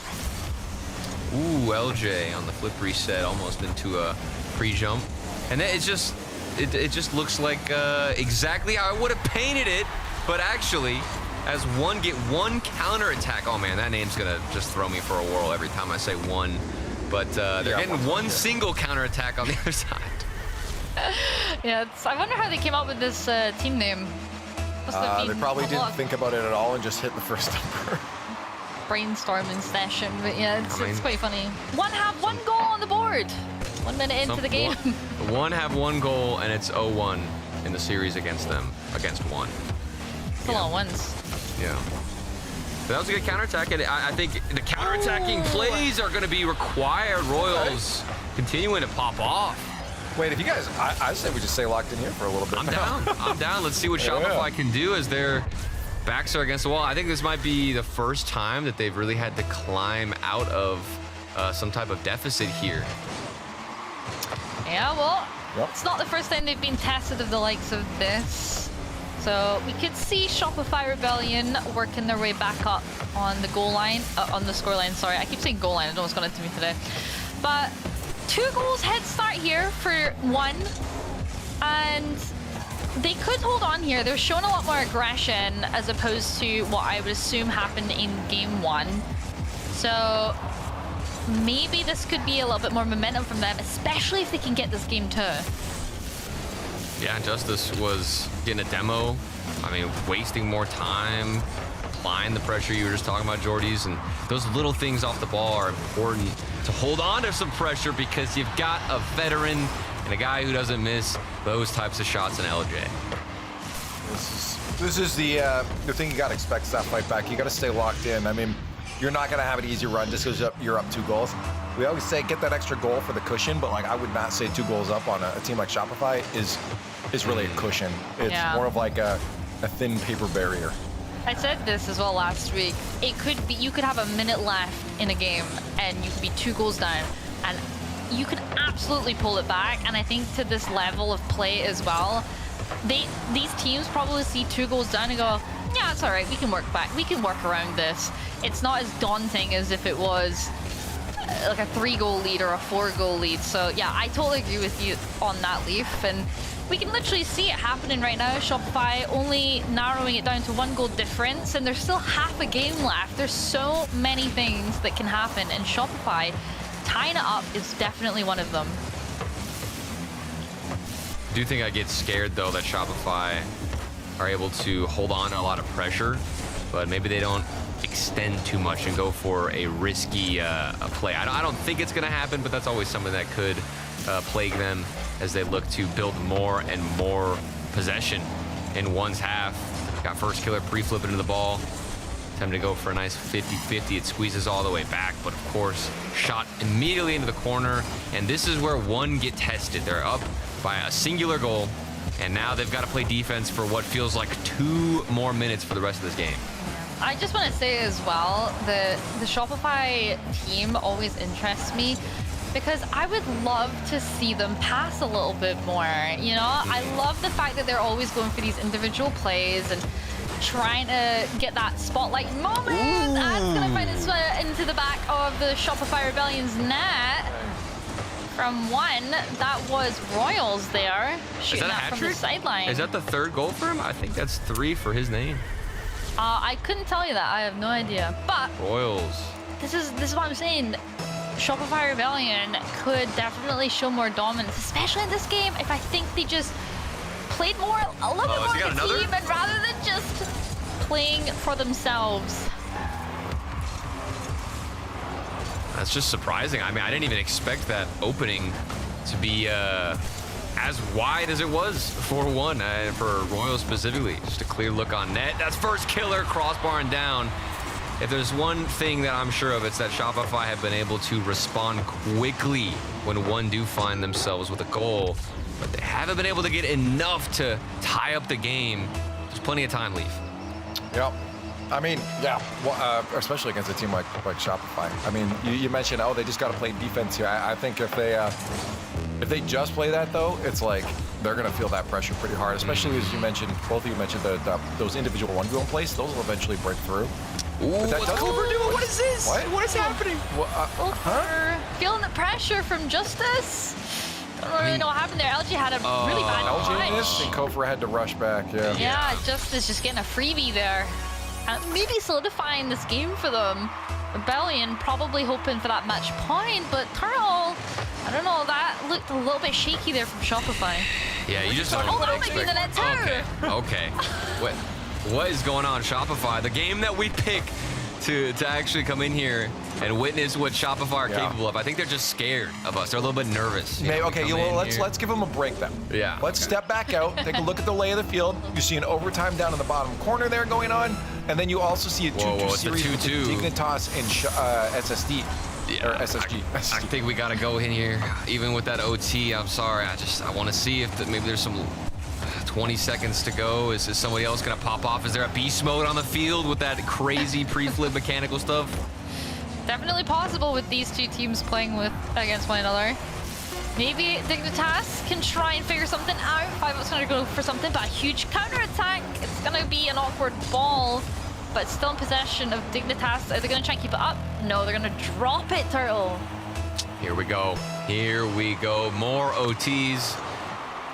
Ooh, LJ on the flip reset, almost into a pre-jump, and it just looks like exactly how I would have painted it But actually, as one get one counterattack. Oh man, that name's gonna just throw me for a whirl every time I say one. But they're getting one single counterattack on the other side. Yeah, I wonder how they came up with this team name. Must have They been probably a didn't lot of think about it at all and just hit the first number. brainstorming session, but yeah, it's quite funny. One goal on the board. 1 minute into the game. One have one goal, and it's 0-1 in the series against them, against one. It's a lot of ones. Yeah. But that was a good counterattack, and I think the counterattacking plays are going to be required. Royals continuing to pop off. Wait, if you guys, I say we just stay locked in here for a little bit. I'm down. I'm down. Let's see what Shopify can do as their backs are against the wall. I think this might be the first time that they've really had to climb out of some type of deficit here. Yeah, well, it's not the first time they've been tested of the likes of this. So we could see Shopify Rebellion working their way back up on the goal line, on the score line. Sorry, I keep saying goal line. I don't know what's going on to me today. But 2 goals head start here for one. And they could hold on here. They're showing a lot more aggression as opposed to what I would assume happened in game 1. So maybe this could be a little bit more momentum from them, especially if they can get this game 2. Yeah, Justice was getting a demo. I mean, wasting more time, applying the pressure you were just talking about, Jordies, and those little things off the ball are important to hold on to some pressure because you've got a veteran and a guy who doesn't miss those types of shots in LJ. This is the thing you got to expect that fight back. You got to stay locked in. I mean, you're not going to have an easy run just because you're up 2 goals. We always say get that extra goal for the cushion, but like I would not say 2 goals up on a team like Shopify is really a cushion. It's more of like a thin paper barrier. I said this as well last week. It could be, you could have a minute left in a game and you could be 2 goals down and you could absolutely pull it back. And I think to this level of play as well, these teams probably see 2 goals down and go, yeah, it's all right, we can work back. We can work around this. It's not as daunting as if it was like a 3-goal lead or a 4-goal lead. So yeah, I totally agree with you on that, Leaf. And we can literally see it happening right now. Shopify only narrowing it down to 1 goal difference, and there's still half a game left. There's so many things that can happen, and Shopify tying it up is definitely one of them. I do think I get scared though that Shopify are able to hold on to a lot of pressure, but maybe they don't extend too much and go for a risky play. I don't think it's going to happen, but that's always something that could plague them as they look to build more and more possession in one's half. Got first killer pre-flipping into the ball. Time to go for a nice 50-50. It squeezes all the way back, but of course, shot immediately into the corner. And this is where one get tested. They're up by a singular goal, and now they've got to play defense for what feels like 2 more minutes for the rest of this game. I just want to say as well, the Shopify team always interests me because I would love to see them pass a little bit more. You know, I love the fact that they're always going for these individual plays and trying to get that spotlight moment. That's going to find its way into the back of the Shopify Rebellion's net. From 1, that was Royals there, shooting that from the sideline. Is that the 3rd goal for him? I think that's 3 for his name. I couldn't tell you that. I have no idea. But Royals. This is what I'm saying. Shopify Rebellion could definitely show more dominance, especially in this game. If I think they just played a little bit more of a team, and rather than just playing for themselves. That's just surprising. I mean, I didn't even expect that opening to be as wide as it was for 1, for Royals specifically. Just a clear look on net. That's first killer, crossbar and down. If there's one thing that I'm sure of, it's that Shopify have been able to respond quickly when one do find themselves with a goal, but they haven't been able to get enough to tie up the game. There's plenty of time, Leaf. Yep. I mean, yeah, well, especially against a team like Shopify. I mean, you mentioned, they just got to play defense here. I think if they just play that, though, it's like they're going to feel that pressure pretty hard, especially as you mentioned, both of you mentioned those individual 1v1 plays. Those will eventually break through. Ooh, what's Cooper doing? What is this? What is happening? Feeling the pressure from Justice. I don't really know what happened there. LG had a really bad LG missed, punch. and Kofor had to rush back. Yeah. Yeah, Justice just getting a freebie there. And maybe solidifying this game for them. Rebellion probably hoping for that match point, but Turtle, I don't know, that looked a little bit shaky there from Shopify. Yeah, you just Oh, don't that might be the net too. Okay. What is going on, Shopify? The game that we pick to actually come in here and witness what Shopify are capable of. I think they're just scared of us. They're a little bit nervous. Let's give them a break then. Yeah. Let's step back out, take a look at the lay of the field. You see an overtime down in the bottom corner there going on, and then you also see a 2-2 series with Dignitas and SSD. Yeah, or SSG. I think we gotta go in here, even with that OT. I'm sorry. I want to see if maybe there's some 20 seconds to go. Is somebody else gonna pop off? Is there a beast mode on the field with that crazy pre-flip mechanical stuff? Definitely possible with these two teams playing against one another. Maybe Dignitas can try and figure something out. 5-Up's gonna go for something, but a huge counter attack. It's gonna be an awkward ball, but still in possession of Dignitas. Are they gonna try and keep it up? No, they're gonna drop it, Turtle. Here we go. Here we go. More OTs.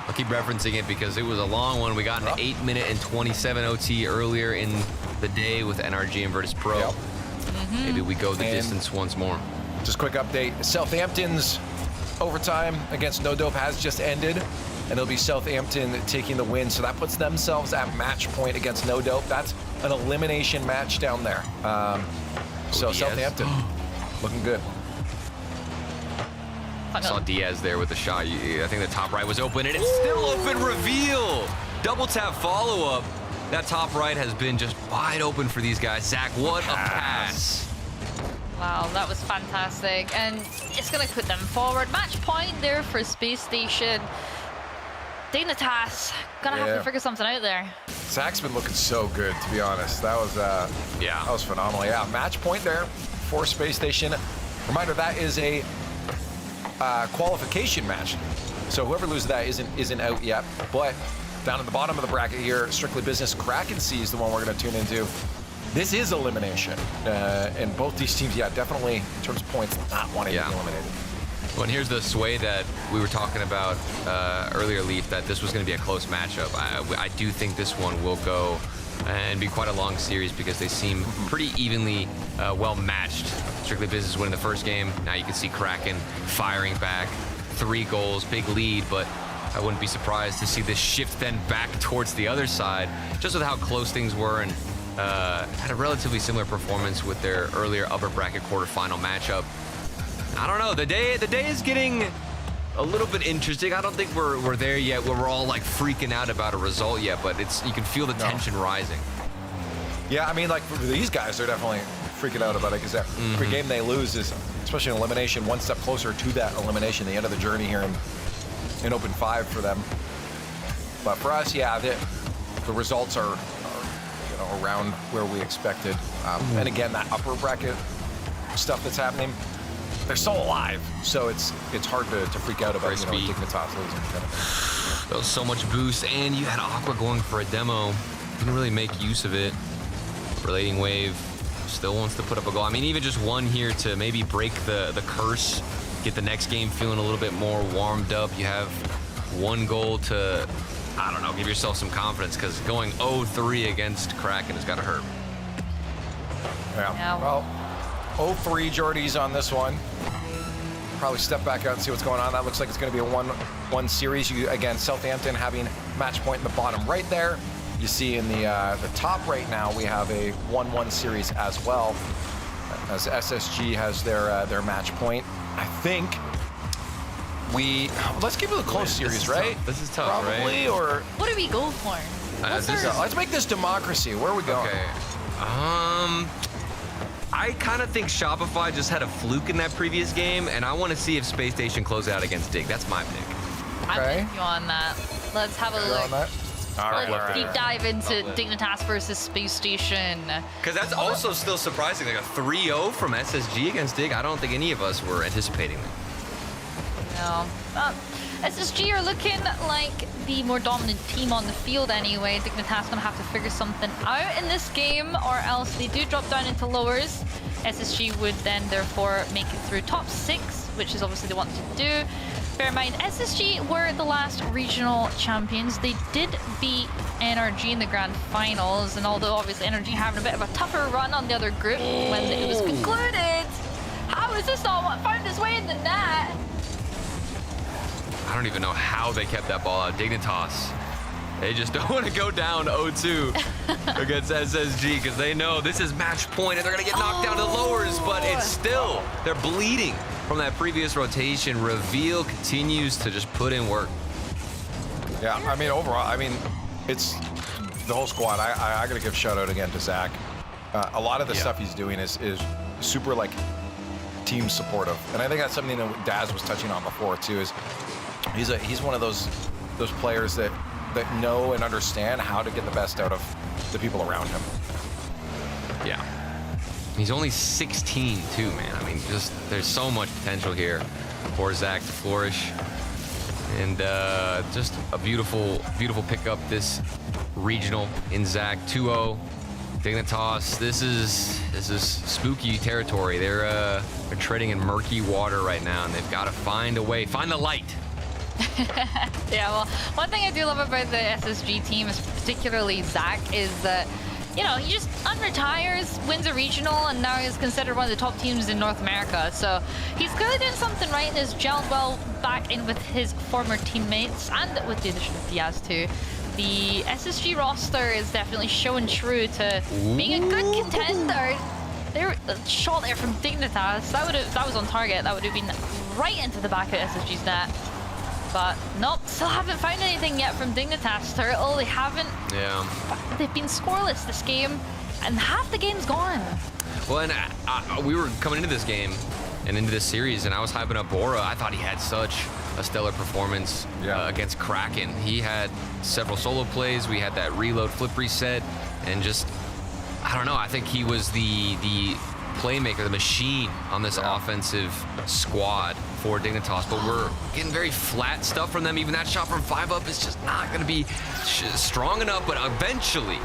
I'll keep referencing it because it was a long one. We got an 8-minute and 27 OT earlier in the day with NRG and Virtus Pro. Maybe we go the distance once more. Just quick update. Southampton's overtime against No Dope has just ended, and it'll be Southampton taking the win. So that puts themselves at match point against No Dope. That's an elimination match down there. So Southampton looking good. I saw Diaz there with the shot. I think the top right was open, and it's still open. Reveal. Double tap follow-up. That top right has been just wide open for these guys. Zach, what a pass. Wow, that was fantastic. And it's going to put them forward. Match point there for Space Station. Dignitas gonna have to figure something out there. Zach's been looking so good, to be honest. That was that was phenomenal. Yeah, match point there for Space Station. Reminder, that is a qualification match, so whoever loses that isn't out yet. But down at the bottom of the bracket here, Strictly Business Kraken C is the one we're going to tune into. This is elimination, and both these teams, definitely in terms of points, not wanting to be eliminated. Well, and here's the sway that we were talking about earlier, Leaf, that this was going to be a close matchup. I do think this one will go and be quite a long series because they seem pretty evenly well matched. Strictly Business winning the first game. Now you can see Kraken firing back. 3 goals, big lead, but I wouldn't be surprised to see this shift then back towards the other side, just with how close things were, and had a relatively similar performance with their earlier upper bracket quarterfinal matchup. I don't know, the day is getting a little bit interesting. I don't think we're there yet where we're all like freaking out about a result yet, but you can feel the tension rising. Yeah, I mean, like for these guys, they're definitely freaking out about it because every game they lose is, especially in elimination, one step closer to that elimination, the end of the journey here in Open 5 for them. But for us, the results are around where we expected. And again, that upper bracket stuff that's happening, they're still alive, so it's hard to freak out about Dignitas losing. That was so much boost, and you had Aqua going for a demo. Didn't really make use of it. Relating Wave still wants to put up a goal. I mean, even just one here to maybe break the curse, get the next game feeling a little bit more warmed up. You have 1 goal to, I don't know, give yourself some confidence, because going 0-3 against Kraken has got to hurt. Yeah. Well, 0-3 Jordy's on this one. Probably step back out and see what's going on. That looks like it's going to be a 1-1 series. Again, Southampton having match point in the bottom right there. You see in the top right now, we have a 1-1 series as well, as SSG has their match point. I think let's keep it a close series, right? This is tough, probably, right? Or what do we go for? Let's make this democracy. Where are we going? Okay. I kind of think Shopify just had a fluke in that previous game, and I want to see if Space Station close out against Dig. That's my pick. I'm with you on that. Let's have a look. Let's deep dive into Dignitas versus Space Station. Because that's also still surprising. Like a 3-0 from SSG against Dig. I don't think any of us were anticipating that. No. SSG are looking like the more dominant team on the field anyway. Dignitas gonna have to figure something out in this game, or else they do drop down into lowers. SSG would then therefore make it through top 6, which is obviously they want to do. bear in mind, SSG were the last regional champions. They did beat NRG in the grand finals, and although obviously NRG having a bit of a tougher run on the other group when it was concluded, how is this not what found its way in the net? I don't even know how they kept that ball out. Dignitas. They just don't want to go down 0-2 against SSG because they know this is match point and they're going to get knocked down to the lowers, but it's still, they're bleeding from that previous rotation. Reveal continues to just put in work. Yeah, I mean, overall, I mean, it's the whole squad. I got to give shout out again to Zach. A lot of the stuff he's doing is super, like, team supportive. And I think that's something that Daz was touching on before, too, is he's one of those players that know and understand how to get the best out of the people around him. Yeah. He's only 16 too, man. I mean, just there's so much potential here for Zach to flourish. And just a beautiful, beautiful pickup this regional in Zach. 2-0. Dignitas, this is spooky territory. They're treading in murky water right now, and they've got to find a way, find the light. Yeah, well, one thing I do love about the SSG team, is particularly Zach, is that, you know, he just unretires, wins a regional, and now he's considered one of the top teams in North America. So he's clearly doing something right and has gelled well back in with his former teammates and with the addition of Diaz too. The SSG roster is definitely showing true to being a good contender. There, a shot there from Dignitas. That was on target. That would have been right into the back of SSG's net. But nope, still haven't found anything yet from Dignitas Turtle. They haven't. Yeah. They've been scoreless this game, and half the game's gone. Well, and we were coming into this game and into this series, and I was hyping up Bora. I thought he had such a stellar performance against Kraken. He had several solo plays. We had that reload flip reset, and just, I don't know, I think he was the playmaker, the machine on this offensive squad for Dignitas, but we're getting very flat stuff from them. Even that shot from 5 up is just not going to be strong enough, but eventually,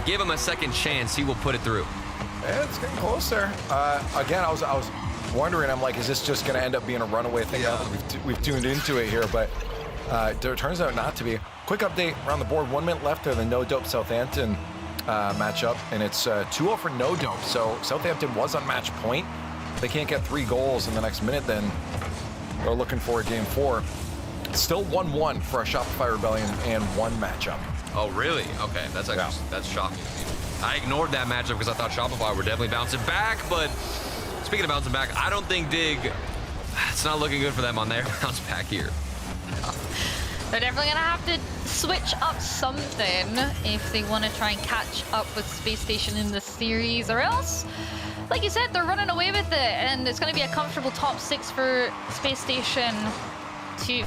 give him a second chance, he will put it through. Yeah, it's getting closer. Again, I was wondering, I'm like, is this just going to end up being a runaway thing? We've tuned into it here, but it turns out not to be. Quick update around the board, 1 minute left of the No Dope Southampton matchup, and it's 2-0 for No Dope. So Southampton was on match point. They can't get 3 goals in the next minute, then they're looking for a game 4. It's still 1-1 for a Shopify Rebellion and 1 matchup. Oh, really? Okay, that's actually, that's shocking. I ignored that matchup because I thought Shopify were definitely bouncing back, but speaking of bouncing back, I don't think Dig, it's not looking good for them on their bounce back here. They're definitely gonna have to switch up something if they want to try and catch up with Space Station in the series, or else, like you said, they're running away with it, and it's gonna be a comfortable top 6 for Space Station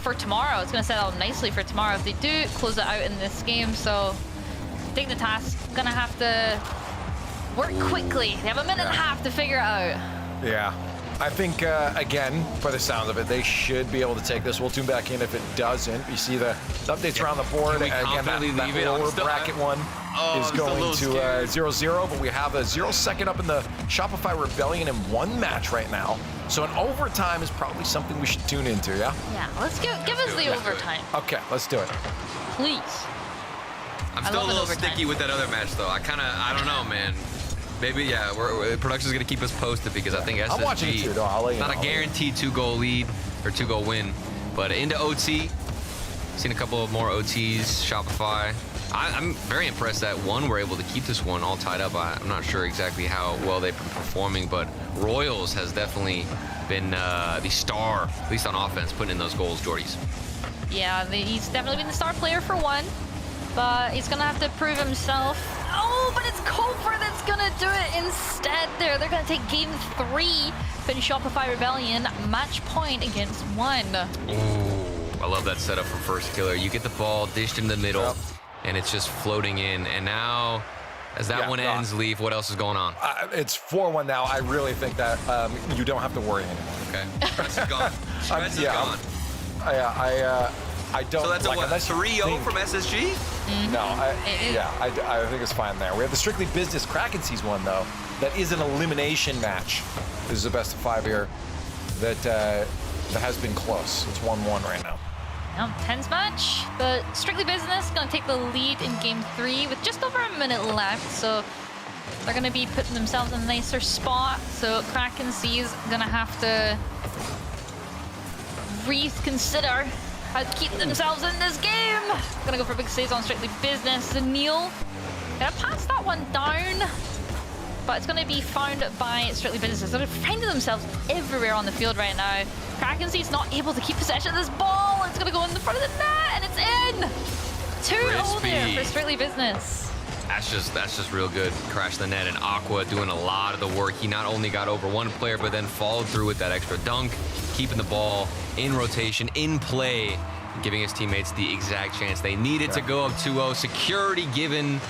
for tomorrow. It's gonna set out nicely for tomorrow if they do close it out in this game. So Dignitas gonna have to work quickly. They have a minute and a half to figure it out. Yeah. I think, again, for the sound of it, they should be able to take this. We'll tune back in if it doesn't. You see the updates around the board. Again, that lower bracket one is going to 0-0, but we have a 0-second up in the Shopify Rebellion in 1 match right now. So an overtime is probably something we should tune into, yeah? Yeah, let's give us the overtime. Okay, let's do it. Please. I'm still a little sticky with that other match, though. I don't know, man. Maybe, yeah, production's going to keep us posted because I think SSG, I'm watching it too, though. I'll let you know. Not a guaranteed 2-goal lead or 2-goal win, but into OT. Seen a couple of more OTs, Shopify. I'm very impressed that we're able to keep this one all tied up. I'm not sure exactly how well they've been performing, but Royals has definitely been the star, at least on offense, putting in those goals, Jordies. Yeah, he's definitely been the star player for 1, but he's going to have to prove himself. Oh, but it's Cobra that's going to do it instead there. They're going to take game 3 for the Shopify Rebellion, match point against 1. Ooh, I love that setup from First Killer. You get the ball dished in the middle, and it's just floating in. And now, as that one ends, Leaf, what else is going on? It's 4-1 now. I really think that you don't have to worry anymore. Okay. Stress is gone. Stress is gone. I don't. So that's like, a 3-0 from SSG? No, I think it's fine there. We have the Strictly Business Kraken sees one, though. That is an elimination match. This is a best of 5 here. That It has been close. It's 1-1 right now. Tense match, but Strictly Business gonna take the lead in game 3 with just over a minute left, so they're gonna be putting themselves in a nicer spot. So Kraken C's gonna have to reconsider how to keep themselves in this game. Gonna go for big saves on Strictly Business. Neil gonna pass that one down, but it's gonna be found by Strictly Business. They're finding themselves everywhere on the field right now. Kraken C's not able to keep possession of this ball. It's gonna go in the front of the net, and it's in. 2-0 there for Strictly Business. That's just real good. Crash the net, and Aqua doing a lot of the work. He not only got over one player, but then followed through with that extra dunk, keeping the ball in rotation, in play, and giving his teammates the exact chance they needed to go up 2-0. Security given,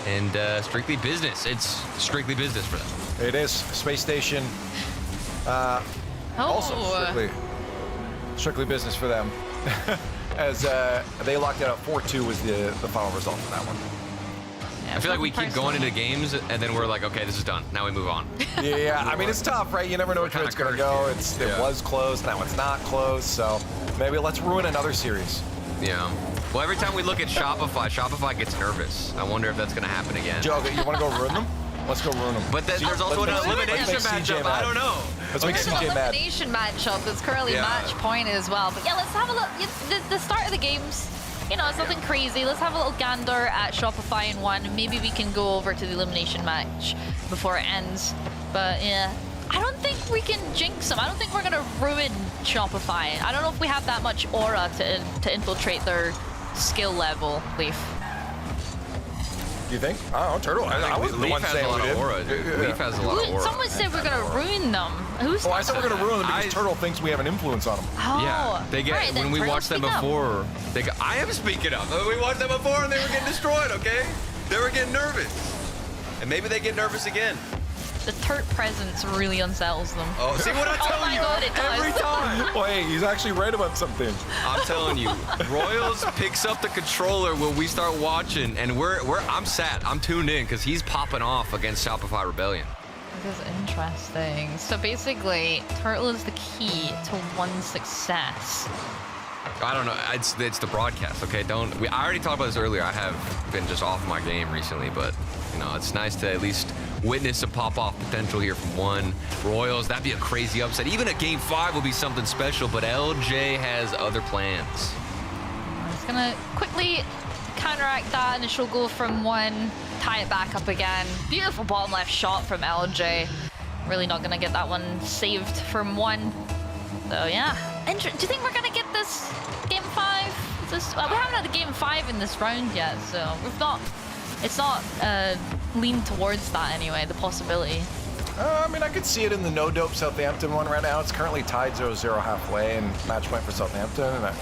and Strictly Business. It's Strictly Business for them. It is. Space Station. Also strictly business for them. As they locked it up. 4-2 was the final result for that one. Yeah, I feel like we keep going into games, and then we're like, okay, this is done. Now we move on. Yeah, I mean, it's tough, right? You never know which way it's going to go. It was close, now it's not close, so maybe let's ruin another series. Yeah. Well, every time we look at Shopify gets nervous. I wonder if that's going to happen again. Joe, you want to go ruin them? Let's go ruin them. But then there's also an elimination matchup. I don't know. Let's make CJ mad. Elimination matchup that's currently match point as well. But yeah, let's have a look. The start of the games, you know, it's nothing crazy. Let's have a little gander at Shopify in one. Maybe we can go over to the elimination match before it ends. But yeah, I don't think we can jinx them. I don't think we're gonna ruin Shopify. I don't know if we have that much aura to infiltrate their skill level, Leaf. Do you think? I don't know, Turtle. I wasn't the one saying we did. Leaf has a lot of aura. Someone said we're gonna ruin them. Who's I said we're gonna ruin them because Turtle thinks we have an influence on them. Oh, yeah, they get right, when we watched them before. I am speaking up. We watched them before and they were getting destroyed. Okay, they were getting nervous, and maybe they get nervous again. The Turt presence really unsettles them. Oh, see what I tell you? God, it does. Every time. Well, hey, he's actually right about something. I'm telling you, Royals picks up the controller when we start watching, and I'm sat. I'm tuned in because he's popping off against Shopify Rebellion. This is interesting. So basically, Turtle is the key to one success. I don't know. It's the broadcast. Okay, I already talked about this earlier. I have been just off my game recently, but you know, it's nice to at least witness some pop-off potential here from one. Royals, that'd be a crazy upset. Even a game 5 would be something special, but LJ has other plans. He's gonna quickly counteract that initial goal from one, tie it back up again. Beautiful bottom left shot from LJ. Really not gonna get that one saved from one. So yeah, do you think we're gonna get this game 5? We haven't had a game 5 in this round yet, so it's not leaned towards that anyway, the possibility. I mean, I could see it in the no-dope Southampton one right now. It's currently tied 0-0 halfway and match point for Southampton.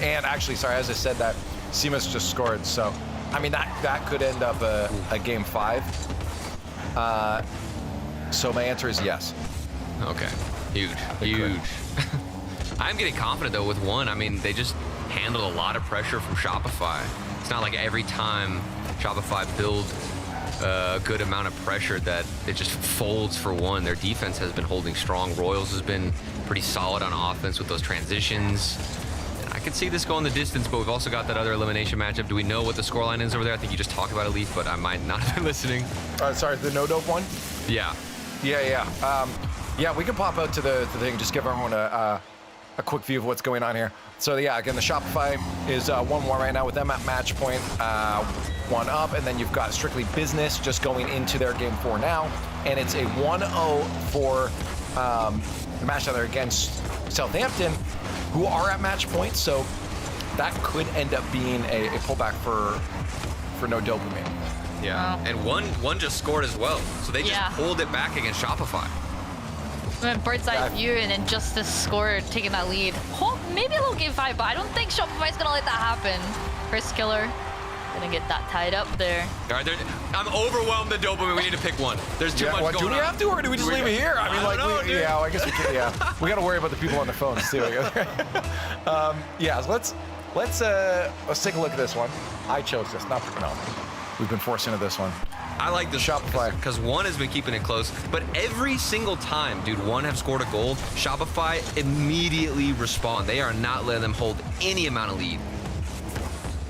And actually, sorry, as I said that, Seamus just scored. So, I mean, that could end up a game 5. So my answer is yes. Okay, huge. I'm getting confident though with one. I mean, they just handled a lot of pressure from Shopify. It's not like every time Shopify build a good amount of pressure that it just folds for one. Their defense has been holding strong. Royals has been pretty solid on offense with those transitions. And I could see this going the distance, but we've also got that other elimination matchup. Do we know what the scoreline is over there? I think you just talked about it, Leaf, but I might not have been listening. Sorry, the no-dope one? Yeah. Yeah, we can pop out to the thing, just give everyone a quick view of what's going on here. So yeah, again, the Shopify is 1-1 right now with them at match point, 1 up, and then you've got Strictly Business just going into their game 4 now, and it's a 1-0 for the match that they're against Southampton, who are at match point, so that could end up being a pullback for no dopamine. Yeah, and one just scored as well, so they just pulled it back against Shopify. Bird's eye view, and then Justice scored, taking that lead. Maybe a little game 5, but I don't think Shopify's gonna let that happen. First killer, gonna get that tied up there. All right, I'm overwhelmed with dopamine. We need to pick one. There's too much going on. Do we have to, or do we just leave it here? I mean, I guess we can. Yeah, we got to worry about the people on the phones too. Yeah, so let's take a look at this one. I chose this, not no. We've been forced into this one. I like this Shopify because one has been keeping it close, but every single time, dude, one have scored a goal, Shopify immediately respond. They are not letting them hold any amount of lead.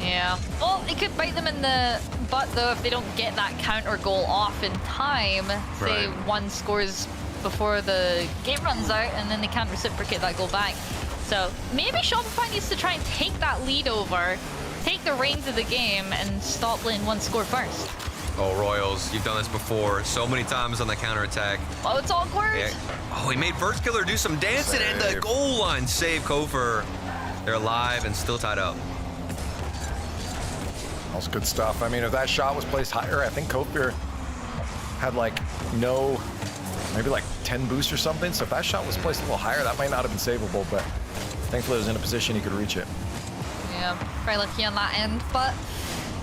Yeah. Well, it could bite them in the butt, though, if they don't get that counter goal off in time. Say Right. one scores before the game runs out, and then they can't reciprocate that goal back. So maybe Shopify needs to try and take that lead over, take the reins of the game, and stop letting one score first. Oh, Royals, you've done this before so many times on the counterattack. Oh, it's awkward. Yeah. Oh, he made First Killer do some dancing and the goal line save. Kofor. They're alive and still tied up. That's good stuff. I mean, if that shot was placed higher, I think Kofor had like maybe like 10 boosts or something. So if that shot was placed a little higher, that might not have been savable, but thankfully it was in a position he could reach it. Yeah, very lucky on that end, but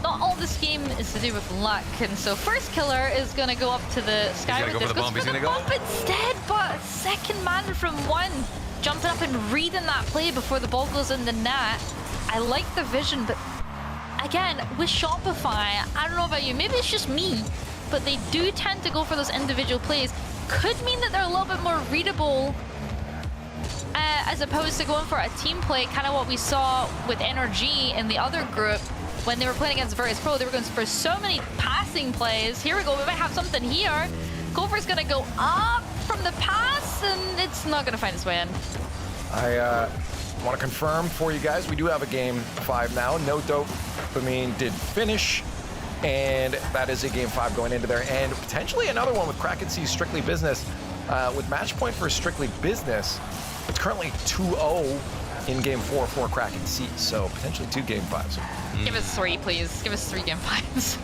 not all this game is to do with luck. And so First Killer is going to go up to the sky gonna with go this. for the bump. Goes He's for the gonna go. bump instead, but second man from one jumping up and reading that play before the ball goes in the net. I like the vision, but again, with Shopify, I don't know about you, maybe it's just me, but they do tend to go for those individual plays. Could mean that they're a little bit more readable as opposed to going for a team play, kind of what we saw with NRG in the other group when they were playing against Virtus Pro. They were going for so many passing plays. Here we go, we might have something here. Kofor's going to go up from the pass, and it's not going to find its way in. I want to confirm for you guys, we do have a game 5 now. No Dopamine did finish, and that is a game 5 going into there, and potentially another one with Kraken C's Strictly Business. With match point for Strictly Business, it's currently 2-0 in game 4 for Kraken C, so potentially 2 game 5s. Give us 3, please. Give us 3 game 5s.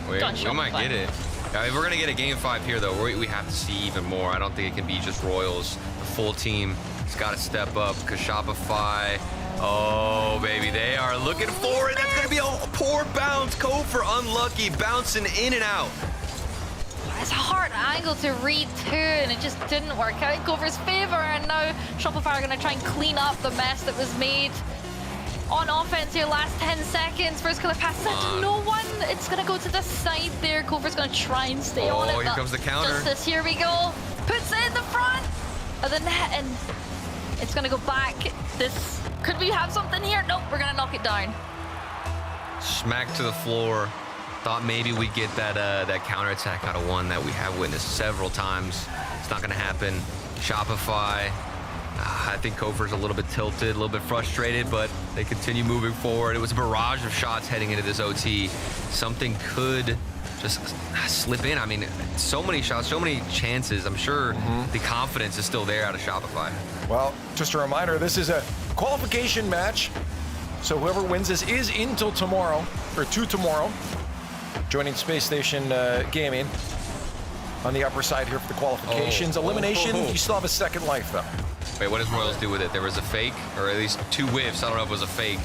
We might get it. If we're going to get a game 5 here, though, we have to see even more. I don't think it can be just Royals. The full team has got to step up because Shopify, oh, baby, they are looking for it. That's going to be a poor bounce. Kofor unlucky, bouncing in and out. It's a hard angle to read too, and it just didn't work out in Kofor's favor. And now Shopify are going to try and clean up the mess that was made on offense here. Last 10 seconds. First Killer passes out to no one. It's going to go to the side there. Kofor's going to try and stay on it. Oh, here comes the counter. Justice, here we go. Puts it in the front of the net, and it's going to go back. This, could we have something here? Nope, we're going to knock it down. Smack to the floor. Thought maybe we'd get that counterattack out of one that we have witnessed several times. It's not going to happen. Shopify, I think Kofor's a little bit tilted, a little bit frustrated, but they continue moving forward. It was a barrage of shots heading into this OT. Something could just slip in. I mean, so many shots, so many chances. I'm sure the confidence is still there out of Shopify. Well, just a reminder, this is a qualification match, so whoever wins this is until tomorrow, or to tomorrow. Joining Space Station Gaming on the upper side here for the qualifications. Elimination, you still have a second life though. Wait, what does Royals do with it? There was a fake, or at least 2 whiffs. I don't know if it was a fake.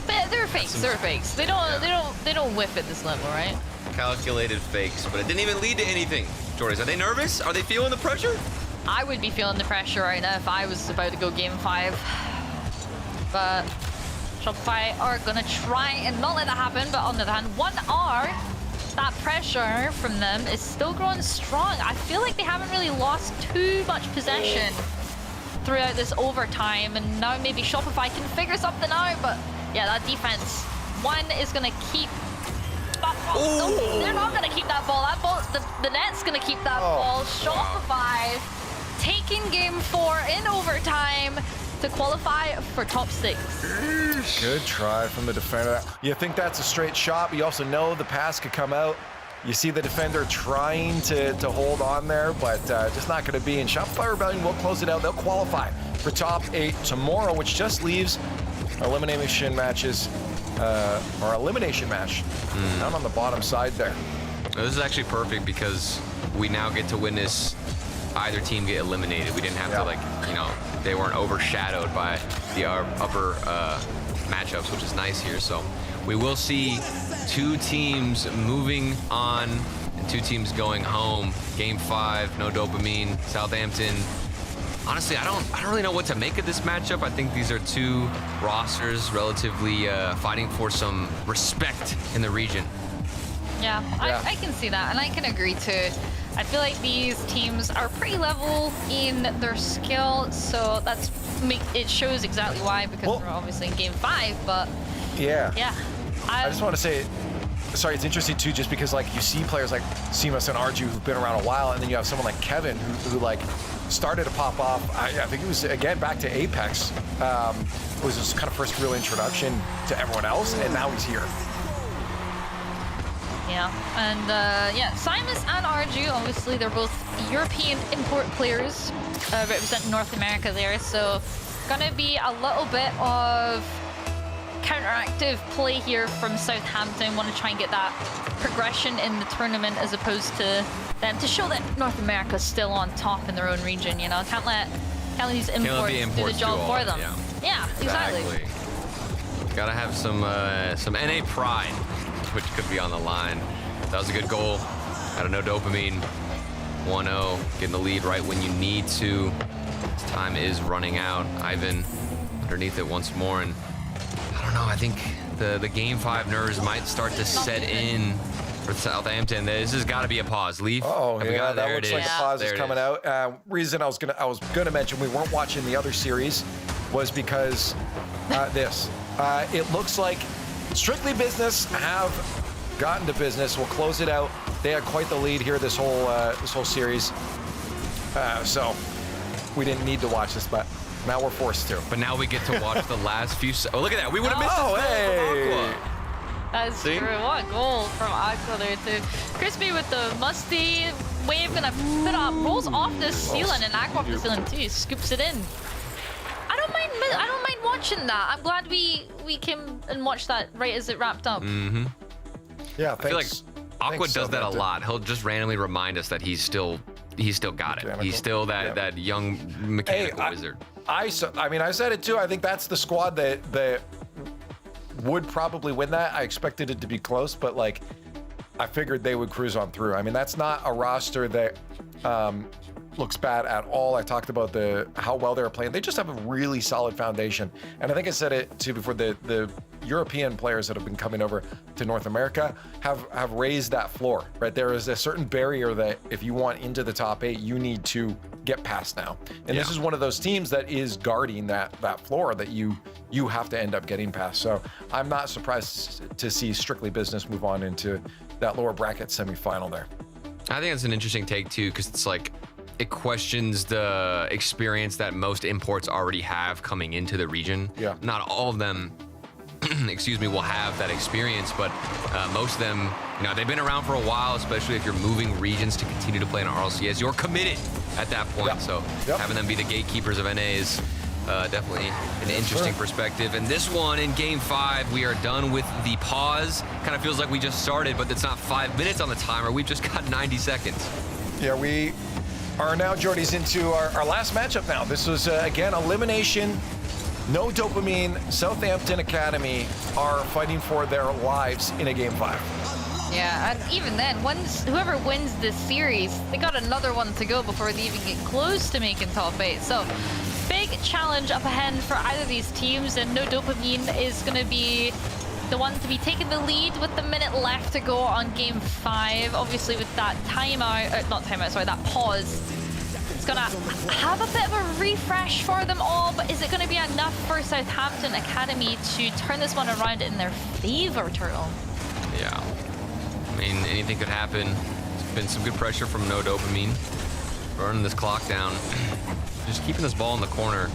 But they're fakes. They're fakes. They don't whiff at this level, right? Calculated fakes, but it didn't even lead to anything. Jordan, are they nervous? Are they feeling the pressure? I would be feeling the pressure right now if I was about to go game 5. But Shopify are gonna try and not let that happen. But on the other hand, 1R. That pressure from them is still growing strong. I feel like they haven't really lost too much possession throughout this overtime, and now maybe Shopify can figure something out. But yeah, that defense, one is gonna keep that ball. No, they're not gonna keep that ball. That ball, the net's gonna keep that ball. Shopify taking game 4 in overtime to qualify for top 6. Good try from the defender. You think that's a straight shot, but you also know the pass could come out. You see the defender trying to hold on there, but just not going to be. And Shopify Rebellion will close it out. They'll qualify for top 8 tomorrow, which just leaves elimination matches, or elimination match down on the bottom side there. This is actually perfect because we now get to witness either team get eliminated. We didn't have to, like, you know, they weren't overshadowed by the upper matchups, which is nice here. So we will see 2 teams moving on and 2 teams going home. Game 5, no Dopamine, Southampton. Honestly, I don't really know what to make of this matchup. I think these are 2 rosters relatively fighting for some respect in the region. Yeah, I can see that, and I can agree too. I feel like these teams are pretty level in their skill, so it shows exactly why, because we're obviously in game 5, but yeah. I just want to say, sorry, it's interesting too, just because like you see players like Seamus and Arju who've been around a while, and then you have someone like Kevin who like started to pop off. I think it was again back to Apex. It was his kind of first real introduction to everyone else, and now he's here. Yeah, and Simus and Arju, obviously they're both European import players, representing North America there, so gonna be a little bit of counteractive play here from Southampton. Want to try and get that progression in the tournament as opposed to them, to show that North America's still on top in their own region, you know? Can't let these imports do the job for them. Yeah, exactly. Gotta have some NA pride, which could be on the line. That was a good goal. Out of no dopamine. 1-0, getting the lead right when you need to. Time is running out. Ivan underneath it once more, and I don't know, I think the game 5 nerves might start to set in for Southampton. This has got to be a pause. Leaf. Oh, yeah, that looks like a pause is There it coming out. Reason I was gonna mention we weren't watching the other series was because it looks like Strictly Business have gotten to business. We'll close it out. They had quite the lead here this whole series, so we didn't need to watch this, but now we're forced to. But now we get to watch the last few. Oh, look at that! We would have missed this goal from Aqua. That's true. What a goal from Aqua there too. Crispy with the musty wave, gonna put up, rolls off the ceiling, and Aqua off the ceiling too. Scoops it in. I don't mind watching that. I'm glad we came and watched that right as it wrapped up. Mm-hmm. Yeah, I feel like Aqua does that a lot. He'll just randomly remind us that he's still got it. He's still that young mechanical wizard. I mean, I said it too. I think that's the squad that would probably win that. I expected it to be close, but like I figured they would cruise on through. I mean, that's not a roster that looks bad at all. I talked about how well they're playing. They just have a really solid foundation. And I think I said it too before, the European players that have been coming over to North America have raised that floor, right? There is a certain barrier that if you want into the top 8, you need to get past now. And this is one of those teams that is guarding that floor that you have to end up getting past. So I'm not surprised to see Strictly Business move on into that lower bracket semifinal there. I think that's an interesting take too, because it's like, it questions the experience that most imports already have coming into the region. Yeah. Not all of them, excuse me, will have that experience, but most of them, they've been around for a while, especially if you're moving regions to continue to play in RLCS. You're committed at that point. Yep. So having them be the gatekeepers of NA is definitely an interesting perspective. And this one in game 5, we are done with the pause. Kind of feels like we just started, but it's not 5 minutes on the timer. We've just got 90 seconds. Yeah, we are now, Jordy's, into our last matchup now. This was, again, elimination, no dopamine. Southampton Academy are fighting for their lives in a game 5. Yeah, and even then, whoever wins this series, they got another one to go before they even get close to making top 8. So, big challenge up ahead for either of these teams, and no dopamine is going to be the one to be taking the lead with the minute left to go on game 5. Obviously with that that pause, it's gonna have a bit of a refresh for them all, but is it gonna be enough for Southampton Academy to turn this one around in their favor, Turtle? Yeah, I mean, anything could happen. There's been some good pressure from no dopamine, burning this clock down, just keeping this ball in the corner.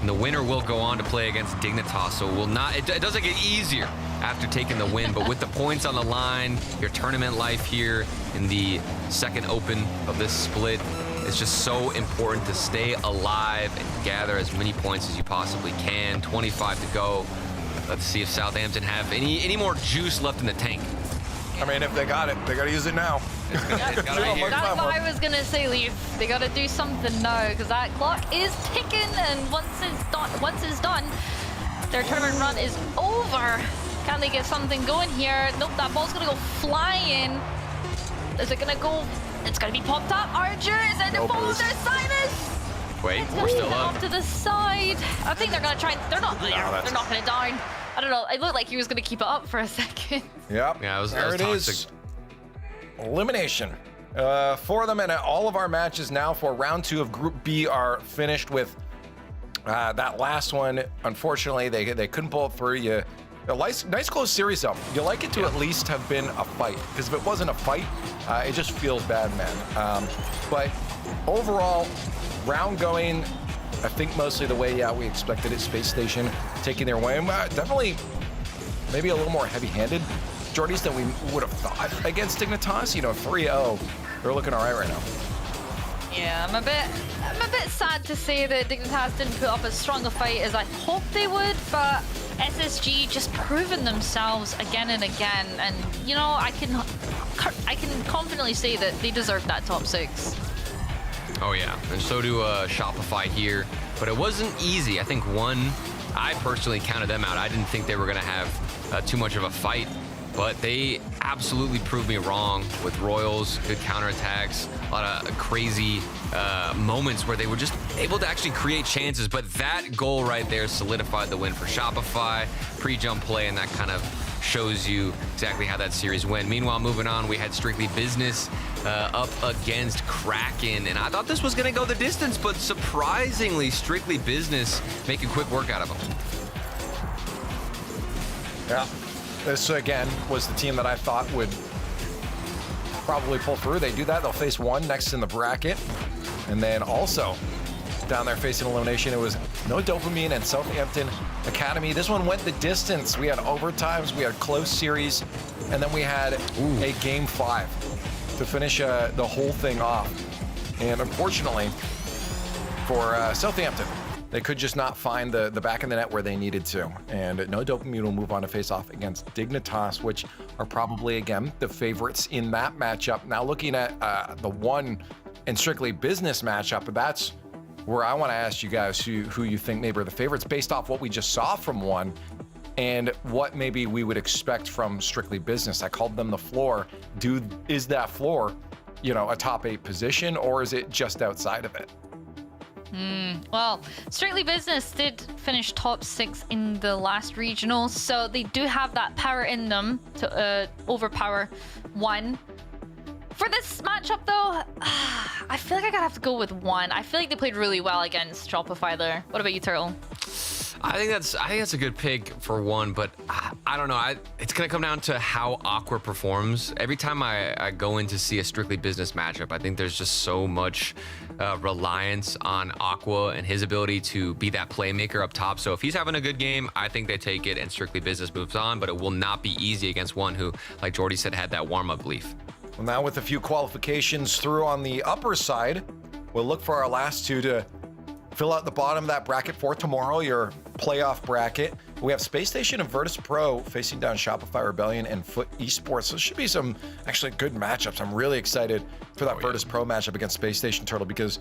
And the winner will go on to play against Dignitas, so it doesn't get easier after taking the win, but with the points on the line, your tournament life here in the second open of this split, it's just so important to stay alive and gather as many points as you possibly can. 25 to go. Let's see if Southampton have any more juice left in the tank. I mean, if they got it, they got to use it now. That's what I was gonna say, Leaf. They gotta do something now, because that clock is ticking, and once it's done, their tournament run is over. Can they get something going here? Nope, that ball's gonna go flying. Is it gonna go? It's gonna be popped up. Archer is in the ball. There's Simus. Wait, we're still up. Off to the side. I think they're gonna try. They're not gonna down. I don't know. It looked like he was gonna keep it up for a second. Yep. Yeah, it was there it toxic. is. elimination. 4 of them, and all of our matches now for round 2 of Group B are finished with that last one. Unfortunately, they couldn't pull it through. A nice close series though. You like it to at least have been a fight, because if it wasn't a fight, it just feels bad, man. But overall, round going, I think mostly the way we expected it. Space Station taking their way. Definitely maybe a little more heavy-handed, Jordies, than we would have thought against Dignitas. 3-0. They're looking all right right now. Yeah, I'm a bit sad to say that Dignitas didn't put up as strong a fight as I hoped they would, but SSG just proven themselves again and again, and I can confidently say that they deserve that top 6. Oh yeah, and so do Shopify here, but it wasn't easy. I think I personally counted them out. I didn't think they were gonna have too much of a fight, but they absolutely proved me wrong with Royals, good counterattacks, a lot of crazy moments where they were just able to actually create chances. But that goal right there solidified the win for Shopify. Pre-jump play, and that kind of shows you exactly how that series went. Meanwhile, moving on, we had Strictly Business up against Kraken, and I thought this was going to go the distance, but surprisingly, Strictly Business making quick work out of them. Yeah. This, again, was the team that I thought would probably pull through. They do that. They'll face 1 next in the bracket. And then also down there facing elimination, it was No Dopamine and Southampton Academy. This one went the distance. We had overtimes. We had close series. And then we had a game 5 to finish the whole thing off. And unfortunately for Southampton, they could just not find the back of the net where they needed to. And No Dopamine will move on to face off against Dignitas, which are probably, again, the favorites in that matchup. Now looking at the 1 and Strictly Business matchup, that's where I want to ask you guys who you think maybe are the favorites based off what we just saw from 1 and what maybe we would expect from Strictly Business. I called them the floor. Is that floor, a top 8 position, or is it just outside of it? Well, Strictly Business did finish top 6 in the last regional, so they do have that power in them to overpower 1. For this matchup, though, I feel like I gotta have to go with 1. I feel like they played really well against Shopify there. What about you, Turtle? I think that's a good pick for 1, but I don't know. It's gonna come down to how Aqua performs. Every time I go in to see a Strictly Business matchup, I think there's just so much reliance on Aqua and his ability to be that playmaker up top. So if he's having a good game, I think they take it and Strictly Business moves on, but it will not be easy against 1 who, like Jordy said, had that warm-up belief. Well, now with a few qualifications through on the upper side, we'll look for our last 2 to fill out the bottom of that bracket for tomorrow, your playoff bracket. We have Space Station and Virtus Pro facing down Shopify Rebellion and Foot Esports. So it should be some actually good matchups. I'm really excited for that Virtus Pro matchup against Space Station, Turtle, because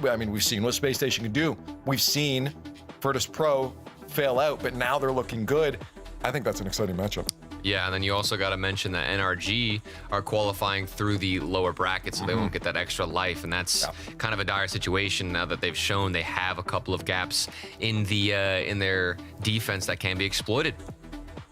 we've seen what Space Station can do. We've seen Virtus Pro fail out, but now they're looking good. I think that's an exciting matchup. Yeah, and then you also got to mention that NRG are qualifying through the lower bracket, so they won't get that extra life, and that's kind of a dire situation now that they've shown they have a couple of gaps in their defense that can be exploited.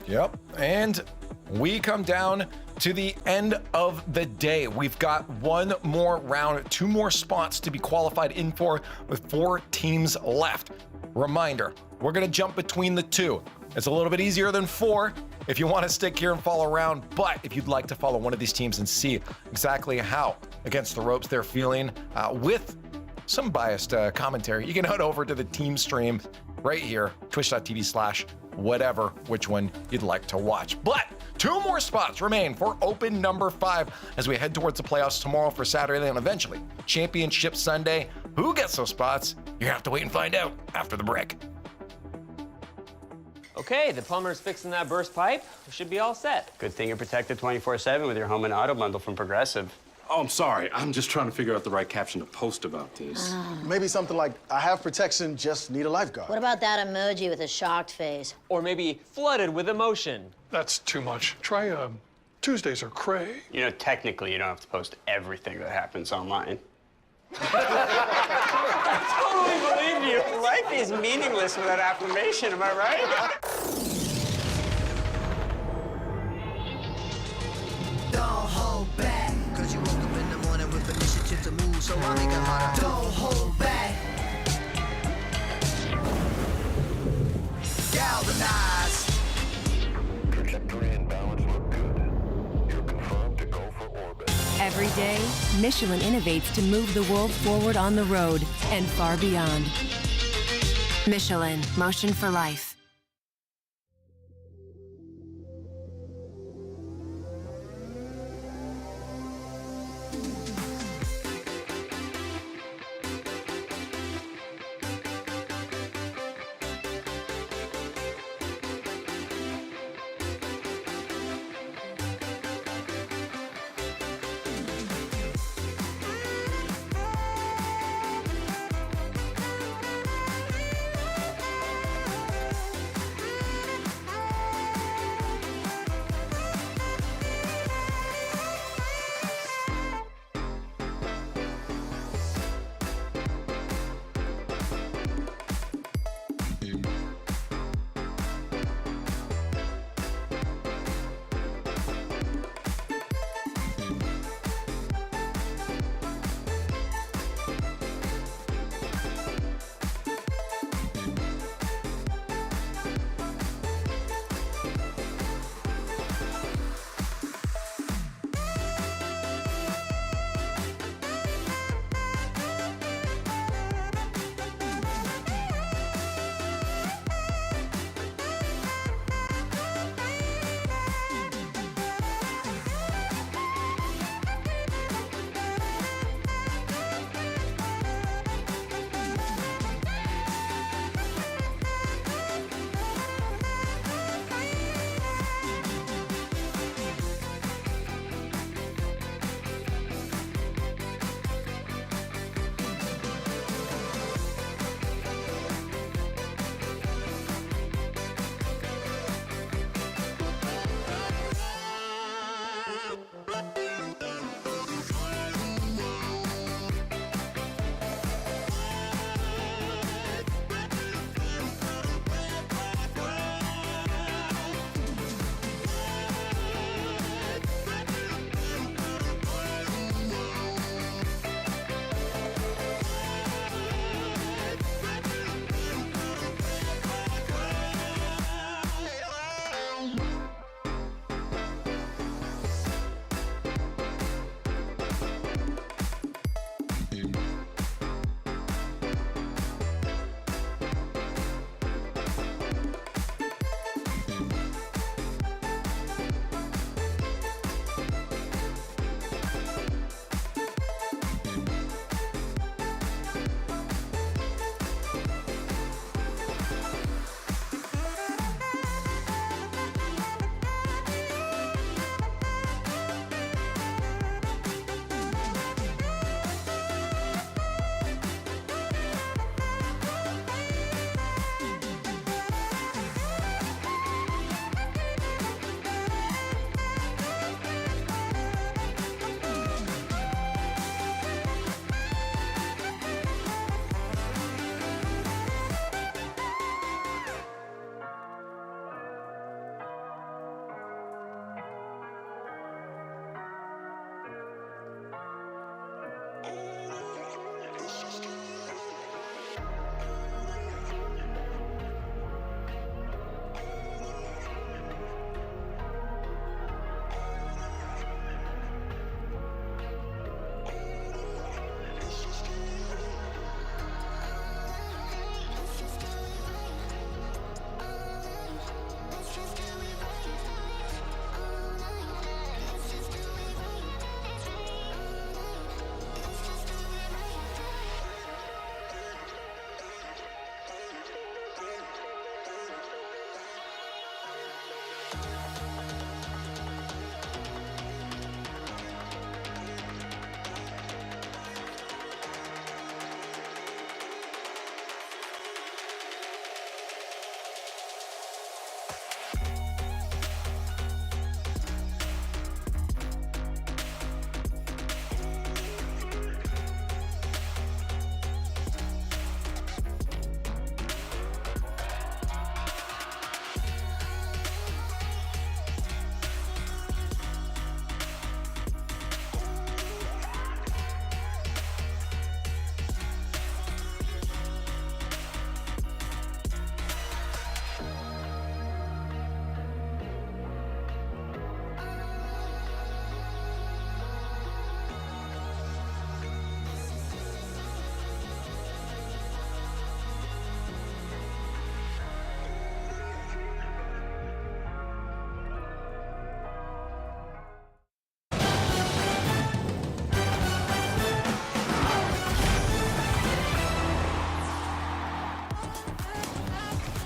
Yep, and we come down to the end of the day. We've got 1 more round, 2 more spots to be qualified in for with 4 teams left. Reminder, we're going to jump between the 2. It's a little bit easier than 4 if you want to stick here and follow around, but if you'd like to follow one of these teams and see exactly how against the ropes they're feeling with some biased commentary, you can head over to the team stream right here, twitch.tv/whatever, which one you'd like to watch. But 2 more spots remain for open number 5 as we head towards the playoffs tomorrow for Saturday and eventually Championship Sunday. Who gets those spots? You're gonna have to wait and find out after the break. Okay, the plumber's fixing that burst pipe. We should be all set. Good thing you're protected 24/7 with your home and auto bundle from Progressive. Oh, I'm sorry. I'm just trying to figure out the right caption to post about this. Maybe something like, I have protection, just need a lifeguard. What about that emoji with a shocked face? Or maybe flooded with emotion. That's too much. Try Tuesdays are cray. Technically, you don't have to post everything that happens online. I totally believe you. Life is meaningless without affirmation, am I right? Don't hold back. so I make it harder. Don't hold back. Galvanize. Trajectory and balance look good. You're confirmed to go for orbit. Every day, Michelin innovates to move the world forward on the road and far beyond. Michelin, motion for life.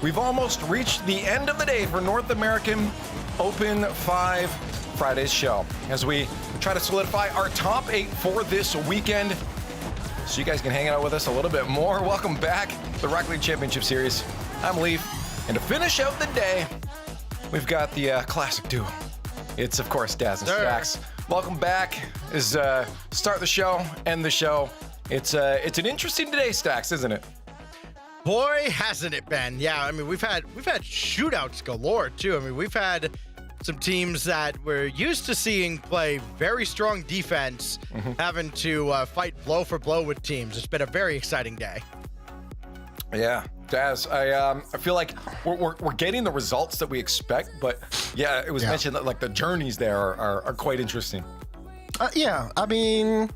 We've almost reached the end of the day for North American Open 5 Friday's show as we try to solidify our top 8 for this weekend so you guys can hang out with us a little bit more. Welcome back to the Rocket League Championship Series. I'm Leaf, and to finish out the day, we've got the classic duo. It's, of course, Daz and Stax. Welcome back. Is start the show, end the show. It's an interesting day, Stax, isn't it? Boy, hasn't it been? Yeah, I mean, we've had shootouts galore too. I mean, we've had some teams that we're used to seeing play very strong defense, having to fight blow for blow with teams. It's been a very exciting day. Yeah, Daz, I feel like we're getting the results that we expect, but yeah, it was mentioned that like the journeys there are quite interesting. Yeah, I mean,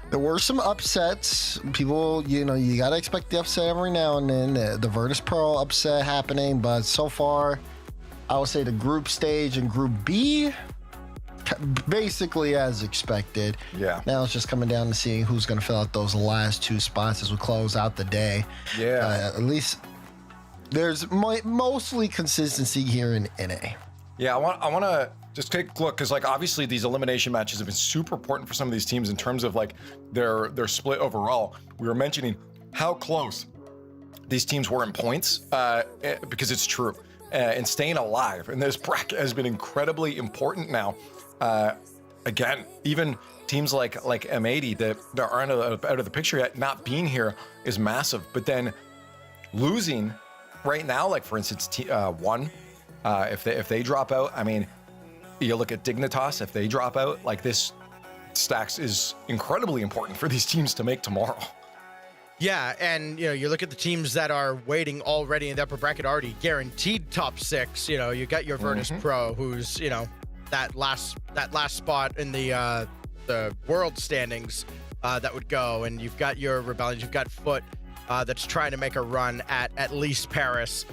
there were some upsets. People, you got to expect the upset every now and then. The Virtus Pro upset happening, but so far, I would say the group stage and Group B, basically as expected. Yeah. Now it's just coming down to seeing who's going to fill out those last 2 spots as we close out the day. Yeah. At least there's mostly consistency here in NA. Yeah, I want to just take a look because, like, obviously these elimination matches have been super important for some of these teams in terms of like their split overall. We were mentioning how close these teams were in points because it's true. And staying alive in this bracket has been incredibly important now. Again, even teams like M80 that aren't out of the picture yet, not being here is massive. But then losing right now, like for instance, One, if they drop out, I mean, you look at Dignitas, if they drop out, like this stacks is incredibly important for these teams to make tomorrow. Yeah, and you look at the teams that are waiting already in the upper bracket, already guaranteed top 6. You got your Virtus Pro, who's that last spot in the world standings that would go, and you've got your Rebellions, you've got Foot that's trying to make a run at least Paris.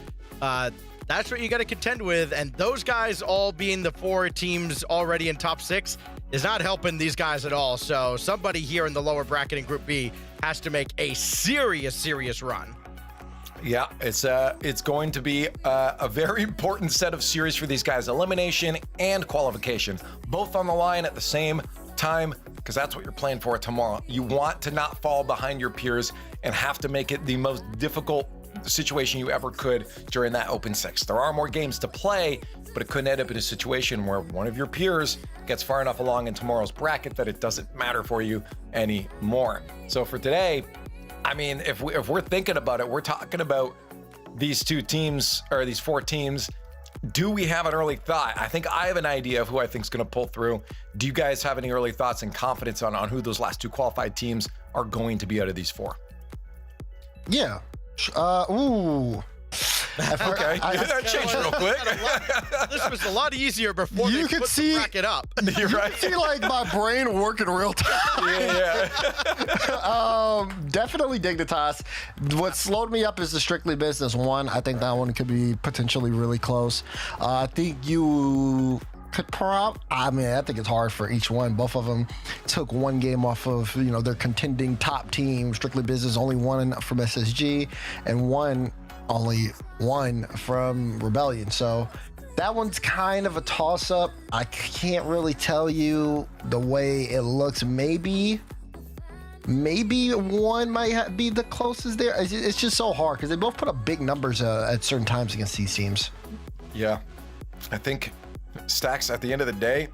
That's what you got to contend with, and those guys all being the 4 teams already in top 6 is not helping these guys at all. So somebody here in the lower bracket in Group B has to make a serious run. Yeah, it's going to be a very important set of series for these guys. Elimination and qualification, both on the line at the same time, because that's what you're playing for tomorrow. You want to not fall behind your peers and have to make it the most difficult situation you ever could during that Open 6. There are more games to play, but it could end up in a situation where one of your peers gets far enough along in tomorrow's bracket that it doesn't matter for you anymore. So for today, I mean, if we're thinking about it, we're talking about these 2 teams, or these 4 teams. Do we have an early thought? I think I have an idea of who I think is going to pull through. Do you guys have any early thoughts and confidence on who those last 2 qualified teams are going to be out of these 4? Yeah. Okay, that changed real quick. This was a lot easier before you they could put see, the bracket up. You're right. You see, like, my brain working real time. Yeah. Definitely Dignitas. What slowed me up is the Strictly Business one. I think that one could be potentially really close. I think you could I think it's hard for each one. Both of them took 1 game off of, their contending top team. Strictly Business only 1 from SSG and only one from Rebellion. So that one's kind of a toss-up. I can't really tell you the way it looks. Maybe one might be the closest there. It's just so hard because they both put up big numbers at certain times against these teams. Yeah, I think Stacks, at the end of the day,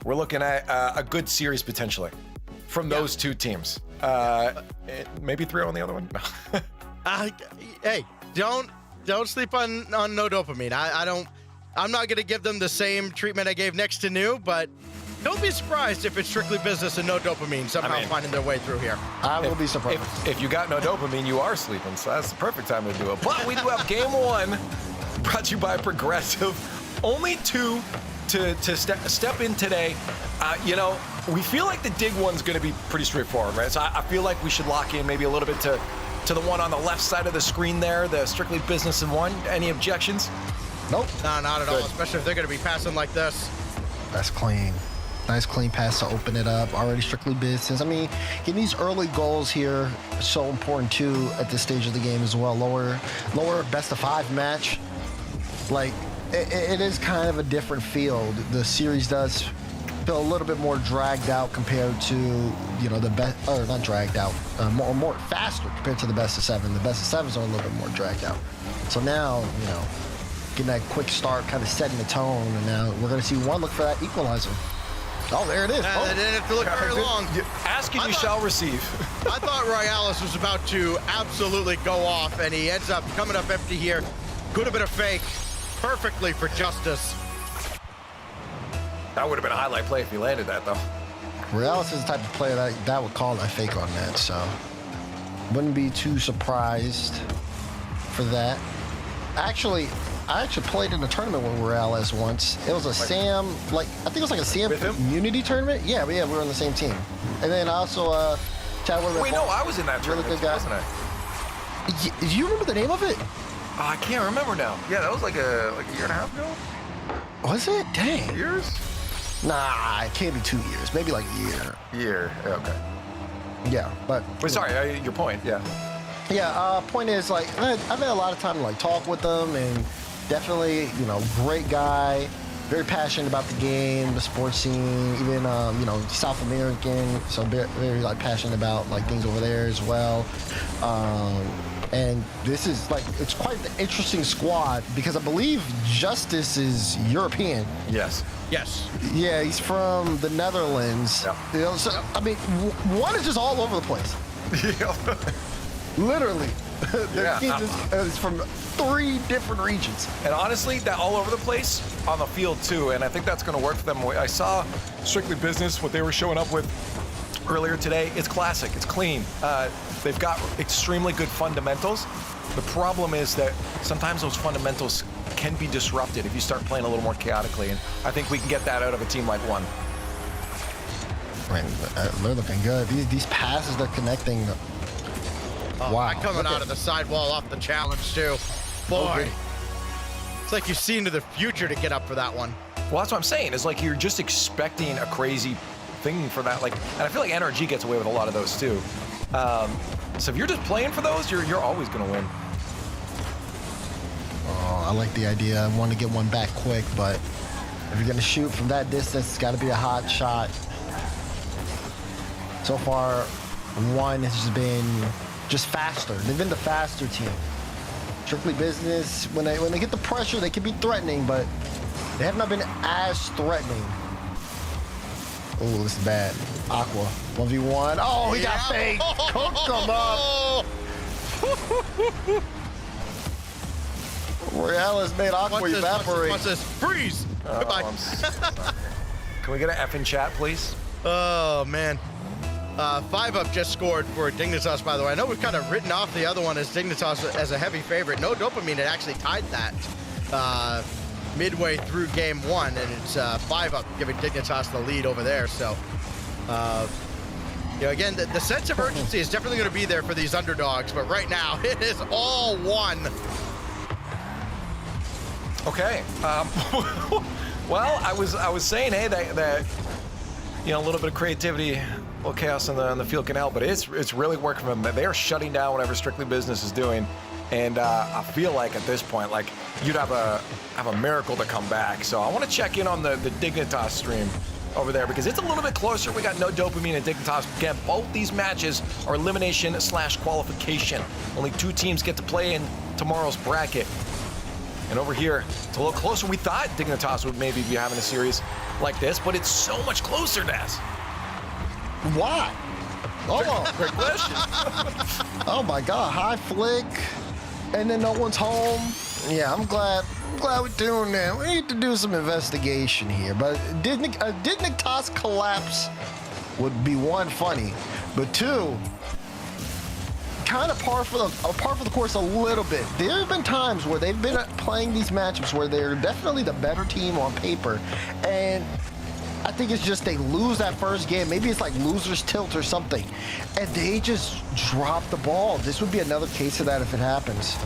we're looking at a good series potentially from those 2 teams. Maybe 3 on the other one. Hey, don't sleep on No Dopamine. I'm not gonna give them the same treatment I gave next to New, but don't be surprised if it's Strictly Business and No Dopamine somehow finding their way through here. I will be surprised. If you got No Dopamine, you are sleeping, so that's the perfect time to do it. But we do have Game 1, brought to you by Progressive. Only 2 to step in today. We feel like the Dig one's going to be pretty straightforward, right? So I feel like we should lock in maybe a little bit to the one on the left side of the screen there, the Strictly Business and 1. Any objections? Nope. No, not at all, especially if they're going to be passing like this. That's clean. Nice clean pass to open it up. Already strictly business. I mean, getting these early goals here is so important too at this stage of the game as well. Lower best of 5 match. Like, it is kind of a different feel. The series does feel a little bit more dragged out compared to, you know, the best, or not dragged out, more faster compared to the best of 7. The best of 7s are a little bit more dragged out. So now, you know, getting that quick start, kind of setting the tone, and now we're going to see one look for that equalizer. Oh, there it is. They didn't have to look very long. Ask and you shall receive. I thought Rlcs was about to absolutely go off, and he ends up coming up empty here. Could have been a fake. Perfectly for Justice. That would have been a highlight play if he landed that, though. Rlcs is the type of player that would call a fake on that, so wouldn't be too surprised for that. Actually, I actually played in a tournament with Rlcs once. It was a SAM, I think it was like a SAM community tournament. Yeah, we were on the same team. And then also, chat with Wait, no, I was in that tournament, really good guy. wasn't I? Do you remember the name of it? Oh, I can't remember now. Yeah, that was like a year and a half ago. Was it? Dang. Years? Nah, it can't be 2 years. Maybe like a year. Okay. Yeah, but. Wait, sorry, your point, yeah. Yeah, point is, like, I've had a lot of time to, like, talk with them, and definitely, you know, great guy, very passionate about the game, the sports scene, even, you know, South American, so very like, passionate about, like, things over there as well. And this is, like, it's quite an interesting squad, because I believe Justice is European. Yes. Yes. Yeah, he's from the Netherlands. Yeah. You know, so, I mean, one is just all over the place. Literally. Their team is from 3 different regions. And honestly, that all over the place on the field too, and I think that's going to work for them. I saw Strictly Business, what they were showing up with earlier today. It's classic, it's clean. They've got extremely good fundamentals. The problem is that sometimes those fundamentals can be disrupted if you start playing a little more chaotically, and I think we can get that out of a team like one. I mean, they're looking good. These passes they're connecting. Wow. Coming out of the sidewall off the challenge, too. Boy. Okay. It's like you've seen to the future to get up for that one. Well, that's what I'm saying. It's like you're just expecting a crazy thing for that. Like, and I feel like NRG gets away with a lot of those, too. So if you're just playing for those, you're always going to win. Oh, I like the idea. I want to get one back quick, but if you're going to shoot from that distance, it's got to be a hot shot. So far, one has just been just faster. They've been the faster team. Strictly Business, when they get the pressure, they can be threatening, but they have not been as threatening. Oh, this is bad. Aqua, 1v1. Oh, he got faked. Cooked him up. Rlcs made Aqua evaporate. What's this? Freeze. Goodbye. Can we get an F in chat, please? Oh, man. 5-up just scored for Dignitas, by the way. I know we've kind of written off the other one as Dignitas as a heavy favorite. No Dopamine had actually tied that midway through game 1, and it's 5-up giving Dignitas the lead over there. So, you know, again, the sense of urgency is definitely going to be there for these underdogs, but right now it is all one. Okay. Well, I was saying, hey, that you know, a little bit of creativity, a little chaos on the field can help, but it's really working for them. They are shutting down whatever Strictly Business is doing, and I feel like at this point, like you'd have a miracle to come back. So I want to check in on the Dignitas stream over there because it's a little bit closer. We got No Dopamine and Dignitas. Again, both these matches are elimination/qualification. Only 2 teams get to play in tomorrow's bracket. And over here, it's a little closer. We thought Dignitas would maybe be having a series like this, but it's so much closer, Daz. Why? Oh, great question. Oh my God, high flick, and then no one's home. Yeah, I'm glad we're doing that. We need to do some investigation here. But did Dignitas collapse would be 1, funny, but 2, kind of par for the course a little bit. There have been times where they've been playing these matchups where they're definitely the better team on paper, and I think it's just they lose that first game. Maybe it's like loser's tilt or something, and they just drop the ball. This would be another case of that if it happens.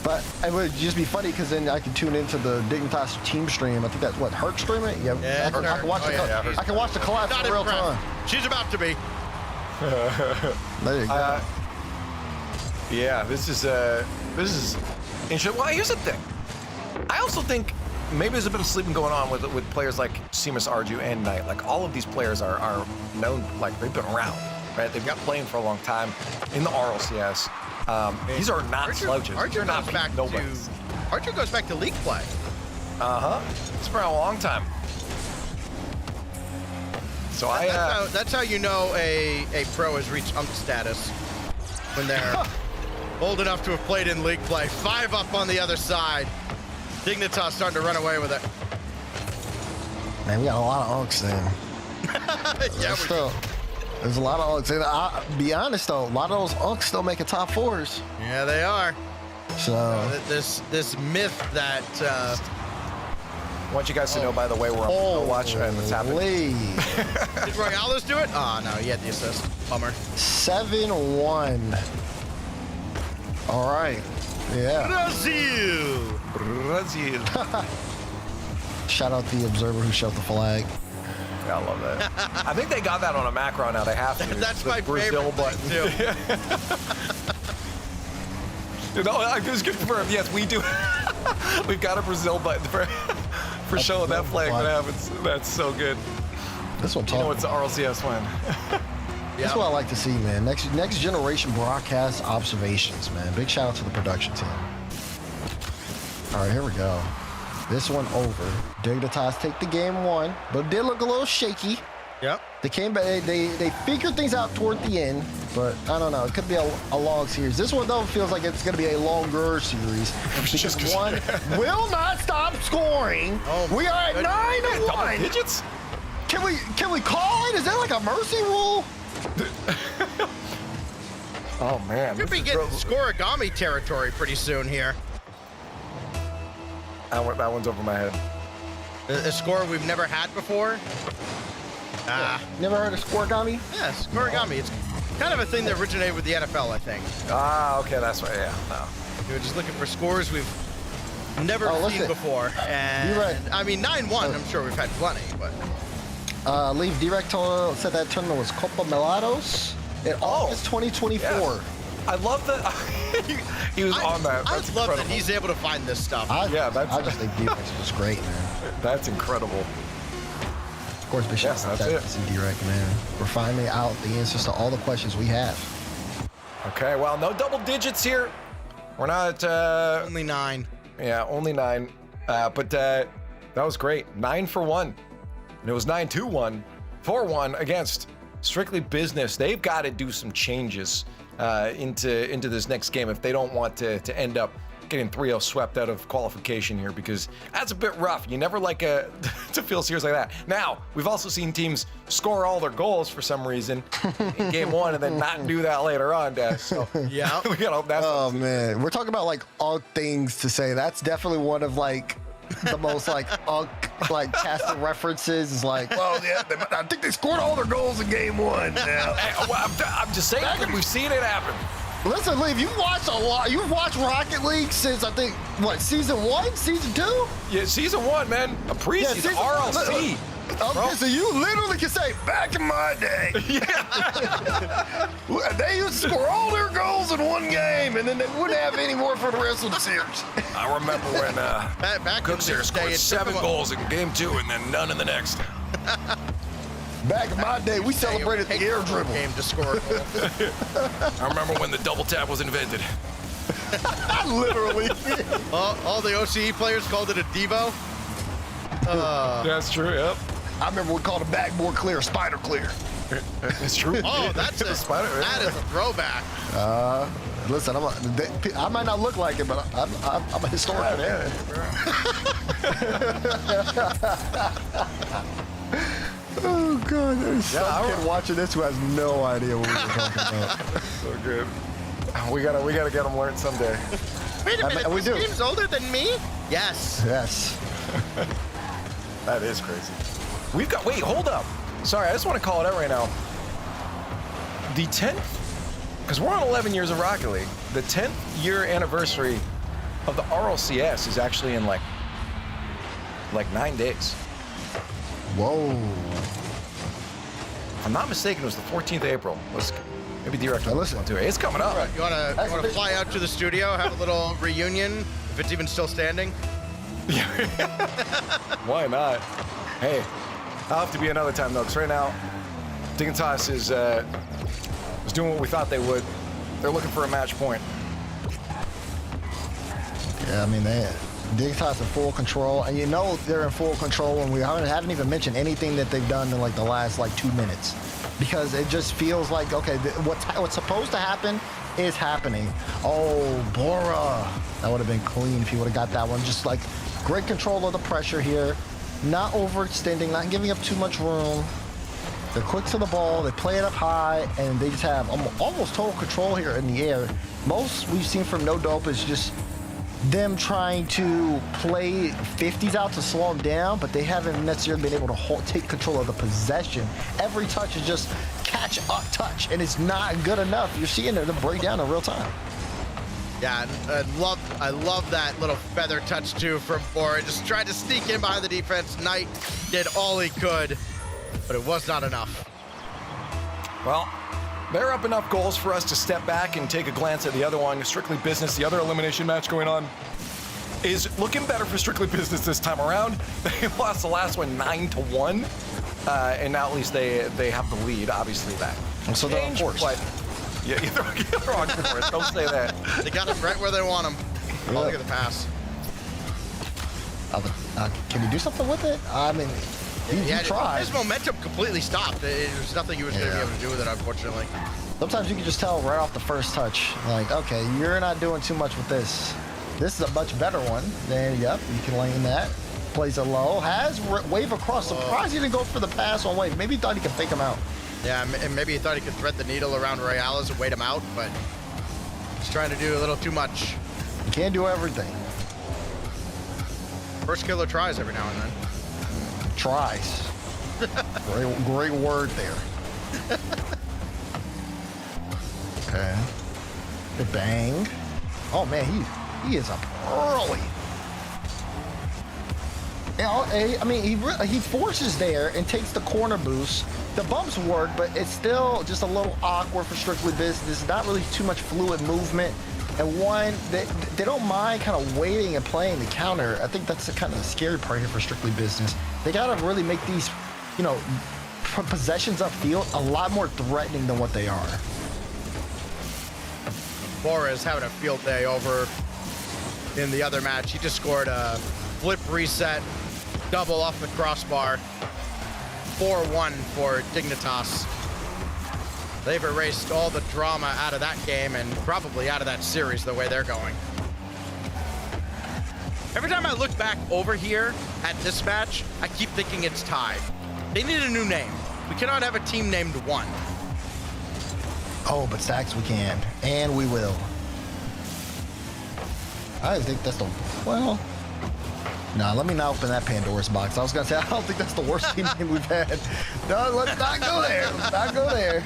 But it would just be funny because then I can tune into the Dignitas team stream. I think that's what, Herc streaming it? Yeah, I can watch I can watch the collapse Not in real impressed. time. She's about to be. There you go. Yeah, this is interesting. Well, here's the thing. I also think maybe there's a bit of sleeping going on with players like Seamus Arju and Knight. Like all of these players are known, like they've been around, right? They've been playing for a long time in the Rlcs. These are not slouches. Archer not goes back nobodies. to Archer goes back to league play. It's been a long time. So that's how you know a pro has reached ump status when they're old enough to have played in league play. 5 up on the other side. Dignitas starting to run away with it. Man, we got a lot of unks then. Yeah, there's a lot of unks. And I'll be honest though, a lot of those unks still making top 4s. Yeah, they are. So this myth that I want you guys to know, by the way, we're on watch and it's happening. Did Rlcs do it? Oh no, he had the assist. Bummer. 7-1. All right. Yeah. Brazil. Shout out the observer who showed the flag. Yeah, I love that. I think they got that on a macro now. They have to. That's the my Brazil favorite button. thing, too. No, I just confirm. Yes, we do. We've got a Brazil button for showing that flag. That happens. That's so good. That's what I'm You talking know, it's the RLCS win. That's what I like to see, man. Next generation broadcast observations, man. Big shout out to the production team. All right, here we go. This one over. Dignitas take the game 1, but it did look a little shaky. Yep. They came back. They figured things out toward the end, but I don't know. It could be a long series. This one though feels like it's going to be a longer series because one will not stop scoring. We are at 9-1. Double digits? Can we call it? Is that like a mercy rule? Oh man. Could be getting scoregami territory pretty soon here. That one's over my head. A score we've never had before. Never heard of scoregami? Yeah, scoregami. It's kind of a thing that originated with the NFL, I think. Okay, that's right. Yeah, no. We were just looking for scores we've never seen before. And I mean, 9-1, I'm sure we've had plenty, but. Leave Direct said that tournament was Copa Melados in August 2024. Yes. I love that he was on that. That's I love incredible. that he's able to find this stuff. I just think Direct was great, man. That's incredible. Of course, big shout out that's to it. Direct, man. We're finding out the answers to all the questions we have. Okay, well, no double digits here. We're not only 9. Yeah, only 9. But that was great. 9 for 1. And it was 9-2-1, 4-1 against Strictly Business. They've got to do some changes into this next game if they don't want to end up getting 3-0 swept out of qualification here, because that's a bit rough. You never like to feel series like that. Now, we've also seen teams score all their goals for some reason in game 1 and then not do that later on, Des. So yeah, we gotta hope that's. Oh man, we're talking about like all things to say. That's definitely one of like the most like casting references is like, well, yeah, I think they scored all their goals in game 1. Yeah. I'm just saying that we've seen it happen. Listen, Lee, you've watched a lot. You've watched Rocket League since I think season 1, season 2. Yeah, season 1, man. A preseason RLC. Okay, so you literally can say, back in my day, they used to score all their goals in one game, and then they wouldn't have any more for the rest of the series. I remember when back Cooks here scored 7 goals in game 2 and then none in the next. Back in my day, we celebrated the air dribble. Game to score a goal. I remember when the double tap was invented. Literally. all the OCE players called it a Devo. That's true, yep. I remember we called a backboard clear, spider clear. It's true. Oh, that's a spider. That is a throwback. Listen, I might not look like it, but I'm a historian. Oh God, there's some kid watching this who has no idea what we're talking about. So good. We gotta get them learned someday. Wait a minute, we do. This game's older than me? Yes. Yes. That is crazy. We've got, wait, hold up. Sorry, I just want to call it out right now. The 10th, because we're on 11 years of Rocket League, the 10th year anniversary of the RLCS is actually in like 9 days. Whoa. If I'm not mistaken, it was the 14th of April. Maybe Director listen to it. It's coming up. You wanna fly out to the studio, have a little reunion, if it's even still standing? Why not? Hey, I'll have to be another time though, because right now, Dignitas is doing what we thought they would. They're looking for a match point. Yeah, I mean, Dignitas in full control, and you know they're in full control when we haven't even mentioned anything that they've done in like the last 2 minutes, because it just feels like, okay, what's supposed to happen is happening. Oh, Bora, that would have been clean if he would have got that one. Just like great control of the pressure here, not overextending, not giving up too much room. They're quick to the ball, they play it up high, and they just have almost total control here in the air. Most we've seen from No Dope is just them trying to play 50s out to slow them down, but they haven't necessarily been able to take control of the possession. Every touch is just catch up touch, and it's not good enough. You're seeing it break down in real time. Yeah, I love that little feather touch too from Bora. Just tried to sneak in behind the defense. Knight did all he could, but it was not enough. Well, they're up enough goals for us to step back and take a glance at the other one. Strictly Business, the other elimination match going on, is looking better for Strictly Business this time around. They lost the last one 9-1, and now at least they have the lead. Obviously that. So they're on course. Yeah, they're on course. Don't say that. They got him right where they want him. Oh, look at the pass. Can he do something with it? I mean, he tried. His momentum completely stopped. There's nothing he was going to be able to do with it, unfortunately. Sometimes you can just tell right off the first touch, like, okay, you're not doing too much with this. This is a much better one. Then, yep, you can lane that. Plays it low. Has Wave across. Surprised he didn't go for the pass on Wave. Maybe he thought he could fake him out. Yeah, and maybe he thought he could thread the needle around Rlcs and wait him out, but he's trying to do a little too much. You can't do everything. First killer tries every now and then. Tries. Great word there. Okay. Good bang. Oh man, he is up early. I mean, he forces there and takes the corner boost. The bumps work, but it's still just a little awkward for Strictly Business. Not really too much fluid movement. And one, they don't mind kind of waiting and playing the counter. I think that's the kind of scary part here for Strictly Business. They got to really make these, possessions upfield a lot more threatening than what they are. Bora is having a field day over in the other match. He just scored a flip reset, double off the crossbar. 4-1 for Dignitas. They've erased all the drama out of that game and probably out of that series the way they're going. Every time I look back over here at this match, I keep thinking it's tied. They need a new name. We cannot have a team named One. Oh, but Stacks we can, and we will. I think that's no, let me not open that Pandora's box. I was gonna say, I don't think that's the worst team name we've had. No, let's not go there. Let's not go there.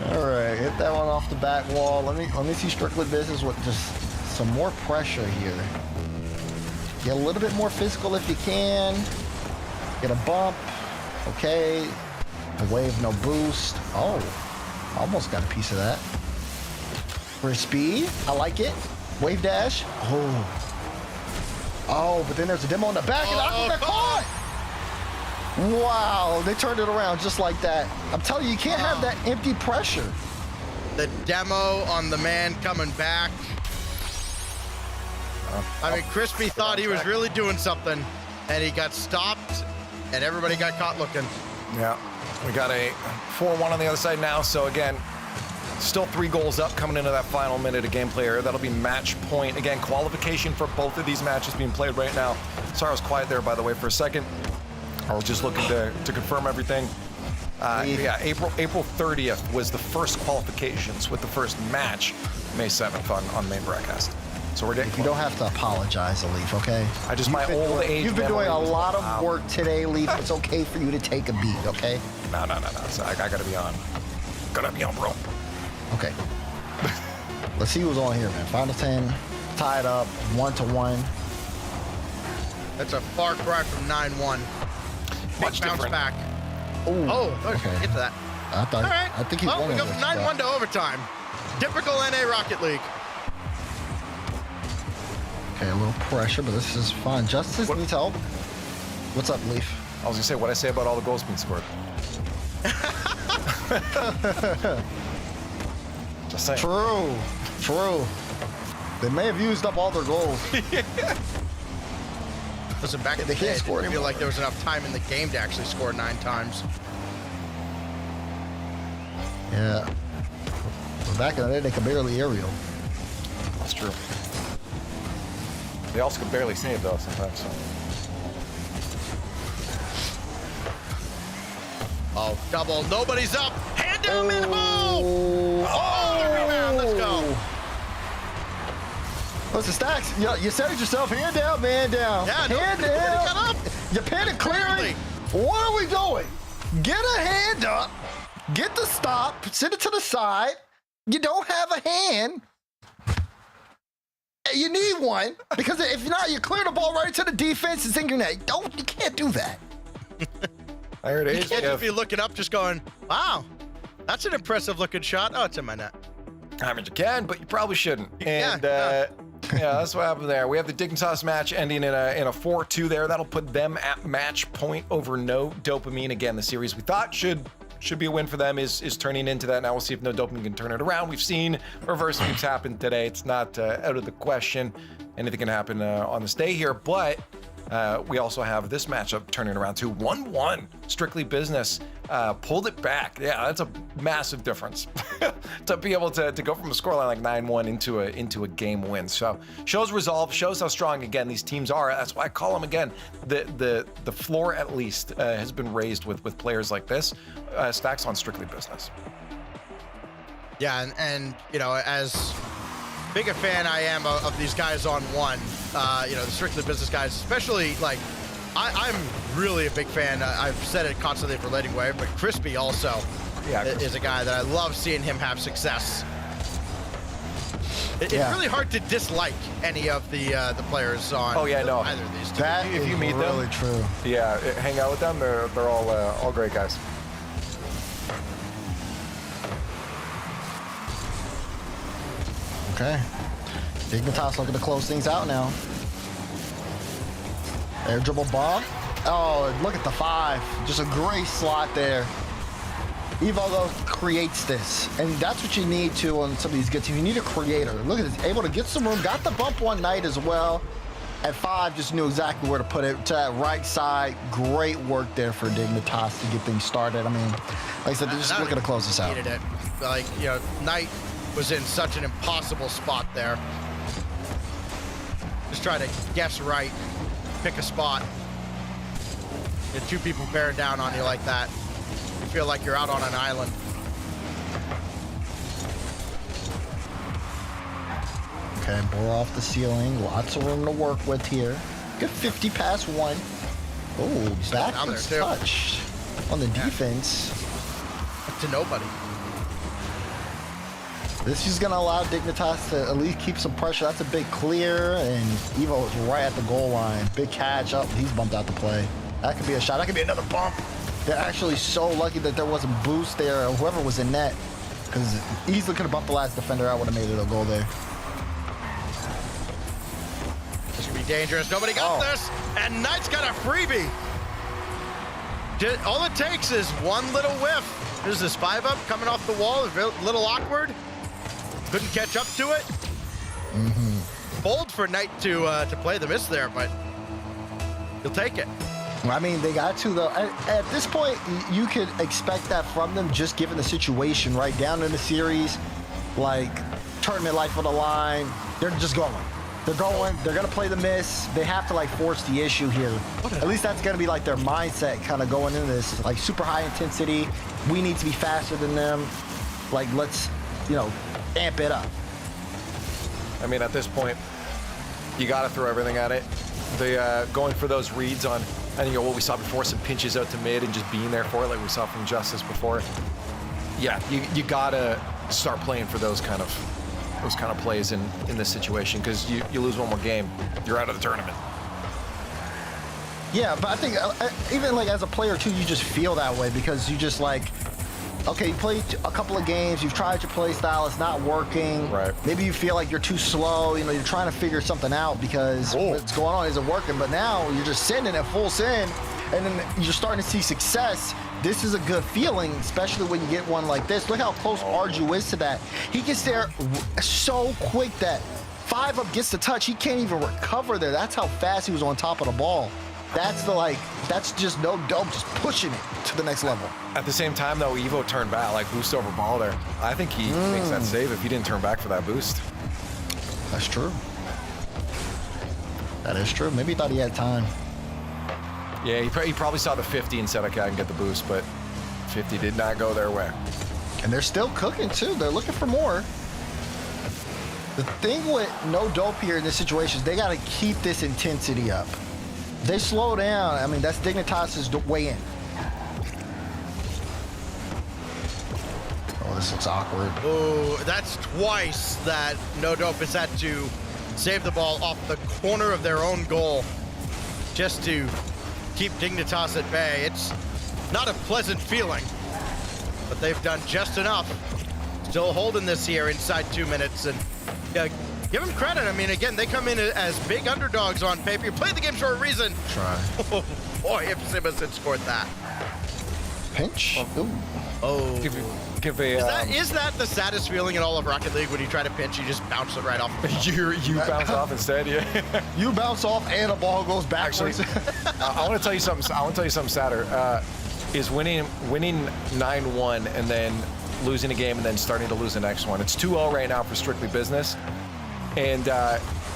All right, hit that one off the back wall. Let me see Strictly Business with just some more pressure here. Get a little bit more physical if you can. Get a bump. Okay. A wave, no boost. Oh, almost got a piece of that. For speed, I like it. Wave dash. Oh, but then there's a demo in the back, and Aqua got caught. Wow, they turned it around just like that. I'm telling you, you can't have that empty pressure. The demo on the man coming back. I mean, Crispy thought he was really doing something, and he got stopped, and everybody got caught looking. Yeah, we got a 4-1 on the other side now, so again, still 3 goals up coming into that final minute of gameplay here. That'll be match point. Again, qualification for both of these matches being played right now. Sorry I was quiet there, by the way, for a second. I was just looking to confirm everything. Yeah, April 30th was the first qualifications with the first match, May 7th on main broadcast. So we're getting. You don't have to apologize, Leaf, okay? My old age. You've been doing a lot of work today, Leaf. It's okay for you to take a beat, okay? No. So I gotta be on. Gotta be on, bro. Okay. Let's see who's on here, man. Final 10, tied up, 1-1. That's a far cry from 9-1. Much bounce different. back. Ooh, Oh, okay. get to that. I thought. All right. I think he's well, we winning go this, from 9-1 to overtime. Typical NA Rocket League. Okay, a little pressure, but this is fine. Justice needs help. What's up, Leaf? I was gonna say what I say about all the goals being scored. Just saying. True. They may have used up all their goals. Listen, back in They the can't day, I score didn't feel anymore. like there was enough time in the game to actually score 9 times. Yeah. But back in the day, they could barely aerial. That's true. They also could barely save though sometimes. So. Oh, double. Nobody's up. Hand down, man. Oh! Oh, let's go. Listen, Stacks, you said it yourself. Hand down, man down. Yeah, hand nobody down. got up. You're panic clearing. Clearly. What are we doing? Get a hand up. Get the stop. Send it to the side. You don't have a hand. You need one because if not, you clear the ball right to the defense. It's in your net. You can't do that. I heard You it. can't just be looking up, just going, wow, that's an impressive looking shot. Oh, it's in my net. I mean, you can, but you probably shouldn't. And Yeah. yeah, that's what happened there. We have the Dignitas match ending in a 4-2 there. That'll put them at match point over No Dopamine. Again, the series we thought should be a win for them is turning into that. Now we'll see if No Dopamine can turn it around. We've seen reverse sweeps happen today. It's not out of the question. Anything can happen on this day here, but we also have this matchup turning around to 1-1. Strictly Business pulled it back. Yeah, that's a massive difference to be able to go from a scoreline like 9-1 into a game win. So shows resolve, shows how strong again these teams are. That's why I call them again. The floor at least has been raised with players like this. Stacks on Strictly Business. Yeah, and you know, as big a fan I am of these guys on one, you know, the Strictly Business guys, especially like, I'm really a big fan. I've said it constantly for Letting Wave, but Crispy also is a guy that I love seeing him have success. It's really hard to dislike any of the players on either of these two. That if you is meet really them, true. Yeah, hang out with them. They're all great guys. Okay. Dignitas looking to close things out now. Air dribble ball. Oh, look at the 5. Just a great slot there. Evo, though, creates this. And that's what you need, too, on some of these good teams. You need a creator. Look at this. Able to get some room. Got the bump one night as well. At 5, just knew exactly where to put it. To that right side. Great work there for Dignitas to get things started. I mean, like I said, they're just looking to close this out. Needed it. Like, you know, Knight was in such an impossible spot there. Just try to guess right, pick a spot. Get 2 people bearing down on you like that. You feel like you're out on an island. Okay, ball off the ceiling. Lots of room to work with here. Good 50 past 1. Oh, backwards touch on the defense. To nobody. This is going to allow Dignitas to at least keep some pressure. That's a big clear, and Evo is right at the goal line. Big catch up. He's bumped out the play. That could be a shot. That could be another bump. They're actually so lucky that there wasn't boost there, or whoever was in net, because easily could have bumped the last defender out. Would have made it a goal there. This could be dangerous. Nobody got this, and Knight's got a freebie. All it takes is one little whiff. There's this 5-up coming off the wall. A little awkward. Couldn't catch up to it. Bold for Knight to play the miss there, but he'll take it. I mean, they got to, though. At this point, you could expect that from them, just given the situation right down in the series. Like, tournament life on the line. They're just going. They're going. They're going to play the miss. They have to, like, force the issue here. At least that's going to be, like, their mindset kind of going into this. Like, super high intensity. We need to be faster than them. Like, let's, you know, amp it up. I mean, at this point, you got to throw everything at it. They going for those reads on, and you know what we saw before, some pinches out to mid and just being there for it, like we saw from Justice before. Yeah, you got to start playing for those kind of those kind of plays in this situation, because you lose one more game, you're out of the tournament. Yeah, but I think even like as a player too, you just feel that way because you just like, okay, you played a couple of games, you've tried your play style, it's not working. Right. Maybe you feel like you're too slow, you know, you're trying to figure something out because what's going on isn't working, but now you're just sending it full send, and then you're starting to see success. This is a good feeling, especially when you get one like this. Look how close Arju is to that. He gets there so quick that 5-up gets the touch. He can't even recover there. That's how fast he was on top of the ball. That's just no dope, just pushing it to the next level. At the same time, though, Evo turned back, like boost over ball there. I think he makes that save if he didn't turn back for that boost. That's true. That is true. Maybe he thought he had time. Yeah, he probably saw the 50 and said, okay, I can get the boost, but 50 did not go their way. And they're still cooking, too. They're looking for more. The thing with no dope here in this situation is they got to keep this intensity up. They slow down. I mean, that's Dignitas's way in. Oh, this looks awkward. Oh, that's twice that No Dope has had to save the ball off the corner of their own goal just to keep Dignitas at bay. It's not a pleasant feeling, but they've done just enough. Still holding this here inside 2 minutes, and give them credit. I mean, again, they come in as big underdogs on paper. You play the game for a reason. Try. Oh, boy, if Simmons had scored that. Pinch? Ooh. Oh. Is that the saddest feeling in all of Rocket League when you try to pinch, you just bounce it right off the ball? you bounce off instead, yeah. You bounce off and a ball goes backwards. Actually, I want to tell you something. I want to tell you something sadder. Is winning 9-1 and then losing a game and then starting to lose the next one. It's 2-0 right now for Strictly Business. And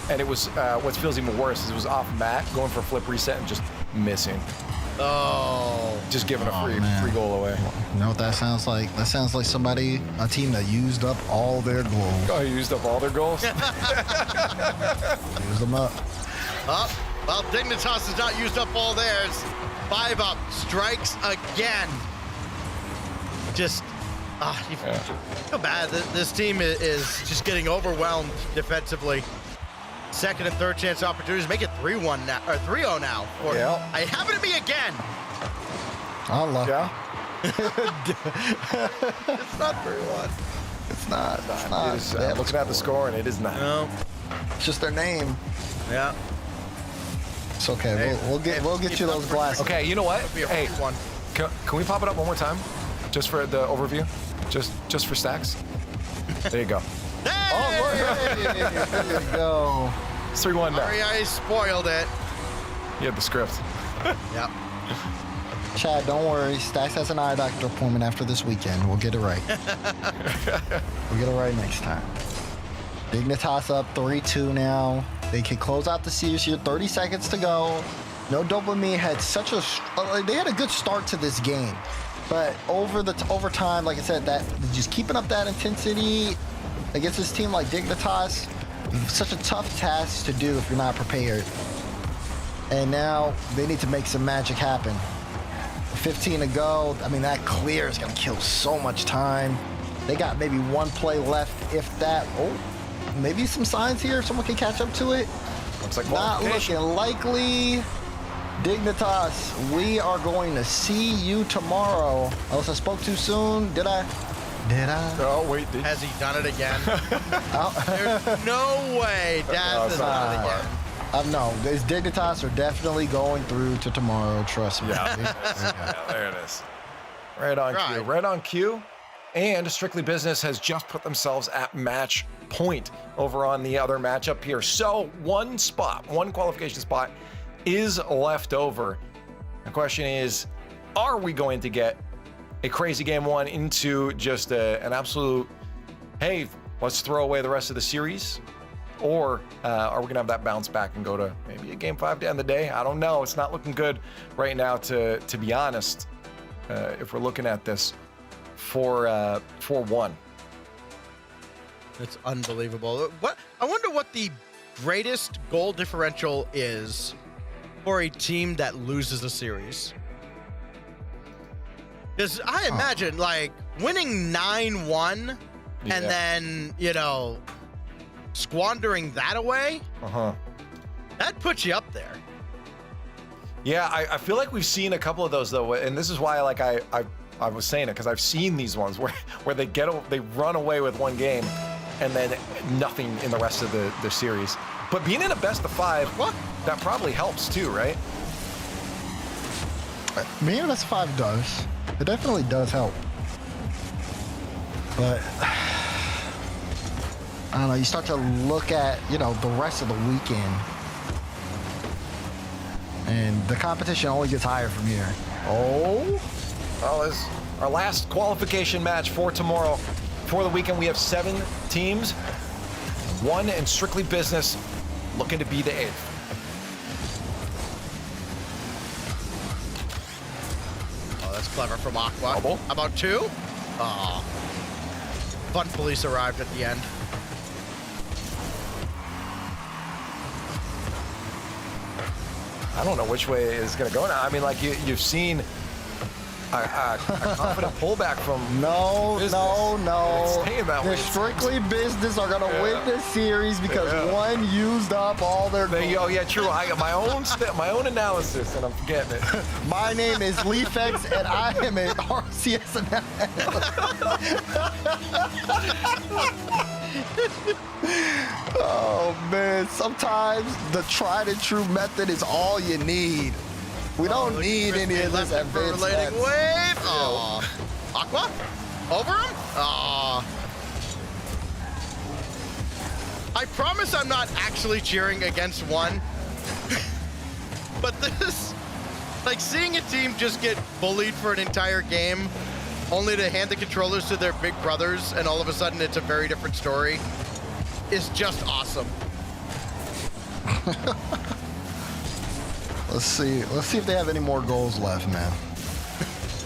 it was what feels even worse is it was off mat, going for a flip reset and just missing. Oh. Just giving a free goal away. You know what that sounds like? That sounds like a team that used up all their goals. Oh, used up all their goals? Use them up. Well, Dignitas has not used up all theirs. 5-up, strikes again. Just, you feel bad. This team is just getting overwhelmed defensively. Second and third chance opportunities. Make it 3-1 now, or 3-0 now. Or I happen to be again. Allah. Yeah. It's not 3-1. It's not. It's not. It is, looking at the score, and it is not. No. It's just their name. Yeah. It's okay. Hey, we'll get you those glasses. Okay, you know what? Hey, can we pop it up one more time? Just for the overview? Just for stacks? There you go. Hey! Oh, there you go. It's 3-1 now. I spoiled it. You had the script. Yep. Chad, don't worry. Stacks has an eye doctor appointment after this weekend. We'll get it right. We'll get it right next time. Dignitas up 3-2 now. They can close out the series here. 30 seconds to go. No Dopamine had they had a good start to this game, but over time, like I said, that just keeping up that intensity against this team like Dignitas, such a tough task to do if you're not prepared. And now they need to make some magic happen. 15 to go. I mean, that clear is going to kill so much time. They got maybe one play left, if that. Oh, maybe some signs here. Someone can catch up to it. Looks like not looking likely. Dignitas, we are going to see you tomorrow. Unless I spoke too soon. Did I? Oh, wait. Has he done it again? There's no way Daz has done it again. No, these Dignitas are definitely going through to tomorrow. Trust me. Yeah, there it is. Right on cue. Right on cue. And Strictly Business has just put themselves at match point over on the other matchup here. So one qualification spot is left over. The question is, are we going to get a crazy game one into just an absolute, hey, let's throw away the rest of the series? Or are we going to have that bounce back and go to maybe a game 5 to end the day? I don't know. It's not looking good right now, to be honest, if we're looking at this for 4-1. It's unbelievable. I wonder what the greatest goal differential is for a team that loses a series. Because I imagine, like, winning 9-1 and then, squandering that away, Uh-huh. that puts you up there. Yeah, I feel like we've seen a couple of those though, and this is why like I was saying it because I've seen these ones where they run away with one game, and then nothing in the rest of the series. But being in a best of 5, that probably helps too, right? Being in a best of 5 does. It definitely does help. But I don't know. You start to look at the rest of the weekend. And the competition only gets higher from here. Oh. Well, this is our last qualification match for tomorrow. For the weekend, we have 7 teams. 1 in strictly business, looking to be the 8th. Oh, that's clever from Aqua. How about 2? Aw. Fun police arrived at the end. I don't know which way it's going to go now. I mean, like, you've seen a confident pullback from business. No. It's staying that way. The strictly business are going to win this series because one used up all their goals. Oh, yeah, true. I got my own analysis, and I'm forgetting it. My name is Leafex, and I am an RCS Oh, man. Sometimes the tried and true method is all you need. We don't need any of this advanced relating wave. Oh, Aqua over him. Oh. I promise I'm not actually cheering against one. But this, like, seeing a team just get bullied for an entire game, only to hand the controllers to their big brothers, and all of a sudden it's a very different story, is just awesome. Let's see if they have any more goals left, man.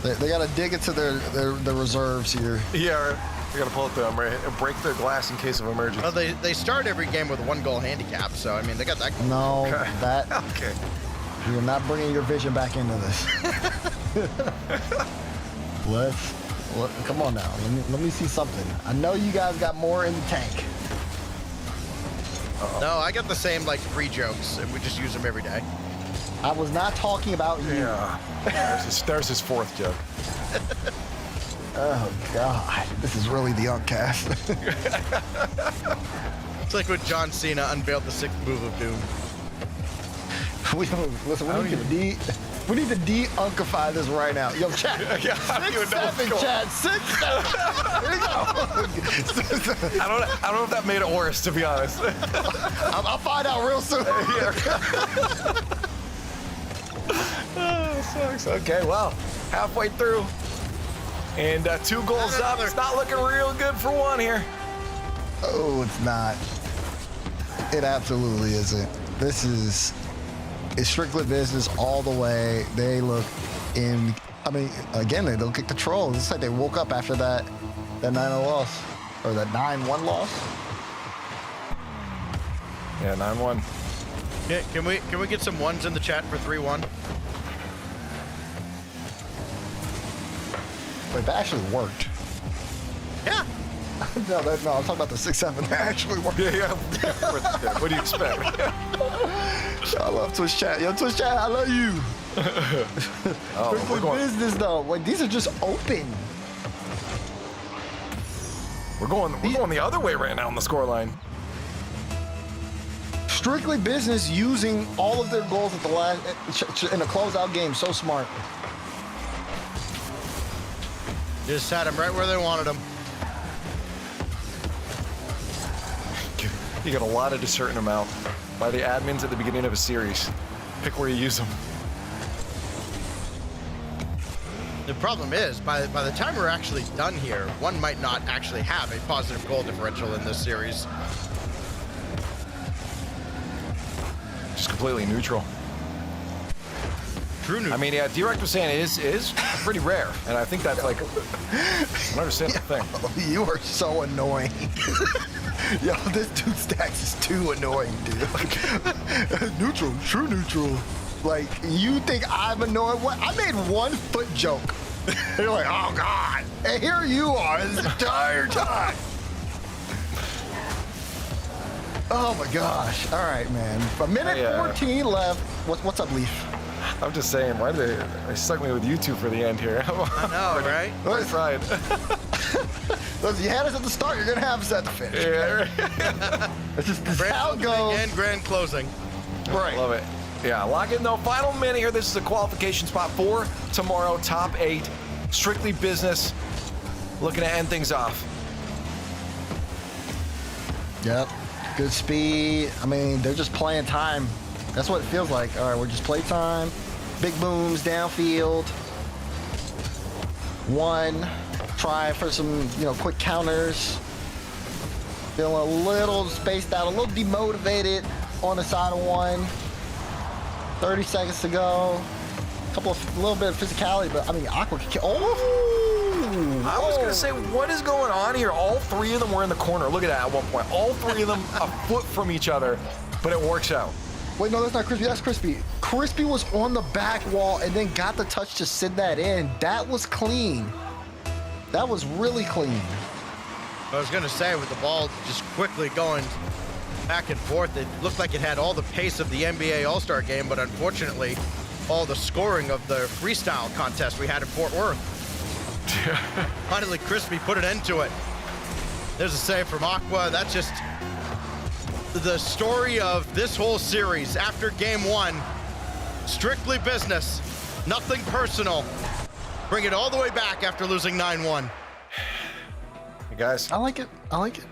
They got to dig into their reserves here. Yeah, they got to pull it down, right? Break the glass in case of emergency. Well, they start every game with 1 goal handicap, so I mean they got that. No, Okay. that. Okay. You're not bringing your vision back into this. Come on now. Let me see something. I know you guys got more in the tank. No, I got the same like 3 jokes, and we just use them every day. I was not talking about you. Yeah. There's his 4th joke. Oh, God. This is really the Uncast. It's like when John Cena unveiled the 6th move of Doom. We need to de-unkify this right now. Yo, chat. Yeah, 6-7, chat. 6-7. Here we go. I don't know if that made it worse, to be honest. I'll find out real soon. Oh, sucks. Okay, well, halfway through. And 2 goals up. It's not looking real good for one here. Oh, it's not. It absolutely isn't. This is strictly business all the way. They look in. I mean, again, they don't kick the trolls. It's like they woke up after that 9-0 loss or that 9-1 loss. Yeah, 9-1. Yeah, can we get some 1s in the chat for 3-1? Wait, that actually worked. Yeah. No, I'm talking about the 6-7. That actually worked. Yeah. What do you expect? I love Twitch chat. Yo, Twitch chat, I love you. Strictly business though. Like, these are just open. We're going the other way right now on the scoreline. Strictly business using all of their goals at the last in a closeout game. So smart. Just had them right where they wanted them. You get a lot at a certain amount by the admins at the beginning of a series. Pick where you use them. The problem is, by the time we're actually done here, one might not actually have a positive goal differential in this series. Just completely neutral. True neutral. I mean, yeah, D-Rect was saying it is pretty rare, and I think that's like an understandable thing. You are so annoying. Yo, this dude stacks is too annoying, dude. Neutral, true neutral. Like, you think I'm annoying? What? I made 1 foot joke. You're like, oh God. And here you are this entire time. Oh my gosh. All right, man. A minute 14 left. What's up, Leaf? I'm just saying, why did they stuck me with you two for the end here? I know, right? That's right. Listen, you had us at the start, you're going to have us at the finish. Yeah. That's just this is Grand how it opening goes. and grand closing. Right. Love it. Yeah, lock in though. Final minute here. This is a qualification spot for tomorrow. Top 8. Strictly business. Looking to end things off. Yep. Good speed. I mean, they're just playing time. That's what it feels like. All right, we're just play time. Big booms downfield. One. Try for some, quick counters. Feeling a little spaced out, a little demotivated on the side of one. 30 seconds to go. A little bit of physicality, but I mean, Aqua can kill. Oh! I was going to say, what is going on here? All 3 of them were in the corner. Look at that at one point. All 3 of them a foot from each other, but it works out. Wait, no, that's not Crispy. That's Crispy. Crispy was on the back wall and then got the touch to send that in. That was clean. That was really clean. I was going to say, with the ball just quickly going back and forth, it looked like it had all the pace of the NBA All-Star game, but unfortunately, all the scoring of the freestyle contest we had in Fort Worth. Finally, Crispy put an end to it. There's a save from Aqua. That's just the story of this whole series. After game 1, strictly business, nothing personal. Bring it all the way back after losing 9-1. Hey guys, I like it. I like it.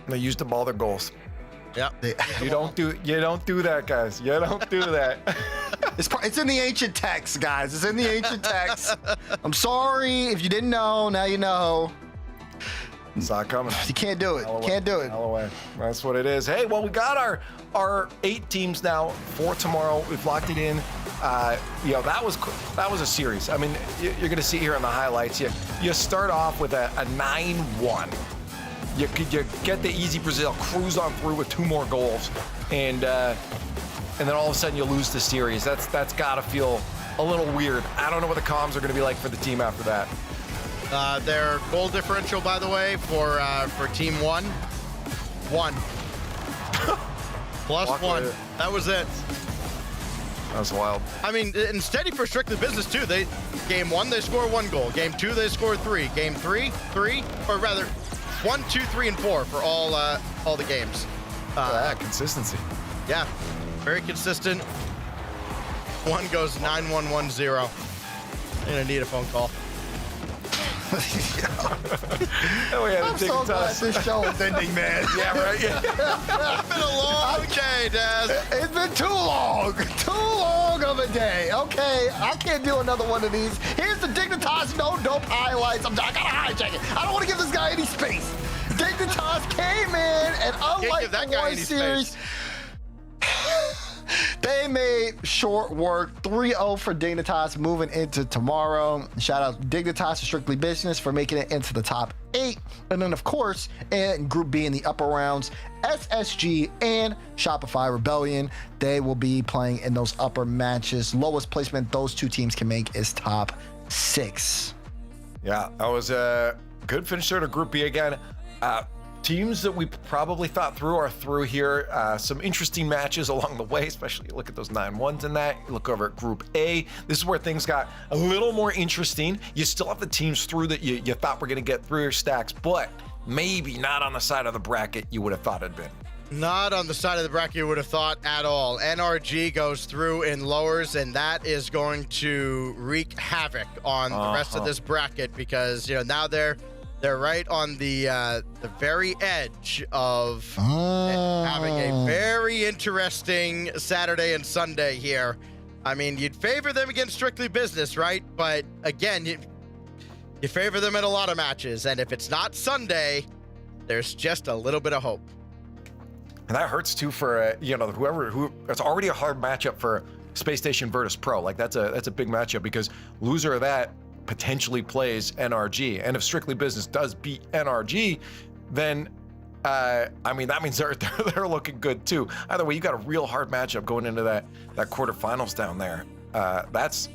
They used to ball their goals. Yep. You don't do that, guys. You don't do that. It's in the ancient text, guys. It's in the ancient text. I'm sorry if you didn't know. Now you know. It's not coming. You can't do it. Can't do it. Hell away. That's what it is. Hey, well, we got our 8 teams now for tomorrow. We've locked it in. That was a series. I mean, you're going to see here in the highlights. You start off with a 9-1. You get the easy Brazil, cruise on through with 2 more goals, and then all of a sudden you lose the series. That's got to feel a little weird. I don't know what the comms are going to be like for the team after that. Their goal differential, by the way, for Team 1, 1. Plus 1. That was it. That was wild. I mean, and steady for strictly business, too. Game 1, they score 1 goal. Game 2, they score 3. Game 3, 3, or rather, 1, 2, 3, and 4 for all the games. Consistency. Yeah, very consistent. One goes 9-1-1-0. Gonna need a phone call. I'm so glad this show is ending, man. Yeah, right. Yeah. It's been a long day, Daz. It's been too long of a day. Okay, I can't do another one of these. Here's the Dignitas No Dope highlights. I gotta hijack it. I don't want to give this guy any space. Dignitas came in, and unlike the one series, they made short work. 3-0 for Dignitas moving into tomorrow. Shout out to Dignitas and Strictly Business for making it into the top 8. And then, of course, in Group B in the upper rounds, SSG and Shopify Rebellion. They will be playing in those upper matches. Lowest placement those 2 teams can make is top 6. Yeah, that was a good finish there to Group B again. Teams that we probably thought through are through here. Some interesting matches along the way, especially look at those 9-1s in that. You look over at Group A. This is where things got a little more interesting. You still have the teams through that you thought were going to get through your stacks, but maybe not on the side of the bracket you would have thought it'd been. Not on the side of the bracket you would have thought at all. NRG goes through in lowers, and that is going to wreak havoc on the rest of this bracket because now they're right on the very edge of having a very interesting Saturday and Sunday here. I mean, you'd favor them against Strictly Business, right? But again, you favor them in a lot of matches, and if it's not Sunday, there's just a little bit of hope. And that hurts too for who it's already a hard matchup for Space Station Virtus Pro. Like that's a big matchup because loser of that potentially plays NRG. And if Strictly Business does beat NRG, then that means they're looking good too. Either way, you got a real hard matchup going into that quarterfinals down there. That's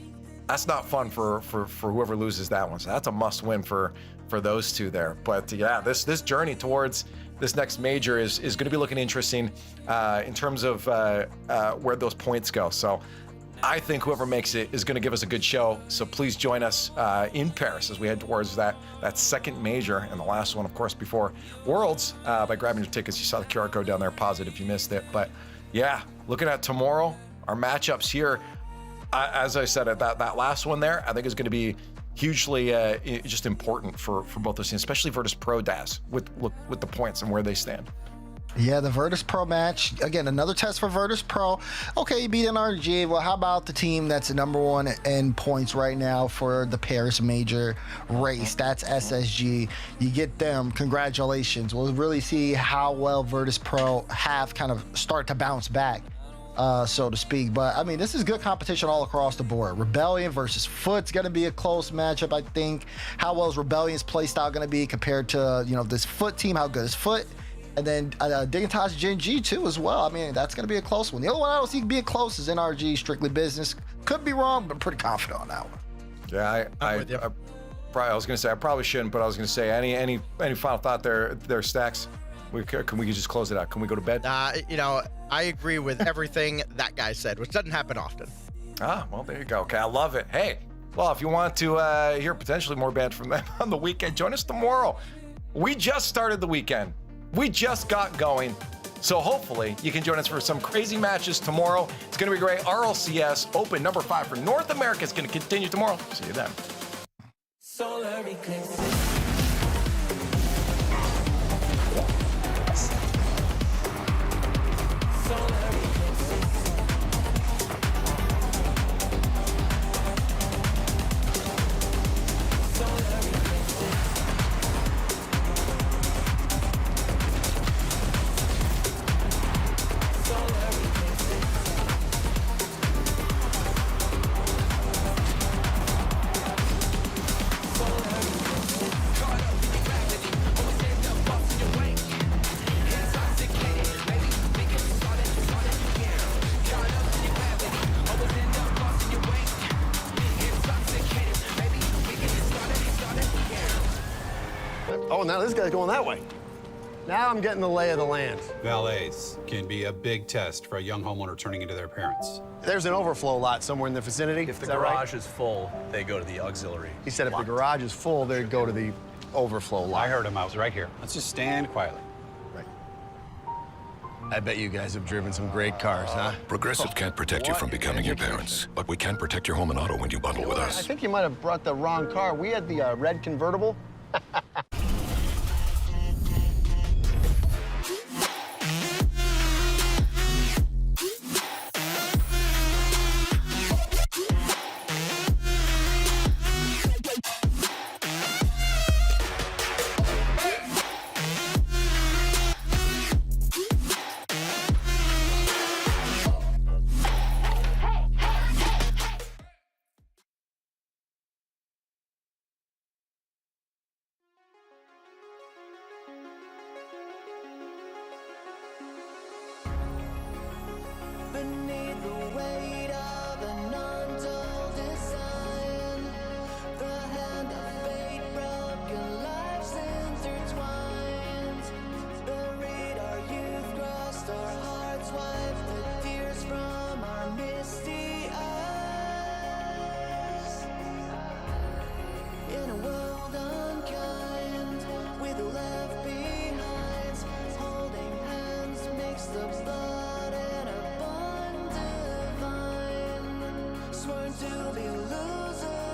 not fun for whoever loses that one. So that's a must win for those two there. But yeah, this journey towards this next major is going to be looking interesting in terms of where those points go. So I think whoever makes it is going to give us a good show. So please join us in Paris as we head towards that second major and the last one, of course, before Worlds by grabbing your tickets. You saw the QR code down there. Pause it if you missed it. But yeah, looking at tomorrow, our matchups here, as I said, that last one there, I think is going to be hugely just important for both those teams, especially Virtus Pro DAS with the points and where they stand. Yeah, the Virtus Pro match. Again, another test for Virtus Pro. Okay, you beat NRG. Well, how about the team that's number one in points right now for the Paris major race? That's SSG. You get them. Congratulations. We'll really see how well Virtus Pro have kind of start to bounce back, so to speak. But, I mean, this is good competition all across the board. Rebellion versus Foot's going to be a close matchup, I think. How well is Rebellion's playstyle going to be compared to, this Foot team? How good is Foot? And then Dignitas Gen G too as well. I mean, that's going to be a close one. The other one I don't see being close is NRG Strictly Business. Could be wrong, but pretty confident on that one. Yeah, I was going to say I probably shouldn't, but I was going to say any final thought there, Stacks? Can we just close it out? Can we go to bed? I agree with everything that guy said, which doesn't happen often. Well, there you go. Okay, I love it. Hey, well, if you want to hear potentially more bands from them on the weekend, join us tomorrow. We just started the weekend. We just got going. So hopefully you can join us for some crazy matches tomorrow. It's going to be great. RLCS Open number 5 for North America is going to continue tomorrow. See you then. Solar eclipse. Oh, now this guy's going that way. Now I'm getting the lay of the land. Valets can be a big test for a young homeowner turning into their parents. There's an overflow lot somewhere in the vicinity. If the garage is full, they go to the auxiliary. He said if the garage is full, they'd go to the overflow lot. I heard him. I was right here. Let's just stand quietly. Right. I bet you guys have driven some great cars, huh? Progressive can't protect you from becoming your parents, but we can protect your home and auto when you bundle with I us. think you might have brought the wrong car. We had the red convertible. Beneath the weight of an untold design, the hand of fate, broken lives intertwined. Buried our youth, crossed our hearts, wiped the tears from our misty eyes. In a world unkind, with the left behind, holding hands makes the blood in a sworn to be losers.